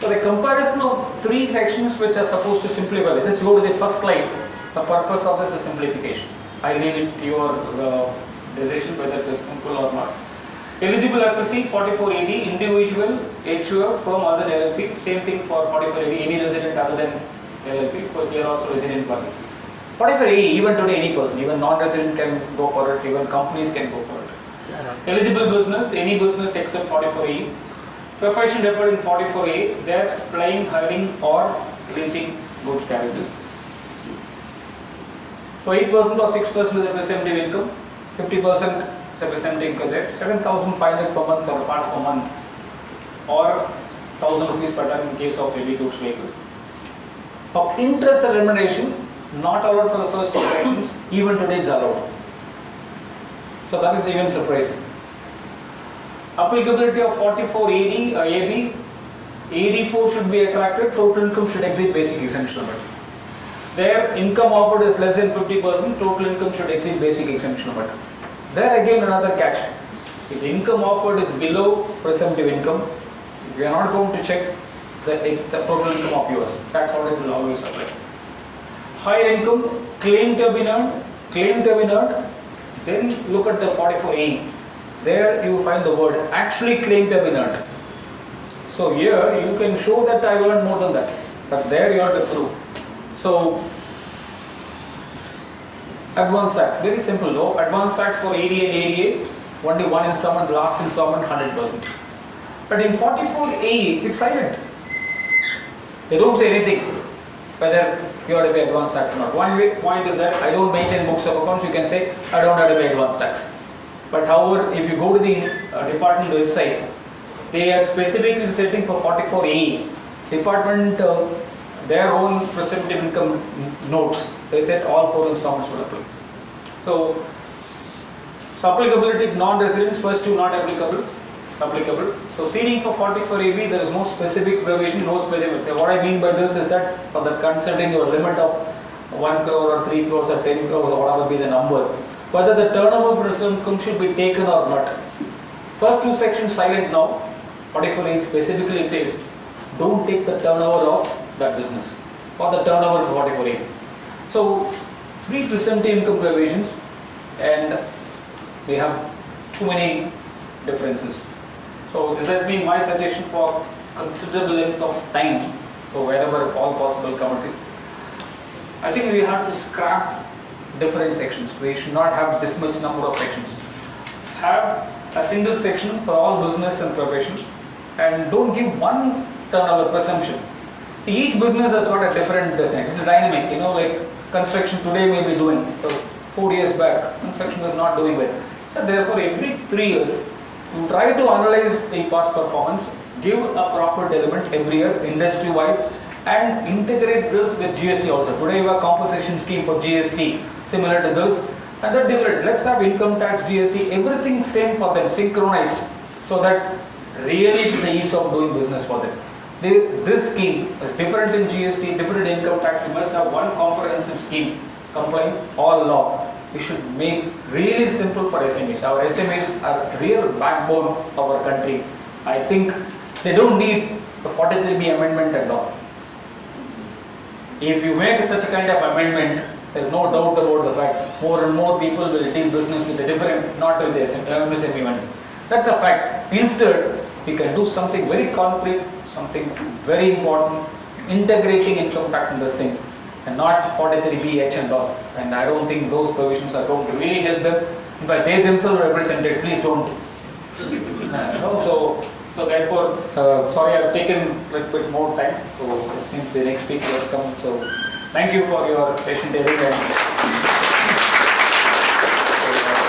Speaker 11: So the comparison of 3 sections which are supposed to simplify. Let's go to the first slide. The purpose of this is simplification. I leave it to your decision whether it is simple or not. Eligible assessee 4480, individual, HUF, firm other than LLP. Same thing for 4480, any resident other than LLP, because they are also resident party. 4480, even today any person, even non-resident can go for it, even companies can go for it. Eligible business, any business except 4480. Profession referred in 44A, they are applying, hiring or leasing goods carriages. So 8% or 6% is representative income, 50% is representative income there, 7,500 per month or part per month, or 1,000 rupees per ton in case of heavy goods vehicle. For interest and remuneration, not allowed for the first 2 sections. even today it's allowed. So that is even surprising. Applicability of 44 AD, AB, AD4 should be attracted, total income should exceed basic exemption limit. Their income offered is less than 50%, total income should exceed basic exemption limit. There again another catch. If the income offered is below presumptive income, we are not going to check the total income of yours. Tax audit will always apply. Higher income, claim to have been earned, then look at the 44A. There you find the word actually claim to have been earned. So here you can show that I earned more than that, but there you have to prove. So advance tax, very simple though. Advance tax for AD and ADA, only one installment, last installment 100%. But in 44A, it's silent. They don't say anything whether you have to pay advance tax or not. One point is that I don't maintain books of accounts, you can say I don't have to pay advance tax. But however, if you go to the department website, they are specifically setting for 44A. Department, their own presumptive income notes, they said all 4 installments will apply. So applicability of non-residents, first 2 not applicable. So seeding for 44AB, there is no specific provision, no specific. So what I mean by this is that for the considering your limit of 1 crore or 3 crores or 10 crores or whatever be the number, whether the turnover for income should be taken or not. First 2 sections silent now. 44A specifically says don't take the turnover of that business or the turnover of 44A. So 3 presumptive income provisions, and we have too many differences. So this has been my suggestion for considerable length of time for wherever all possible committees. I think we have to scrap different sections. We should not have this much number of sections. Have a single section for all business and profession, and don't give one turnover presumption. See, each business has got a different design. It's dynamic, like construction today may be doing. So 4 years back, construction was not doing well. So therefore, every 3 years, you try to analyze the past performance, give a profit element every year, industry-wise, and integrate this with GST also. Today we have a composition scheme for GST similar to this, and they're different. Let's have income tax, GST, everything same for them, synchronized, so that really it is the ease of doing business for them. This scheme is different in GST, different in income tax. We must have one comprehensive scheme complying all law. We should make really simple for SMEs. Our SMEs are real backbone of our country. I think they don't need the 43B amendment at all. If you make such a kind of amendment, there is no doubt about the fact more and more people will deal business with a different, not with the MSME money. That's a fact. Instead, we can do something very concrete, something very important, integrating income tax in this thing, and not 43BH and all. And I don't think those provisions are going to really help them. But they themselves represent it. Please don't. So therefore, sorry, I've taken a little bit more time. So since the next speaker has come, so thank you for your patient hearing, and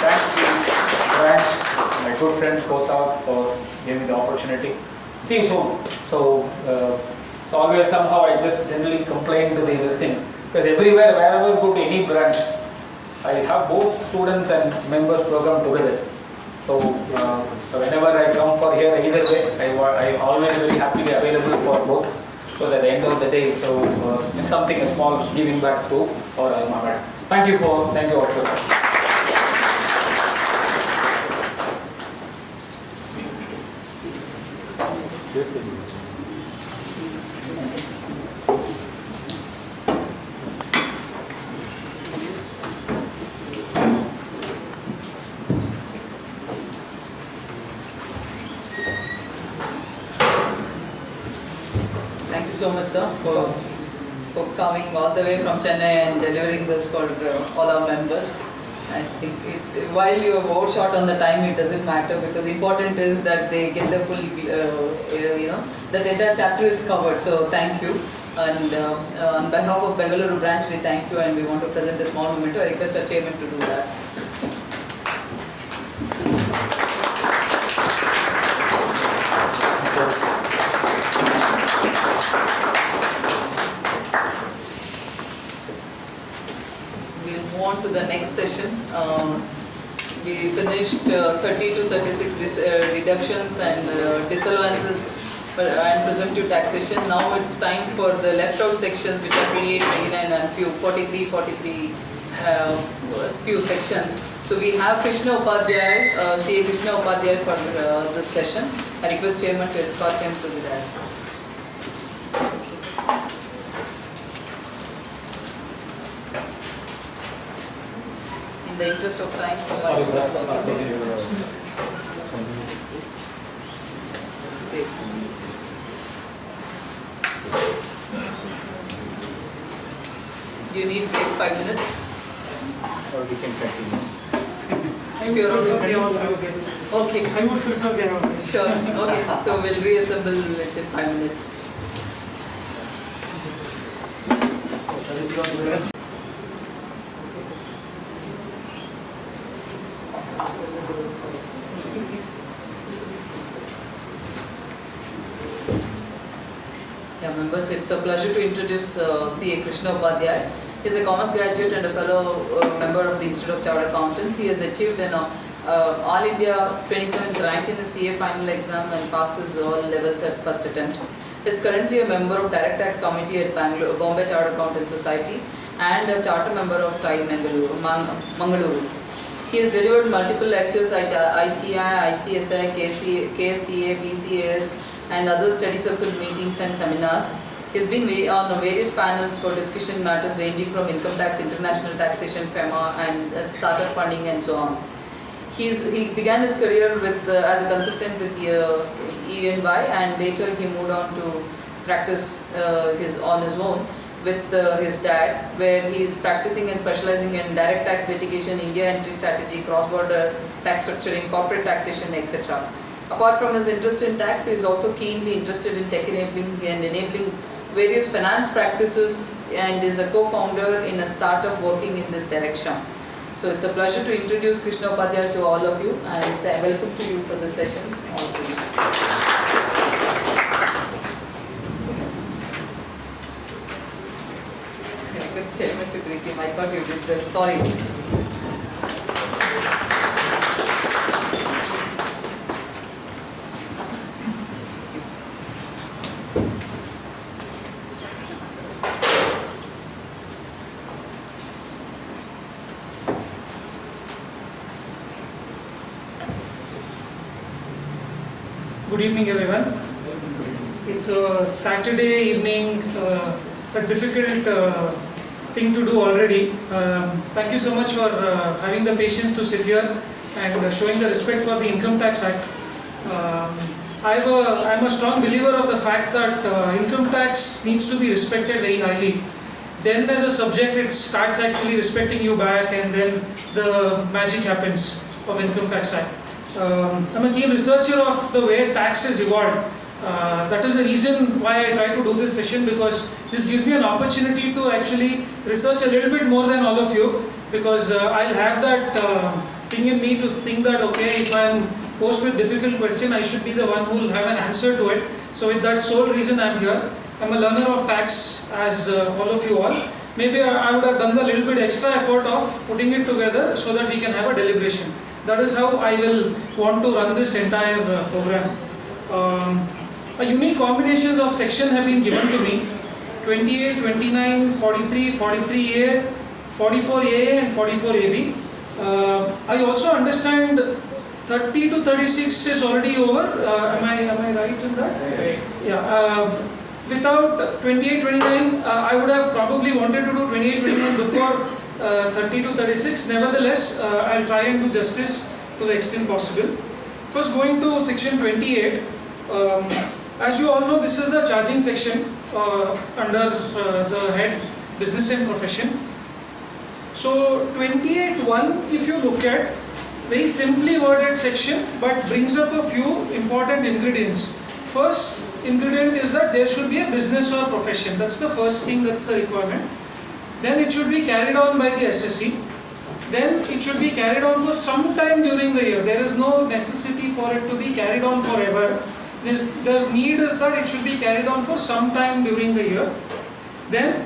Speaker 11: thank you, Branch, my good friend Kotha, for giving me the opportunity. See you soon. So always somehow I just generally complain to this thing, because everywhere, wherever I go to any branch, I have both students and members program together. So whenever I come for here, either way, I am always very happily available for both. So at the end of the day, so it's something small giving back to our alma mater. Thank you all for your question.
Speaker 6: Thank you so much, sir, for coming all the way from Chennai and delivering this for all our members. I think it's, while you have overshot on the time, it doesn't matter, because important is that they get the full, the entire chapter is covered. So thank you. And on behalf of Bengaluru branch, we thank you, and we want to present a small memento. I request our chairman to do that. We'll move on to the next session. We finished 30 to 36 deductions and disallowances and presumptive taxation. Now it's time for the left out sections, which are 28, 29 and few 43, few sections. So we have Krishna Upadhyay, CA Krishna Upadhyay for this session. I request Chairman to escort him to the dais. In the interest of time.
Speaker 11: Sorry, sir.
Speaker 6: Do you need 5 minutes?
Speaker 11: Or we can continue.
Speaker 6: If you're okay.
Speaker 13: I would prefer the
Speaker 6: Sure. Okay. So we'll reassemble within 5 minutes. Yeah, members, it's a pleasure to introduce CA Krishna Upadhyay. He is a commerce graduate and a fellow member of the Institute of Chartered Accountants. He has achieved an All India 27th rank in the CA final exam and passed his all levels at first attempt. He is currently a member of Direct Tax Committee at Bombay Chartered Accountants Society and a charter member of TAI Mangaluru. He has delivered multiple lectures at ICI, ICSI, KSCA, BCAS and other study circle meetings and seminars. He has been on various panels for discussion matters ranging from income tax, international taxation, FEMA and startup funding and so on. He began his career with, as a consultant with EY and later he moved on to practice on his own with his dad, where he is practicing and specializing in direct tax litigation, India entry strategy, cross-border tax structuring, corporate taxation, etc. Apart from his interest in tax, he is also keenly interested in tech enabling and enabling various finance practices and is a co-founder in a startup working in this direction. So it's a pleasure to introduce Krishna Upadhyay to all of you and welcome to you for this session. I request Chairman to greet him. I thought you did this. Sorry.
Speaker 14: Good evening, everyone. It's a Saturday evening, a difficult thing to do already. Thank you so much for having the patience to sit here and showing the respect for the Income Tax Act. I'm a strong believer of the fact that income tax needs to be respected very highly. Then as a subject it starts actually respecting you back and then the magic happens of Income Tax Act. I'm a keen researcher of the way tax is evolved. That is the reason why I try to do this session, because this gives me an opportunity to actually research a little bit more than all of you, because I'll have that thing in me to think that okay, if I'm posed with difficult question, I should be the one who will have an answer to it. So with that sole reason I'm here. I'm a learner of tax as all of you all. Maybe I would have done a little bit extra effort of putting it together so that we can have a deliberation. That is how I will want to run this entire program. A unique combinations of sections have been given to me: 28, 29, 43, 43A, 44A and 44AB. I also understand 30 to 36 is already over. Am I right in that? Yes. Yeah. Without 28, 29, I would have probably wanted to do 28, 29 before 30 to 36. Nevertheless, I'll try and do justice to the extent possible. First, going to section 28. As you all know, this is the charging section under the head business and profession. So 28.1, if you look at, very simply worded section, but brings up a few important ingredients. First ingredient is that there should be a business or profession. That's the first thing, that's the requirement. Then it should be carried on by the SSE. Then it should be carried on for some time during the year. There is no necessity for it to be carried on forever. The need is that it should be carried on for some time during the year. Then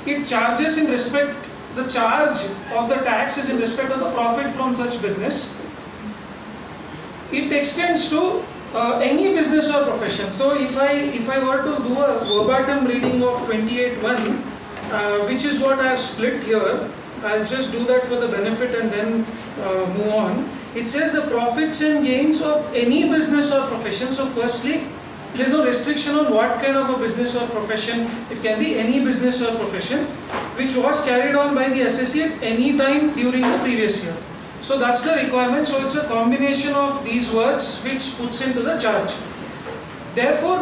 Speaker 14: it charges in respect
Speaker 18: the charge of the tax is in respect of the profit from such business. It extends to any business or profession. So if I were to do a verbatim reading of 28.1, which is what I have split here, I'll just do that for the benefit and then move on. It says the profits and gains of any business or profession. So firstly, there is no restriction on what kind of a business or profession. It can be any business or profession which was carried on by the associate any time during the previous year. So that's the requirement. So it's a combination of these words which puts into the charge. Therefore,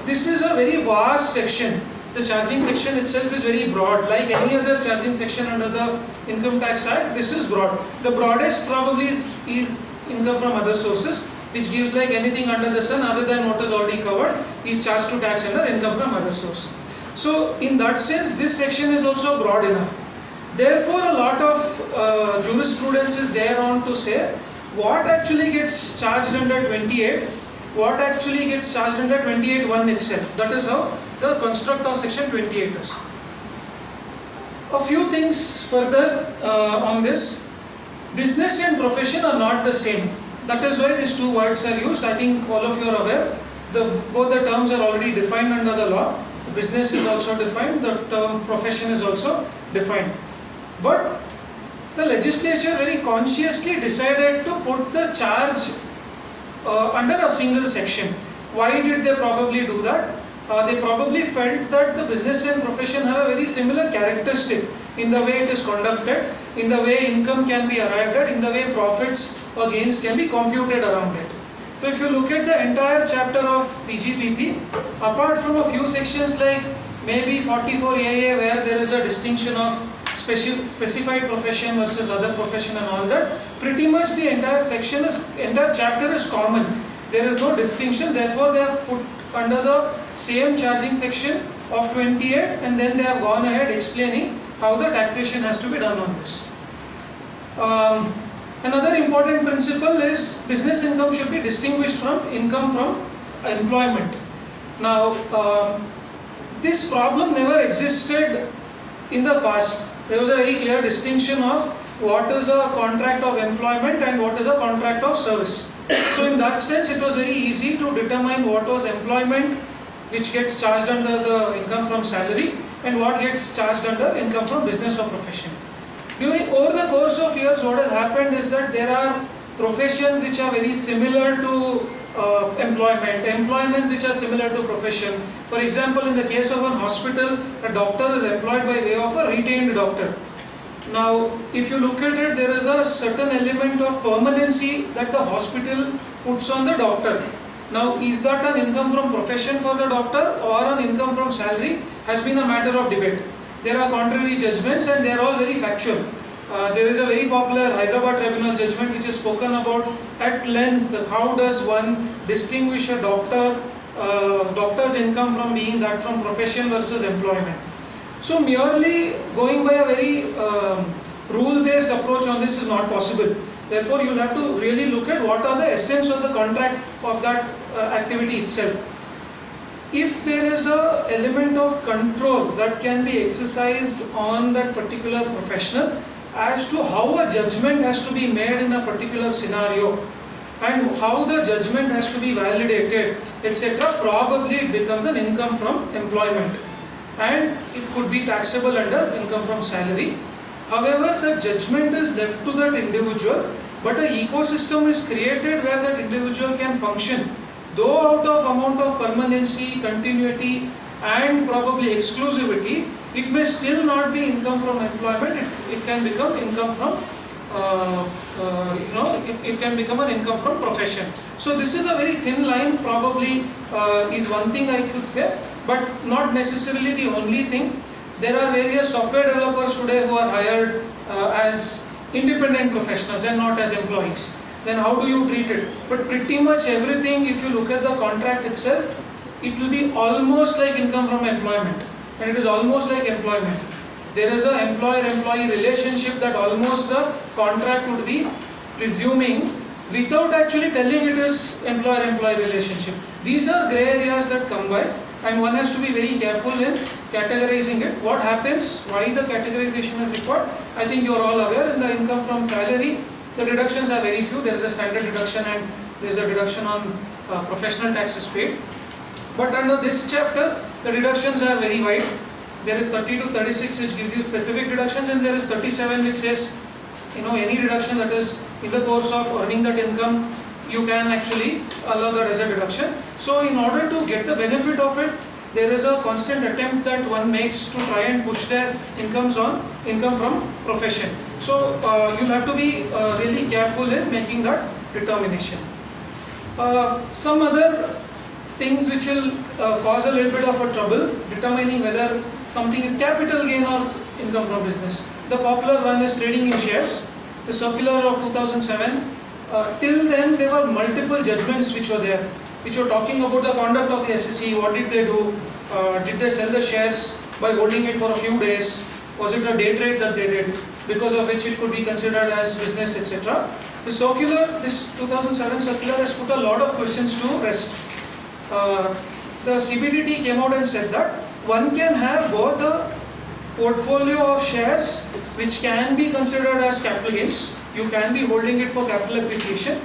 Speaker 18: this is a very vast section. The charging section itself is very broad. Like any other charging section under the Income Tax Act, this is broad. The broadest probably is income from other sources, which gives like anything under the sun other than what is already covered is charged to tax under income from other source. So in that sense, this section is also broad enough. Therefore, a lot of jurisprudence is there on to say what actually gets charged under 28, what actually gets charged under 28.1 itself. That is how the construct of section 28 is. A few things further on this. Business and profession are not the same. That is why these two words are used. I think all of you are aware. Both the terms are already defined under the law. Business is also defined, the term profession is also defined. But the legislature very consciously decided to put the charge under a single section. Why did they probably do that? They probably felt that the business and profession have a very similar characteristic in the way it is conducted, in the way income can be arrived at, in the way profits or gains can be computed around it. So if you look at the entire chapter of PGPP, apart from a few sections like maybe 44AA where there is a distinction of specified profession versus other profession and all that, pretty much the entire chapter is common. There is no distinction, therefore they have put under the same charging section of 28 and then they have gone ahead explaining how the taxation has to be done on this. Another important principle is business income should be distinguished from income from employment. Now, this problem never existed in the past. There was a very clear distinction of what is a contract of employment and what is a contract of service. So in that sense, it was very easy to determine what was employment which gets charged under the income from salary and what gets charged under income from business or profession. Over the course of years, what has happened is that there are professions which are very similar to employments which are similar to profession. For example, in the case of an hospital, a doctor is employed by way of a retained doctor. Now, if you look at it, there is a certain element of permanency that the hospital puts on the doctor. Now, is that an income from profession for the doctor or an income from salary has been a matter of debate. There are contrary judgments and they are all very factual. There is a very popular Hyderabad tribunal judgment which is spoken about at length. How does one distinguish a doctor's income from being that from profession versus employment? So merely going by a very rule-based approach on this is not possible. Therefore, you will have to really look at what are the essence of the contract of that activity itself. If there is an element of control that can be exercised on that particular professional as to how a judgment has to be made in a particular scenario and how the judgment has to be validated, etc., probably it becomes an income from employment and it could be taxable under income from salary. However, the judgment is left to that individual, but an ecosystem is created where that individual can function. Though out of amount of permanency, continuity and probably exclusivity, it may still not be income from employment, it can become income from, it can become an income from profession. So this is a very thin line, probably is one thing I could say, but not necessarily the only thing. There are various software developers today who are hired as independent professionals and not as employees. Then how do you treat it? But pretty much everything, if you look at the contract itself, it will be almost like income from employment, and it is almost like employment. There is an employer-employee relationship that almost the contract would be presuming without actually telling it is employer-employee relationship. These are grey areas that come by, and one has to be very careful in categorizing it. What happens, why the categorization is required? I think you are all aware. In the income from salary, the deductions are very few. There is a standard deduction and there is a deduction on professional taxes paid. But under this chapter, the deductions are very wide. There is 30 to 36 which gives you specific deductions, and there is 37 which says, any deduction that is in the course of earning that income, you can actually allow that as a deduction. So in order to get the benefit of it, there is a constant attempt that one makes to try and push their income from profession. So you'll have to be really careful in making that determination. Some other things which will cause a little bit of a trouble determining whether something is capital gain or income from business. The popular one is trading in shares. The circular of 2007. Till then, there were multiple judgments which were there, which were talking about the conduct of the SEC. What did they do? Did they sell the shares by holding it for a few days? Was it a day trade that they did, because of which it could be considered as business, etc. The circular, this 2007 circular, has put a lot of questions to rest. The CBDT came out and said that one can have both a portfolio of shares which can be considered as capital gains. You can be holding it for capital appreciation.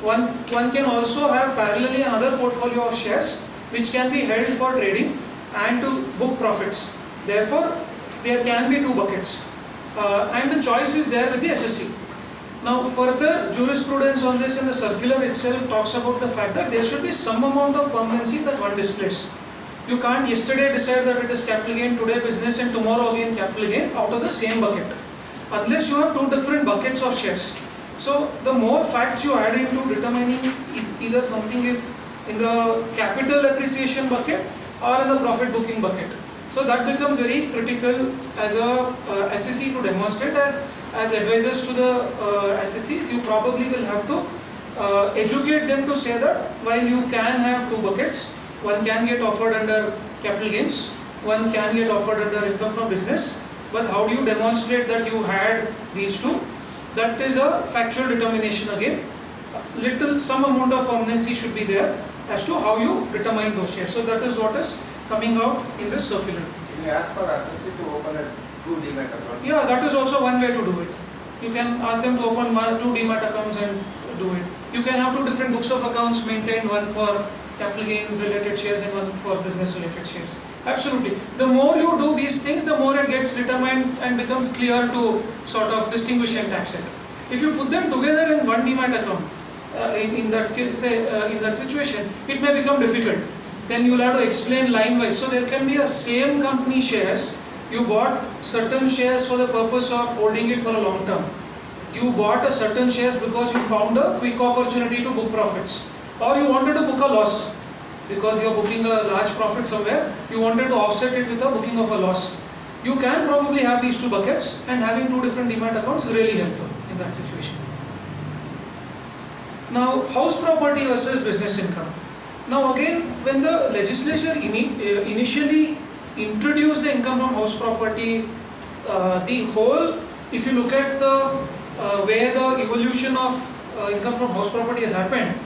Speaker 18: One can also have parallelly another portfolio of shares which can be held for trading and to book profits. Therefore, there can be two buckets, and the choice is there with the SSC. Now, further jurisprudence on this in the circular itself talks about the fact that there should be some amount of permanency that one displays. You can't yesterday decide that it is capital gain, today business, and tomorrow again capital gain out of the same bucket, unless you have two different buckets of shares. So the more facts you add into determining either something is in the capital appreciation bucket or in the profit booking bucket. So that becomes very critical as a SEC to demonstrate. As advisors to the SECs, you probably will have to educate them to say that while you can have two buckets, one can get offered under capital gains, one can get offered under income from business, but how do you demonstrate that you had these two? That is a factual determination again. Some amount of permanency should be there as to how you determine those shares. So that is what is coming out in this circular.
Speaker 8: Can you ask for SSC to open two demat accounts?
Speaker 18: Yeah, that is also one way to do it. You can ask them to open two demat accounts and do it. You can have two different books of accounts maintained, one for capital gain related shares and one for business related shares. Absolutely. The more you do these things, the more it gets determined and becomes clear to sort of distinguish and tax it. If you put them together in one demat account, in that situation, it may become difficult. Then you will have to explain line wise. So there can be a same company shares. You bought certain shares for the purpose of holding it for a long term. You bought a certain shares because you found a quick opportunity to book profits, or you wanted to book a loss because you are booking a large profit somewhere. You wanted to offset it with a booking of a loss. You can probably have these two buckets, and having two different demat accounts is really helpful in that situation. Now, house property versus business income. Now again, when the legislature initially introduced the income from house property, if you look at the where the evolution of income from house property has happened,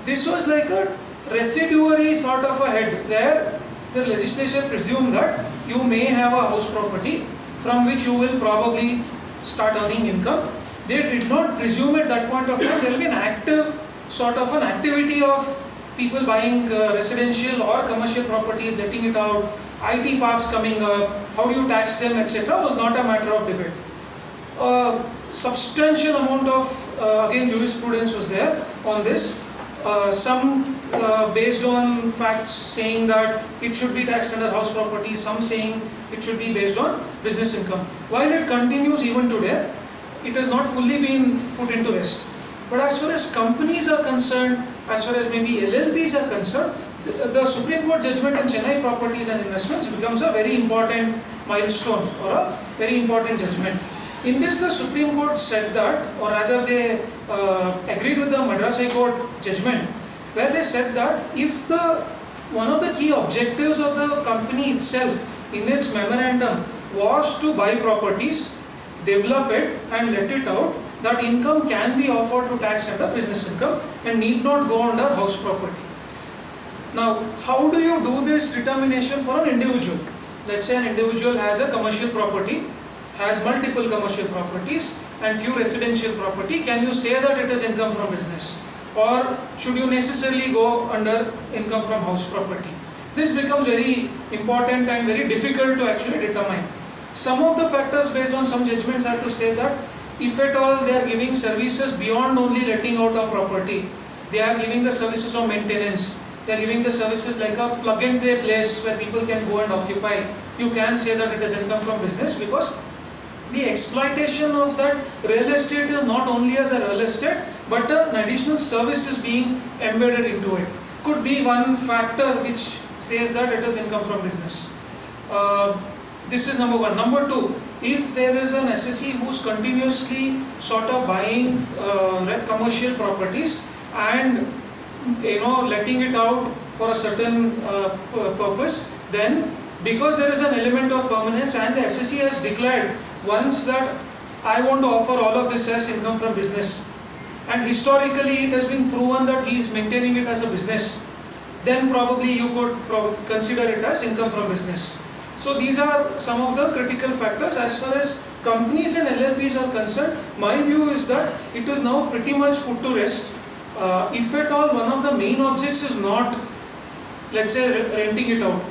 Speaker 18: this was like a residuary sort of a head where the legislature presumed that you may have a house property from which you will probably start earning income. They did not presume at that point of time there will be an active sort of an activity of people buying residential or commercial properties, letting it out, IT parks coming up, how do you tax them, etc. was not a matter of debate. Substantial amount of again jurisprudence was there on this. Some based on facts saying that it should be taxed under house property, some saying it should be based on business income. While it continues even today, it has not fully been put into rest. But as far as companies are concerned, as far as maybe LLPs are concerned, the Supreme Court judgment in Chennai Properties and Investments becomes a very important milestone or a very important judgment. In this, the Supreme Court said that, or rather they agreed with the Madras High Court judgment, where they said that if one of the key objectives of the company itself in its memorandum was to buy properties, develop it and let it out, that income can be offered to tax under business income and need not go under house property. Now, how do you do this determination for an individual? let's say an individual has a commercial property, has multiple commercial properties and few residential property, can you say that it is income from business? Or should you necessarily go under income from house property? This becomes very important and very difficult to actually determine. Some of the factors based on some judgments are to state that if at all they are giving services beyond only letting out of property, they are giving the services of maintenance, they are giving the services like a plug and play place where people can go and occupy, you can say that it is income from business, because the exploitation of that real estate is not only as a real estate but an additional service is being embedded into it. Could be one factor which says that it is income from business. This is number one. Number two, if there is an SSE who's continuously sort of buying commercial properties and letting it out for a certain purpose, then because there is an element of permanence and the SSE has declared once that I want to offer all of this as income from business, and historically it has been proven that he is maintaining it as a business, then probably you could consider it as income from business. So these are some of the critical factors. As far as companies and LLPs are concerned, my view is that it is now pretty much put to rest. If at all one of the main objects is not, let's say, renting it out,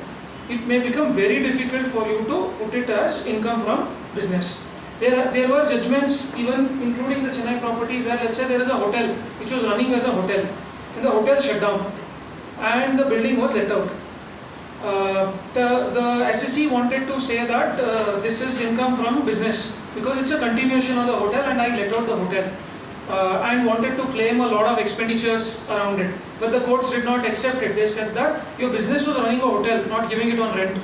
Speaker 18: it may become very difficult for you to put it as income from business. There were judgments, even including the Chennai properties, where let's say there is a hotel which was running as a hotel, and the hotel shut down and the building was let out. The SSE wanted to say that this is income from business because it's a continuation of the hotel and I let out the hotel, and wanted to claim a lot of expenditures around it. But the courts did not accept it. They said that your business was running a hotel, not giving it on rent.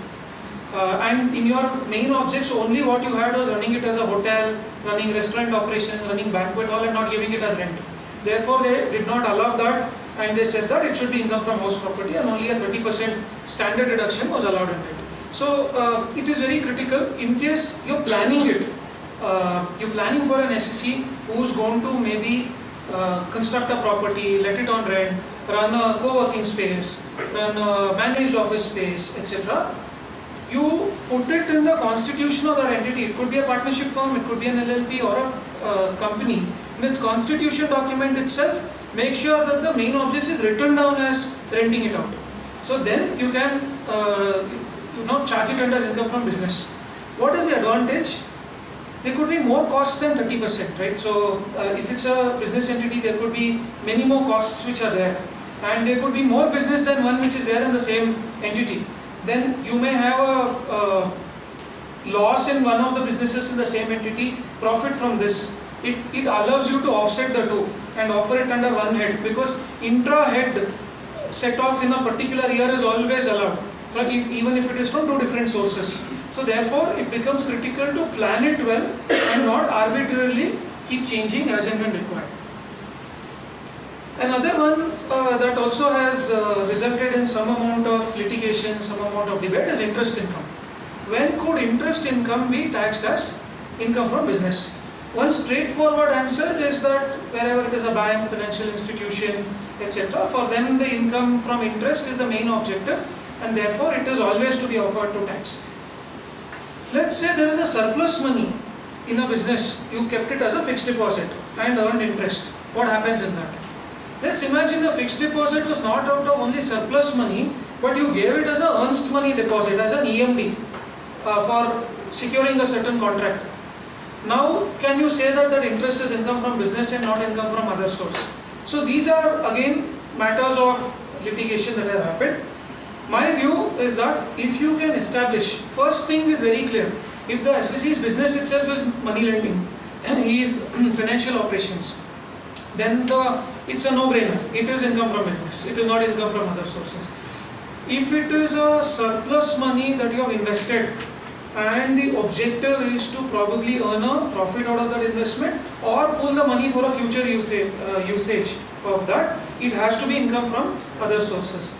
Speaker 18: And in your main objects, only what you had was running it as a hotel, running restaurant operations, running banquet hall, and not giving it as rent. Therefore, they did not allow that, and they said that it should be income from house property, and only a 30% standard deduction was allowed in it. So it is very critical. In case you're planning it, you're planning for an SSE who's going to maybe construct a property, let it on rent, run a co-working space, run a managed office space, etc. You put it in the constitution of that entity. It could be a partnership firm, it could be an LLP or a company. In its constitution document itself, make sure that the main objects is written down as renting it out. So then you can charge it under income from business. What is the advantage? There could be more costs than 30%, right? So if it's a business entity, there could be many more costs which are there, and there could be more business than one which is there in the same entity. Then you may have a loss in one of the businesses in the same entity, profit from this. It allows you to offset the two and offer it under one head, because intra-head set off in a particular year is always allowed, even if it is from two different sources. So therefore, it becomes critical to plan it well and not arbitrarily keep changing as and when required. Another one that also has resulted in some amount of litigation, some amount of debate is interest income. When could interest income be taxed as income from business? One straightforward answer is that wherever it is a bank, financial institution, etc., for them the income from interest is the main objective, and therefore it is always to be offered to tax. Let's say there is a surplus money in a business, you kept it as a fixed deposit and earned interest. What happens in that? Let's imagine the fixed deposit was not out of only surplus money, but you gave it as a earnest money deposit, as an EMD for securing a certain contract. Now, can you say that that interest is income from business and not income from other source? So these are again matters of litigation that have happened. My view is that if you can establish, first thing is very clear, if the SSE's business itself is money lending and he is financial operations, then it's a no-brainer. It is income from business. It is not income from other sources. If it is a surplus money that you have invested and the objective is to probably earn a profit out of that investment or pull the money for a future usage of that, it has to be income from other sources.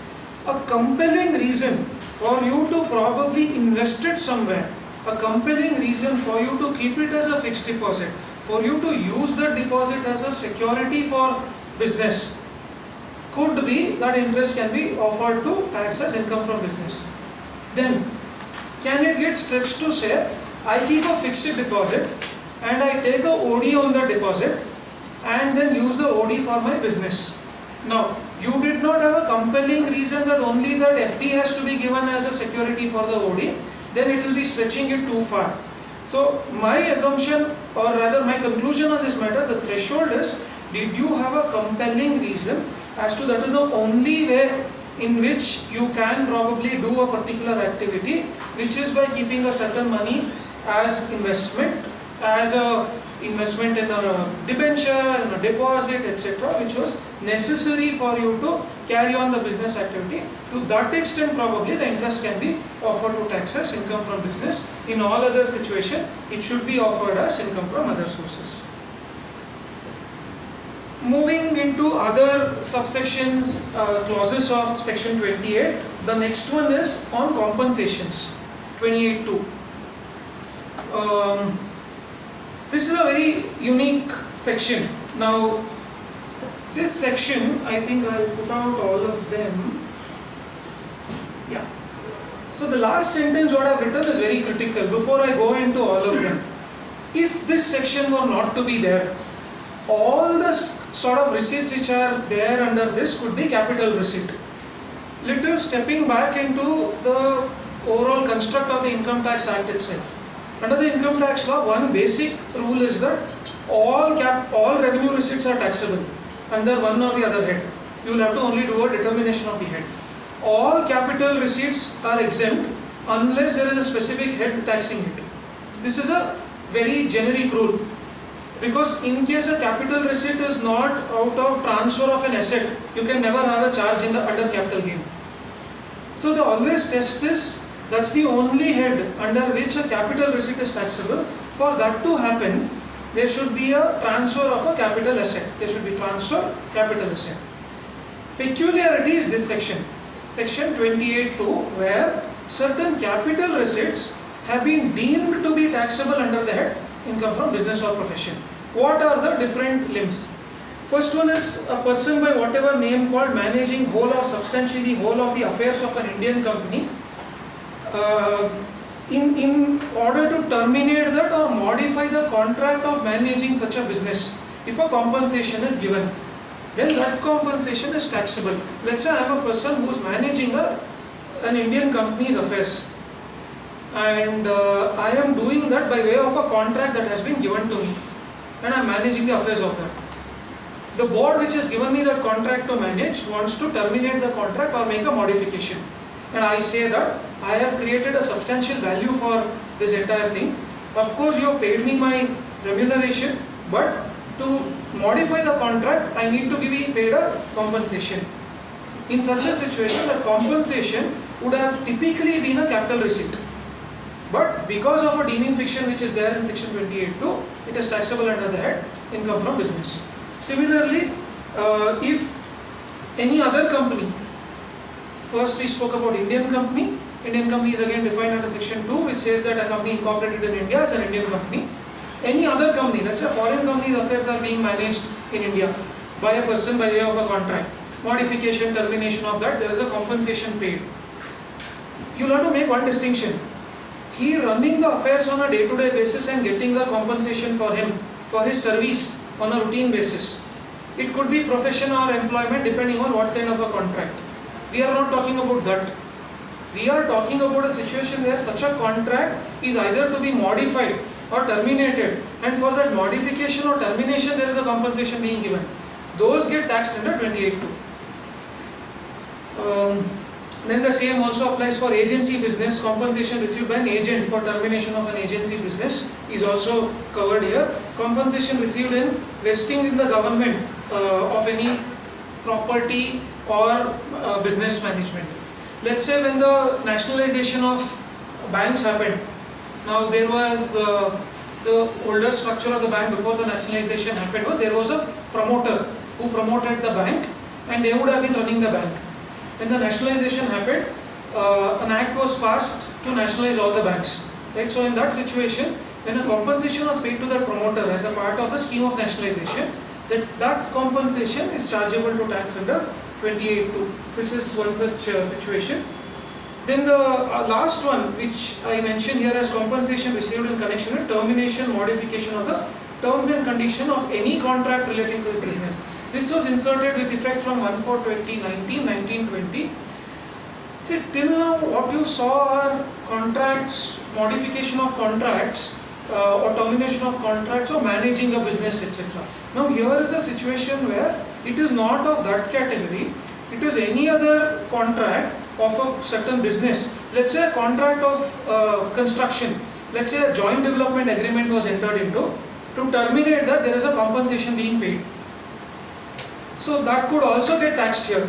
Speaker 18: A compelling reason for you to probably invest it somewhere, a compelling reason for you to keep it as a fixed deposit, for you to use that deposit as a security for business, could be that interest can be offered to tax as income from business. Then, can it get stretched to say, I keep a fixed deposit and I take a OD on the deposit and then use the OD for my business. Now, you did not have a compelling reason that only that FD has to be given as a security for the OD, then it will be stretching it too far. So, my assumption, or rather my conclusion on this matter, the threshold is, did you have a compelling reason as to that is the only way in which you can probably do a particular activity, which is by keeping a certain money as investment, as a investment in a debenture, in a deposit, etc., which was necessary for you to carry on the business activity. To that extent, probably the interest can be offered to tax as income from business. In all other situations, it should be offered as income from other sources. Moving into other subsections, clauses of section 28, the next one is on compensations, 28.2. This is a very unique section. Now, this section, I think I'll put out all of them. Yeah. So the last sentence what I've written is very critical before I go into all of them. If this section were not to be there, all the sort of receipts which are there under this could be capital receipt. Little stepping back into the overall construct of the Income Tax Act itself. Under the income tax law, one basic rule is that all revenue receipts are taxable under one or the other head. You will have to only do a determination of the head. All capital receipts are exempt unless there is a specific head taxing it. This is a very generic rule, because in case a capital receipt is not out of transfer of an asset, you can never have a charge in the under capital gain. So the always test is, that's the only head under which a capital receipt is taxable. For that to happen, there should be a transfer of a capital asset. There should be transfer capital asset. Peculiarity is this section, section 28.2, where certain capital receipts have been deemed to be taxable under the head income from business or profession. What are the different limbs? First one is a person by whatever name called managing whole or substantially whole of the affairs of an Indian company. In order to terminate that or modify the contract of managing such a business, if a compensation is given, then that compensation is taxable. Let's say I am a person who is managing an Indian company's affairs, and I am doing that by way of a contract that has been given to me, and I am managing the affairs of that. The board which has given me that contract to manage wants to terminate the contract or make a modification. And I say that I have created a substantial value for this entire thing. Of course, you have paid me my remuneration, but to modify the contract, I need to be paid a compensation. In such a situation, the compensation would have typically been a capital receipt. But because of a deeming fiction which is there in section 28.2, it is taxable under the head income from business. Similarly, if any other company, first we spoke about Indian company. Indian company is again defined under section 2, which says that a company incorporated in India is an Indian company. Any other company, let's say foreign company's affairs are being managed in India by a person by way of a contract. Modification, termination of that, there is a compensation paid. You will have to make one distinction. He running the affairs on a day-to-day basis and getting the compensation for him, for his service on a routine basis. It could be profession or employment depending on what kind of a contract. We are not talking about that. We are talking about a situation where such a contract is either to be modified or terminated, and for that modification or termination there is a compensation being given. Those get taxed under 28.2. Then the same also applies for agency business. Compensation received by an agent for termination of an agency business is also covered here. Compensation received in vesting in the government of any property or business management. Let's say when the nationalization of banks happened, now there was the older structure of the bank before the nationalization happened was there was a promoter who promoted the bank, and they would have been running the bank. When the nationalization happened, an act was passed to nationalize all the banks. Right? So in that situation, when a compensation was paid to the promoter as a part of the scheme of nationalization, that compensation is chargeable to tax under 28.2. This is one such situation. Then the last one, which I mentioned here as compensation received in connection with termination, modification of the terms and condition of any contract relating to his business. This was inserted with effect from 1/4/2019, 1920. See, till now what you saw are contracts, modification of contracts, or termination of contracts, or managing a business, etc. Now here is a situation where it is not of that category, it is any other contract of a certain business. Let's say a contract of construction, let's say a joint development agreement was entered into. To terminate that, there is a compensation being paid. So that could also get taxed here.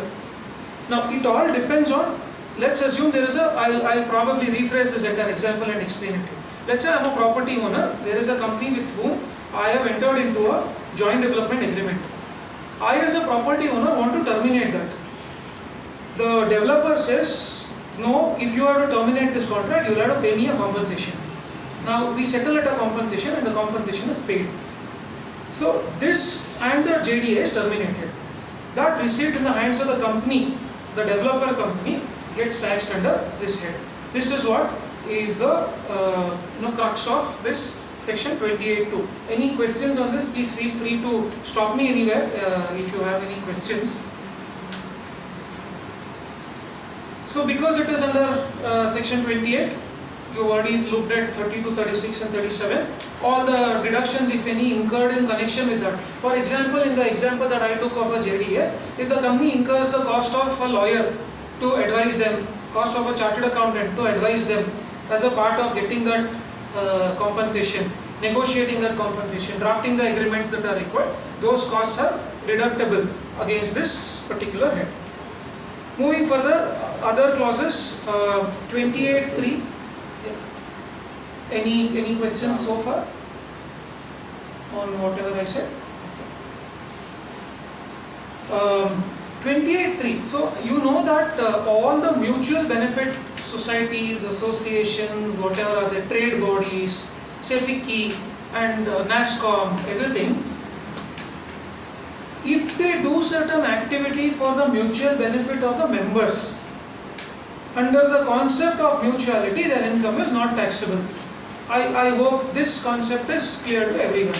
Speaker 18: Now it all depends on, let's assume there is a, I'll probably rephrase this entire example and explain it to you. Let's say I am a property owner, there is a company with whom I have entered into a joint development agreement. I as a property owner want to terminate that. The developer says, no, if you have to terminate this contract, you will have to pay me a compensation. Now we settle at a compensation and the compensation is paid. So this and the JDA is terminated. That receipt in the hands of the company, the developer company, gets taxed under this head. This is what is the crux of this section 28.2. Any questions on this? Please feel free to stop me anywhere if you have any questions. So because it is under section 28, you already looked at 32, 36 and 37. All the deductions, if any, incurred in connection with that. For example, in the example that I took of a JDA, if the company incurs the cost of a lawyer to advise them, cost of a chartered accountant to advise them as a part of getting that compensation, negotiating that compensation, drafting the agreements that are required, those costs are deductible against this particular head. Moving further, other clauses, 28.3. Any questions so far on whatever I said? 28.3. So you know that all the mutual benefit societies, associations, whatever are the trade bodies, say FICCI and NASSCOM, everything, if they do certain activity for the mutual benefit of the members, under the concept of mutuality, their income is not taxable. I hope this concept is clear to everyone.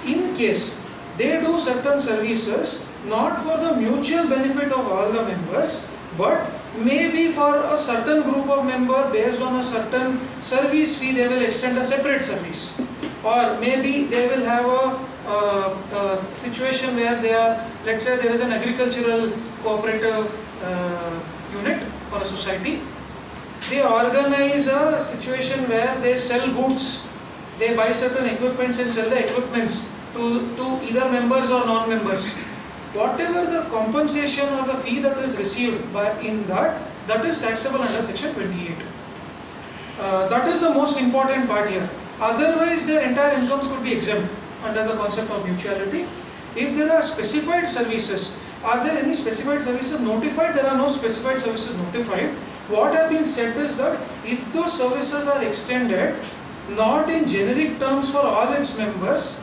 Speaker 18: In case they do certain services not for the mutual benefit of all the members, but maybe for a certain group of members based on a certain service fee, they will extend a separate service. Or maybe they will have a situation where they are, let's say there is an agricultural cooperative unit or a society. They organize a situation where they sell goods, they buy certain equipments and sell the equipments to either members or non-members. Whatever the compensation or the fee that is received in that is taxable under section 28. That is the most important part here. Otherwise their entire incomes could be exempt under the concept of mutuality. If there are specified services, are there any specified services notified? There are no specified services notified. What have been said is that if those services are extended, not in generic terms for all its members,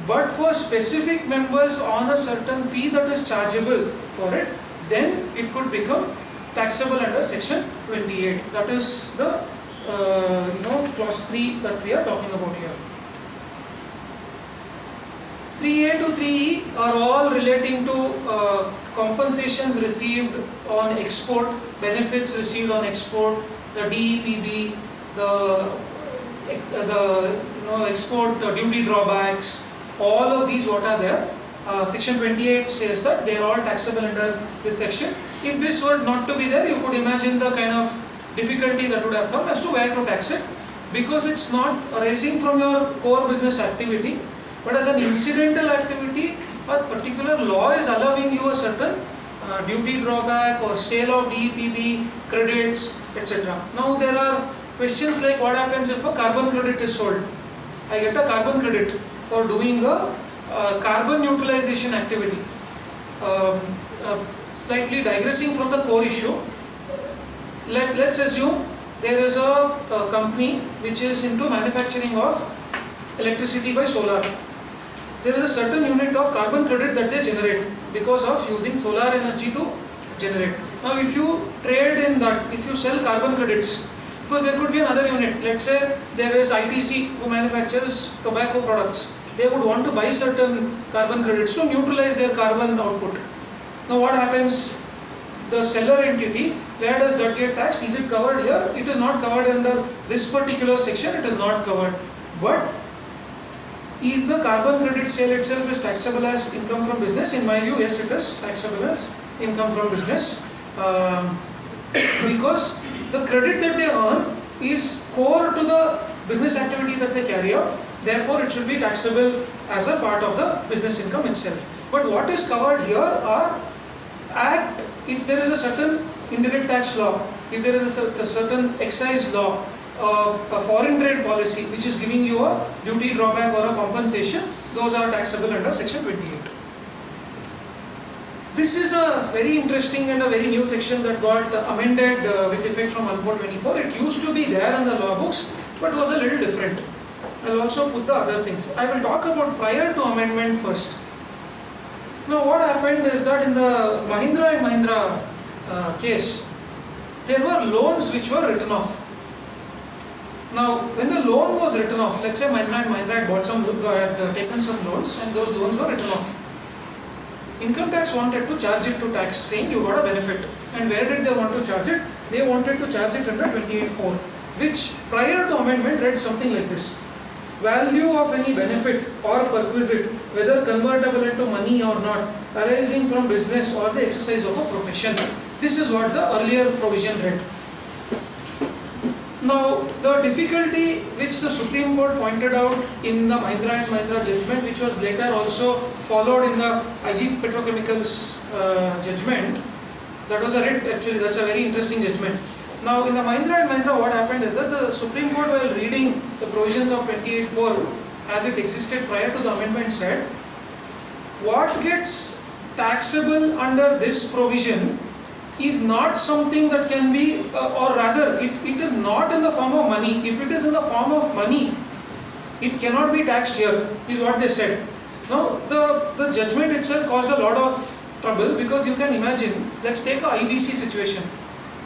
Speaker 18: but for specific members on a certain fee that is chargeable for it, then it could become taxable under section 28. That is the clause 3 that we are talking about here. 3A to 3E are all relating to compensations received on export, benefits received on export, the DEPB, the export duty drawbacks, all of these what are there. Section 28 says that they are all taxable under this section. If this were not to be there, you could imagine the kind of difficulty that would have come as to where to tax it, because it's not arising from your core business activity, but as an incidental activity, a particular law is allowing you a certain duty drawback or sale of DEPB credits, etc. Now there are questions like what happens if a carbon credit is sold. I get a carbon credit for doing a carbon utilization activity. Slightly digressing from the core issue, let's assume there is a company which is into manufacturing of electricity by solar. There is a certain unit of carbon credit that they generate because of using solar energy to generate. Now if you trade in that, if you sell carbon credits, because there could be another unit, let's say there is ITC who manufactures tobacco products, they would want to buy certain carbon credits to neutralize their carbon output. Now what happens? The seller entity, where does that get taxed? Is it covered here? It is not covered under this particular section, it is not covered. But is the carbon credit sale itself is taxable as income from business? In my view, yes, it is taxable as income from business, because the credit that they earn is core to the business activity that they carry out. Therefore, it should be taxable as a part of the business income itself. But what is covered here are if there is a certain indirect tax law, if there is a certain excise law, a foreign trade policy which is giving you a duty drawback or a compensation, those are taxable under section 28. This is a very interesting and a very new section that got amended with effect from 1424. It used to be there in the law books, but was a little different. I will also put the other things. I will talk about prior to amendment first. Now what happened is that in the Mahindra and Mahindra case, there were loans which were written off. Now when the loan was written off, let's say Mahindra and Mahindra had taken some loans and those loans were written off. Income tax wanted to charge it to tax, saying you got a benefit. And where did they want to charge it? They wanted to charge it under 28(4), which prior to amendment read something like this. Value of any benefit or perquisite, whether convertible into money or not, arising from business or the exercise of a profession. This is what the earlier provision read. Now, the difficulty which the Supreme Court pointed out in the Mahindra and Mahindra judgment, which was later also followed in the IG Petrochemicals judgment, that was a writ actually, that's a very interesting judgment. Now, in the Mahindra and Mahindra, what happened is that the Supreme Court, while reading the provisions of 28(4) as it existed prior to the amendment, said, what gets taxable under this provision is not something that can be, or rather, if it is not in the form of money, if it is in the form of money, it cannot be taxed here, is what they said. Now, the judgment itself caused a lot of trouble, because you can imagine, let's take a IBC situation.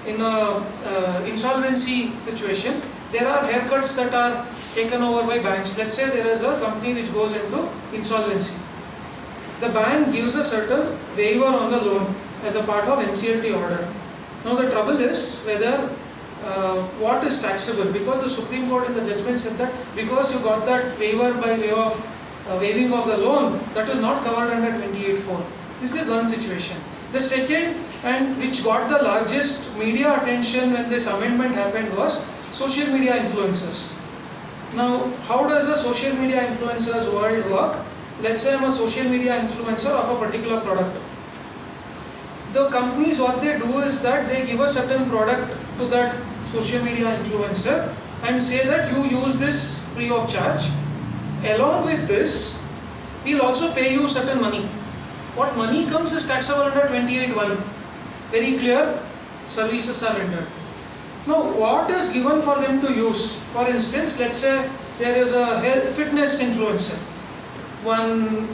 Speaker 18: In a insolvency situation, there are haircuts that are taken over by banks. Let's say there is a company which goes into insolvency. The bank gives a certain waiver on the loan as a part of NCLT order. Now the trouble is whether what is taxable, because the Supreme Court in the judgment said that because you got that waiver by way of waiving of the loan, that is not covered under 28(4). This is one situation. The second, and which got the largest media attention when this amendment happened, was social media influencers. Now, how does a social media influencers world work? Let's say I'm a social media influencer of a particular product. The companies, what they do is that they give a certain product to that social media influencer and say that you use this free of charge. Along with this, we'll also pay you certain money. What money comes is taxable under 28(1). Very clear, services are rendered. Now, what is given for them to use? For instance, let's say there is a fitness influencer. One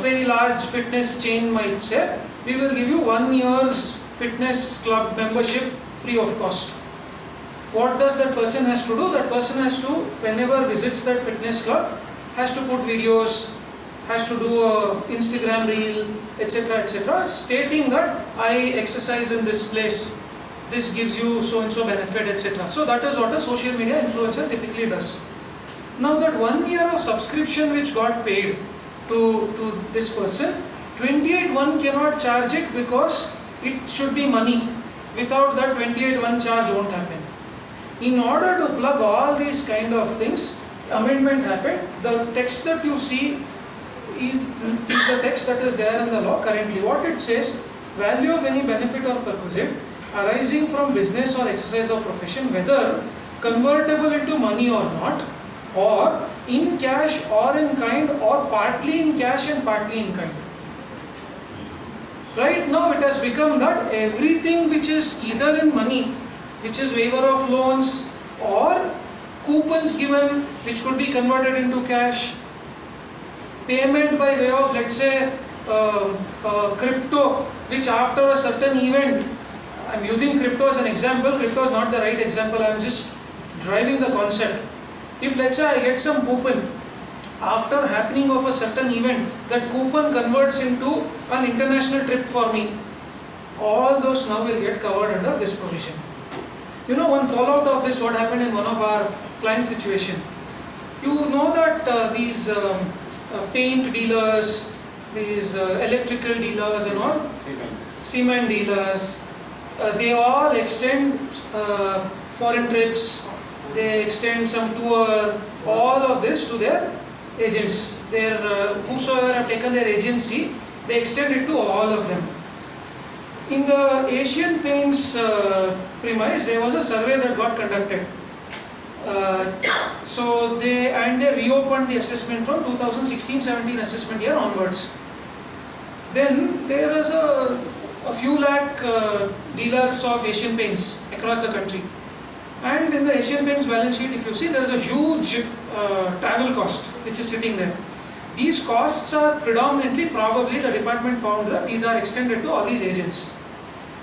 Speaker 18: very large fitness chain might say, we will give you 1 year's fitness club membership free of cost. What does that person has to do? That person has to, whenever visits that fitness club, has to put videos, has to do a Instagram reel, etc., stating that I exercise in this place, this gives you so and so benefit, etc. So that is what a social media influencer typically does. Now that 1 year of subscription which got paid to this person, 28(1) cannot charge it because it should be money. Without that, 28(1) charge won't happen. In order to plug all these kind of things, amendment happened. The text that you see is the text that is there in the law currently. What it says, value of any benefit or perquisite arising from business or exercise of profession, whether convertible into money or not, or in cash or in kind, or partly in cash and partly in kind. Right now it has become that everything which is either in money, which is waiver of loans, or coupons given which could be converted into cash, payment by way of, let's say, crypto, which after a certain event, I'm using crypto as an example, crypto is not the right example, I'm just driving the concept. If let's say I get some coupon, after happening of a certain event, that coupon converts into an international trip for me, all those now will get covered under this provision. You know, one fallout of this, what happened in one of our client situation. You know that these paint dealers, these electrical dealers and all, cement dealers, they all extend foreign trips, they extend some tour, all of this to their agents. Their whosoever have taken their agency, they extend it to all of them. In the Asian Paints premise, there was a survey that got conducted. So they reopened the assessment from 2016-17 assessment year onwards. Then there is a few lakh dealers of Asian Paints across the country. And in the Asian Paints balance sheet, if you see, there is a huge travel cost which is sitting there. These costs are predominantly, probably the department found that these are extended to all these agents.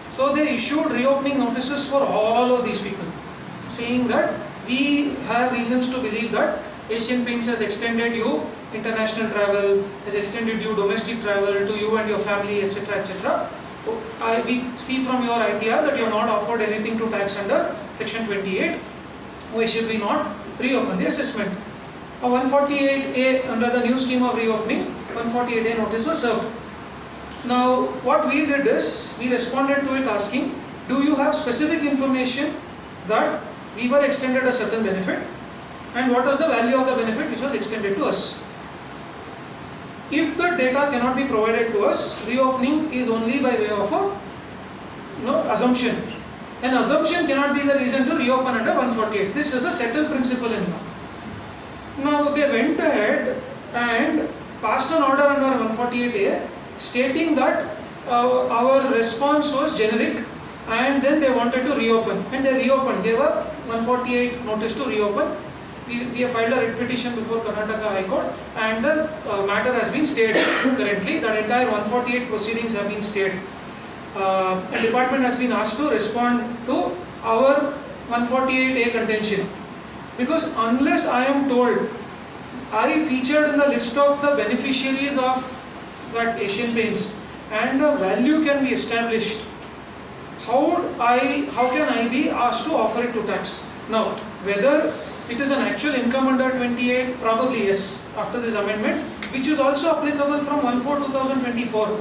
Speaker 18: So they issued reopening notices for all of these people, saying that we have reasons to believe that Asian Paints has extended you international travel, has extended you domestic travel to you and your family, etc. etc. We see from your idea that you have not offered anything to tax under section 28. Why should we not reopen the assessment? A 148A, under the new scheme of reopening, 148A notice was served. Now what we did is, we responded to it asking, do you have specific information that we were extended a certain benefit, and what was the value of the benefit which was extended to us? If the data cannot be provided to us, reopening is only by way of a assumption. An assumption cannot be the reason to reopen under 148. This is a settled principle in law. Now they went ahead and passed an order under 148A stating that our response was generic, and then they wanted to reopen, and they reopened. They were 148 notice to reopen. We have filed a writ petition before Karnataka High Court, and the matter has been stayed currently. The entire 148 proceedings have been stayed. The department has been asked to respond to our 148A contention, because unless I am told I featured in the list of the beneficiaries of that Asian Paints and the value can be established, how can I be asked to offer it to tax? Now, whether it is an actual income under 28, probably yes, after this amendment, which is also applicable from 1/4/2024.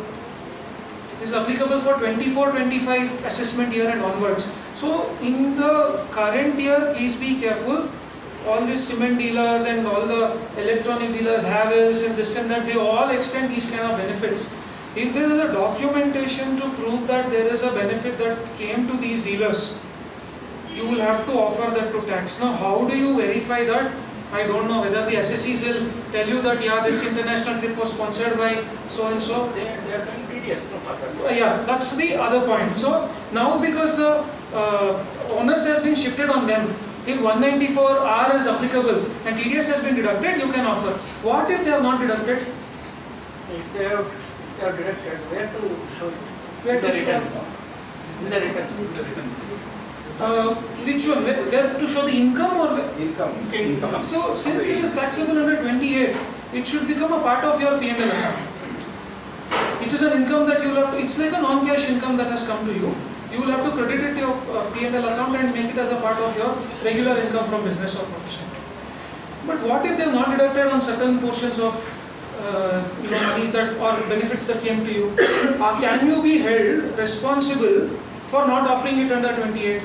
Speaker 18: This is applicable for 24-25 assessment year and onwards. So in the current year, please be careful. All these cement dealers and all the electronic dealers, Havels and this and that, they all extend these kind of benefits. If there is a documentation to prove that there is a benefit that came to these dealers, you will have to offer that to tax. Now, how do you verify that? I don't know whether the assessees will tell you that, yeah, this international trip was sponsored by so and so.
Speaker 12: They are doing PDS.
Speaker 18: Yeah, that's the other point. So now, because the onus has been shifted on them, if 194R is applicable and TDS has been deducted, you can offer. What if they have not deducted?
Speaker 12: If they have deducted, where to show it?
Speaker 18: Where to show?
Speaker 12: In the return.
Speaker 18: Which one? Where to show the income or
Speaker 8: income?
Speaker 18: So since it is taxable under 28, it should become a part of your P&L account. It is an income that you will have to, it's like a non-cash income that has come to you. You will have to credit it to your P&L account and make it as a part of your regular income from business or profession. But what if they have not deducted on certain portions of monies that or benefits that came to you? Can you be held responsible for not offering it under 28?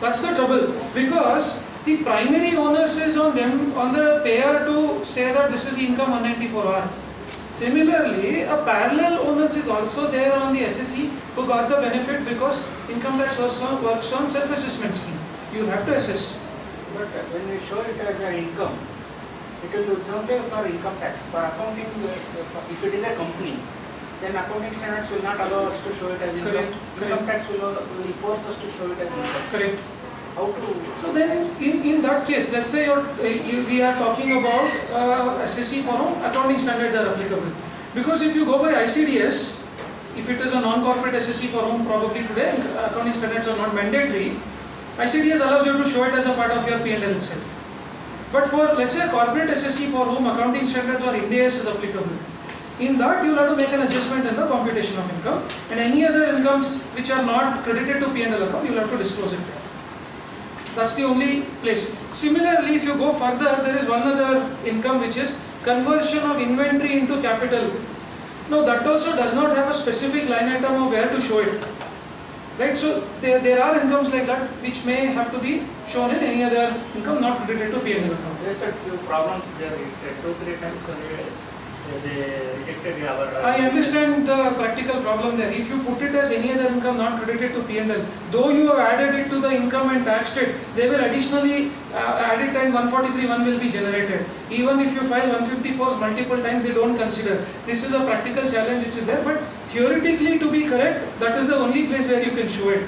Speaker 18: That's the trouble, because the primary onus is on them, on the payer, to say that this is the income 194R. Similarly, a parallel onus is also there on the SSE who got the benefit, because income tax works on self-assessment scheme. You have to assess.
Speaker 12: But when we show it as an income, it is only for income tax. For accounting, if it is a company, then accounting standards will not allow us to show it as income.
Speaker 18: Correct.
Speaker 12: Income tax will force us to show it as income.
Speaker 18: Correct.
Speaker 12: How to?
Speaker 18: So then, in that case, let's say we are talking about SSE forum, accounting standards are applicable. Because if you go by ICDS, if it is a non-corporate SSC for whom probably today accounting standards are not mandatory, ICDS allows you to show it as a part of your P&L itself. But for, let's say, corporate SSC for whom accounting standards or Ind AS is applicable, in that you will have to make an adjustment in the computation of income, and any other incomes which are not credited to P&L account, you will have to disclose it there. That's the only place. Similarly, if you go further, there is one other income which is conversion of inventory into capital. Now that also does not have a specific line item of where to show it. Right, so there are incomes like that which may have to be shown in any other income not related to P&L account.
Speaker 12: There's a few problems there. 2-3 times they rejected our.
Speaker 18: I understand the practical problem there. If you put it as any other income not related to P&L, though you have added it to the income and taxed it, they will additionally add it and 143(1) will be generated. Even if you file 154s multiple times, they don't consider. This is a practical challenge which is there, but theoretically to be correct, that is the only place where you can show it.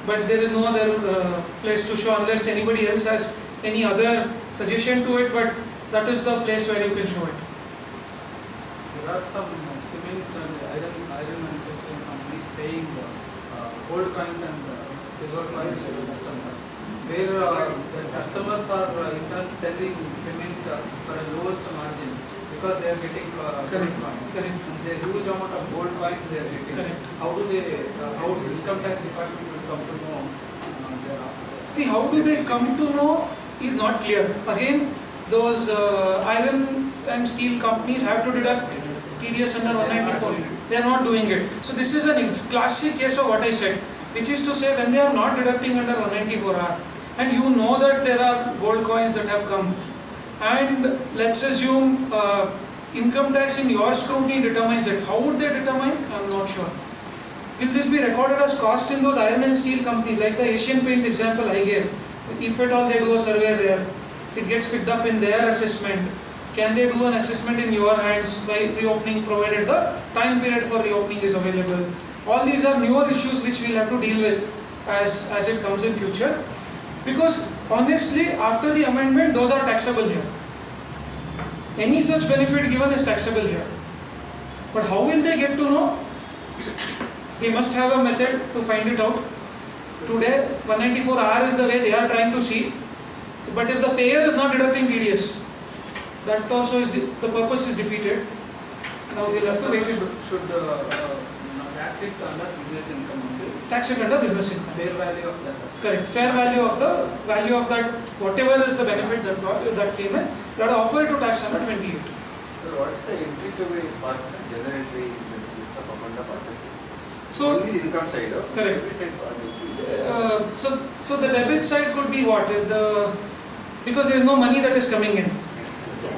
Speaker 18: But there is no other place to show unless anybody else has any other suggestion to it, but that is the place where you can show it.
Speaker 3: There are some cement and iron manufacturing companies paying gold coins and silver coins to the customers. Where the customers are in turn selling cement for a lowest margin because they are getting gold coins. And the huge amount of gold coins they are getting. How do they, how income tax department will come to know thereafter?
Speaker 18: See, how do they come to know is not clear. Again, those iron and steel companies have to deduct TDS under 194. They are not doing it. So this is a classic case of what I said, which is to say when they are not deducting under 194R, and you know that there are gold coins that have come, and let's assume income tax in your scrutiny determines it. How would they determine? I am not sure. Will this be recorded as cost in those iron and steel companies, like the Asian Paints example I gave? If at all they do a survey there, it gets picked up in their assessment. Can they do an assessment in your hands by reopening, provided the time period for reopening is available? All these are newer issues which we'll have to deal with as it comes in future. Because honestly, after the amendment, those are taxable here. Any such benefit given is taxable here. But how will they get to know? They must have a method to find it out. Today, 194R is the way they are trying to see. But if the payer is not deducting TDS, that also is the purpose is defeated. Now they'll have to wait.
Speaker 3: Should tax it under business income only.
Speaker 18: Tax it under business income.
Speaker 3: Fair value of that.
Speaker 18: Correct. Fair value of the value of that, whatever is the benefit that came in, you have to offer it to tax under 28.
Speaker 8: So what is the entry to be pass general entry benefits of amount of assessment?
Speaker 18: So
Speaker 8: only income side of
Speaker 18: correct.
Speaker 8: Side
Speaker 18: So the debit side could be what? Because there is no money that is coming in.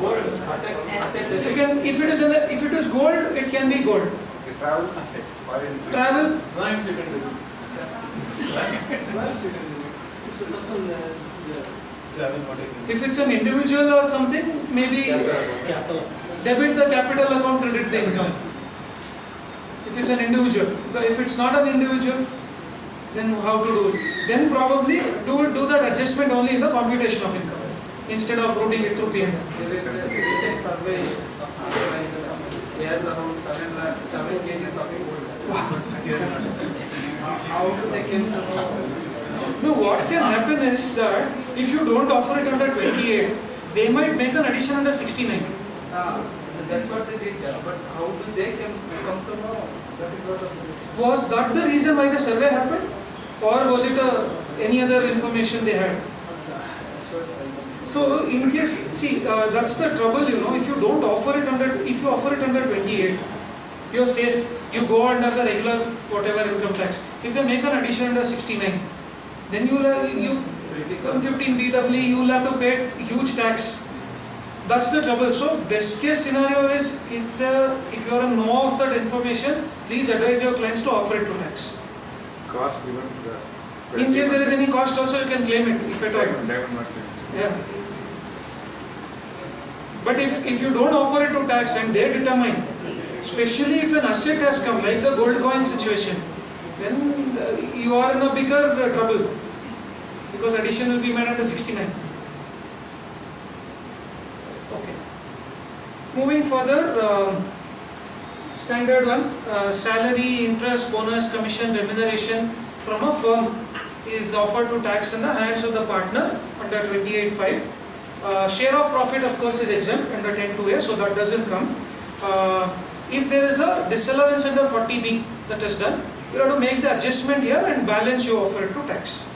Speaker 18: You can, if it is gold, it can be gold.
Speaker 8: Okay, travel asset.
Speaker 18: Travel. If it's an individual or something, maybe debit the capital account, credit the income. If it's an individual, but if it's not an individual, then how to do it? Then probably do that adjustment only in the computation of income instead of routing it through P&L.
Speaker 3: There is a recent survey of he has around 7 kgs of gold. How do they get to know?
Speaker 18: No, what can happen is that if you don't offer it under 28, they might make an addition under 69.
Speaker 3: That's what they did, but how do they come to know? That is what the
Speaker 18: Was that the reason why the survey happened? Or was it any other information they had? So in case, see, that's the trouble, if you don't offer it under, if you offer it under 28, you're safe, you go under the regular whatever income tax. If they make an addition under 69, then you 15 BW, you will have to pay huge tax. That's the trouble. So best case scenario is if you are in know of that information, please advise your clients to offer it to tax.
Speaker 8: Cost given the.
Speaker 18: In case there is any cost also, you can claim it if at all. Yeah. But if you don't offer it to tax and they determine, especially if an asset has come, like the gold coin situation, then you are in a bigger trouble because addition will be made under 69. Okay. Moving further, Standard one, salary, interest, bonus, commission, remuneration from a firm is offered to tax in the hands of the partner under 28(5). Share of profit, of course, is exempt under 10(2)(a), so that doesn't come. If there is a disallowance under 40(b) that is done, you have to make the adjustment here and balance you offer it to tax.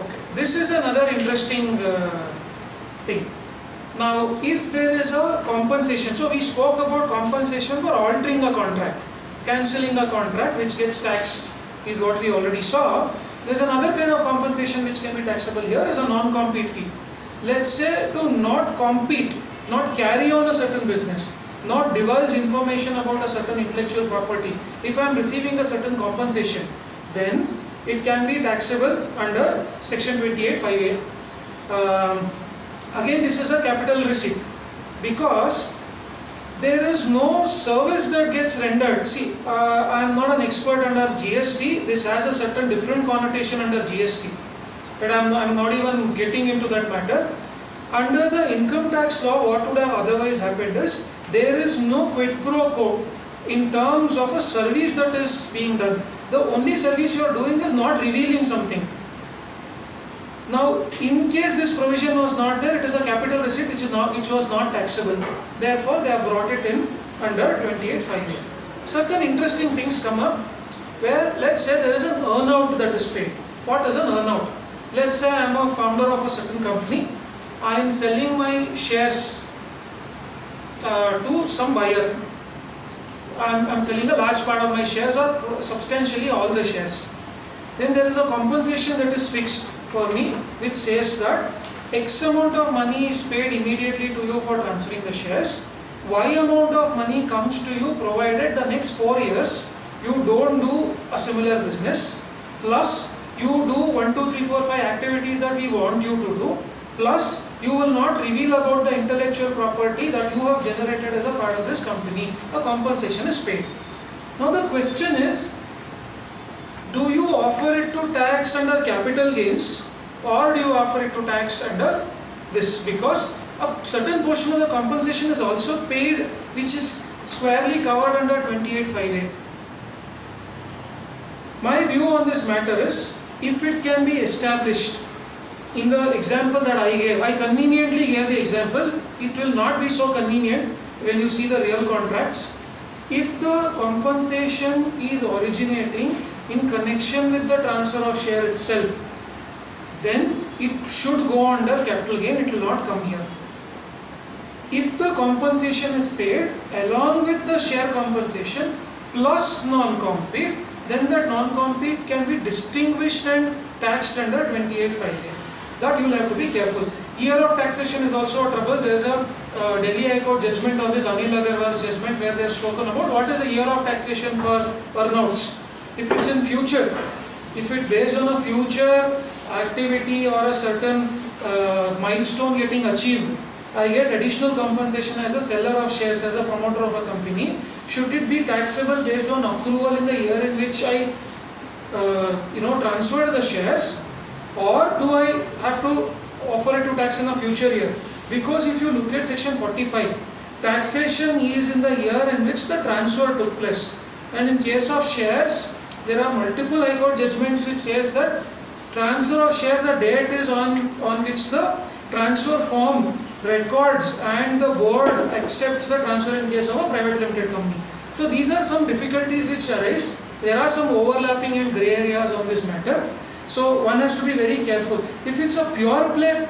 Speaker 18: Okay, this is another interesting thing. Now, if there is a compensation, so we spoke about compensation for altering a contract, cancelling a contract which gets taxed is what we already saw. There is another kind of compensation which can be taxable here is a non-compete fee. Let's say to not compete, not carry on a certain business, not divulge information about a certain intellectual property. If I am receiving a certain compensation, then it can be taxable under section 28(5)(a). Again, this is a capital receipt because there is no service that gets rendered. See, I am not an expert under GST. This has a certain different connotation under GST, but I am not even getting into that matter. Under the income tax law, what would have otherwise happened is there is no quid pro quo in terms of a service that is being done. The only service you are doing is not revealing something. Now, in case this provision was not there, it is a capital receipt which was not taxable. Therefore, they have brought it in under 28(5)(a). Certain interesting things come up where, let's say, there is an earnout that is paid. What is an earnout? Let's say I am a founder of a certain company. I am selling my shares to some buyer. I am selling a large part of my shares or substantially all the shares. Then there is a compensation that is fixed for me which says that X amount of money is paid immediately to you for transferring the shares. Y amount of money comes to you provided the next 4 years you don't do a similar business, plus you do 1, 2, 3, 4, 5 activities that we want you to do, plus you will not reveal about the intellectual property that you have generated as a part of this company. A compensation is paid. Now the question is, do you offer it to tax under capital gains or do you offer it to tax under this? Because a certain portion of the compensation is also paid which is squarely covered under 28(5)(a). My view on this matter is, if it can be established in the example that I gave, I conveniently gave the example, it will not be so convenient when you see the real contracts. If the compensation is originating in connection with the transfer of share itself, then it should go under capital gain, it will not come here. If the compensation is paid along with the share compensation plus non-compete, then that non-compete can be distinguished and taxed under 28(5)(a). That you will have to be careful. Year of taxation is also a trouble. There is a Delhi High Court judgment on this, Anil Agarwal's judgment, where they have spoken about what is the year of taxation for earnouts. If it's in future, if it's based on a future activity or a certain milestone getting achieved, I get additional compensation as a seller of shares, as a promoter of a company. Should it be taxable based on accrual in the year in which I transferred the shares, or do I have to offer it to tax in a future year? Because if you look at section 45, taxation is in the year in which the transfer took place. And in case of shares, there are multiple High Court judgments which says that transfer of share, the date is on which the transfer form records and the board accepts the transfer in case of a private limited company. So these are some difficulties which arise. There are some overlapping and grey areas on this matter. So one has to be very careful. If it's a pure play,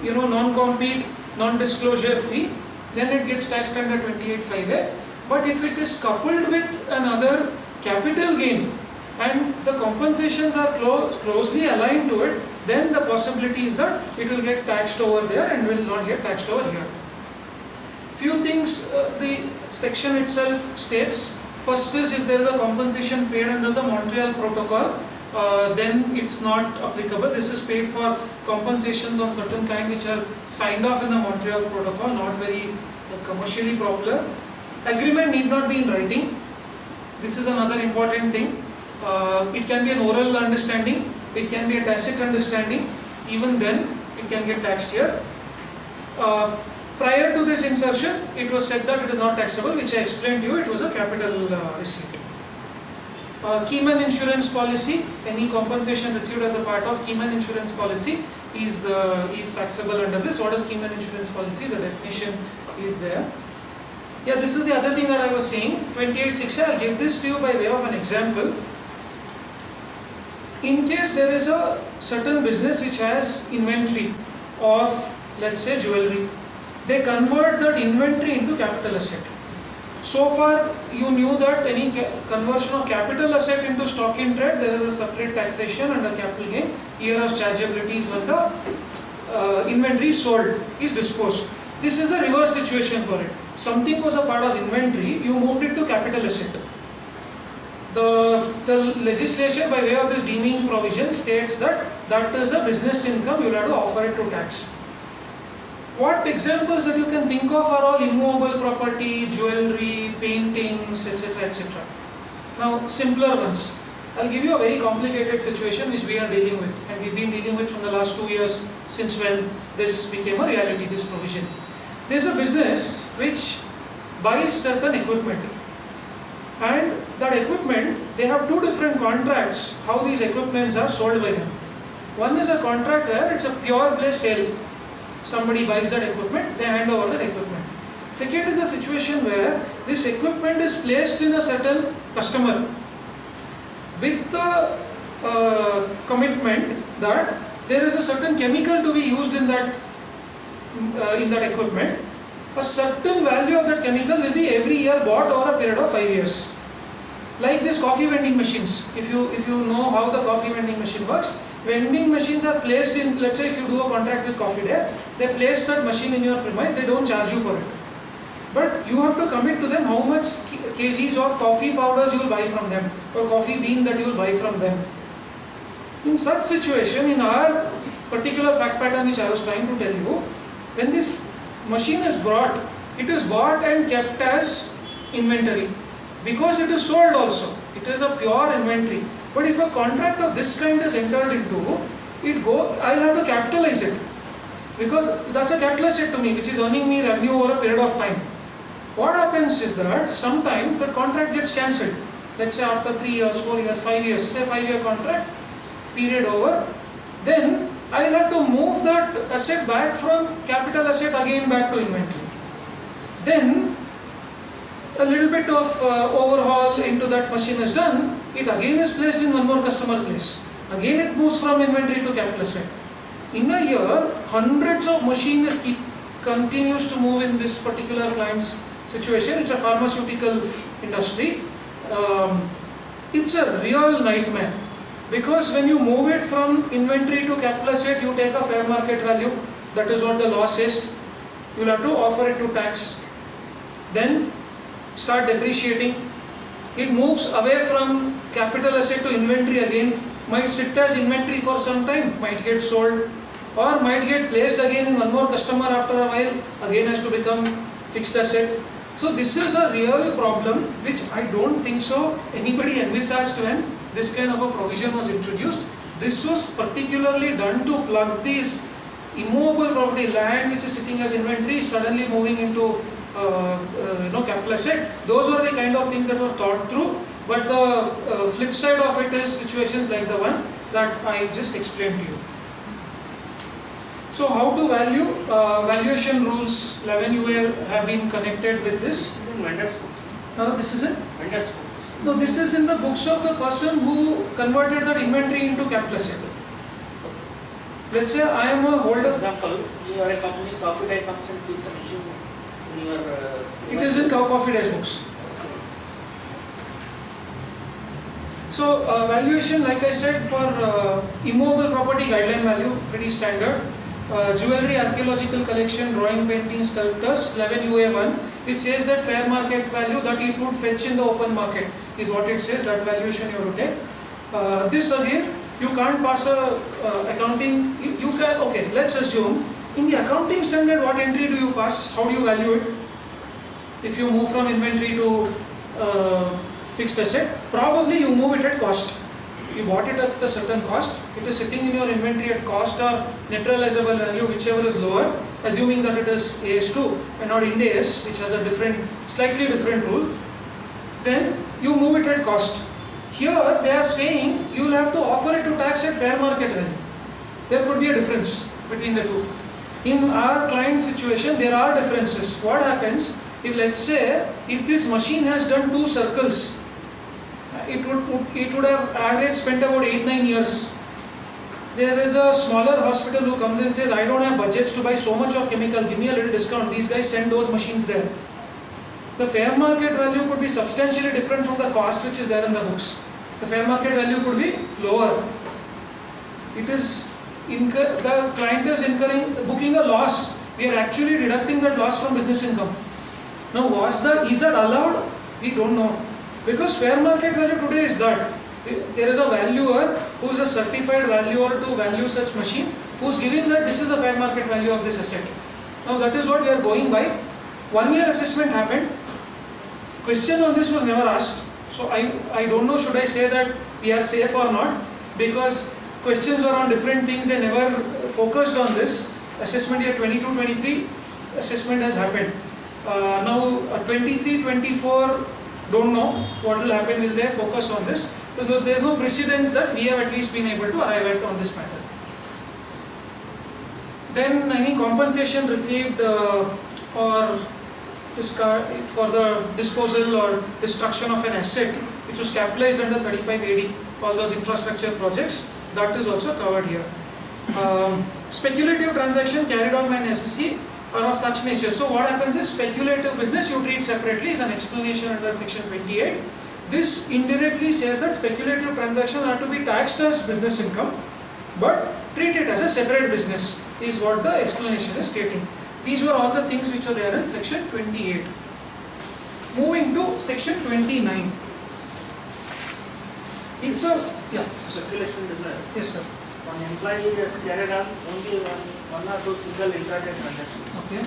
Speaker 18: non-compete, non-disclosure fee, then it gets taxed under 28(5)(a). But if it is coupled with another capital gain and the compensations are closely aligned to it, then the possibility is that it will get taxed over there and will not get taxed over here. Few things the section itself states. First is, if there is a compensation paid under the Montreal Protocol, then it's not applicable. This is paid for compensations on certain kind which are signed off in the Montreal Protocol, not very commercially popular. Agreement need not be in writing. This is another important thing. It can be an oral understanding, it can be a tacit understanding. Even then, it can get taxed here. Prior to this insertion, it was said that it is not taxable, which I explained to you, it was a capital receipt. Keyman insurance policy, any compensation received as a part of Keyman insurance policy is taxable under this. What is Keyman insurance policy? The definition is there. Yeah, this is the other thing that I was saying. 28.6, I'll give this to you by way of an example. In case there is a certain business which has inventory of, let's say, jewelry, they convert that inventory into capital asset. So far, you knew that any conversion of capital asset into stock in trade, there is a separate taxation under capital gain. Here as chargeability is when the inventory is sold, is disposed. This is the reverse situation for it. Something was a part of inventory, you moved it to capital asset. The legislation by way of this deeming provision states that that is a business income, you will have to offer it to tax. What examples that you can think of are all immovable property, jewelry, paintings, etc. etc. Now, simpler ones. I'll give you a very complicated situation which we are dealing with, and we've been dealing with from the last 2 years since when this became a reality, this provision. There's a business which buys certain equipment, and that equipment, they have two different contracts how these equipments are sold by them. One is a contract where it's a pure play sale. Somebody buys that equipment, they hand over that equipment. Second is a situation where this equipment is placed in a certain customer with the commitment that there is a certain chemical to be used in that equipment. A certain value of that chemical will be every year bought over a period of 5 years. Like these coffee vending machines. If you know how the coffee vending machine works, vending machines are placed in, let's say if you do a contract with Coffee Day, they place that machine in your premise, they don't charge you for it. But you have to commit to them how much kgs of coffee powders you will buy from them, or coffee bean that you will buy from them. In such situation, in our particular fact pattern which I was trying to tell you, when this machine is brought, it is bought and kept as inventory. Because it is sold also, it is a pure inventory. But if a contract of this kind is entered into, I'll have to capitalize it. Because that's a capital asset to me, which is earning me revenue over a period of time. What happens is that sometimes the contract gets cancelled. Let's say after 3 years, 4 years, 5 years, say 5-year contract, period over. Then I'll have to move that asset back from capital asset again back to inventory. Then a little bit of overhaul into that machine is done, it again is placed in one more customer place. Again it moves from inventory to capital asset. In a year, hundreds of machines continues to move in this particular client's situation. It's a pharmaceutical industry. It's a real nightmare. Because when you move it from inventory to capital asset, you take a fair market value. That is what the law says. You'll have to offer it to tax. Then start depreciating. It moves away from capital asset to inventory again. Might sit as inventory for some time, might get sold, or might get placed again in one more customer after a while, again has to become fixed asset. So this is a real problem which I don't think so anybody envisaged when this kind of a provision was introduced. This was particularly done to plug these immovable property, land which is sitting as inventory, suddenly moving into capital asset. Those were the kind of things that were thought through. But the flip side of it is situations like the one that I just explained to you. So how to value? Valuation rules 11 UA have been connected with this.
Speaker 12: This is in vendor's books.
Speaker 18: This is in?
Speaker 12: Vendor's books.
Speaker 18: No, this is in the books of the person who converted that inventory into capital asset. Let's say I am a holder.
Speaker 12: For example, you are a company, Coffee Day comes and keeps a machine in your...
Speaker 18: it is in Coffee Day's books. So valuation, like I said, for immovable property guideline value, pretty standard. Jewelry, archaeological collection, drawing, painting, sculptures, 11 UA1, which says that fair market value that it would fetch in the open market is what it says, that valuation you have to take. This again, you can't pass a accounting, you can, okay, let's assume, in the accounting standard, what entry do you pass? How do you value it? If you move from inventory to fixed asset, probably you move it at cost. You bought it at a certain cost, it is sitting in your inventory at cost or net realizable value, whichever is lower, assuming that it is AS2 and not Ind AS, which has a slightly different rule, then you move it at cost. Here they are saying you will have to offer it to tax at fair market value. There could be a difference between the two. In our client situation, there are differences. What happens if, let's say, if this machine has done 2 circles, it would have average spent about 8-9 years. There is a smaller hospital who comes and says, I don't have budgets to buy so much of chemical, give me a little discount. These guys send those machines there. The fair market value could be substantially different from the cost which is there in the books. The fair market value could be lower. It is the client is booking a loss. We are actually deducting that loss from business income. Now, is that allowed? We don't know. Because fair market value today is that there is a valuer who is a certified valuer to value such machines, who is giving that this is the fair market value of this asset. Now, that is what we are going by. 1 year assessment happened. Question on this was never asked. So I don't know, should I say that we are safe or not, because questions were on different things, they never focused on this. Assessment year 22-23, assessment has happened. Now 23-24, don't know what will happen, will they focus on this? Because there is no precedence that we have at least been able to arrive at on this matter. Then any compensation received for the disposal or destruction of an asset which was capitalized under 35 AD, all those infrastructure projects, that is also covered here. Speculative transaction carried on by an SSE are of such nature. So what happens is, speculative business you treat separately is an explanation under section 28. This indirectly says that speculative transactions are to be taxed as business income, but treat it as a separate business, is what the explanation is stating. These were all the things which are there in section 28. Moving to section 29. It's a, yeah.
Speaker 12: Circulation business.
Speaker 18: Yes, sir.
Speaker 12: One employee is carried on only one or two single intraday transactions.
Speaker 18: Okay.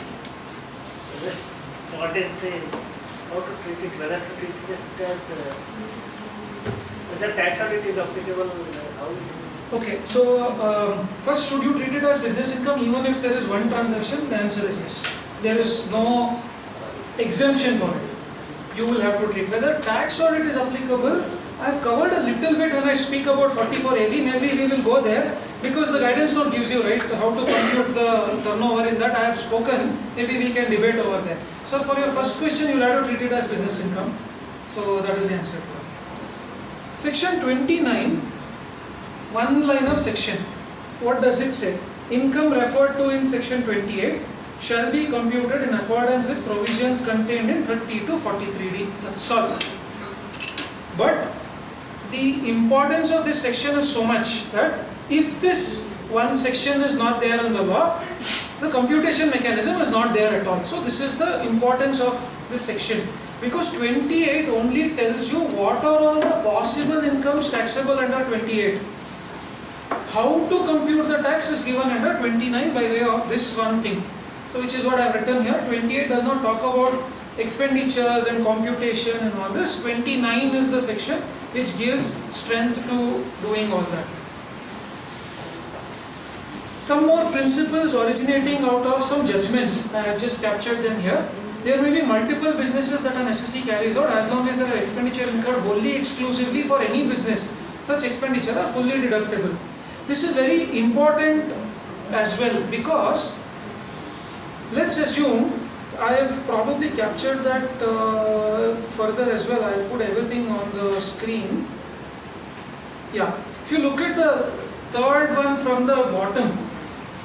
Speaker 12: What is the, how to treat it, whether to treat it as, whether tax audit is applicable, how it is.
Speaker 18: Okay, so first, should you treat it as business income even if there is one transaction? The answer is yes. There is no exemption for it. You will have to treat. Whether tax audit is applicable, I have covered a little bit when I speak about 44 AD. Maybe we will go there because the guidance note gives you, right, how to compute the turnover. In that I have spoken. Maybe we can debate over there. So for your first question, you will have to treat it as business income. So that is the answer. Section 29. One liner section. What does it say? Income referred to in section 28 shall be computed in accordance with provisions contained in 30 to 43D. That's all. But the importance of this section is so much that if this one section is not there in the law, the computation mechanism is not there at all. So this is the importance of this section. Because 28 only tells you what are all the possible incomes taxable under 28. How to compute the tax is given under 29 by way of this one thing. So which is what I have written here. 28 does not talk about expenditures and computation and all this. 29 is the section which gives strength to doing all that. Some more principles originating out of some judgments. I have just captured them here. There may be multiple businesses that an SSE carries out as long as there are expenditure incurred wholly exclusively for any business. Such expenditure are fully deductible. This is very important as well because let's assume, I have probably captured that further as well. I will put everything on the screen. Yeah, if you look at the third one from the bottom,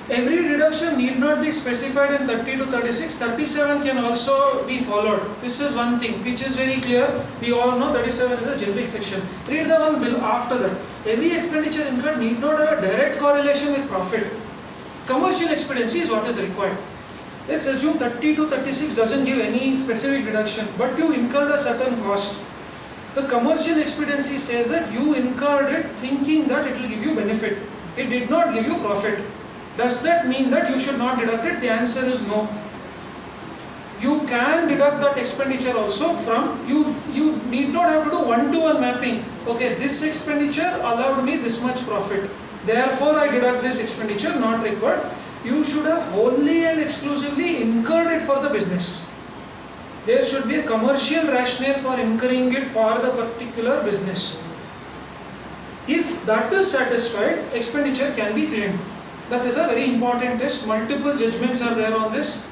Speaker 18: every deduction need not be specified in 30 to 36. 37 can also be followed. This is one thing which is very clear. We all know 37 is a generic section. Read the one below after that. Every expenditure incurred need not have a direct correlation with profit. Commercial expediency is what is required. Let's assume 30 to 36 doesn't give any specific deduction, but you incurred a certain cost. The commercial expediency says that you incurred it thinking that it will give you benefit. It did not give you profit. Does that mean that you should not deduct it? The answer is no. You can deduct that expenditure also from, you need not have to do one-to-one mapping. Okay, this expenditure allowed me this much profit. Therefore, I deduct this expenditure, not required. you should have wholly and exclusively incurred it for the business. There should be a commercial rationale for incurring it for the particular business. If that is satisfied, expenditure can be claimed. That is a very important test. Multiple judgments are there on this.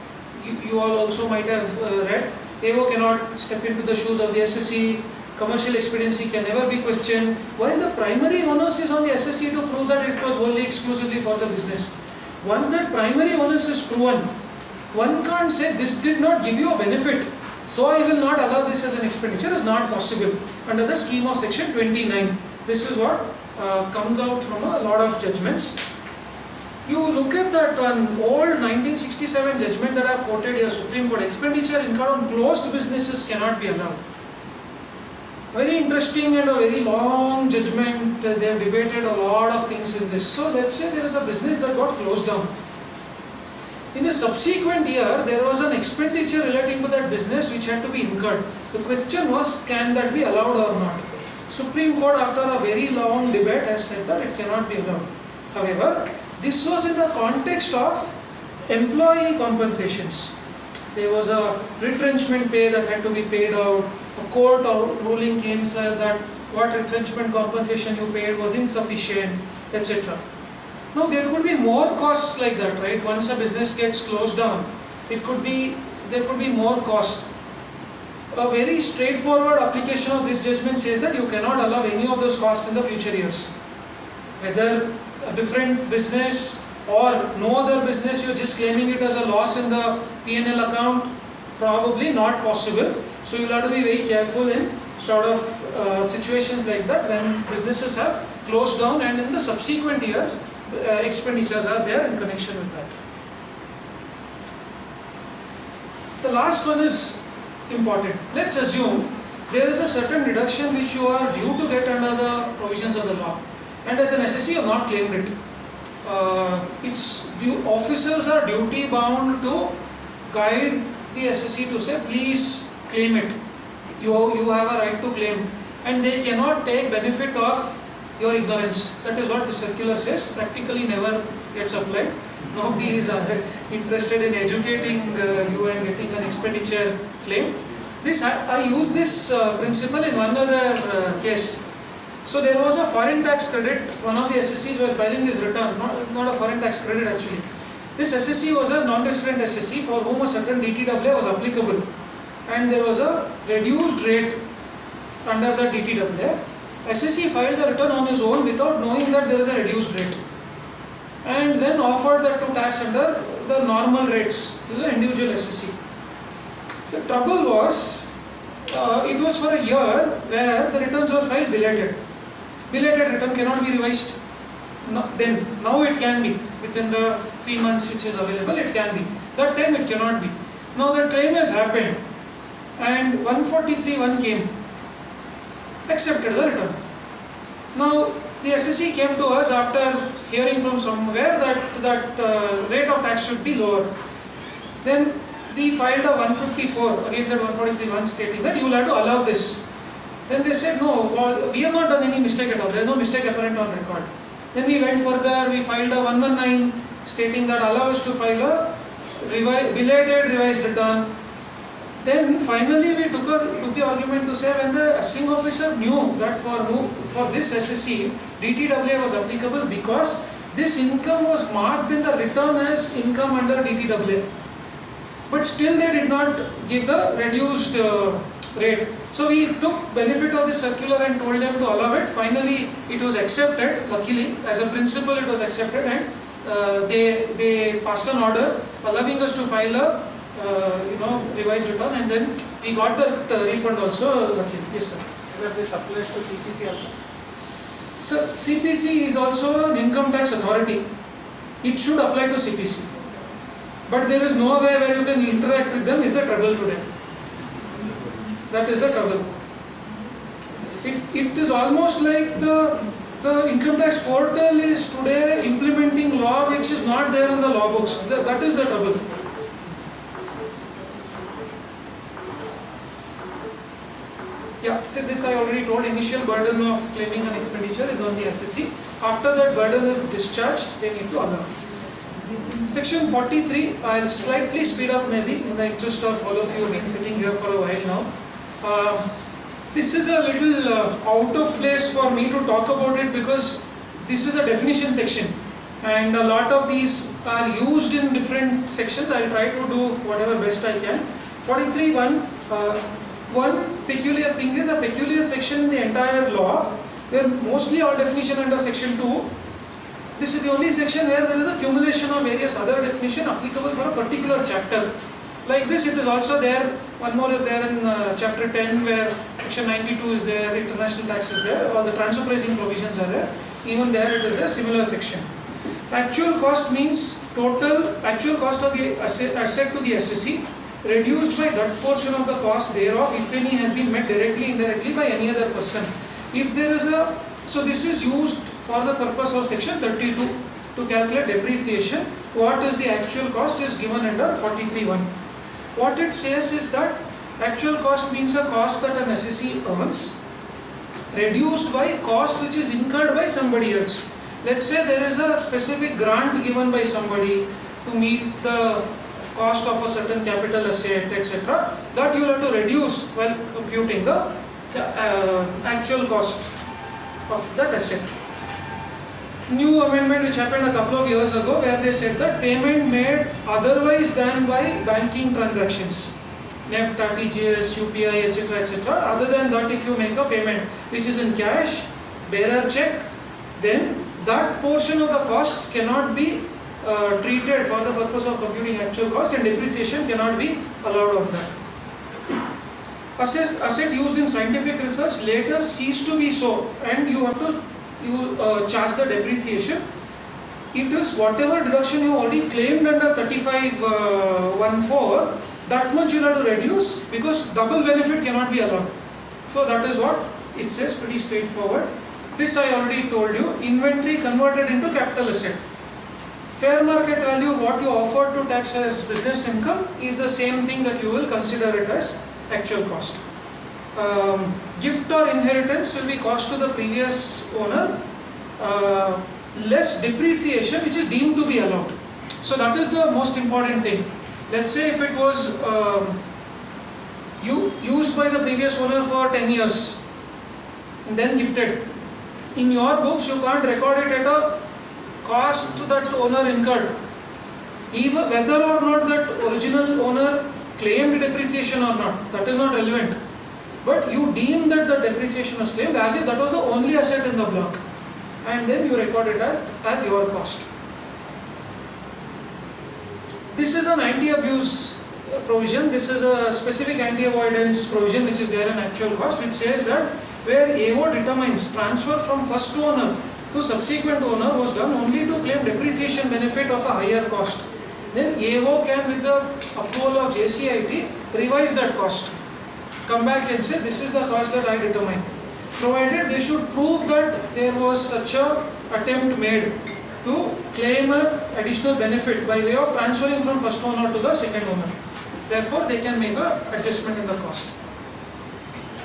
Speaker 18: You all also might have read. AO cannot step into the shoes of the SSE. Commercial expediency can never be questioned. While the primary onus is on the SSE to prove that it was wholly exclusively for the business. Once that primary onus is proven, one can't say this did not give you a benefit, so I will not allow this as an expenditure. Is not possible under the scheme of section 29. This is what comes out from a lot of judgments. You look at that one old 1967 judgment that I have quoted here, Supreme Court, expenditure incurred on closed businesses cannot be allowed. Very interesting and a very long judgment. They have debated a lot of things in this. So let's say there is a business that got closed down. In the subsequent year, there was an expenditure relating to that business which had to be incurred. The question was, can that be allowed or not? Supreme Court, after a very long debate, has said that it cannot be allowed. However, this was in the context of employee compensations. There was a retrenchment pay that had to be paid out. A court ruling came said that what retrenchment compensation you paid was insufficient, etc. Now there could be more costs like that, right? Once a business gets closed down, there could be more cost. A very straightforward application of this judgment says that you cannot allow any of those costs in the future years. Whether a different business or no other business, you're just claiming it as a loss in the P&L account, probably not possible. So you'll have to be very careful in sort of situations like that when businesses have closed down and in the subsequent years expenditures are there in connection with that. The last one is important. Let's assume there is a certain deduction which you are due to get under the provisions of the law, and as an SSE you have not claimed it. Officers are duty bound to guide the SSE to say, please claim it. You have a right to claim, and they cannot take benefit of your ignorance. That is what the circular says. Practically never gets applied. Nobody is interested in educating you and getting an expenditure claim. I use this principle in one other case. So there was a foreign tax credit. One of the SSEs were filing his return, not a foreign tax credit actually. This SSE was a non-resident SSE for whom a certain DTAA was applicable, and there was a reduced rate under the DTAA. SSE filed the return on his own without knowing that there is a reduced rate, and then offered that to tax under the normal rates to the individual SSE. The trouble was, it was for a year where the returns were filed belated. Belated return cannot be revised. Now it can be. Within the 3 months which is available, it can be. That time it cannot be. Now the claim has happened and 143(1) came, accepted the return. Now the SSE came to us after hearing from somewhere that rate of tax should be lower. Then we filed a 154 against that 143(1) stating that you will have to allow this. Then they said, no, we have not done any mistake at all. There is no mistake apparent on record. Then we went further, we filed a 119 stating that allow us to file a belated revised return. Then finally we took the argument to say when the assessing officer knew that for this SSE, DTAA was applicable because this income was marked in the return as income under DTAA. But still they did not give the reduced rate. So we took benefit of the circular and told them to allow it. Finally it was accepted, luckily, as a principle it was accepted, and they passed an order allowing us to file a revised return, and then we got the refund also, luckily. Yes sir.
Speaker 12: Whether this applies to CPC also?
Speaker 18: So CPC is also an income tax authority. It should apply to CPC. But there is no way where you can interact with them is the trouble today. That is the trouble. It is almost like the income tax portal is today implementing law which is not there in the law books. That is the trouble. Yeah, so this I already told, initial burden of claiming an expenditure is on the SSE. After that burden is discharged, they need to allow. Section 43, I'll slightly speed up maybe in the interest of all of you who have been sitting here for a while now. This is a little out of place for me to talk about it because this is a definition section and a lot of these are used in different sections. I'll try to do whatever best I can. 43.1, one peculiar thing is a peculiar section in the entire law where mostly all definition under section 2. This is the only section where there is a accumulation of various other definition applicable for a particular chapter. Like this, it is also there. One more is there in chapter 10 where section 92 is there, international tax is there, all the transfer pricing provisions are there. Even there it is a similar section. Actual cost means total actual cost of the asset to the assessee reduced by that portion of the cost thereof, if any, has been met directly, indirectly by any other person. If there is a, so this is used for the purpose of section 32 to calculate depreciation. What is the actual cost is given under 43.1. What it says is that actual cost means a cost that an assessee earns reduced by cost which is incurred by somebody else. Let's say there is a specific grant given by somebody to meet the cost of a certain capital asset, etc. That you will have to reduce while computing the actual cost of that asset. New amendment which happened a couple of years ago where they said that payment made otherwise than by banking transactions, NEFT, RTGS, UPI, etc. Other than that, if you make a payment which is in cash, bearer check, then that portion of the cost cannot be treated for the purpose of computing actual cost and depreciation cannot be allowed on that. Asset used in scientific research later cease to be so and you have to charge the depreciation. It is whatever deduction you already claimed under 35.14, that much you have to reduce because double benefit cannot be allowed. So that is what it says, pretty straightforward. This I already told you. Inventory converted into capital asset. Fair market value, what you offer to tax as business income, is the same thing that you will consider it as actual cost. Gift or inheritance will be cost to the previous owner, less depreciation which is deemed to be allowed. So that is the most important thing. Let's say if it was used by the previous owner for 10 years and then gifted, in your books you can't record it at a cost that owner incurred, even whether or not that original owner claimed depreciation or not, that is not relevant. But you deem that the depreciation was claimed as if that was the only asset in the block and then you record it as your cost. This is an anti-abuse provision. This is a specific anti-avoidance provision which is there in actual cost, which says that where AO determines transfer from first owner to subsequent owner was done only to claim depreciation benefit of a higher cost, then AO can, with the approval of JCIT, revise that cost. Come back and say this is the cost that I determine, provided they should prove that there was such a attempt made to claim an additional benefit by way of transferring from first owner to the second owner. Therefore, they can make an adjustment in the cost.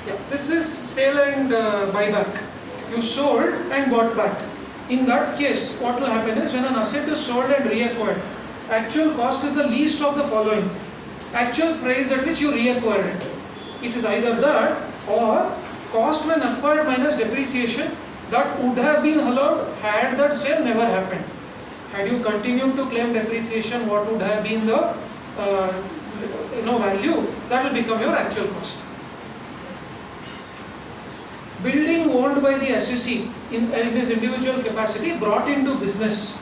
Speaker 18: Yeah, this is sale and buyback. You sold and bought back. In that case, what will happen is when an asset is sold and reacquired, actual cost is the least of the following. Actual price at which you reacquired it. It is either that or cost when acquired minus depreciation that would have been allowed had that sale never happened. Had you continued to claim depreciation, what would have been the value, that will become your actual cost. Building owned by the assessee in his individual capacity brought into business.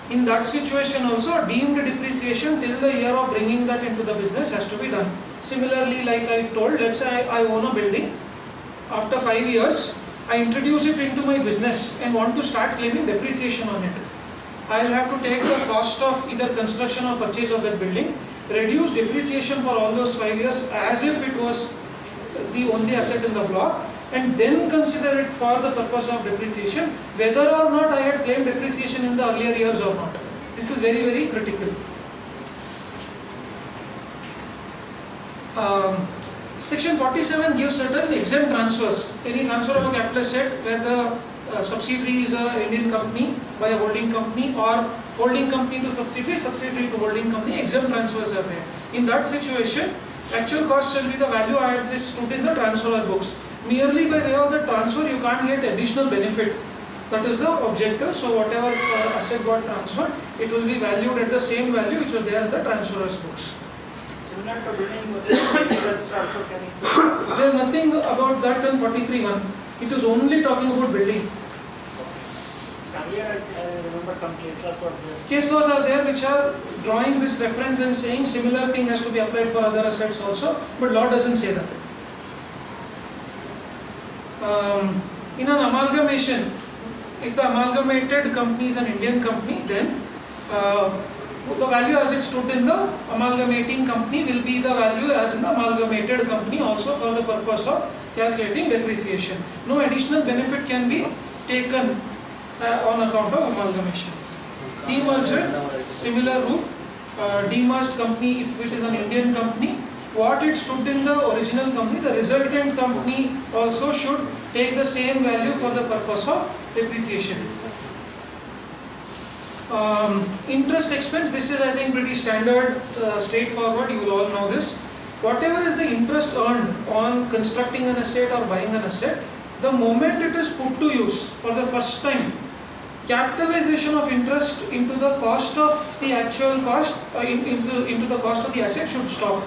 Speaker 18: In that situation also, deemed depreciation till the year of bringing that into the business has to be done. Similarly, like I told, let's say I own a building. After 5 years, I introduce it into my business and want to start claiming depreciation on it. I will have to take the cost of either construction or purchase of that building, reduce depreciation for all those 5 years as if it was the only asset in the block, and then consider it for the purpose of depreciation, whether or not I had claimed depreciation in the earlier years or not. This is very, very critical. Section 47 gives certain exempt transfers. Any transfer of a capital asset where the subsidiary is an Indian company by a holding company or holding company to subsidiary, subsidiary to holding company, exempt transfers are there. In that situation, actual cost shall be the value as it stood in the transfer books. Merely by way of the transfer, you can't get additional benefit. That is the objective. So whatever asset got transferred, it will be valued at the same value which was there in the transferor's books.
Speaker 12: Similar to building, that's also can include.
Speaker 18: There is nothing about that in 43.1. It is only talking about building.
Speaker 12: Earlier, I remember some case laws were there.
Speaker 18: Case laws are there which are drawing this reference and saying similar thing has to be applied for other assets also, but law doesn't say that. In an amalgamation, if the amalgamated company is an Indian company, then the value as it stood in the amalgamating company will be the value as in the amalgamated company also for the purpose of calculating depreciation. No additional benefit can be taken on account of amalgamation. Demerger, similar rule. Demerged company, if it is an Indian company, what it stood in the original company, the resultant company also should take the same value for the purpose of depreciation. Interest expense, this is I think pretty standard, straightforward, you will all know this. Whatever is the interest earned on constructing an asset or buying an asset, the moment it is put to use for the first time, capitalization of interest into the cost of the actual cost, into the cost of the asset should stop.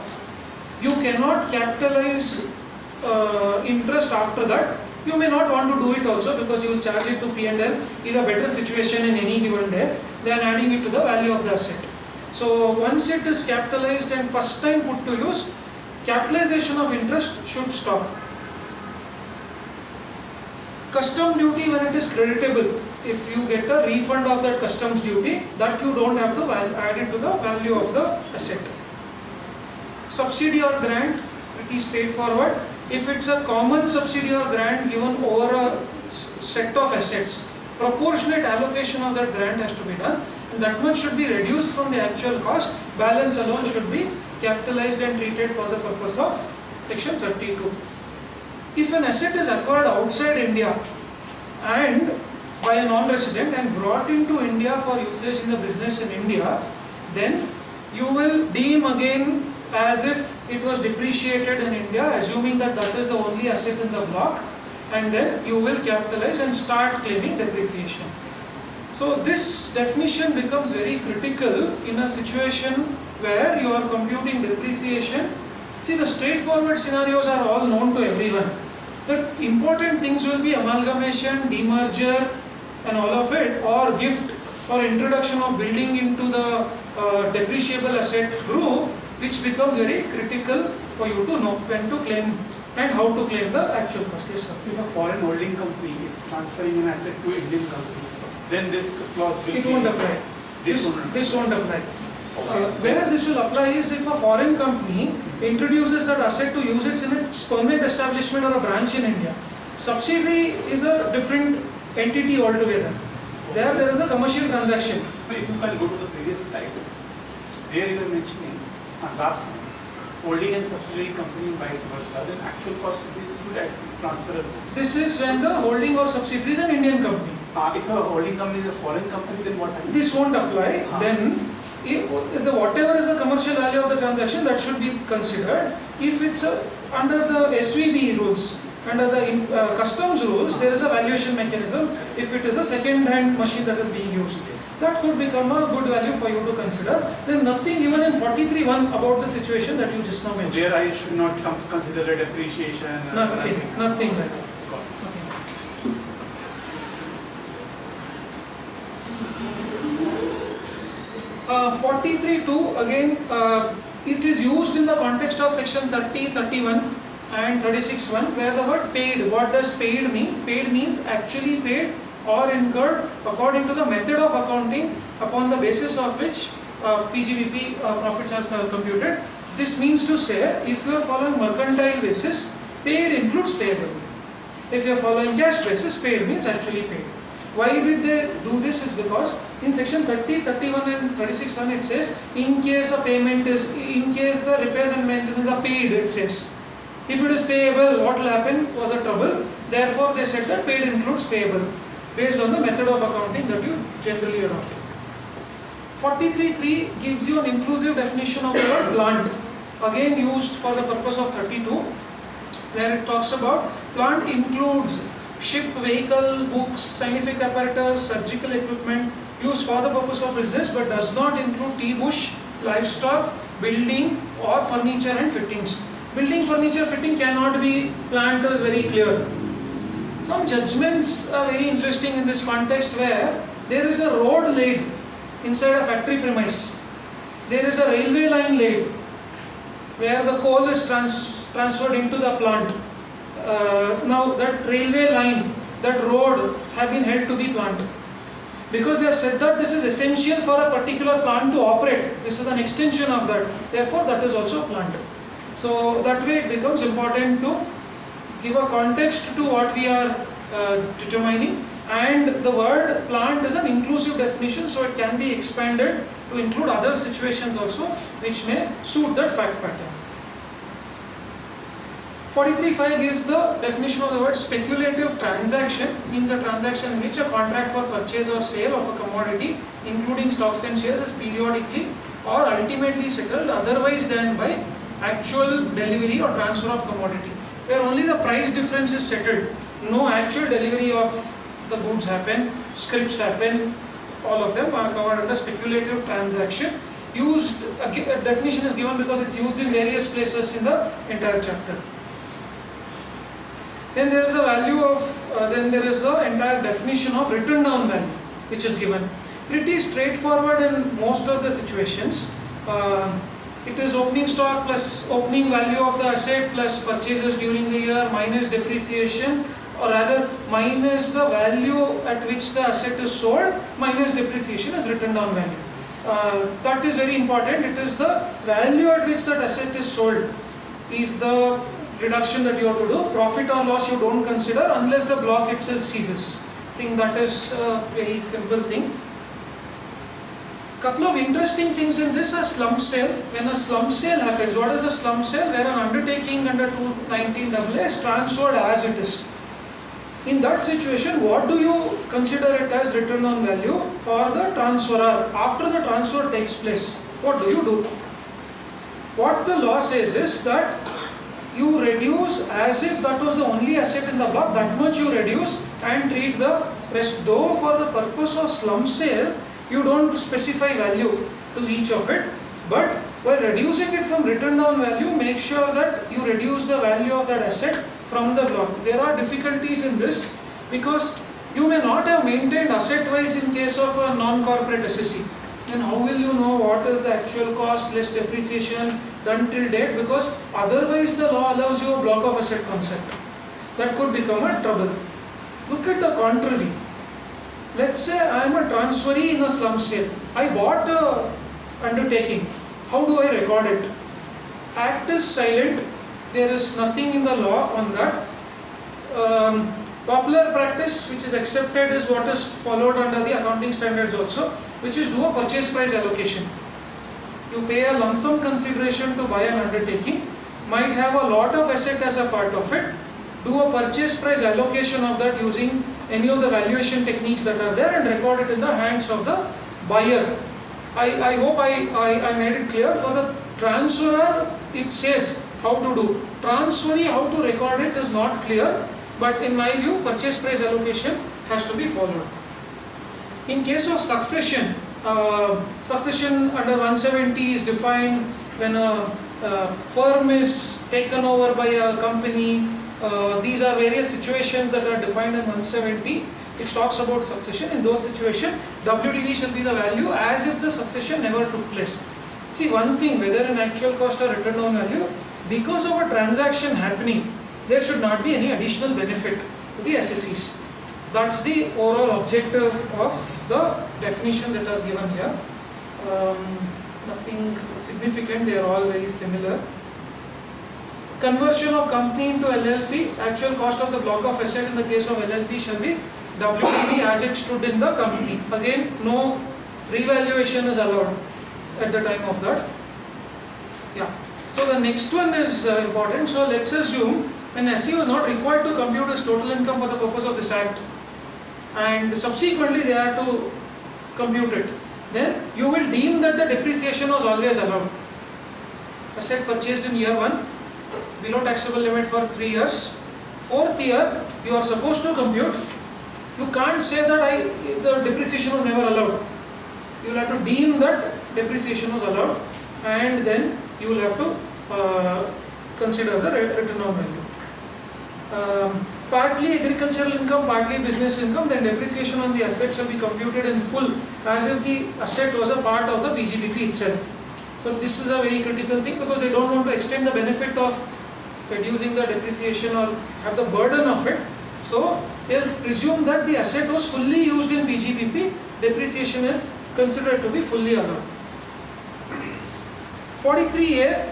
Speaker 18: You cannot capitalize interest after that. You may not want to do it also because you will charge it to P&L. Is a better situation in any given day than adding it to the value of the asset. So once it is capitalized and first time put to use, capitalization of interest should stop. Custom duty when it is creditable, if you get a refund of that customs duty, that you don't have to add it to the value of the asset. Subsidy or grant, pretty straightforward. If it's a common subsidy or grant given over a set of assets, proportionate allocation of that grant has to be done, and that much should be reduced from the actual cost. Balance alone should be capitalized and treated for the purpose of section 32. If an asset is acquired outside India and by a non-resident and brought into India for usage in the business in India, then you will deem again as if it was depreciated in India, assuming that that is the only asset in the block, and then you will capitalize and start claiming depreciation. So this definition becomes very critical in a situation where you are computing depreciation. See, the straightforward scenarios are all known to everyone. The important things will be amalgamation, demerger and all of it, or gift or introduction of building into the depreciable asset group, which becomes very critical for you to know when to claim and how to claim the actual cost. Yes, sir.
Speaker 3: So if a foreign holding company is transferring an asset to Indian company, then this clause will
Speaker 18: It won't apply. This won't apply. Where this will apply is if a foreign company introduces that asset to use it in its permanent establishment or a branch in India. Subsidiary is a different entity altogether. There is a commercial transaction.
Speaker 3: If you can go to the previous slide, there you are mentioning last month, holding and subsidiary company and vice versa, then actual cost should be stood at transferable.
Speaker 18: This is when the holding or subsidiary is an Indian company.
Speaker 3: If a holding company is a foreign company, then what happens?
Speaker 18: This won't apply. Then, if whatever is the commercial value of the transaction, that should be considered. If it's under the SVB rules, under the customs rules, there is a valuation mechanism. If it is a second-hand machine that is being used, that could become a good value for you to consider. There is nothing even in 43.1 about the situation that you just now mentioned.
Speaker 3: There I should not consider a depreciation.
Speaker 18: Nothing like that. 43.2 again, it is used in the context of section 30, 31 and 36.1 where the word paid, what does paid mean? Paid means actually paid or incurred according to the method of accounting upon the basis of which PGBP profits are computed. This means to say, if you are following mercantile basis, paid includes payable. If you are following cash basis, paid means actually paid. Why did they do this is because in section 30, 31 and 36.1 it says, in case a payment is, in case the repairs and maintenance are paid, it says. If it is payable, what will happen was a trouble. Therefore they said that paid includes payable based on the method of accounting that you generally adopt. 43.3 gives you an inclusive definition of the word plant, again used for the purpose of 32, where it talks about plant includes ship, vehicle, books, scientific apparatus, surgical equipment used for the purpose of business, but does not include tea bush, livestock, building or furniture and fittings. Building, furniture, fitting cannot be plant, is very clear. Some judgments are very interesting in this context, where there is a road laid inside a factory premise. There is a railway line laid where the coal is transferred into the plant. Now that railway line, that road have been held to be plant, because they have said that this is essential for a particular plant to operate. This is an extension of that. Therefore, that is also a plant. So that way it becomes important to give a context to what we are determining. And the word plant is an inclusive definition, so it can be expanded to include other situations also which may suit that fact pattern. 43.5 gives the definition of the word speculative transaction, means a transaction in which a contract for purchase or sale of a commodity, including stocks and shares, is periodically or ultimately settled otherwise than by actual delivery or transfer of commodity, where only the price difference is settled. No actual delivery of the goods happen, scripts happen, all of them are covered under speculative transaction. Used, a definition is given because it's used in various places in the entire chapter. Then there is a value of, then there is the entire definition of written down value which is given. Pretty straightforward in most of the situations. It is opening stock plus opening value of the asset plus purchases during the year minus depreciation, or rather minus the value at which the asset is sold minus depreciation is written down value. That is very important. It is the value at which that asset is sold is the reduction that you have to do. Profit or loss you don't consider unless the block itself ceases. I think that is a very simple thing. Couple of interesting things in this are slump sale. When a slump sale happens, what is a slump sale? Where an undertaking under 219AA is transferred as it is. In that situation, what do you consider it as written down value for the transferor? After the transfer takes place, what do you do? What the law says is that you reduce as if that was the only asset in the block, that much you reduce and treat the rest. Though for the purpose of slump sale, you don't specify value to each of it, but while reducing it from written down value, make sure that you reduce the value of that asset from the block. There are difficulties in this because you may not have maintained asset wise in case of a non-corporate SSE. Then how will you know what is the actual cost less depreciation done till date, because otherwise the law allows you a block of asset concept. That could become a trouble. Look at the contrary. Let's say I am a transferee in a slump sale. I bought a undertaking. How do I record it? Act is silent. There is nothing in the law on that. Popular practice which is accepted is what is followed under the accounting standards also, which is do a purchase price allocation. You pay a lump sum consideration to buy an undertaking, might have a lot of asset as a part of it, do a purchase price allocation of that using any of the valuation techniques that are there and record it in the hands of the buyer. I hope I made it clear. For the transferor, it says how to do. Transferee, how to record it is not clear, but in my view, purchase price allocation has to be followed. In case of succession, succession under 170 is defined when a firm is taken over by a company. These are various situations that are defined in 170. It talks about succession. In those situations, WDV shall be the value as if the succession never took place. See, one thing, whether in actual cost or written down value, because of a transaction happening, there should not be any additional benefit to the SSEs. That's the overall objective of the definition that are given here. Nothing significant, they are all very similar. Conversion of company into LLP, actual cost of the block of asset in the case of LLP shall be WDV as it stood in the company. Again, no revaluation is allowed at the time of that. Yeah. So the next one is important. So let's assume an SE was not required to compute his total income for the purpose of this act, and subsequently they have to compute it. then you will deem that the depreciation was always allowed. Asset purchased in year 1, below taxable limit for 3 years. 4th year, you are supposed to compute. You can't say that the depreciation was never allowed. You will have to deem that depreciation was allowed, and then you will have to consider the return on value. Partly agricultural income, partly business income, then depreciation on the asset shall be computed in full as if the asset was a part of the PGBP itself. So this is a very critical thing, because they don't want to extend the benefit of reducing the depreciation or have the burden of it. So they'll presume that the asset was fully used in PGBP, depreciation is considered to be fully allowed. 43A,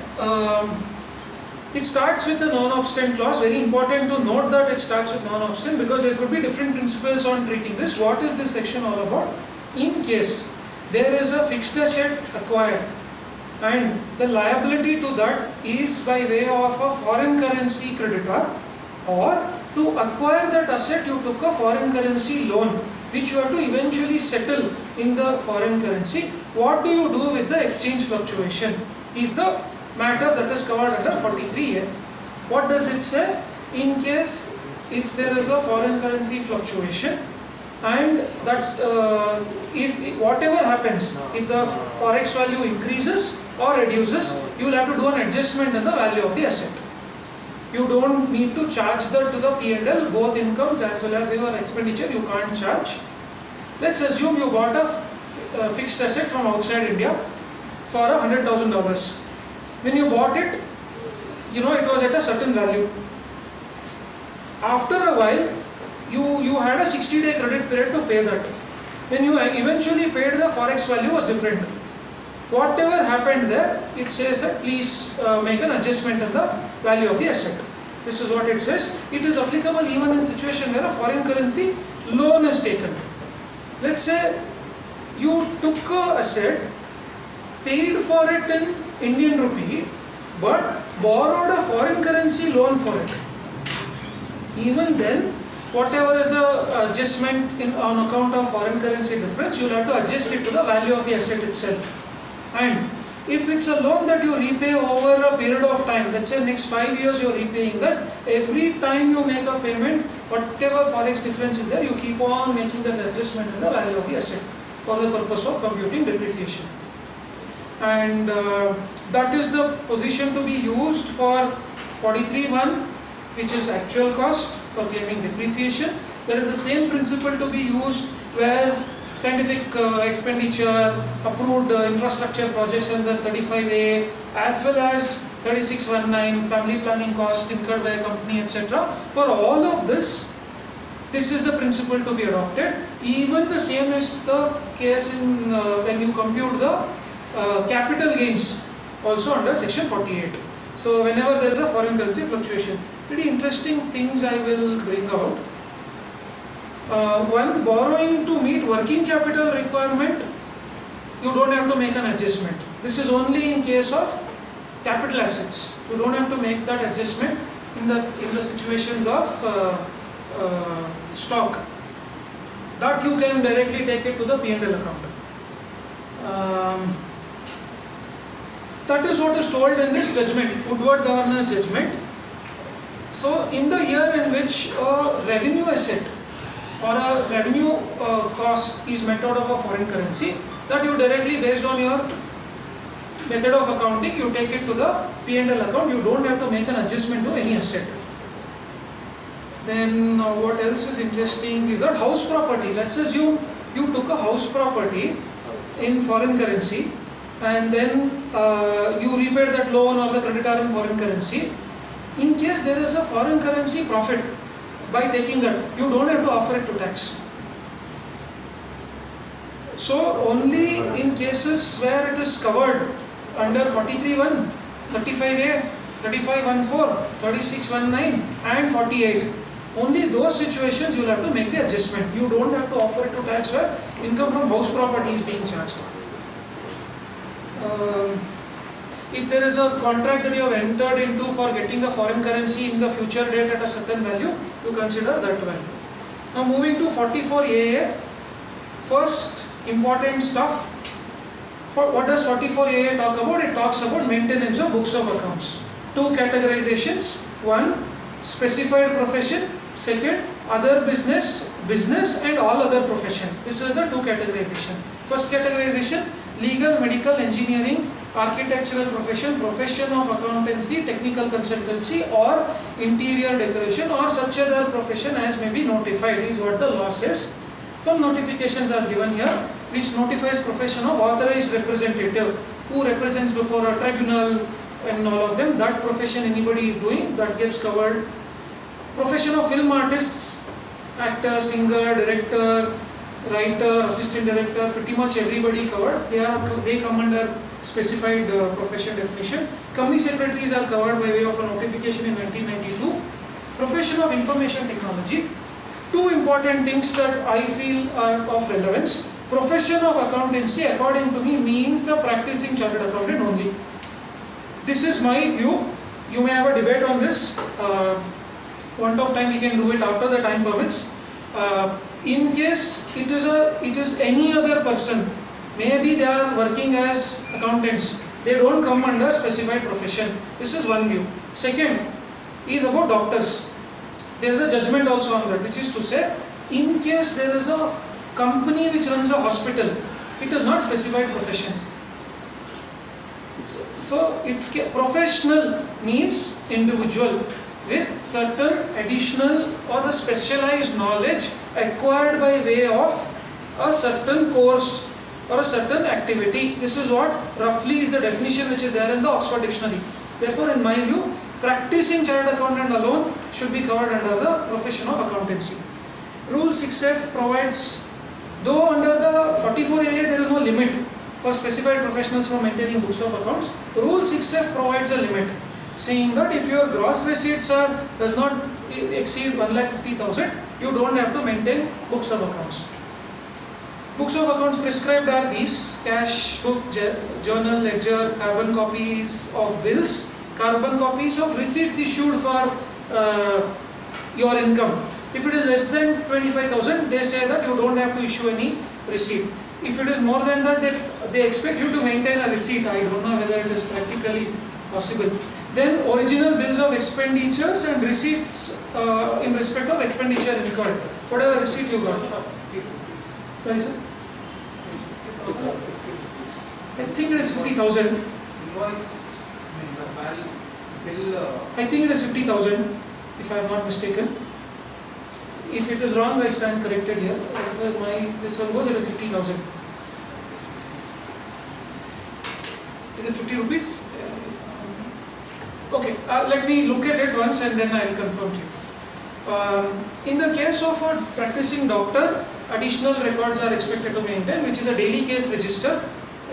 Speaker 18: it starts with the non-obstant clause. Very important to note that it starts with non-obstant, because there could be different principles on treating this. What is this section all about? In case there is a fixed asset acquired and the liability to that is by way of a foreign currency creditor, or to acquire that asset you took a foreign currency loan which you have to eventually settle in the foreign currency. What do you do with the exchange fluctuation is the matter that is covered under 43A. What does it say? In case if there is a foreign currency fluctuation, and that if whatever happens, if the forex value increases or reduces, you will have to do an adjustment in the value of the asset. You don't need to charge that to the P&L, both incomes as well as your expenditure you can't charge. Let's assume you bought a fixed asset from outside India for $100,000. When you bought it, it was at a certain value. After a while, you had a 60-day credit period to pay that. When you eventually paid, the forex value was different. Whatever happened there, it says that please make an adjustment in the value of the asset. This is what it says. It is applicable even in situation where a foreign currency loan is taken. Let's say you took an asset, paid for it in Indian rupee, but borrowed a foreign currency loan for it. Even then, whatever is the adjustment on account of foreign currency difference, you will have to adjust it to the value of the asset itself. And if it's a loan that you repay over a period of time, let's say next 5 years you are repaying that, every time you make a payment, whatever forex difference is there, you keep on making that adjustment in the value of the asset for the purpose of computing depreciation. And that is the position to be used for 43(1), which is actual cost for claiming depreciation. There is the same principle to be used where scientific expenditure, approved infrastructure projects under 35A, as well as 3619, family planning costs incurred by a company, etc. For all of this, this is the principle to be adopted. Even the same is the case in when you compute the capital gains, also under section 48. So whenever there is a foreign currency fluctuation, pretty interesting things I will bring out. One, borrowing to meet working capital requirement, you don't have to make an adjustment. This is only in case of capital assets. You don't have to make that adjustment in the situations of stock. That you can directly take it to the P&L account. That is what is told in this judgment, Woodward Governor's judgment. So in the year in which a revenue asset or a revenue cost is met out of a foreign currency, that you directly, based on your method of accounting, you take it to the P&L account. You don't have to make an adjustment to any asset. Then what else is interesting is that house property. Let's assume you took a house property in foreign currency, and then you repaid that loan or the creditor in foreign currency. In case there is a foreign currency profit by taking that, you don't have to offer it to tax. So only in cases where it is covered under 43(1), 35A, 35(14), 36(19) and 48, only those situations you will have to make the adjustment. You don't have to offer it to tax where income from house property is being charged. If there is a contract that you have entered into for getting a foreign currency in the future date at a certain value, you consider that value. Now moving to 44AA, first important stuff, What does 44AA talk about? It talks about maintenance of books of accounts. Two categorizations. One, specified profession. Second, other business and all other profession. This is the two categorization. First categorization, legal, medical, engineering, architectural profession, profession of accountancy, technical consultancy or interior decoration or such other profession as may be notified is what the law says. Some notifications are given here which notifies profession of authorized representative who represents before a tribunal and all of them. That profession anybody is doing, that gets covered. Profession of film artists, actor, singer, director, writer, assistant director, pretty much everybody covered. They come under specified profession definition. Company secretaries are covered by way of a notification in 1992. Profession of information technology. Two important things that I feel are of relevance. Profession of accountancy, according to me, means a practicing chartered accountant only. This is my view. You may have a debate on this. Want of time we can do it after the time permits. In case it is any other person, maybe they are working as accountants, they don't come under specified profession. This is one view. Second is about doctors. There is a judgment also on that, which is to say, in case there is a company which runs a hospital, it is not specified profession. So professional means individual with certain additional or a specialized knowledge acquired by way of a certain course or a certain activity. This is what roughly is the definition which is there in the Oxford Dictionary. Therefore, in my view, practicing chartered accountant alone should be covered under the profession of accountancy. Rule 6F provides, though under the 44AA there is no limit for specified professionals for maintaining books of accounts, Rule 6F provides a limit, saying that if your gross receipts does not exceed 1,50,000, you don't have to maintain books of accounts. Books of accounts prescribed are these: cash book, journal, ledger, carbon copies of bills, carbon copies of receipts issued for your income. If it is less than 25,000, they say that you don't have to issue any receipt. If it is more than that, they expect you to maintain a receipt. I don't know whether it is practically possible. Then original bills of expenditures and receipts in respect of expenditure incurred. Whatever receipt you got. Sorry, sir? I think it is 50,000.
Speaker 17: Invoice, bill.
Speaker 18: I think it is 50,000, if I am not mistaken. If it is wrong, I stand corrected here. As far as this one goes, it is 50,000. Is it 50 rupees? Okay, let me look at it once and then I will confirm to you. In the case of a practicing doctor, additional records are expected to maintain, which is a daily case register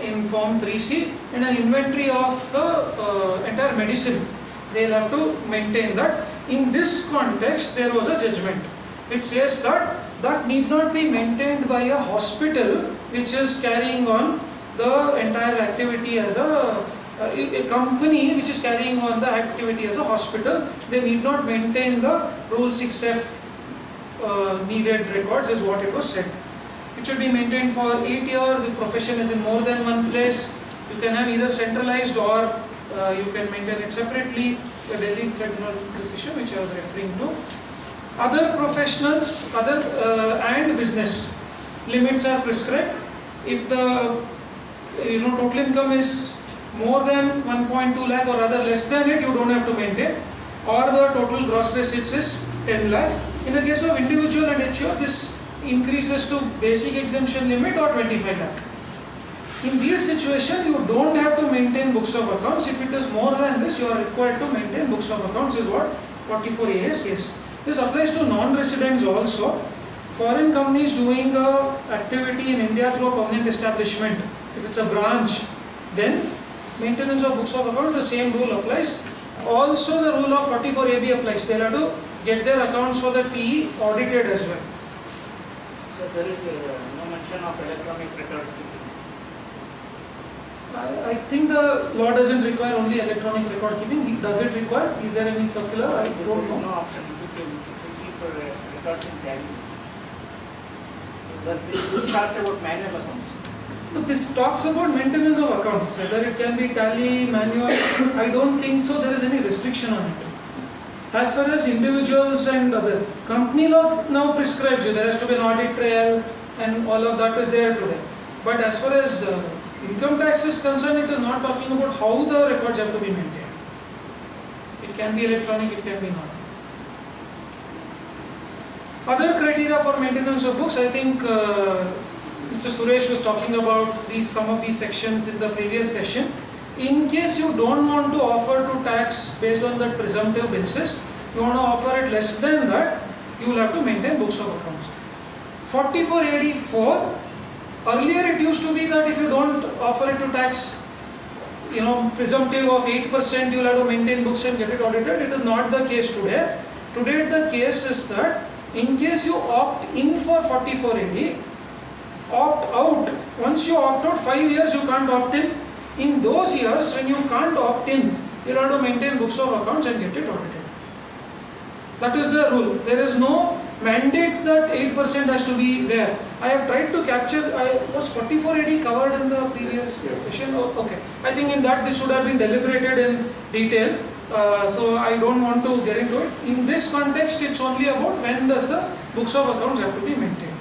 Speaker 18: in form 3C and an inventory of the entire medicine. They will have to maintain that. In this context, there was a judgment which says that need not be maintained by a hospital which is carrying on the entire activity as a company which is carrying on the activity as a hospital. They need not maintain the Rule 6F needed records, is what it was said. It should be maintained for 8 years. If profession is in more than one place, you can have either centralized or you can maintain it separately. The Delhi Tribunal decision which I was referring to. Other professionals, and business limits are prescribed. If the total income is more than 1.2 lakh or rather less than it, you don't have to maintain. Or the total gross receipts is 10 lakh. In the case of individual and HUR, this increases to basic exemption limit or 25 lakh. In this situation, you don't have to maintain books of accounts. If it is more than this, you are required to maintain books of accounts, is what 44AA says. This applies to non-residents also. Foreign companies doing the activity in India through a permanent establishment, if it's a branch, then maintenance of books of accounts, the same rule applies. Also the rule of 44AB applies. They have to get their accounts for the PE audited as well.
Speaker 12: So there is no mention of electronic record keeping.
Speaker 18: I think the law doesn't require only electronic record keeping. Does it require? Is there any circular? I don't know.
Speaker 12: There is no option. If you keep records in tally. This talks about manual accounts.
Speaker 18: But this talks about maintenance of accounts, whether it can be tally, manual, I don't think so there is any restriction on it. As far as individuals and other, company law now prescribes you, there has to be an audit trail and all of that is there today. But as far as income tax is concerned, it is not talking about how the records have to be maintained. It can be electronic, it can be not. Other criteria for maintenance of books, I think Mr. Suresh was talking about some of these sections in the previous session. In case you don't want to offer to tax based on that presumptive basis, you want to offer it less than that, you will have to maintain books of accounts. 44AD4, earlier it used to be that if you don't offer it to tax, presumptive of 8%, you will have to maintain books and get it audited. It is not the case today. Today the case is that in case you opt in for 44AD, opt out. Once you opt out, 5 years you can't opt in. In those years when you can't opt in, you have to maintain books of accounts and get it audited. That is the rule. There is no mandate that 8% has to be there. I have tried to capture, was 44AD covered in the previous session? Oh, okay. I think in that this should have been deliberated in detail. So I don't want to get into it. In this context, it's only about when does the books of accounts have to be maintained.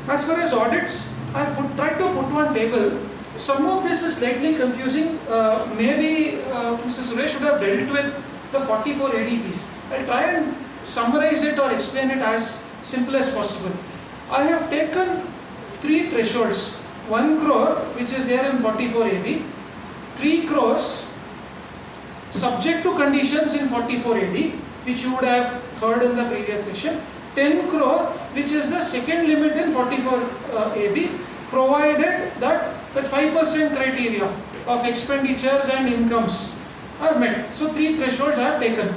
Speaker 18: As far as audits, I have tried to put one table. Some of this is slightly confusing. Maybe Mr. Suresh should have dealt with the 44AD piece. I'll try and summarize it or explain it as simple as possible. I have taken 3 thresholds. 1 crore, which is there in 44AD, 3 crores subject to conditions in 44AD, which you would have heard in the previous session, 10 crore, which is the second limit in 44AB, provided that 5% criteria of expenditures and incomes are met. So 3 thresholds I have taken.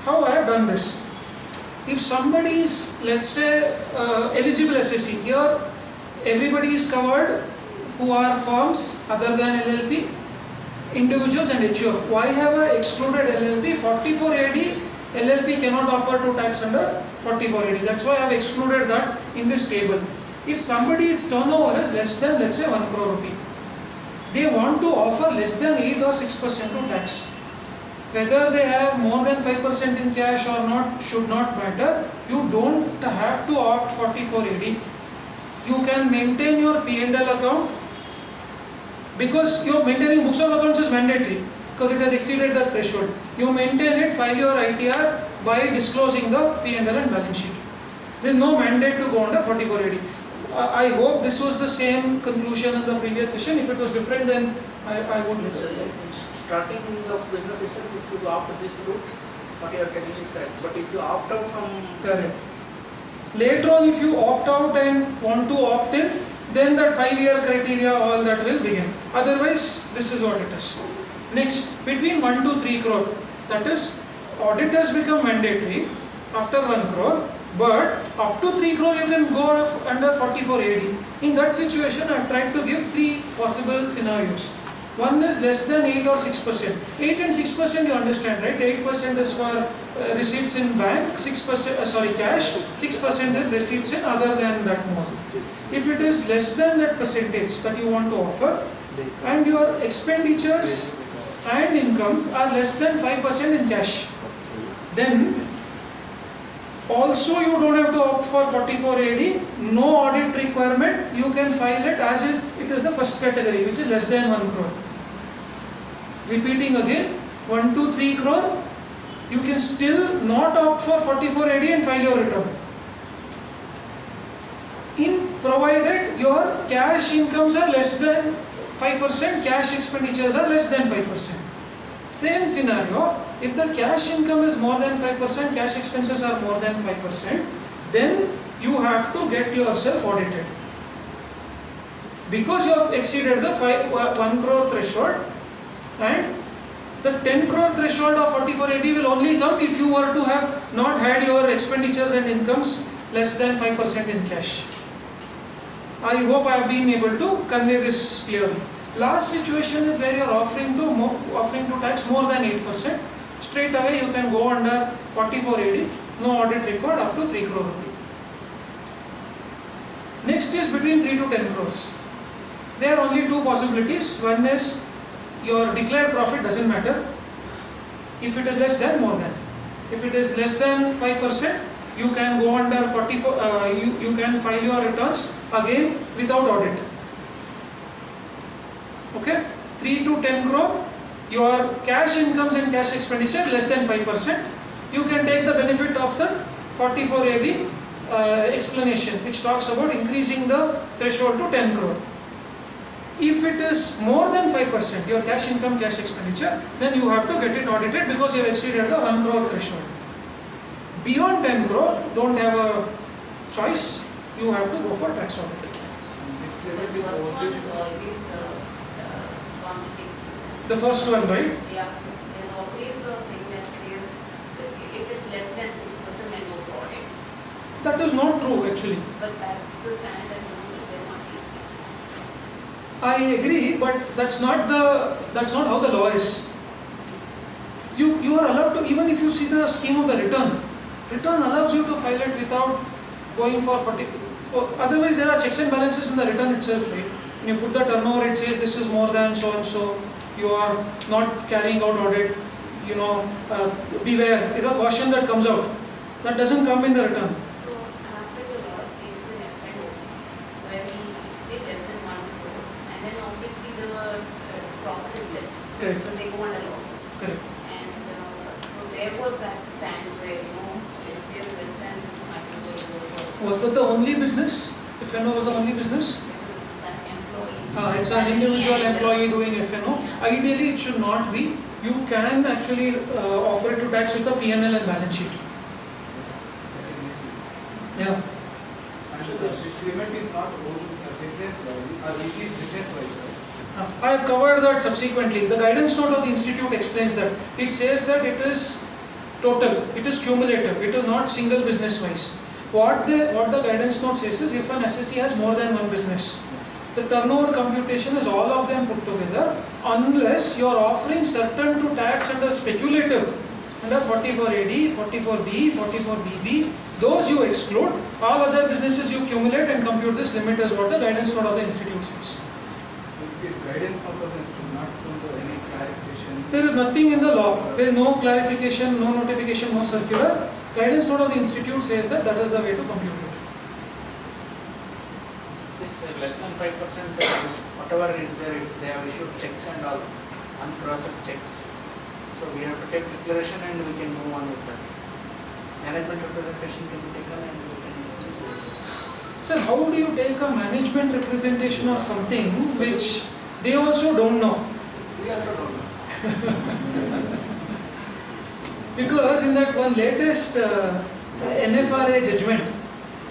Speaker 18: How I have done this? If somebody is, let's say, eligible SSC, here everybody is covered who are firms other than LLP, individuals and HUF. Why have I excluded LLP? 44AD, LLP cannot offer to tax under 44AD. That's why I have excluded that in this table. If somebody's turnover is less than, let's say, 1 crore rupee, they want to offer less than 8 or 6% to tax. Whether they have more than 5% in cash or not should not matter. You don't have to opt 44AD. You can maintain your P&L account because your maintaining books of accounts is mandatory because it has exceeded that threshold. You maintain it, file your ITR by disclosing the P&L and balance sheet. There is no mandate to go under 44AD. I hope this was the same conclusion in the previous session. If it was different, then I would let you.
Speaker 12: Starting of business itself, if you opt this route, what you are telling is correct. But if you opt out from...
Speaker 18: Correct. Later on, if you opt out and want to opt in, then that 5-year criteria, all that will begin. Otherwise, this is what it is. Next, between 1 to 3 crore, that is, audit has become mandatory after 1 crore, but up to 3 crore you can go under 44AD. In that situation, I have tried to give 3 possible scenarios. One is less than 8 or 6%. 8 and 6% you understand, right? 8% is for receipts in bank, 6% cash, 6% is receipts in other than that mode. If it is less than that percentage that you want to offer, and your expenditures and incomes are less than 5% in cash, then also you don't have to opt for 44AD, no audit requirement, you can file it as if it is the first category, which is less than 1 crore. Repeating again, 1 to 3 crore, you can still not opt for 44AD and file your return. Provided your cash incomes are less than 5%, cash expenditures are less than 5%. Same scenario, if the cash income is more than 5%, cash expenses are more than 5%, then you have to get yourself audited. Because you have exceeded the 1 crore threshold, and the 10 crore threshold of 44AD will only come if you were to have not had your expenditures and incomes less than 5% in cash. I hope I have been able to convey this clearly. Last situation is where you are offering to tax more than 8%. Straight away you can go under 44AD, no audit required up to 3 crore rupee. Next is between 3 to 10 crores. there are only two possibilities. One is your declared profit doesn't matter. If it is less than, more than. If it is less than 5%, you can go under 44, you can file your returns again without audit. Okay? 3 to 10 crore, your cash incomes and cash expenditure less than 5%. You can take the benefit of the 44AB explanation, which talks about increasing the threshold to 10 crore. If it is more than 5%, your cash income, cash expenditure, then you have to get it audited because you have exceeded the 1 crore threshold. Beyond 10 crore, don't have a choice, you have to go for tax audit.
Speaker 2: The first one is always the quantity.
Speaker 18: The first one, right?
Speaker 2: Yeah, there's always a thing that says that if it's less than 6%, then go for audit.
Speaker 18: That is not true actually.
Speaker 2: But that's the standard that most of them are taking.
Speaker 18: I agree, but that's not how the law is. You are allowed to, even if you see the scheme of the return allows you to file it without going for 40. Otherwise, there are checks and balances in the return itself, right? When you put the turnover, it says this is more than so and so. You are not carrying out audit. Beware. It's a caution that comes out. That doesn't come in the return.
Speaker 2: So, after the law is in F&O, where we did less than 1 crore, and then obviously the profit is less
Speaker 18: Correct.
Speaker 2: because they go under losses.
Speaker 18: Correct.
Speaker 2: And so there was that stand where it says less than this much, so it goes for.
Speaker 18: Was that the only business? F&O was the only business?
Speaker 2: Because it's an employee.
Speaker 18: It's an individual employee doing F&O. Ideally, it should not be. You can actually offer it to tax with a P&L and balance sheet. Yeah.
Speaker 3: So this limit is not business wise, it is business wise, right?
Speaker 18: I have covered that subsequently. The guidance note of the institute explains that. It says that it is total, it is cumulative, it is not single business wise. What the guidance note says is if an SSE has more than one business, the turnover computation is all of them put together unless you are offering certain to tax under speculative, under 44AD, 44B, 44BB, those you exclude, all other businesses you cumulate and compute this limit is what the guidance note of the institute says.
Speaker 3: It is guidance also not from any clarification.
Speaker 18: There is nothing in the law, there is no clarification, no notification, no circular. Guidance note of the institute says that that is the way to compute it.
Speaker 12: This less than 5%, whatever is there, if they have issued checks and all, uncrossed checks. So we have to take declaration and we can move on with that. Management representation can be taken and we can use this.
Speaker 18: Sir, how do you take a management representation of something which they also don't know?
Speaker 12: We also don't know.
Speaker 18: Because in that one latest NFRA judgment,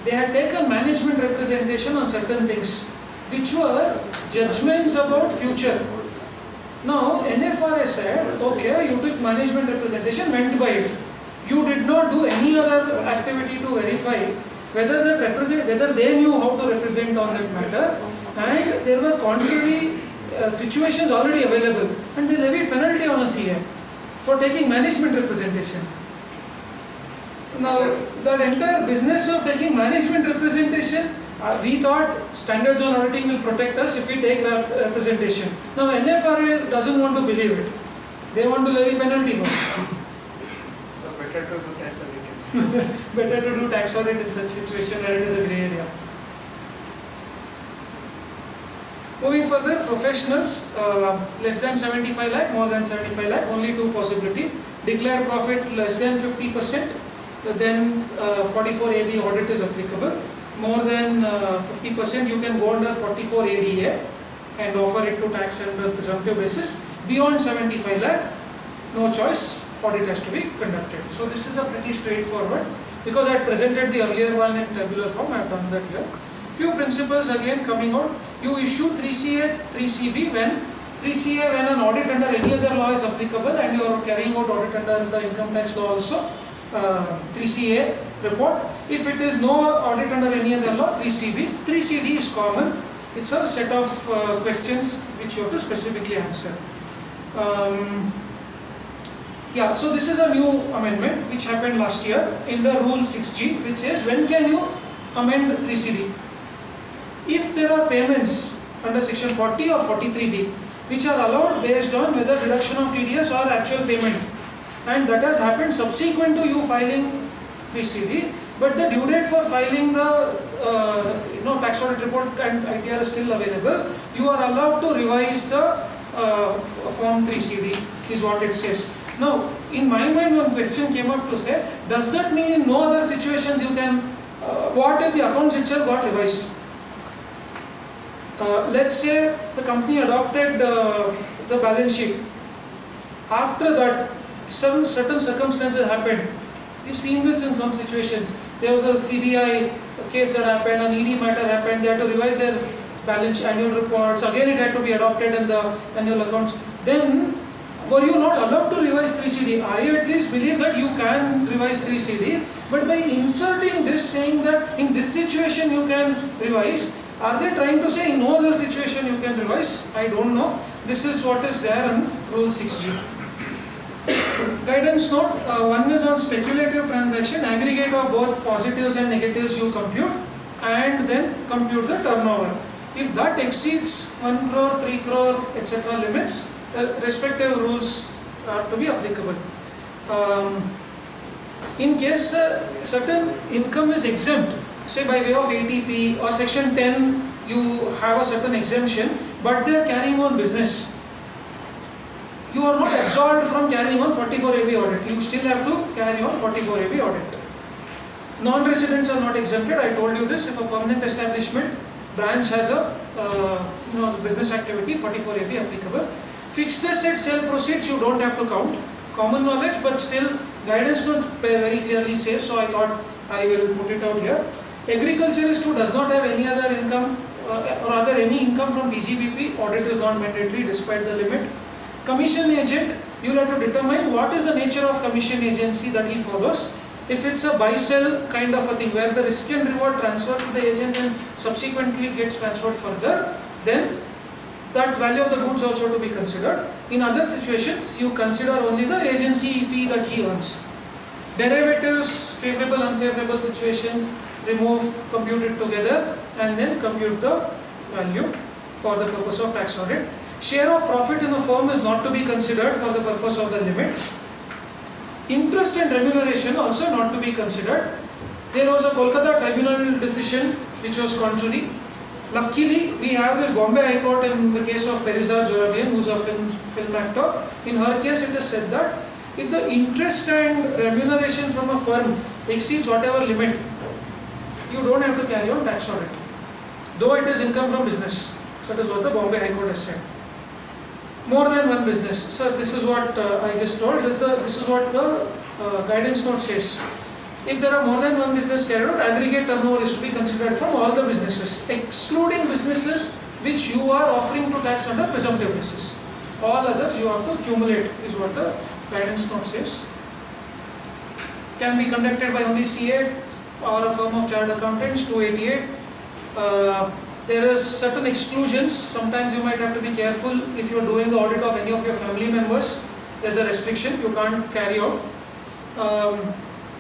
Speaker 18: they had taken management representation on certain things, which were judgments about future. Now, NFRA said, okay, you took management representation, went by it. You did not do any other activity to verify whether they knew how to represent on that matter, and there were contrary situations already available, and they levied penalty on a CA for taking management representation. Now, the entire business of taking management representation, we thought standards on auditing will protect us if we take representation. Now, NFRA doesn't want to believe it. They want to levy penalty for it.
Speaker 12: So better to do tax audit.
Speaker 18: Better to do tax audit in such situation where it is a grey area. Moving further, professionals, less than 75 lakh, more than 75 lakh, only two possibility. Declared profit less than 50%, then 44AB audit is applicable. More than 50%, you can go under 44ADA and offer it to tax under presumptive basis. Beyond 75 lakh, no choice, audit has to be conducted. So this is a pretty straightforward, because I had presented the earlier one in tabular form, I have done that here. Few principles again coming out. You issue 3CA, 3CB when 3CA when an audit under any other law is applicable and you are carrying out audit under the income tax law also, 3CA report. If it is no audit under any other law, 3CB. 3CD is common. It's a set of questions which you have to specifically answer. Yeah, so this is a new amendment which happened last year in the rule 6G, which says when can you amend 3CD? If there are payments under section 40 or 43B, which are allowed based on whether reduction of TDS or actual payment. And that has happened subsequent to you filing 3CD, but the due date for filing the tax audit report and ITR is still available. You are allowed to revise the form 3CD is what it says. Now, in my mind, one question came up to say, does that mean in no other situations you can, what if the accounts itself got revised? Let's say the company adopted the balance sheet. After that, some certain circumstances happened. You've seen this in some situations. There was a CBI case that happened, an ED matter happened, they had to revise their balance annual reports, again it had to be adopted in the annual accounts. Then, were you not allowed to revise 3CD? I at least believe that you can revise 3CD, but by inserting this saying that in this situation you can revise, are they trying to say in no other situation you can revise? I don't know. This is what is there in Rule 6G. Guidance note, one is on speculative transaction, aggregate of both positives and negatives you compute and then compute the turnover. If that exceeds 1 crore, 3 crore, etc. limits, respective rules are to be applicable. In case certain income is exempt, say by way of ATP or section 10, you have a certain exemption, but they are carrying on business. You are not absolved from carrying on 44AB audit. You still have to carry on 44AB audit. Non-residents are not exempted. I told you this. If a permanent establishment branch has a business activity, 44AB applicable. Fixed asset sale proceeds you don't have to count. Common knowledge, but still guidance note very clearly says, so I thought I will put it out here. Agriculturist who does not have any other income or rather any income from PGBP, audit is not mandatory despite the limit. Commission agent, you will have to determine what is the nature of commission agency that he follows. If it's a buy-sell kind of a thing where the risk and reward transfer to the agent and subsequently it gets transferred further, then that value of the goods also to be considered. In other situations, you consider only the agency fee that he earns. Derivatives, favorable, unfavorable situations, remove, compute it together and then compute the value for the purpose of tax audit. Share of profit in a firm is not to be considered for the purpose of the limit. Interest and remuneration also not to be considered. There was a Kolkata tribunal decision which was contrary. Luckily, we have this Bombay High Court in the case of Perizad Zorabian, who is a film actor. In her case, it is said that if the interest and remuneration from a firm exceeds whatever limit, you don't have to carry on tax audit, though it is income from business. That is what the Bombay High Court has said. More than one business. Sir, this is what I just told. This is what the guidance note says. If there are more than one business carried out, aggregate turnover is to be considered from all the businesses, excluding businesses which you are offering to tax under presumptive basis. All others you have to accumulate, is what the guidance note says. Can be conducted by only CA or a firm of chartered accountants, 288. There is certain exclusions. Sometimes you might have to be careful if you are doing the audit of any of your family members. There is a restriction, you can't carry out.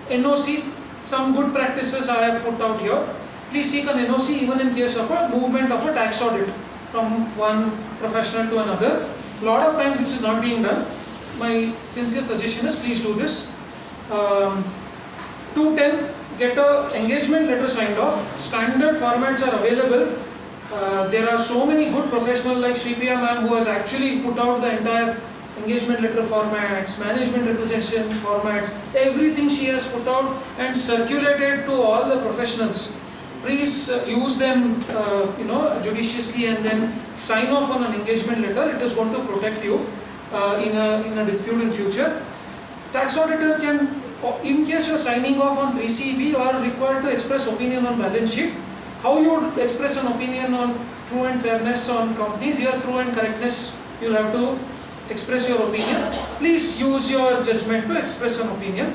Speaker 18: NOC, some good practices I have put out here. Please seek an NOC even in case of a movement of a tax audit from one professional to another. A lot of times this is not being done. My sincere suggestion is please do this. 210, get an engagement letter signed off. Standard formats are available. There are so many good professionals like Shripriya ma'am who has actually put out the entire engagement letter formats, management representation formats, everything she has put out and circulated to all the professionals. Please use them judiciously and then sign off on an engagement letter. It is going to protect you in a dispute in future. Tax auditor can, in case you are signing off on 3CB, are required to express opinion on balance sheet. How you would express an opinion on true and fairness on companies, here true and correctness, you will have to express your opinion. Please use your judgment to express an opinion.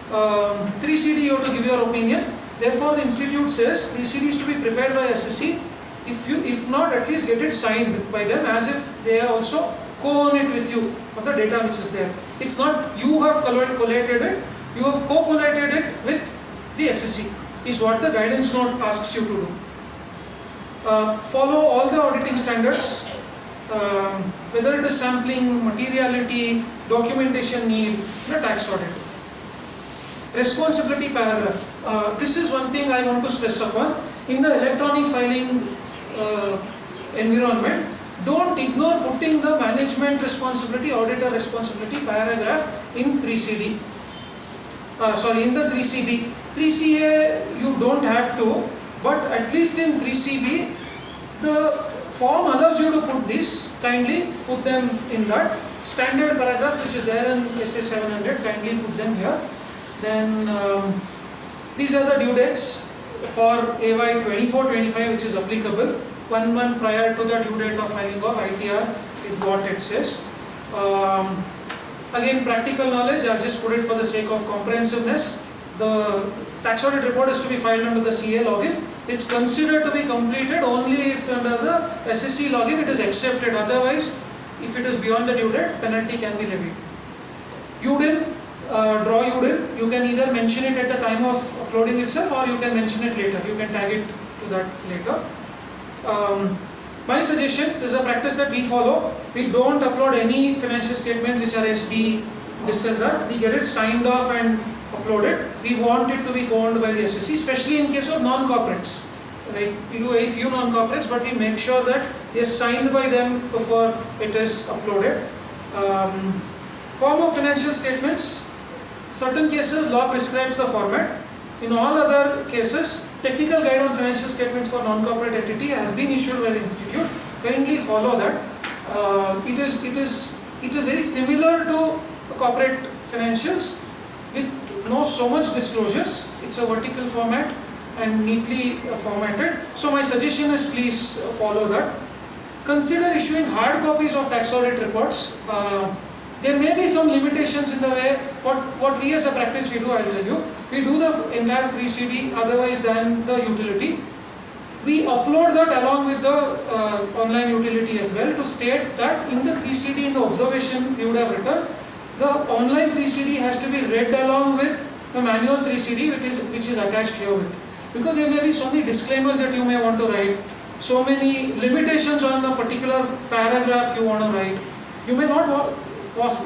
Speaker 18: 3CD you have to give your opinion. Therefore the institute says 3CD is to be prepared by SSC. If not, at least get it signed by them as if they also co-own it with you for the data which is there. It's not you have collated it, you have co-collated it with the SSC, is what the guidance note asks you to do. follow all the auditing standards, whether it is sampling, materiality, documentation need, the tax audit. Responsibility paragraph. This is one thing I want to stress upon. In the electronic filing environment, don't ignore putting the management responsibility, auditor responsibility paragraph in 3CD. In the 3CB. 3CA you don't have to, but at least in 3CB, the form allows you to put this. Kindly put them in that. Standard paragraphs which is there in SA 700, kindly put them here. Then these are the due dates for AY 24-25 which is applicable. 1 month prior to the due date of filing of ITR is what it says. Again, practical knowledge, I'll just put it for the sake of comprehensiveness. The tax audit report is to be filed under the CA login. It's considered to be completed only if under the SSC login it is accepted. Otherwise, if it is beyond the due date, penalty can be levied. UDIN, draw UDIN, you can either mention it at the time of uploading itself or you can mention it later. You can tag it to that later. My suggestion is a practice that we follow. We don't upload any financial statements which are SD, this and that. We get it signed off and uploaded. We want it to be owned by the SSC, especially in case of non-corporates. Right? We do a few non-corporates, but we make sure that they are signed by them before it is uploaded. Form of financial statements. Certain cases, law prescribes the format. In all other cases, technical guide on financial statements for non-corporate entity has been issued by the institute. Kindly follow that. It is very similar to corporate financials with no so much disclosures. It's a vertical format and neatly formatted. So my suggestion is please follow that. Consider issuing hard copies of tax audit reports. There may be some limitations in the way, what we as a practice we do, I will tell you. We do the entire 3CD otherwise than the utility. We upload that along with the online utility as well to state that in the 3CD, in the observation we would have written, the online 3CD has to be read along with the manual 3CD which is attached here with. Because there may be so many disclaimers that you may want to write, so many limitations on a particular paragraph you want to write. You may not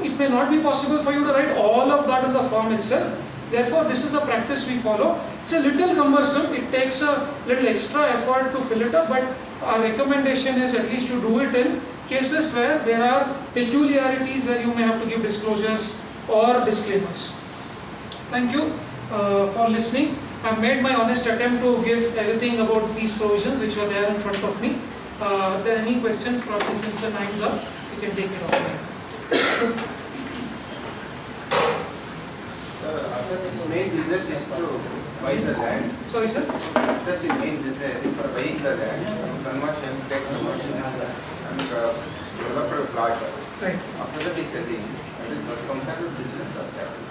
Speaker 18: it may not be possible for you to write all of that in the form itself. Therefore, this is a practice we follow. It's a little cumbersome. It takes a little extra effort to fill it up, but our recommendation is at least to do it in cases where there are peculiarities where you may have to give disclosures or disclaimers. Thank you for listening. I've made my honest attempt to give everything about these provisions which were there in front of me. If there are any questions, probably since the time's up, we can take it offline.
Speaker 8: Assess's main business is to buy the land.
Speaker 18: Sorry, sir?
Speaker 8: Assess's main business is for buying the land, conversion, take conversion, and develop a plot.
Speaker 18: Right.
Speaker 8: After that, he is selling. It comes under business of capital.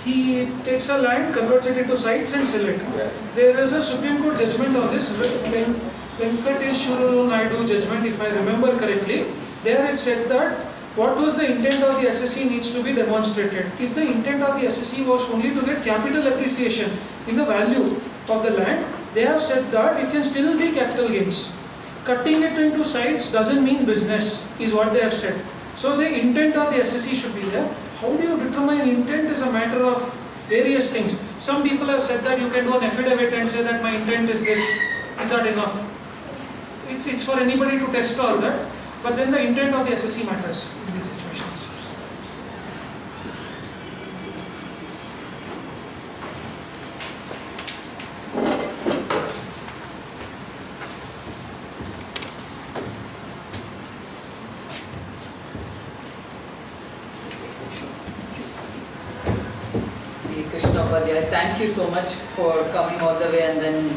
Speaker 18: He takes a land, converts it into sites and sell it. Yeah. There is a Supreme Court judgment on this, Venkateshwara Naidu judgment, if I remember correctly. There it said that what was the intent of the SSC needs to be demonstrated. If the intent of the SSC was only to get capital appreciation in the value of the land, they have said that it can still be capital gains. Cutting it into sites doesn't mean business, is what they have said. So the intent of the SSC should be there. How do you determine intent is a matter of various things. Some people have said that you can do an affidavit and say that my intent is this. Is that enough? It's for anybody to test all that. But then the intent of the SSC matters in these situations.
Speaker 6: Krishna Upadhyay, thank you so much for coming all the way and then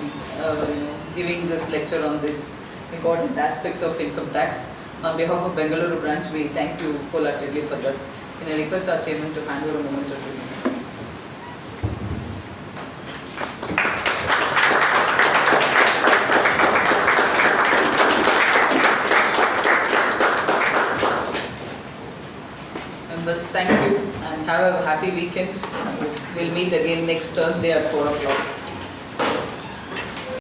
Speaker 6: giving this lecture on these important aspects of income tax. On behalf of Bengaluru branch, we thank you wholeheartedly for this. Can I request our chairman to hand over a moment or two? Members, thank you and have a happy weekend. We'll meet again next Thursday at 4 o'clock.